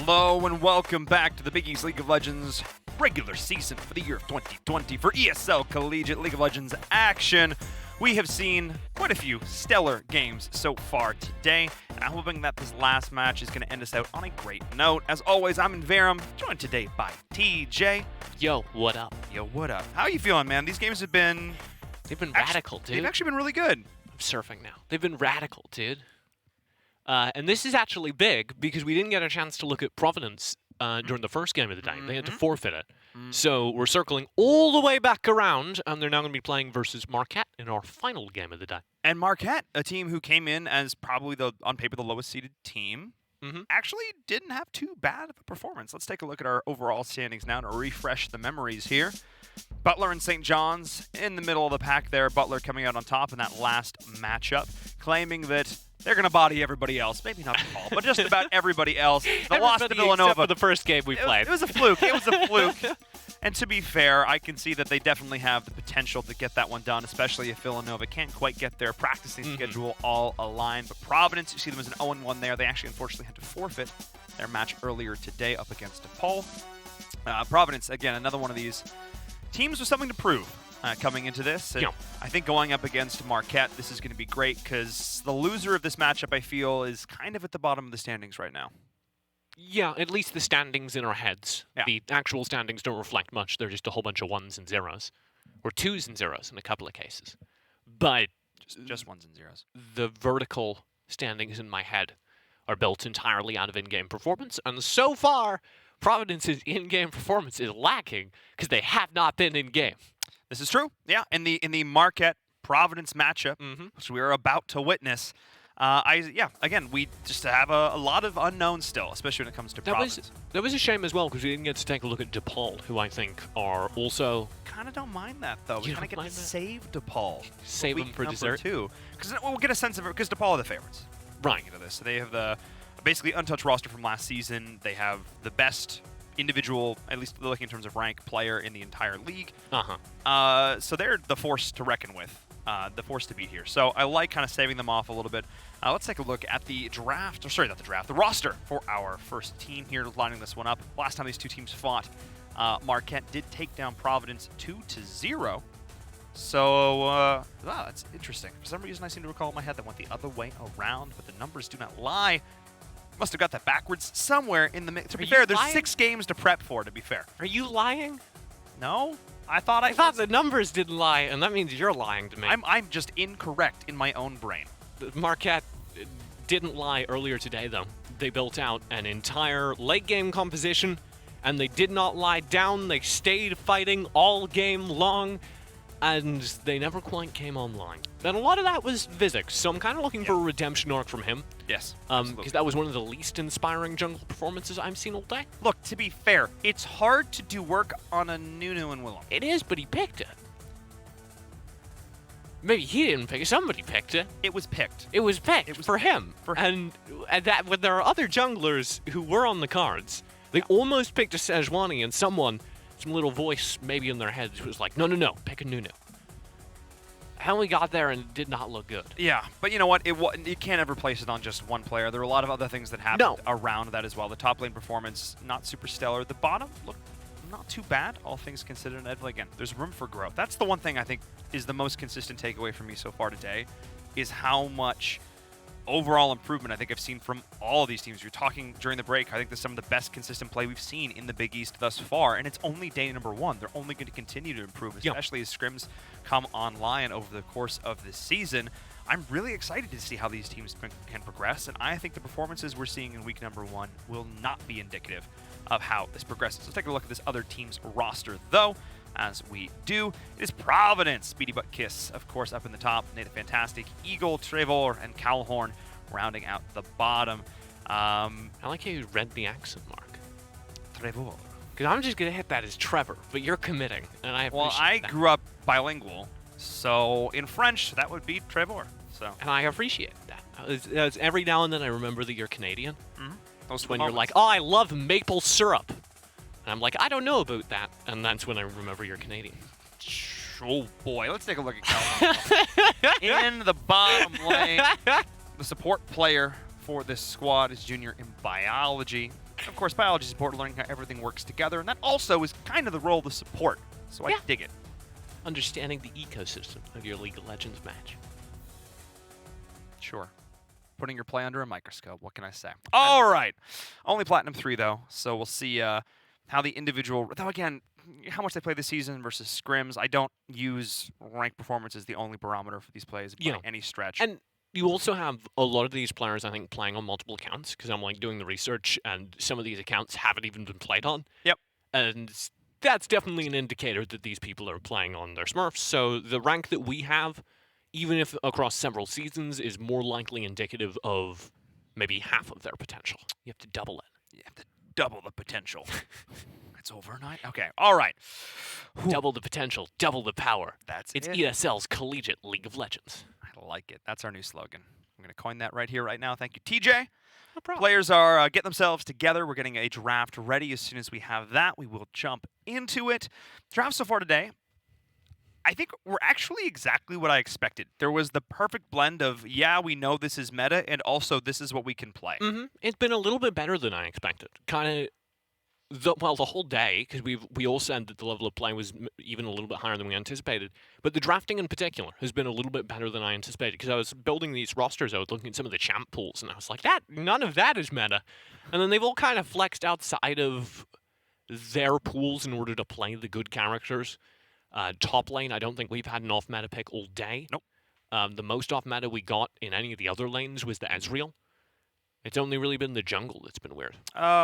Hello and welcome back to the Big East League of Legends regular season for the year of 2020 for ESL Collegiate League of Legends action. We have seen quite a few stellar games so far today, and I'm hoping that this last match is going to end us out on a great note. As always, I'm Inverum, joined today by TJ. Yo, what up? Yo, what up? How are you feeling, man? These games have been... They've been radical, dude. They've actually been really good. I'm surfing now. They've been radical, dude. And this is actually big because we didn't get a chance to look at Providence during the first game of the day. They had to forfeit it. So we're circling all the way back around, and they're now going to be playing versus Marquette in our final game of the day. And Marquette, a team who came in as probably, on paper, the lowest seeded team, actually didn't have too bad of a performance. Let's take a look at our overall standings now to refresh the memories here. Butler and St. John's in the middle of the pack there. Butler coming out on top in that last matchup, claiming that they're going to body everybody else. Maybe not Paul, but just about everybody else. The loss to Villanova. Except for the first game we played. It was a fluke. It was a fluke. And to be fair, I can see that they definitely have the potential to get that one done, especially if Villanova can't quite get their practicing schedule all aligned. But Providence, you see them as an 0-1 there. They actually, unfortunately, had to forfeit their match earlier today up against DePaul. Providence, again, another one of these teams with something to prove coming into this. And I think going up against Marquette, this is going to be great because the loser of this matchup, I feel, is kind of at the bottom of the standings right now. Yeah, at least the standings in our heads. Yeah. The actual standings don't reflect much. They're just a whole bunch of ones and zeros. Or twos and zeros in a couple of cases. But just ones and zeros. The vertical standings in my head are built entirely out of in-game performance. And so far, Providence's in-game performance is lacking because they have not been in-game. This is true. Yeah, in the Marquette-Providence matchup, which we are about to witness, again, we just have a lot of unknowns still, especially when it comes to Providence. That was a shame as well because we didn't get to take a look at DePaul, who I think are also... Kind of don't mind that, though. We kind of get to save DePaul. Save them for dessert? Too. Because we'll get a sense of it, because DePaul are the favorites. Right. Into this. So they have the basically untouched roster from last season. They have the best individual, at least looking in terms of rank, player in the entire league. So they're the force to reckon with. The force to beat here. So I like kind of saving them off a little bit. Let's take a look at the draft, or sorry, not the draft, the roster for our first team here, lining this one up. Last time these two teams fought, Marquette did take down Providence 2-0. So, that's interesting. For some reason, I seem to recall in my head that went the other way around, but the numbers do not lie. Must have got that backwards somewhere in the mix. To be fair, there's 6 games to prep for, to be fair. Are you lying? No. I thought the numbers didn't lie, and that means you're lying to me. I'm just incorrect in my own brain. Marquette didn't lie earlier today, though. They built out an entire late game composition, and they did not lie down. They stayed fighting all game long, and they never quite came online. And a lot of that was Vizix, so I'm kind of looking for a redemption arc from him. Yes, because that was one of the least inspiring jungle performances I've seen all day. Look, to be fair, it's hard to do work on a Nunu and Willem. It is, but he picked it. Maybe he didn't pick it. Somebody picked it. It was picked. It was picked for him. And that when there are other junglers who were on the cards, they almost picked a Sejuani, and some little voice maybe in their heads was like, no, pick a Nunu. How we got there and it did not look good. Yeah, but you know what? You can't ever place it on just one player. There were a lot of other things that happened around that as well. The top lane performance, not super stellar. The bottom looked not too bad, all things considered. And again, there's room for growth. That's the one thing I think is the most consistent takeaway for me so far today, is how much overall improvement I think I've seen from all of these teams. You're talking during the break, I think that's some of the best consistent play we've seen in the Big East thus far, and it's only day number 1. They're only going to continue to improve, especially as scrims come online over the course of this season. I'm really excited to see how these teams can progress, and I think the performances we're seeing in week number 1 will not be indicative of how this progresses. Let's take a look at this other team's roster, though. As we do, it is Providence. Speedy Butt Kiss, of course, up in the top. Nathan Fantastic, Eagle, Trevor, and Calhorn rounding out the bottom. I like how you read the accent, Mark. Trevor. Because I'm just going to hit that as Trevor, but you're committing, and I appreciate that. Well, I grew up bilingual, so in French, that would be Trevor. So. And I appreciate that. It's every now and then I remember that you're Canadian. Those when you're like, oh, I love maple syrup. And I'm like, I don't know about that. And that's when I remember you're Canadian. Oh, boy. Let's take a look at Calvin. In the bottom lane, the support player for this squad is junior in biology. of course, biology is important, learning how everything works together, and that also is kind of the role of the support. So I dig it. Understanding the ecosystem of your League of Legends match. Sure. Putting your play under a microscope. What can I say? All right. Only Platinum 3, though, so we'll see how the individual... Though, again, how much they play this season versus scrims. I don't use ranked performance as the only barometer for these plays by any stretch. And you also have a lot of these players, I think, playing on multiple accounts, because I'm like doing the research, and some of these accounts haven't even been played on. Yep. And that's definitely an indicator that these people are playing on their Smurfs. So the rank that we have, even if across several seasons, is more likely indicative of maybe half of their potential. You have to double it. You have to double the potential. It's overnight? Okay, all right. Double the potential, double the power. It's ESL's Collegiate League of Legends. I like it. That's our new slogan. I'm going to coin that right here, right now. Thank you, TJ. No problem. Players are getting themselves together. We're getting a draft ready. As soon as we have that, we will jump into it. Draft so far today, I think we're actually exactly what I expected. There was the perfect blend of, yeah, we know this is meta, and also this is what we can play. It's been a little bit better than I expected. Kind of, the whole day, because we all said that the level of play was even a little bit higher than we anticipated. But the drafting in particular has been a little bit better than I anticipated, because I was building these rosters, I was looking at some of the champ pools, and I was like, none of that is meta. And then they've all kind of flexed outside of their pools in order to play the good characters. Top lane, I don't think we've had an off-meta pick all day. Nope. The most off-meta we got in any of the other lanes was the Ezreal. It's only really been the jungle that's been weird.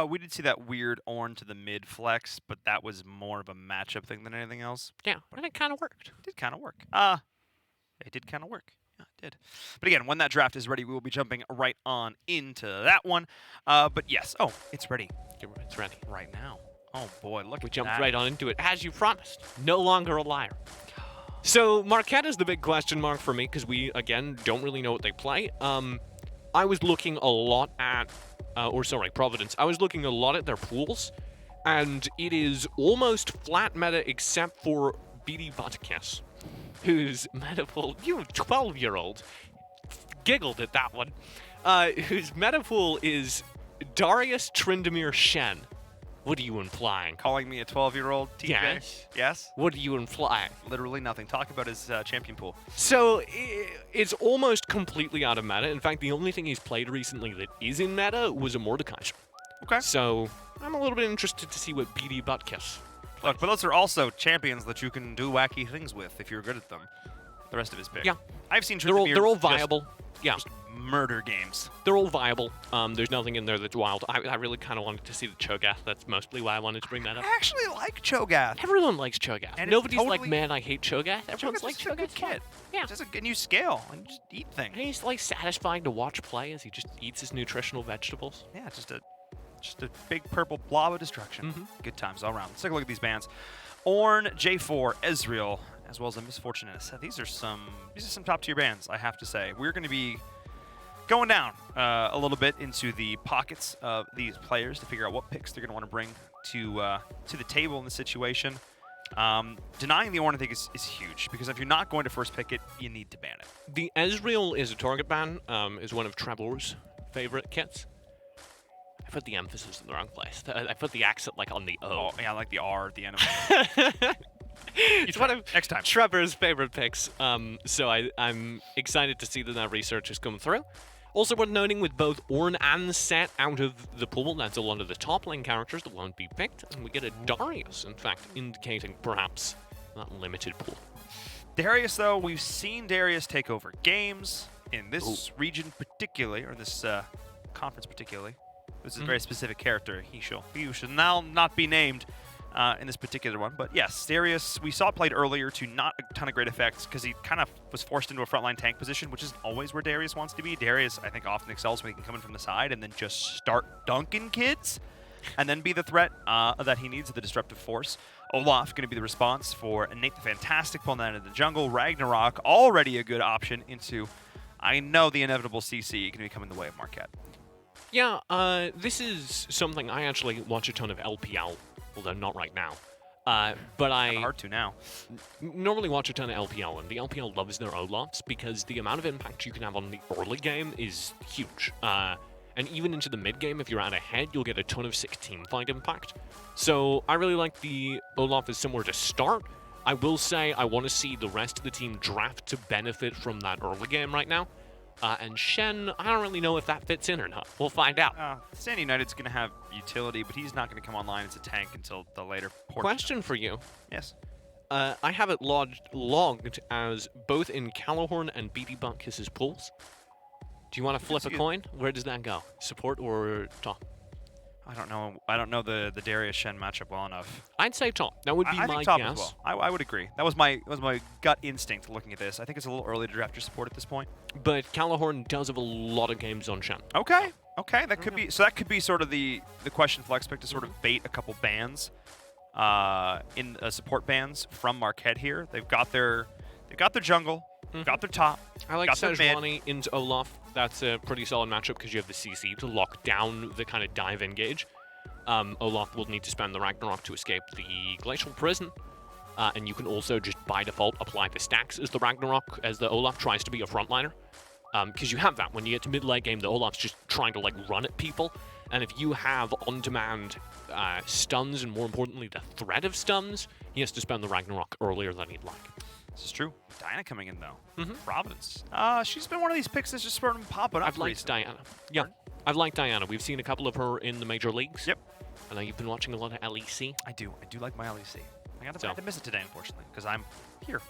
We did see that weird Ornn to the mid flex, but that was more of a matchup thing than anything else. Yeah, and it kind of worked. It did kind of work. It did kind of work. Yeah, it did. But again, when that draft is ready, we will be jumping right on into that one. But yes, it's ready. It's ready. Right now. Oh boy, look at that. We jumped right on into it, as you promised. No longer a liar. So Marquette is the big question mark for me, because we, again, don't really know what they play. I was looking a lot at, Providence. I was looking a lot at their pools, and it is almost flat meta except for BD Butkus, whose meta pool, you 12-year-old, giggled at that one, whose meta pool is Darius Tryndamere Shen. What are you implying? Calling me a 12-year-old TJ? Yes. Yes? What are you implying? Literally nothing. Talk about his champion pool. So, it's almost completely out of meta. In fact, the only thing he's played recently that is in meta was a Mordekaiser. Okay. So, I'm a little bit interested to see what BD Butkus. Look, but those are also champions that you can do wacky things with if you're good at them. The rest of his pick. Yeah. I've seen they're all viable. Just murder games. They're all viable. There's nothing in there that's wild. I really kind of wanted to see the Cho'Gath. That's mostly why I wanted to bring that up. I actually like Cho'Gath. Everyone likes Cho'Gath. And nobody's totally, like, man, I hate Cho'Gath. Everyone's like, Cho'Gath's a good kid. Yeah. Just a new scale and just eat things. And he's like satisfying to watch play as he just eats his nutritional vegetables. Yeah, just a big purple blob of destruction. Good times all around. Let's take a look at these bands. Ornn, J4, Ezreal, as well as a Misfortune and a Seth. These are some top tier bands, I have to say. We're going to be going down a little bit into the pockets of these players to figure out what picks they're going to want to bring to the table in this situation. Denying the Ornn, I think, is huge, because if you're not going to first pick it, you need to ban it. The Ezreal is a target ban, is one of Trevor's favorite kits. I put the emphasis in the wrong place. I put the accent like on the O. Oh, yeah, I like the R at the end of it. It's one of next time. Trevor's favorite picks. So I'm excited to see that research has come through. Also worth noting, with both Ornn and Set out of the pool, that's a lot of the top lane characters that won't be picked, and we get a Darius, in fact, indicating perhaps that limited pool. Darius, though, we've seen Darius take over games in this region particularly, or this conference particularly. This is a very specific character. He shall now not be named in this particular one. But yes, Darius, we saw it played earlier to not a ton of great effects, because he kind of was forced into a frontline tank position, which isn't always where Darius wants to be. Darius, I think, often excels when he can come in from the side and then just start dunking kids and then be the threat that he needs, the disruptive force. Olaf going to be the response for Nate the Fantastic, pulling that into the jungle. Ragnarok, already a good option into, I know, the inevitable CC going to be coming the way of Marquette. Yeah, this is something I actually watch a ton of LPL, although not right now. But I hard to now. Normally watch a ton of LPL, and the LPL loves their Olafs because the amount of impact you can have on the early game is huge. And even into the mid-game, if you're out ahead, you'll get a ton of 6 teamfight impact. So I really like the Olaf is similar to start. I will say I want to see the rest of the team draft to benefit from that early game right now. And Shen, I don't really know if that fits in or not. We'll find out. Stand United's going to have utility, but he's not going to come online as a tank until the later portion. Question for you. Yes. I have it logged as both in Calahorn and BD Buckus' pools. Do you want to flip a coin? Where does that go? Support or top? I don't know. I don't know the Darius Shen matchup well enough. I'd say top. That would be I my think top guess. as well. I would agree. That was my gut instinct looking at this. I think it's a little early to draft your support at this point. But Calahorn does have a lot of games on Shen. Okay. Okay. That could be. So that could be sort of the question Flex pick to sort of bait a couple bans, in support bans from Marquette here. They've got their jungle. Got their top. I like got their mid. Sejuani into Olaf. That's a pretty solid matchup because you have the CC to lock down the kind of dive engage. Olaf will need to spend the Ragnarok to escape the Glacial Prison. And you can also just, by default, apply the stacks as the Ragnarok, as the Olaf tries to be a frontliner. Because you have that. When you get to mid-late game, the Olaf's just trying to, like, run at people. And if you have on-demand stuns, and more importantly, the threat of stuns, he has to spend the Ragnarok earlier than he'd like. This is true. Diana coming in, though. Providence. She's been one of these picks that's just sort of popping up. I've liked Diana. Yeah, I've liked Diana. We've seen a couple of her in the major leagues. Yep. I know you've been watching a lot of LEC. I do like my LEC. I got to miss it today, unfortunately, because I'm here.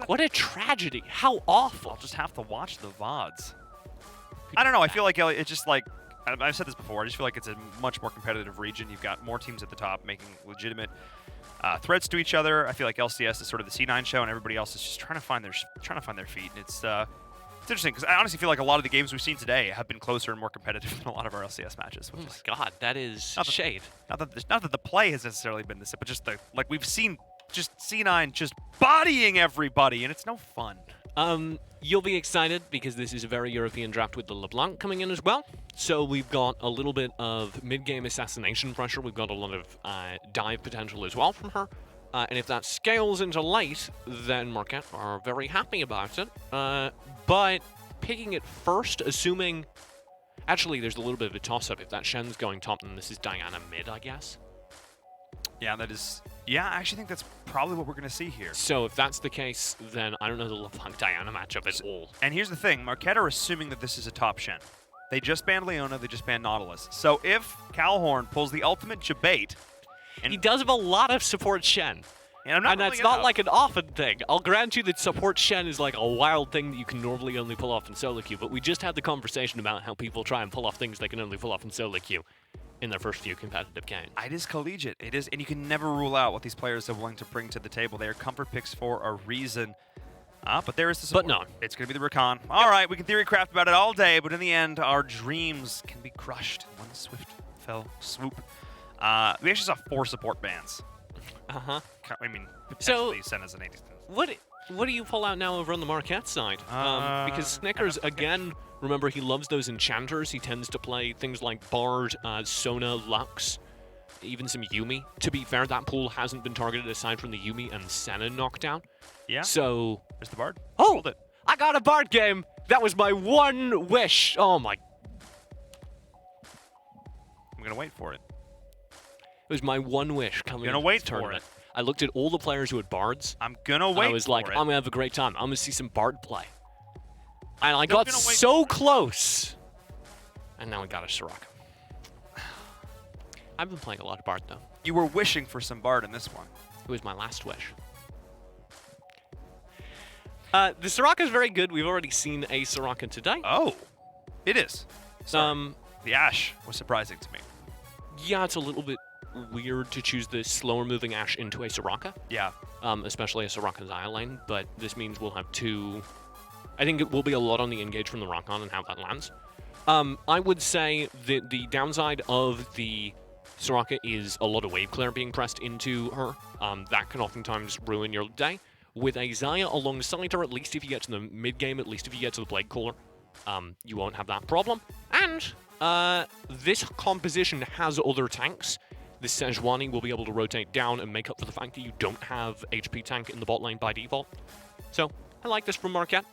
What a tragedy. How awful. I'll just have to watch the VODs. I don't know. I feel like it's just like, I've said this before, I just feel like it's a much more competitive region. You've got more teams at the top making legitimate threats to each other. I feel like LCS is sort of the C9 show, and everybody else is just trying to find their feet. And it's interesting because I honestly feel like a lot of the games we've seen today have been closer and more competitive than a lot of our LCS matches. Which is God, that is shade. Not that the play has necessarily been this, but just we've seen just C9 just bodying everybody, and it's no fun. You'll be excited because this is a very European draft with the LeBlanc coming in as well. So we've got a little bit of mid-game assassination pressure. We've got a lot of dive potential as well from her. And if that scales into late, then Marquette are very happy about it. But picking it first, assuming... Actually, there's a little bit of a toss-up. If that Shen's going top, then this is Diana mid, I guess. Yeah, that is... Yeah, I actually think that's probably what we're going to see here. So if that's the case, then I don't know the LeBlanc-Diana matchup at all. And here's the thing. Marquette are assuming that this is a top Shen. They just banned Leona. They just banned Nautilus. So if Calhorn pulls the ultimate Jabate... He does have a lot of support Shen. And that's not like an often thing. I'll grant you that support Shen is like a wild thing that you can normally only pull off in solo queue, but we just had the conversation about how people try and pull off things they can only pull off in solo queue in their first few competitive games. It is collegiate. It is, and you can never rule out what these players are willing to bring to the table. They are comfort picks for a reason. But there is the support. But no. It's going to be the Recon. All right, we can theory craft about it all day, but in the end, our dreams can be crushed in one swift fell swoop. We actually saw 4 support bans. Uh-huh. I mean, potentially sent as an 80. What do you pull out now over on the Marquette side? Because Snickers, again, remember, he loves those enchanters. He tends to play things like Bard, Sona, Lux, even some Yuumi. To be fair, that pool hasn't been targeted aside from the Yuumi and Senna knockdown. Yeah. So... There's the Bard. Oh! Hold it. I got a Bard game! That was my one wish! Oh my... I'm going to wait for it. It was my one wish coming into this tournament. I looked at all the players who had Bards. I'm going to wait I was like, for I'm going to have a great time. I'm going to see some Bard play. And I got so close. And now I got a Soraka. I've been playing a lot of Bard, though. You were wishing for some Bard in this one. It was my last wish. The Soraka is very good. We've already seen a Soraka today. Oh, it is. Sorry. The Ashe was surprising to me. Yeah, it's a little bit weird to choose the slower moving Ashe into a Soraka. Yeah. Especially a Soraka Xayah lane, but this means we'll have 2... I think it will be a lot on the engage from the Rock-On and how that lands. I would say that the downside of the Soraka is a lot of wave clear being pressed into her. That can oftentimes ruin your day. With a Xayah alongside her, at least if you get to the mid-game, at least if you get to the Blade Caller, you won't have that problem. And this composition has other tanks. This Sejuani will be able to rotate down and make up for the fact that you don't have HP tank in the bot lane by default. So, I like this from Marquette.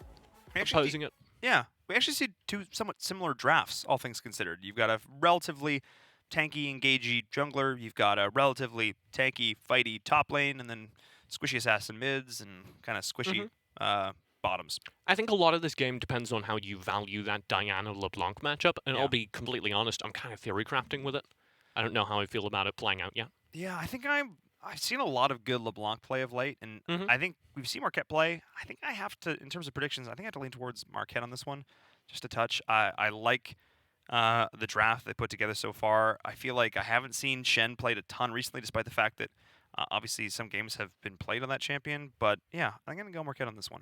Opposing it. Yeah. we actually see two somewhat similar drafts, all things considered. You've got a relatively tanky, engagey jungler. You've got a relatively tanky, fighty top lane, and then squishy assassin mids and kind of squishy bottoms. I think a lot of this game depends on how you value that Diana-LeBlanc matchup, and I'll be completely honest, I'm kind of theory crafting with it. I don't know how I feel about it playing out yet. Yeah, I think I've seen a lot of good LeBlanc play of late, and I think we've seen Marquette play. I think I have to, in terms of predictions, I think I have to lean towards Marquette on this one, just a touch. I like the draft they put together so far. I feel like I haven't seen Shen played a ton recently, despite the fact that obviously some games have been played on that champion. But yeah, I'm gonna go Marquette on this one.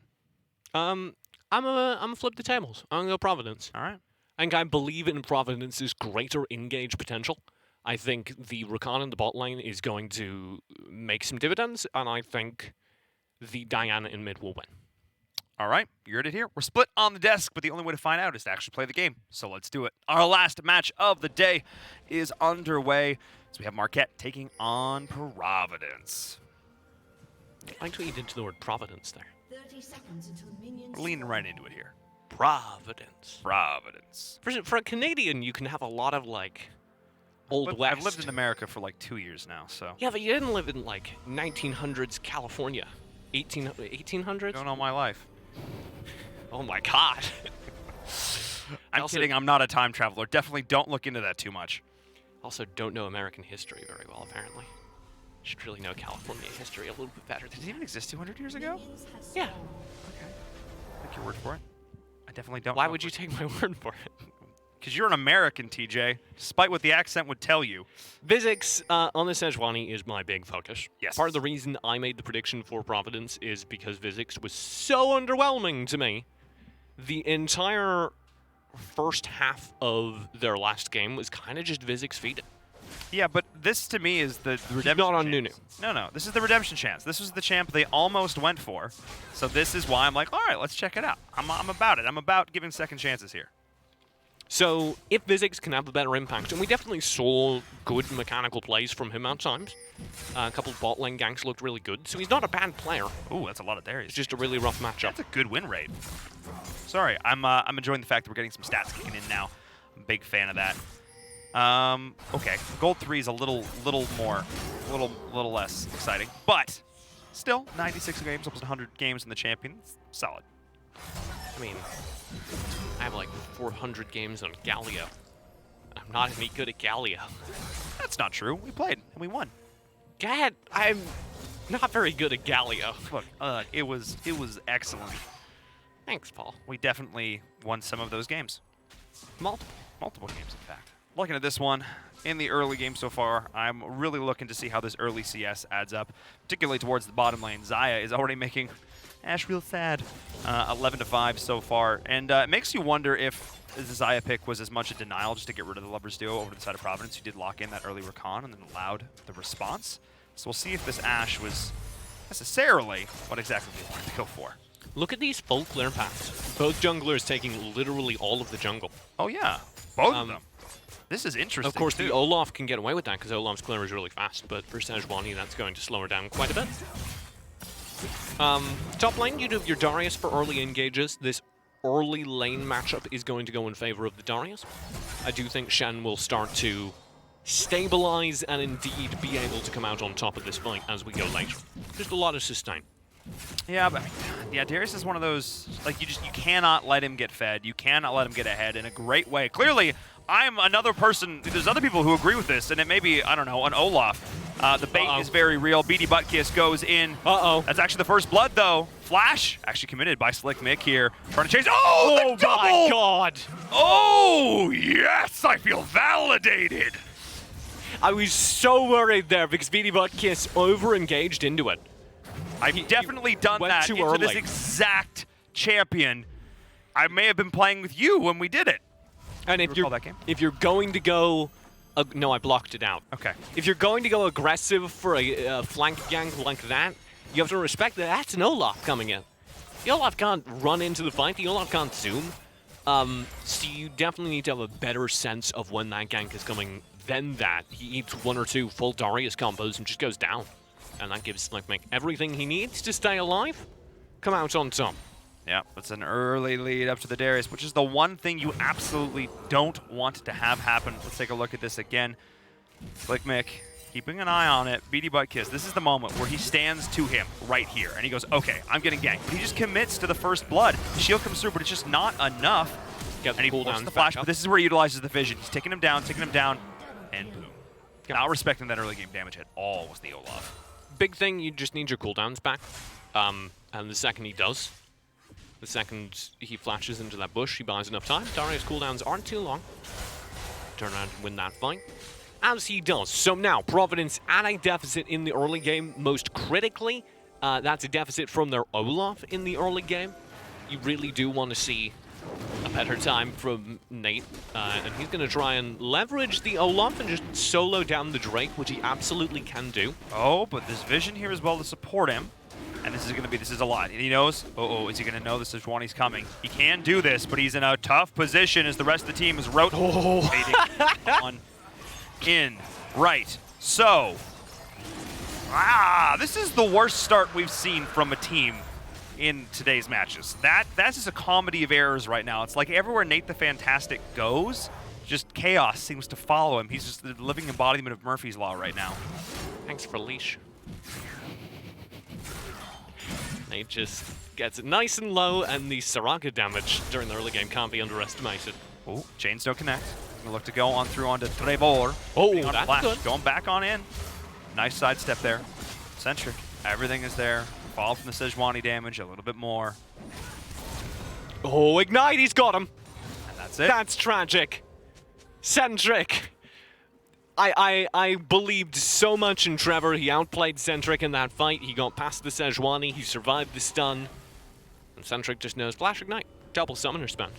I'm a flip the tables. I'm gonna go Providence. All right. I think I believe in Providence's greater engage potential. I think the Rakan in the bot lane is going to make some dividends, and I think the Diana in mid will win. All right, you heard it here. We're split on the desk, but the only way to find out is to actually play the game. So let's do it. Our last match of the day is underway. So we have Marquette taking on Providence. I liked what you did to the word Providence there. 30 seconds until minions. We're leaning right into it here. Providence. Providence. For a Canadian, you can have a lot of, like, Old West. I've lived in America for like 2 years now, so. Yeah, but you didn't live in, like, 1900s California. 1800s? Going all my life. Oh my god. I'm kidding, I'm not a time traveler. Definitely don't look into that too much. Also don't know American history very well, apparently. Should really know California history a little bit better. Did it even exist 200 years ago? Yeah. Okay. Take your word for it. I definitely don't. Why would you take my word for it? Because you're an American, TJ, despite what the accent would tell you. Physics on the Sejuani is my big focus. Yes. Part of the reason I made the prediction for Providence is because Physics was so underwhelming to me. The entire first half of their last game was kind of just Physics feeding. Yeah, but this to me is the redemption. Not on chance. Nunu. No, this is the redemption chance. This was the champ they almost went for. So this is why I'm like, all right, let's check it out. I'm about it. I'm about giving second chances here. So if Physics can have a better impact, and we definitely saw good mechanical plays from him at times. A couple of bot lane ganks looked really good, so he's not a bad player. Ooh, that's a lot of dairies. It's just a really rough matchup. That's a good win rate. Sorry, I'm enjoying the fact that we're getting some stats kicking in now. I'm a big fan of that. Okay, gold 3 is a little less exciting, but still 96 games, almost 100 games in the champion. It's solid. I mean, I have like 400 games on Galio. I'm not any good at Galio. That's not true. We played and we won. Gad, I'm not very good at Galio. Look, it was excellent. Thanks, Paul. We definitely won some of those games. Multiple games, in fact. Looking at this one, in the early game so far, I'm really looking to see how this early CS adds up, particularly towards the bottom lane. Xayah is already making Ash real sad. 11-5 so far, and it makes you wonder if the Xayah pick was as much a denial just to get rid of the Lovers duo over to the side of Providence, who did lock in that early Rakan and then allowed the response. So we'll see if this Ash was necessarily what exactly they wanted to go for. Look at these full clear paths. Both junglers taking literally all of the jungle. Oh yeah, both of them. This is interesting. Of course, too. the Olaf can get away with that because Olaf's clear is really fast, but for Sejuani, that's going to slow her down quite a bit. Top lane, you do your Darius for early engages. This early lane matchup is going to go in favor of the Darius. I do think Shen will start to stabilize and indeed be able to come out on top of this fight as we go later. Just a lot of sustain. Yeah, but yeah, Darius is one of those, like, you cannot let him get fed. You cannot let him get ahead in a great way. Clearly, I'm another person, there's other people who agree with this, and it may be, I don't know, an Olaf. The bait is very real. BD Butt Kiss goes in. That's actually the first blood, though. Flash, actually committed by Slick Mick here. Trying to chase. Oh, the my god! Oh, yes, I feel validated. I was so worried there because BD Butt Kiss over-engaged into it. I've definitely done that into early. this exact champion. I may have been playing with you when we did it. And if you're going to go, no, I blocked it out. Okay. If you're going to go aggressive for a flank gank like that, you have to respect that that's an Olaf coming in. The Olaf can't run into the fight. The Olaf can't zoom. So you definitely need to have a better sense of when that gank is coming than that. He eats one or two full Darius combos and just goes down. And that gives Slick Mick everything he needs to stay alive, come out on top. Yeah, it's an early lead up to the Darius, which is the one thing you absolutely don't want to have happen. Let's take a look at this again. Slick Mick, keeping an eye on it. Beady Butt Kiss. This is the moment where he stands to him right here, and he goes, okay, I'm getting ganked. But he just commits to the first blood. The shield comes through, but it's just not enough. Get and he pulls the flash, but this is where he utilizes the vision. He's taking him down, and boom. Not respecting that early game damage at all was the Olaf. Big thing, you just need your cooldowns back. And the second he does, the second he flashes into that bush, he buys enough time. Darius' cooldowns aren't too long. Turn around and win that fight. As he does. So now, Providence at a deficit in the early game, most critically. That's a deficit from their Olaf in the early game. You really do want to see a better time from Nate. And he's going to try and leverage the Olaf and just solo down the Drake, which he absolutely can do. Oh, but this vision here as well to support him. And this is a lot. And he knows, is he going to know this is Sejuani's coming? He can do this, but he's in a tough position as the rest of the team is rotating on in. Right. So, this is the worst start we've seen from a team in today's matches. That's just a comedy of errors right now. It's like everywhere Nate the Fantastic goes, just chaos seems to follow him. He's just the living embodiment of Murphy's Law right now. Thanks for leash. Nate just gets it nice and low, and the Soraka damage during the early game can't be underestimated. Oh, chains don't connect. Gonna look to go on through onto Trevor. Oh, on that's flash. good. Going back on in. Nice sidestep there. Centric. Everything is there. Fall from the Sejuani damage a little bit more. Oh, Ignite, he's got him. And that's it. That's tragic. Centric. I believed so much in Trevor. He outplayed Centric in that fight. He got past the Sejuani. He survived the stun. And Centric just knows Flash Ignite. Double summoner spend.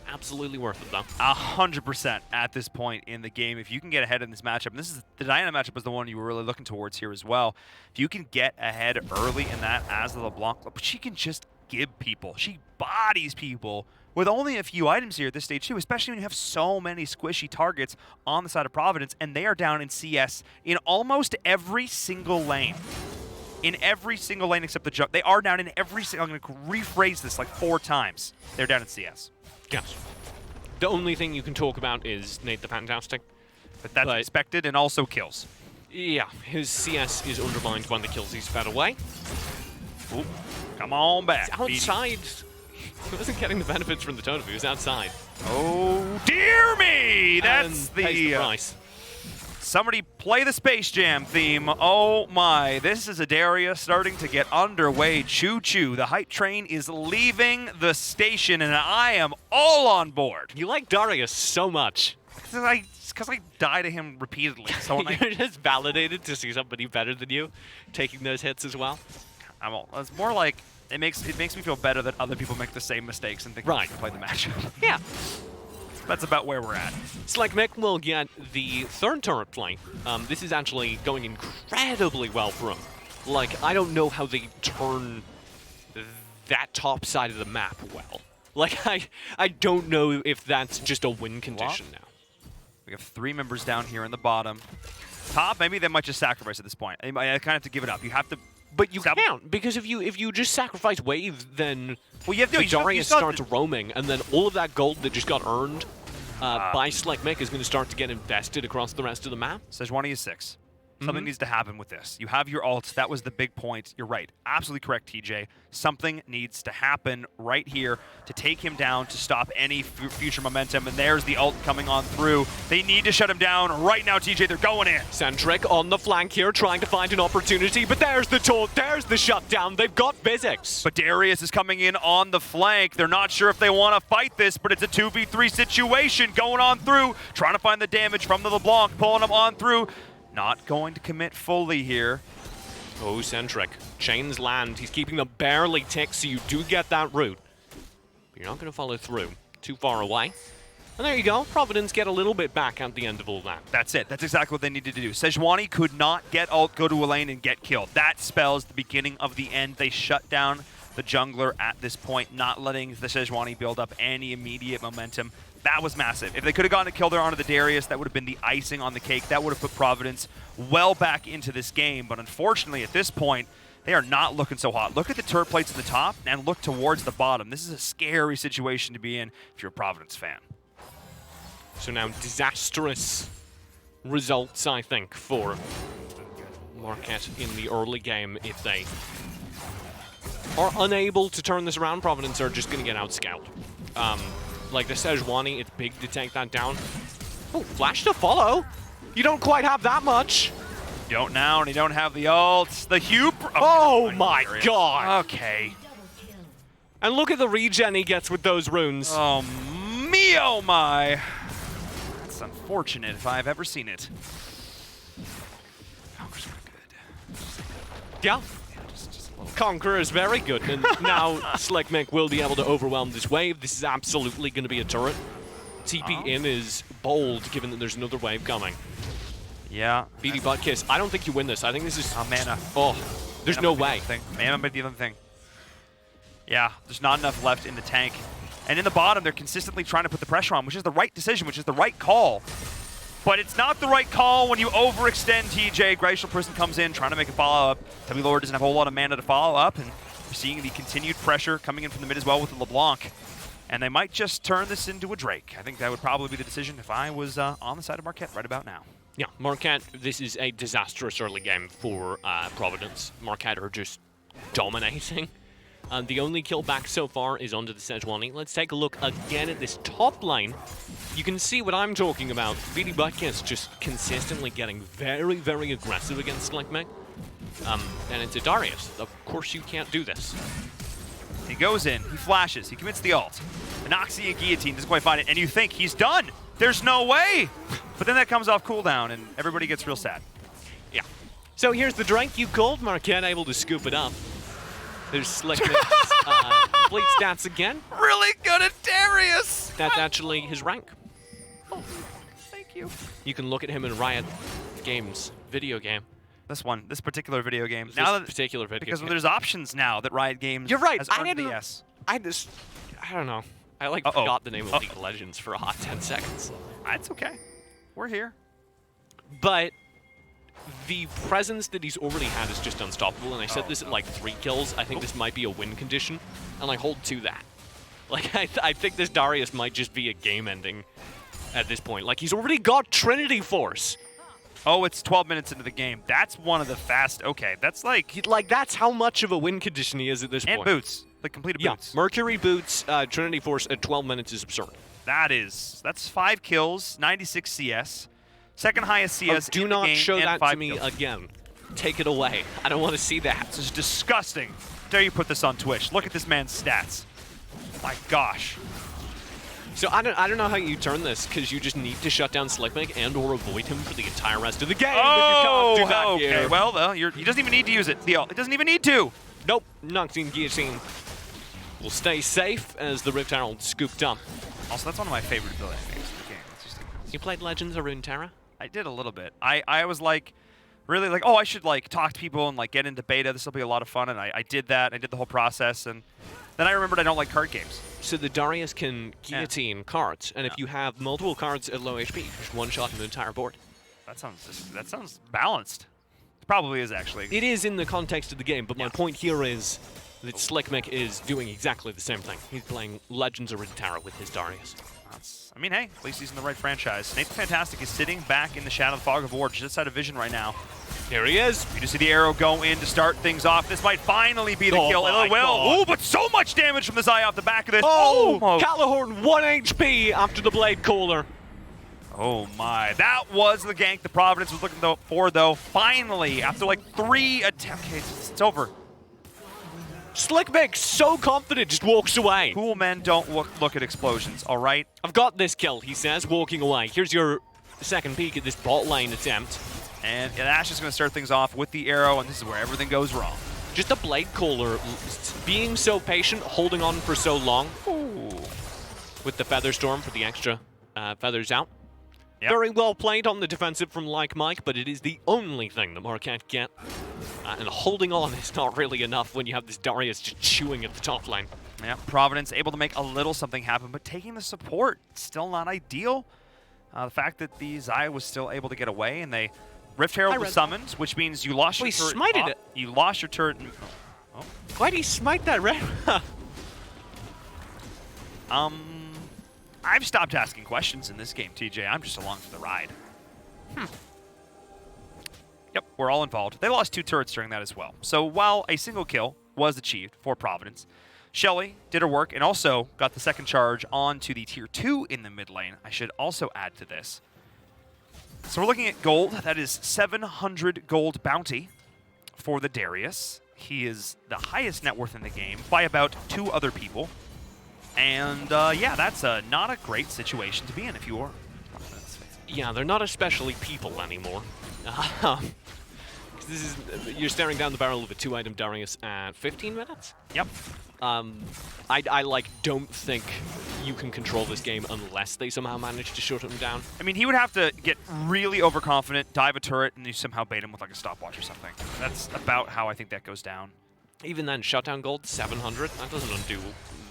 Absolutely worth it, though. 100% at this point in the game. If you can get ahead in this matchup, and this is the Diana matchup was the one you were really looking towards here as well. If you can get ahead early in that as the LeBlanc, but she can just give people. She bodies people with only a few items here at this stage too, especially when you have so many squishy targets on the side of Providence, and they are down in CS in almost every single lane. In every single lane except the jump. They are down in every single, I'm going to rephrase this like 4 times. They're down in CS. Yes. The only thing you can talk about is Nate the Fantastic. But that's expected and also kills. Yeah, his CS is undermined when the kills he's fed away. Ooh, come on back. He's outside. He wasn't getting the benefits from the totem. He was outside. Oh, dear me! That's the price. Somebody play the Space Jam theme. Oh my, this is a Darius starting to get underway. Choo-choo. The hype train is leaving the station, and I am all on board. You like Darius so much. Because I die to him repeatedly. So when You're just validated to see somebody better than you taking those hits as well. It's more like it makes me feel better that other people make the same mistakes and think they can play the matchup. Yeah. That's about where we're at. Slick Mick will get the third turret flank. This is actually going incredibly well for him. Like, I don't know how they turn that top side of the map well. Like, I don't know if that's just a win condition now. We have 3 members down here in the bottom. Top, maybe they might just sacrifice at this point. I kind of have to give it up. You have to... But you can't, because if you just sacrifice wave, then well, you have to, Darius starts roaming, and then all of that gold that just got earned by Slick Mick is going to start to get invested across the rest of the map. Sejuani is 6. Something needs to happen with this. You have your ults. That was the big point. You're right. Absolutely correct, TJ. Something needs to happen right here to take him down, to stop any future momentum. And there's the ult coming on through. They need to shut him down right now, TJ. They're going in. Centric on the flank here, trying to find an opportunity. But there's the taunt. There's the shutdown. They've got physics. But Darius is coming in on the flank. They're not sure if they want to fight this, but it's a 2v3 situation going on through. Trying to find the damage from the LeBlanc, pulling him on through. Not going to commit fully here. Oh, Centric. Chains land. He's keeping them barely ticked, so you do get that route. But you're not going to follow through. Too far away. And there you go. Providence get a little bit back at the end of all that. That's it. That's exactly what they needed to do. Sejuani could not get ult, go to a lane, and get killed. That spells the beginning of the end. They shut down the jungler at this point, not letting the Sejuani build up any immediate momentum. That was massive. If they could have gotten a kill there onto the Darius, that would have been the icing on the cake. That would have put Providence well back into this game. But unfortunately, at this point, they are not looking so hot. Look at the turret plates at the top and look towards the bottom. This is a scary situation to be in if you're a Providence fan. So now disastrous results, I think, for Marquette in the early game. If they are unable to turn this around, Providence are just going to get outscouted. Like the Sejuani, it's big to take that down. Oh, flash to follow. You don't quite have that much. You don't now, and you don't have the ults. The Hugh. Oh my god. Okay. And look at the regen he gets with those runes. Oh me, oh my. That's unfortunate if I've ever seen it. Conqueror's good. Yeah. Conqueror is very good, and now Slickmick will be able to overwhelm this wave. This is absolutely going to be a turret. TP in is bold, given that there's another wave coming. Yeah. BD butt kiss. I don't think you win this. I think this is... mana. Oh, there's no way. Mana might be the other thing. Yeah, there's not enough left in the tank. And in the bottom, they're consistently trying to put the pressure on, which is the right decision, which is the right call. But it's not the right call when you overextend TJ. Glacial Prison comes in, trying to make a follow-up. Tubby Lord doesn't have a whole lot of mana to follow up, and we're seeing the continued pressure coming in from the mid as well with the LeBlanc. And they might just turn this into a Drake. I think that would probably be the decision if I was on the side of Marquette right about now. Yeah, Marquette, this is a disastrous early game for Providence. Marquette are just dominating. The only kill back so far is onto the Sejuani. Let's take a look again at this top lane. You can see what I'm talking about. BD Buckets just consistently getting very, very aggressive against Slickmick. And it's a Darius. Of course you can't do this. He goes in, he flashes, he commits the ult. Anoxia and Guillotine doesn't quite find it, and you think he's done. There's no way. But then that comes off cooldown, and everybody gets real sad. Yeah. So here's the Drake you called. Marquette able to scoop it up. There's Slickmick's complete stats again. Really good at Darius. That's actually his rank. Oh, thank you. You can look at him in Riot Games video game. This particular video game. Because there's options now that Riot Games You're right. has I earned didn't. DS. I don't know. I forgot the name of League of Legends for a hot 10 seconds. That's okay. We're here. But the presence that he's already had is just unstoppable, and I said this at like 3 kills. I think this might be a win condition, and I hold to that. Like, I think this Darius might just be a game ending at this point. Like, he's already got Trinity Force. Oh, it's 12 minutes into the game. That's one of the fast. Okay, that's like that's how much of a win condition he is at this point. And boots, like completed boots. Mercury boots, Trinity Force at 12 minutes is absurd. That's 5 kills, 96 CS, second highest CS. Do in the not game, show and that 5 to me kills. again. Take it away. I don't want to see that. This is disgusting. Dare you put this on Twitch? Look at this man's stats. My gosh. So I don't know how you turn this, because you just need to shut down Slickmick and or avoid him for the entire rest of the game. Oh, but you can't do that okay. here. Well, he doesn't even need to use it. It doesn't even need to. Nope. Noxine Guillotine will stay safe as the Rift Herald scooped up. Also, that's one of my favorite ability games in the game. You played Legends of Runeterra? I did a little bit. I was like, really like, oh, I should like talk to people and like get into beta. This will be a lot of fun. And I did that. I did the whole process. And then I remembered I don't like card games. So the Darius can guillotine cards, and if you have multiple cards at low HP, just one-shot the entire board. That sounds balanced. It probably is, actually. It is in the context of the game, but my point here is that Slickmick is doing exactly the same thing. He's playing Legends of Runeterra with his Darius. I mean, hey, at least he's in the right franchise. Nathan Fantastic is sitting back in the Shadow of the Fog of War, just outside of Vision right now. Here he is. You just see the arrow go in to start things off. This might finally be the kill. And it will. Oh, but so much damage from the Zai off the back of this. Oh, Calahorn 1 HP after the Blade Cooler. Oh my, that was the gank the Providence was looking for, though. Finally, after like 3 attempts. Okay, it's over. Slickmick, so confident, just walks away. Cool men don't look at explosions, all right? I've got this kill, he says, walking away. Here's your second peek at this bot lane attempt. And Ash is going to start things off with the arrow, and this is where everything goes wrong. Just a Blade Cooler, being so patient, holding on for so long. Ooh. With the Feather Storm for the extra feathers out. Yep. Very well played on the defensive from Like Mike, but it is the only thing that Marquette get. And holding on is not really enough when you have this Darius just chewing at the top lane. Yeah, Providence able to make a little something happen, but taking the support, still not ideal. The fact that the Zaya was still able to get away and they Rift Herald was summoned, which means you lost Oh, your he turret. smited it. You lost your turret. Oh. Why'd he smite that red? I've stopped asking questions in this game, TJ. I'm just along for the ride. Yep, we're all involved. They lost 2 turrets during that as well. So while a single kill was achieved for Providence, Shelly did her work and also got the second charge onto the tier 2 in the mid lane. I should also add to this. So we're looking at gold. That is 700 gold bounty for the Darius. He is the highest net worth in the game by about 2 other people. And yeah, that's not a great situation to be in if you are Providence. Yeah, they're not especially people anymore. This is, you're staring down the barrel of a 2-item Darius at 15 minutes? Yep. I like don't think you can control this game unless they somehow manage to shut him down. I mean, he would have to get really overconfident, dive a turret, and you somehow bait him with like a stopwatch or something. That's about how I think that goes down. Even then, shutdown gold 700. That doesn't undo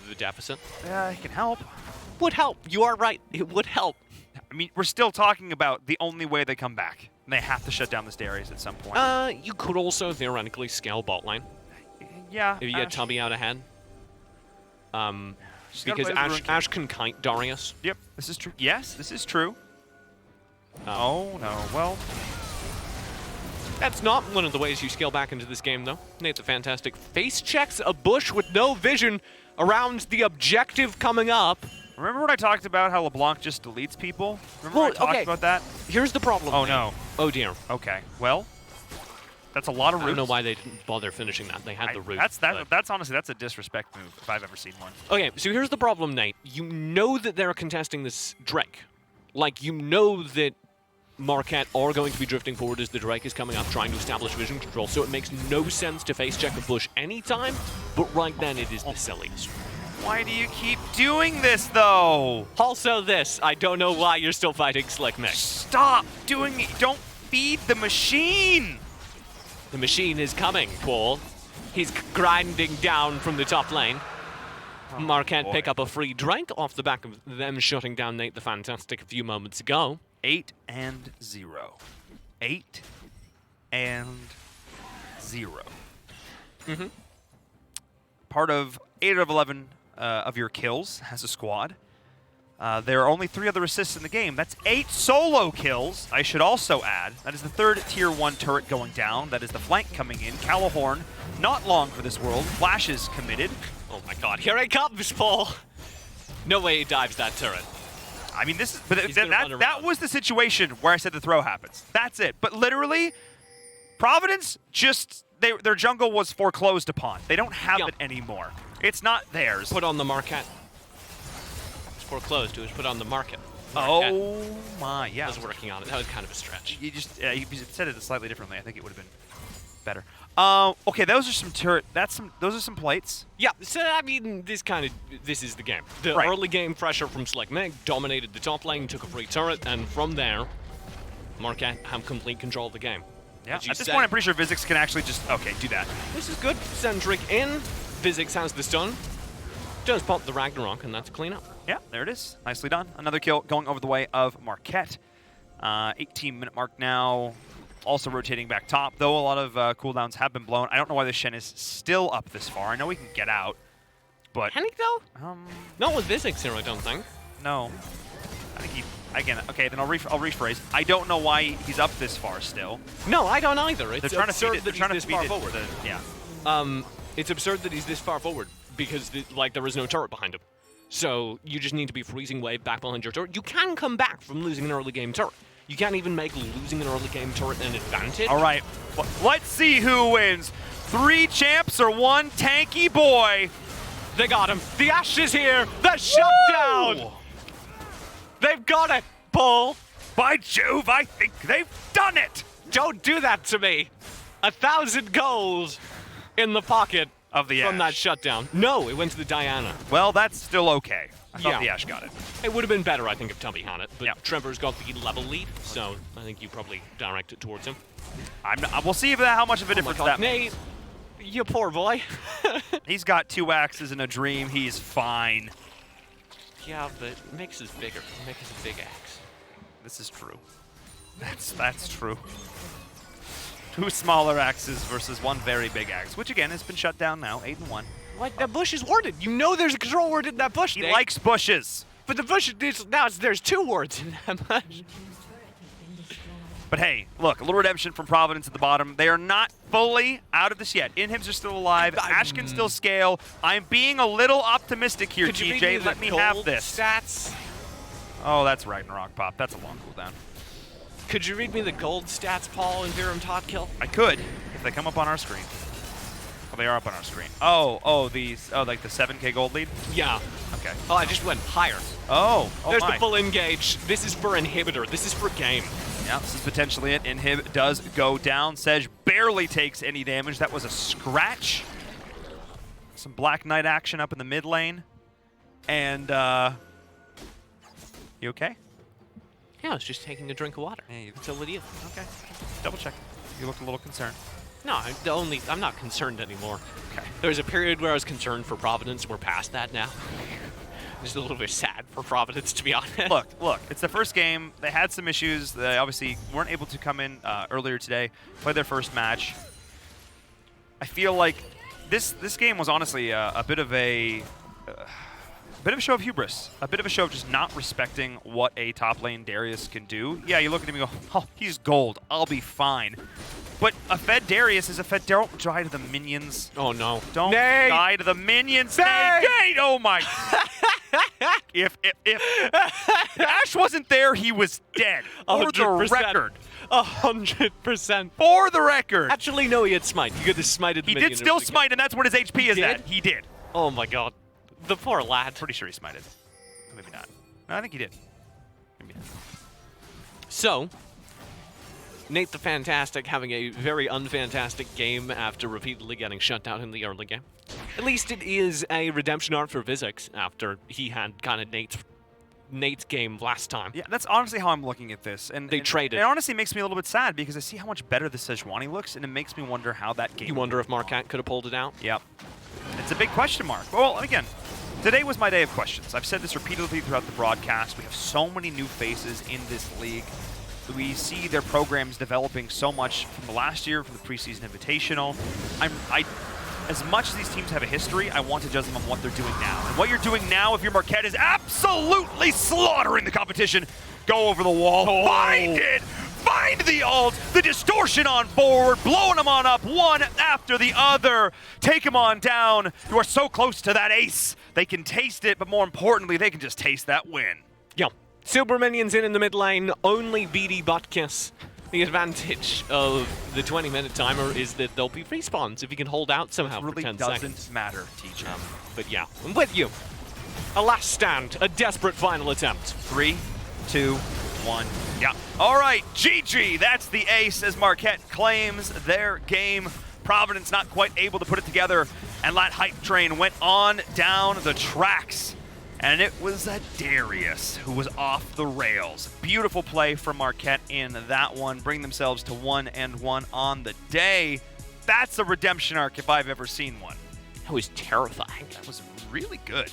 the deficit. Yeah, he can help. Would help. You are right. It would help. I mean, we're still talking about the only way they come back. They have to shut down this Darius at some point. You could also theoretically scale bot lane. Yeah. If you get Tubby out ahead. Because play the Ash can kite Darius. Yep, this is true. Yes, this is true. Oh, no. Well, that's not one of the ways you scale back into this game, though. Nate's a fantastic face checks a bush with no vision around the objective coming up. remember when I talked about how LeBlanc just deletes people? Remember when I talked about that? Here's the problem. Oh, no. Oh, dear. Okay, well, that's a lot of roots. I don't know why they didn't bother finishing that. They had the root. That's honestly, that's a disrespect move if I've ever seen one. Okay, so here's the problem, Nate. You know that they're contesting this Drake. Like, you know that Marquette are going to be drifting forward as the Drake is coming up, trying to establish vision control, so it makes no sense to face check a bush anytime, but right then it is the silliest. Why do you keep doing this, though? Also this, I don't know why you're still fighting Slick Nick. Stop doing it. Don't feed the machine. The machine is coming, Paul. He's grinding down from the top lane. Marquette pick up a free Drake off the back of them shutting down Nate the Fantastic a few moments ago. 8-0. 8-0. Mm-hmm. Part of 8 out of 11 of your kills has a squad. There are only 3 other assists in the game. That's 8 solo kills, I should also add. That is the 3rd Tier 1 turret going down. That is the flank coming in. Calahorn, not long for this world. Flash is committed. Oh my god, here it comes, Paul! No way he dives that turret. I mean, this is, but that was the situation where I said the throw happens. That's it. But literally, Providence just, their jungle was foreclosed upon. They don't have it anymore. It's not theirs. Put on the Marquette. It's foreclosed. It was put on the market. Marquette. Oh my, yeah. I was working on it. That was kind of a stretch. You just you said it slightly differently. I think it would have been better. Okay, those are some turret. Those are some plates. Yeah, so I mean, this is the game. The early game pressure from Slick Meg dominated the top lane, took a free turret, and from there, Marquette have complete control of the game. Yeah, at this point, I'm pretty sure Vizix can actually just, do that. This is good. Centric in. Vizix has the stun. Does pop the Ragnarok, and that's a cleanup. Yeah, there it is. Nicely done. Another kill going over the way of Marquette. 18-minute mark now. Also rotating back top, though a lot of cooldowns have been blown. I don't know why the Shen is still up this far. I know he can get out, but... Can he, though? Not with Vizix here, I don't think. No. I think he... Again, okay, then I'll rephrase. I don't know why he's up this far still. No, I don't either. It's they're trying to feed it. They're trying to feed it forward. Yeah. It's absurd that he's this far forward because, there is no turret behind him. So you just need to be freezing wave back behind your turret. You can come back from losing an early game turret. You can't even make losing an early game turret an advantage. All right, let's see who wins. 3 champs or 1 tanky boy. They got him. The Ash is here. The shutdown. They've got it, Paul. By Jove, I think they've done it. Don't do that to me. 1,000 goals in the pocket of the from that shutdown. No, it went to the Diana. Well, that's still okay. I thought the Ash got it. It would have been better, I think, if Tubby had it. But Trevor's got the level lead, so I think you probably direct it towards him. We'll see how much of a difference that makes. Nate, you poor boy. He's got 2 axes and a dream. He's fine. Yeah, but Mix is bigger. Mix is a big axe. This is true. That's true. 2 smaller axes versus 1 very big axe, which again has been shut down now, 8-1. Like, that bush is worded. You know there's a control word in that bush, He Nate. likes bushes. But the bush, there's 2 words in that bush. But hey, look, a little redemption from Providence at the bottom. They are not fully out of this yet. Inhibs are still alive. Ash can still scale. I'm being a little optimistic here, Could you read TJ. Let the me have gold this. Stats? Oh, that's Ragnarok Pop. That's a long cooldown. Could you read me the gold stats, Paul, in Virum Tot Kill? I could, if they come up on our screen. Oh, they are up on our screen. Oh, like the 7K gold lead? Yeah. Okay. Oh, I just went higher. Oh There's my. the full engage. This is for inhibitor. This is for game. Yeah, this is potentially it. Inhib does go down. Sej barely takes any damage. That was a scratch. Some Black Knight action up in the mid lane. And, you okay? Yeah, I was just taking a drink of water. Hey, So with you. okay. Double check. You looked a little concerned. No, I'm not concerned anymore. Okay. There was a period where I was concerned for Providence. We're past that now. Just a little bit sad for Providence, to be honest. Look, it's the first game. They had some issues. They obviously weren't able to come in earlier today, play their first match. I feel like this game was honestly a bit of a show of hubris, a bit of a show of just not respecting what a top lane Darius can do. Yeah, you look at him and go, oh, he's gold. I'll be fine. But a fed Darius is a fed. Don't die to the minions. Oh no! Don't Nate! die to the minions. Nate! Nate! Oh my! if Ash wasn't there, he was dead. For the 100%. record. 100%. For the record. Actually, no, he had smite. He could have smited the He minion did still if he smite, and that's what his HP is did? at. He did. Oh my god. The poor lad. Pretty sure he smited. Maybe not. No, I think he did. Maybe not. So, Nate the Fantastic having a very unfantastic game after repeatedly getting shut down in the early game. At least it is a redemption arc for Vizix after he had kind of Nate's game last time. Yeah, that's honestly how I'm looking at this. And They traded. It honestly makes me a little bit sad because I see how much better the Sejuani looks, and it makes me wonder how that game. You wonder if Marquette could have pulled it out? Yep. It's a big question mark. Well, again, today was my day of questions. I've said this repeatedly throughout the broadcast. We have so many new faces in this league. We see their programs developing so much from the last year, from the preseason invitational. As much as these teams have a history, I want to judge them on what they're doing now. And what you're doing now, if you're Marquette, is absolutely slaughtering the competition. Go over the wall, find it, find the ult, the distortion on forward, blowing them on up one after the other. Take them on down. You are so close to that ace. They can taste it, but more importantly, they can just taste that win. Yeah. Super minions in the mid lane, only BD Buttkiss. The advantage of the 20-minute timer is that there'll be respawns if you can hold out somehow It really for 10 doesn't seconds. matter, TJ. But yeah, I'm with you. A last stand, a desperate final attempt. 3, 2, 1. Yeah. All right, GG. That's the ace as Marquette claims their game. Providence not quite able to put it together, and that hype train went on down the tracks. And it was a Darius who was off the rails. Beautiful play from Marquette in that one. Bring themselves to 1-1 on the day. That's a redemption arc if I've ever seen one. That was terrifying. That was really good.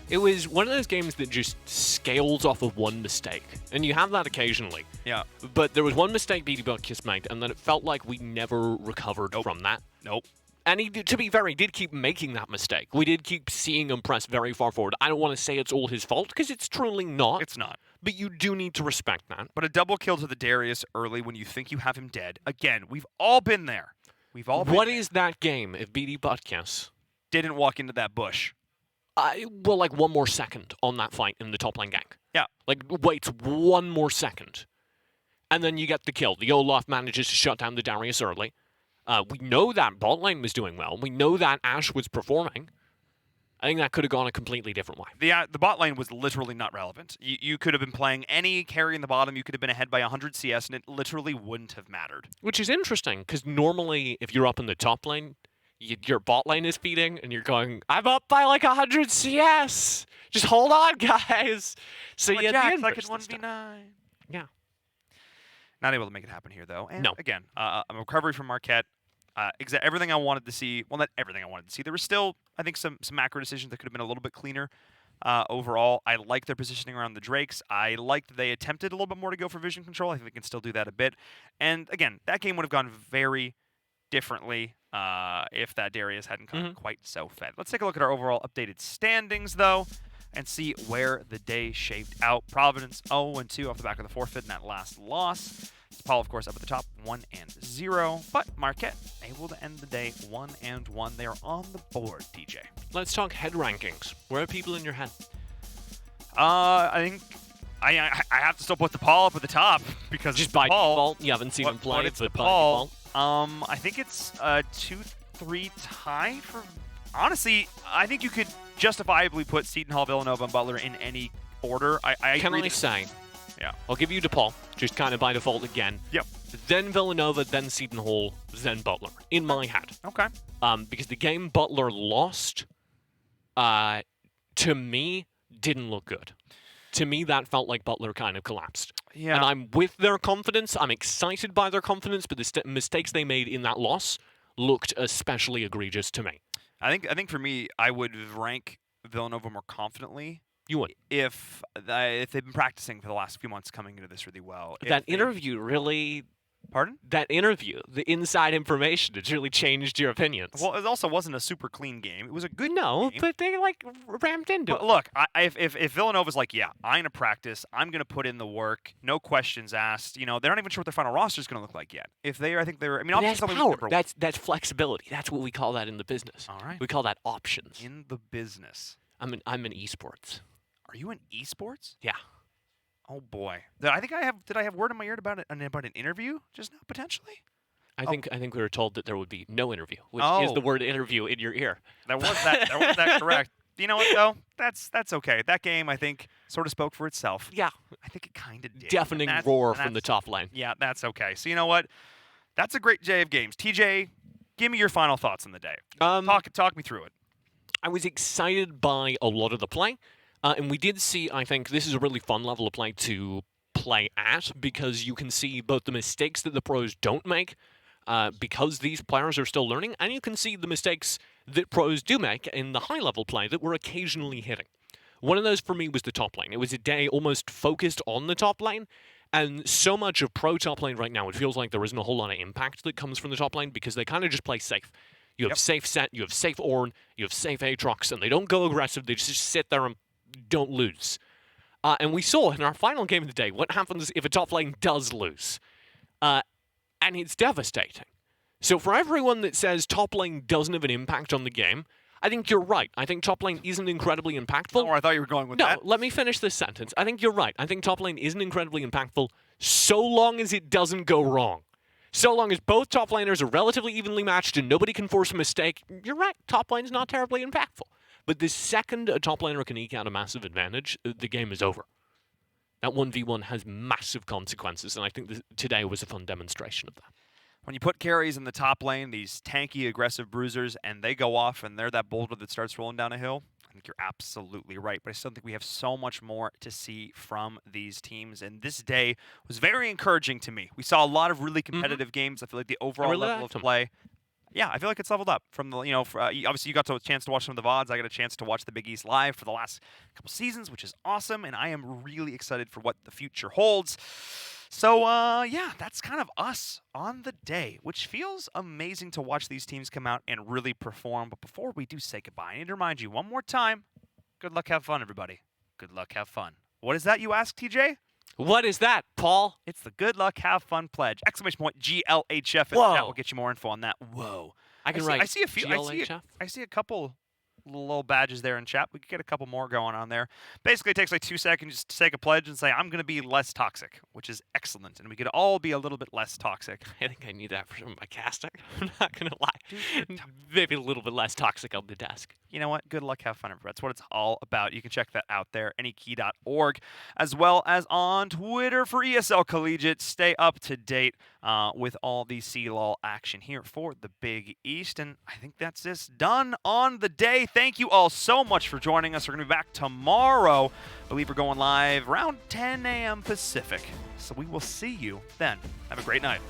It was one of those games that just scales off of one mistake. And you have that occasionally. Yeah. But there was one mistake BD Buttkiss made, and then it felt like we never recovered from that. Nope. And he, to be fair, he did keep making that mistake. We did keep seeing him press very far forward. I don't want to say it's all his fault, because it's truly not. It's not. But you do need to respect that. But a double kill to the Darius early when you think you have him dead. Again, we've all been there. We've all been What there. is that game if BD Buttkiss Didn't walk into that bush. well, like one more second on that fight in the top lane gank? Yeah. Like, waits one more second. And then you get the kill. The Olaf manages to shut down the Darius early. We know that bot lane was doing well. We know that Ashe was performing. I think that could have gone a completely different way. The bot lane was literally not relevant. You could have been playing any carry in the bottom. You could have been ahead by 100 CS, and it literally wouldn't have mattered. Which is interesting, because normally if you're up in the top lane, your bot lane is feeding, and you're going, I'm up by like 100 CS. Just hold on, guys. So But yeah, Jax, I could 1v9. Yeah. Not able to make it happen here, though. And No. again, a recovery from Marquette. Everything I wanted to see. Well, not everything I wanted to see. There was still, I think, some macro decisions that could have been a little bit cleaner. overall. I like their positioning around the Drakes. I like that they attempted a little bit more to go for vision control. I think they can still do that a bit. And again, that game would have gone very differently if that Darius hadn't come quite so fed. Let's take a look at our overall updated standings, though, and see where the day shaped out. Providence 0-2 off the back of the forfeit in that last loss. Paul, of course, up at the top, 1-0. But Marquette able to end the day 1-1. They are on the board, TJ. Let's talk head rankings. Where are people in your head? I think I have to still put the Paul up at the top because Just it's by Paul. default. You haven't seen him play, but it's but the by Paul. default. I think it's a 2-3 tie for. Honestly, I think you could justifiably put Seton Hall, Villanova, and Butler in any order. Can I say? Yeah. I'll give you DePaul, just kind of by default again. Yep. Then Villanova, then Seton Hall, then Butler, in my head. Okay. Because the game Butler lost, to me, didn't look good. To me, that felt like Butler kind of collapsed. Yeah. And I'm with their confidence. I'm excited by their confidence, but the mistakes they made in that loss looked especially egregious to me. I think for me, I would rank Villanova more confidently. You would. If they've been practicing for the last few months coming into this really well. That interview really... Pardon? That interview, the inside information, it's really changed your opinions. Well, it also wasn't a super clean game. It was a good game. But they, ramped into it. Look, if Villanova's like, yeah, I'm going to practice, I'm going to put in the work, no questions asked, they're not even sure what their final roster is going to look like yet. If they are, I think they're, that's power. That's flexibility. That's what we call that in the business. All right. We call that options. In the business. I'm in esports. Are you in esports? Yeah. Oh boy. Did I have word in my ear about an interview just now potentially? I think we were told that there would be no interview, which is the word interview in your ear. That was that correct. You know what though? That's okay. That game I think sort of spoke for itself. Yeah. I think it kind of did. Deafening roar from the top lane. Yeah, that's okay. So you know what? That's a great day of games. TJ, give me your final thoughts on the day. Talk me through it. I was excited by a lot of the play. And we did see, I think, this is a really fun level of play to play at because you can see both the mistakes that the pros don't make because these players are still learning, and you can see the mistakes that pros do make in the high-level play that we're occasionally hitting. One of those for me was the top lane. It was a day almost focused on the top lane, and so much of pro top lane right now, it feels like there isn't a whole lot of impact that comes from the top lane because they kind of just play safe. You have safe set, you have safe Ornn, you have safe Aatrox, and they don't go aggressive. They just sit there and don't lose. And we saw in our final game of the day what happens if a top lane does lose. And it's devastating. So for everyone that says top lane doesn't have an impact on the game, I think you're right. I think top lane isn't incredibly impactful. Oh, I thought you were going with that. No, let me finish this sentence. I think you're right. I think top lane isn't incredibly impactful so long as it doesn't go wrong. So long as both top laners are relatively evenly matched and nobody can force a mistake, you're right. Top lane's not terribly impactful. But the second a top laner can eke out a massive advantage, the game is over. That 1v1 has massive consequences, and I think today was a fun demonstration of that. When you put carries in the top lane, these tanky, aggressive bruisers, and they go off and they're that boulder that starts rolling down a hill, I think you're absolutely right. But I still think we have so much more to see from these teams. And this day was very encouraging to me. We saw a lot of really competitive games. I feel like the overall level of play... Yeah, I feel like it's leveled up from the, obviously you got a chance to watch some of the VODs. I got a chance to watch the Big East live for the last couple seasons, which is awesome. And I am really excited for what the future holds. So, yeah, that's kind of us on the day, which feels amazing to watch these teams come out and really perform. But before we do say goodbye, I need to remind you one more time, good luck, have fun, everybody. Good luck, have fun. What is that, you ask, TJ? What is that, Paul? It's the Good Luck, Have Fun pledge. Exclamation point GLHF. That will get you more info on that. Whoa. I can write I see a few. GLHF? I see a couple little badges there in chat. We could get a couple more going on there. Basically, it takes like 2 seconds just to take a pledge and say, I'm going to be less toxic, which is excellent. And we could all be a little bit less toxic. I think I need that for some of my casting. I'm not going to lie. Maybe a little bit less toxic on the desk. You know what? Good luck, have fun, everybody. That's what it's all about. You can check that out there, anykey.org, as well as on Twitter for ESL Collegiate. Stay up to date with all the CLOL action here for the Big East. And I think that's this done on the day. Thank you all so much for joining us. We're going to be back tomorrow. I believe we're going live around 10 a.m. Pacific. So we will see you then. Have a great night.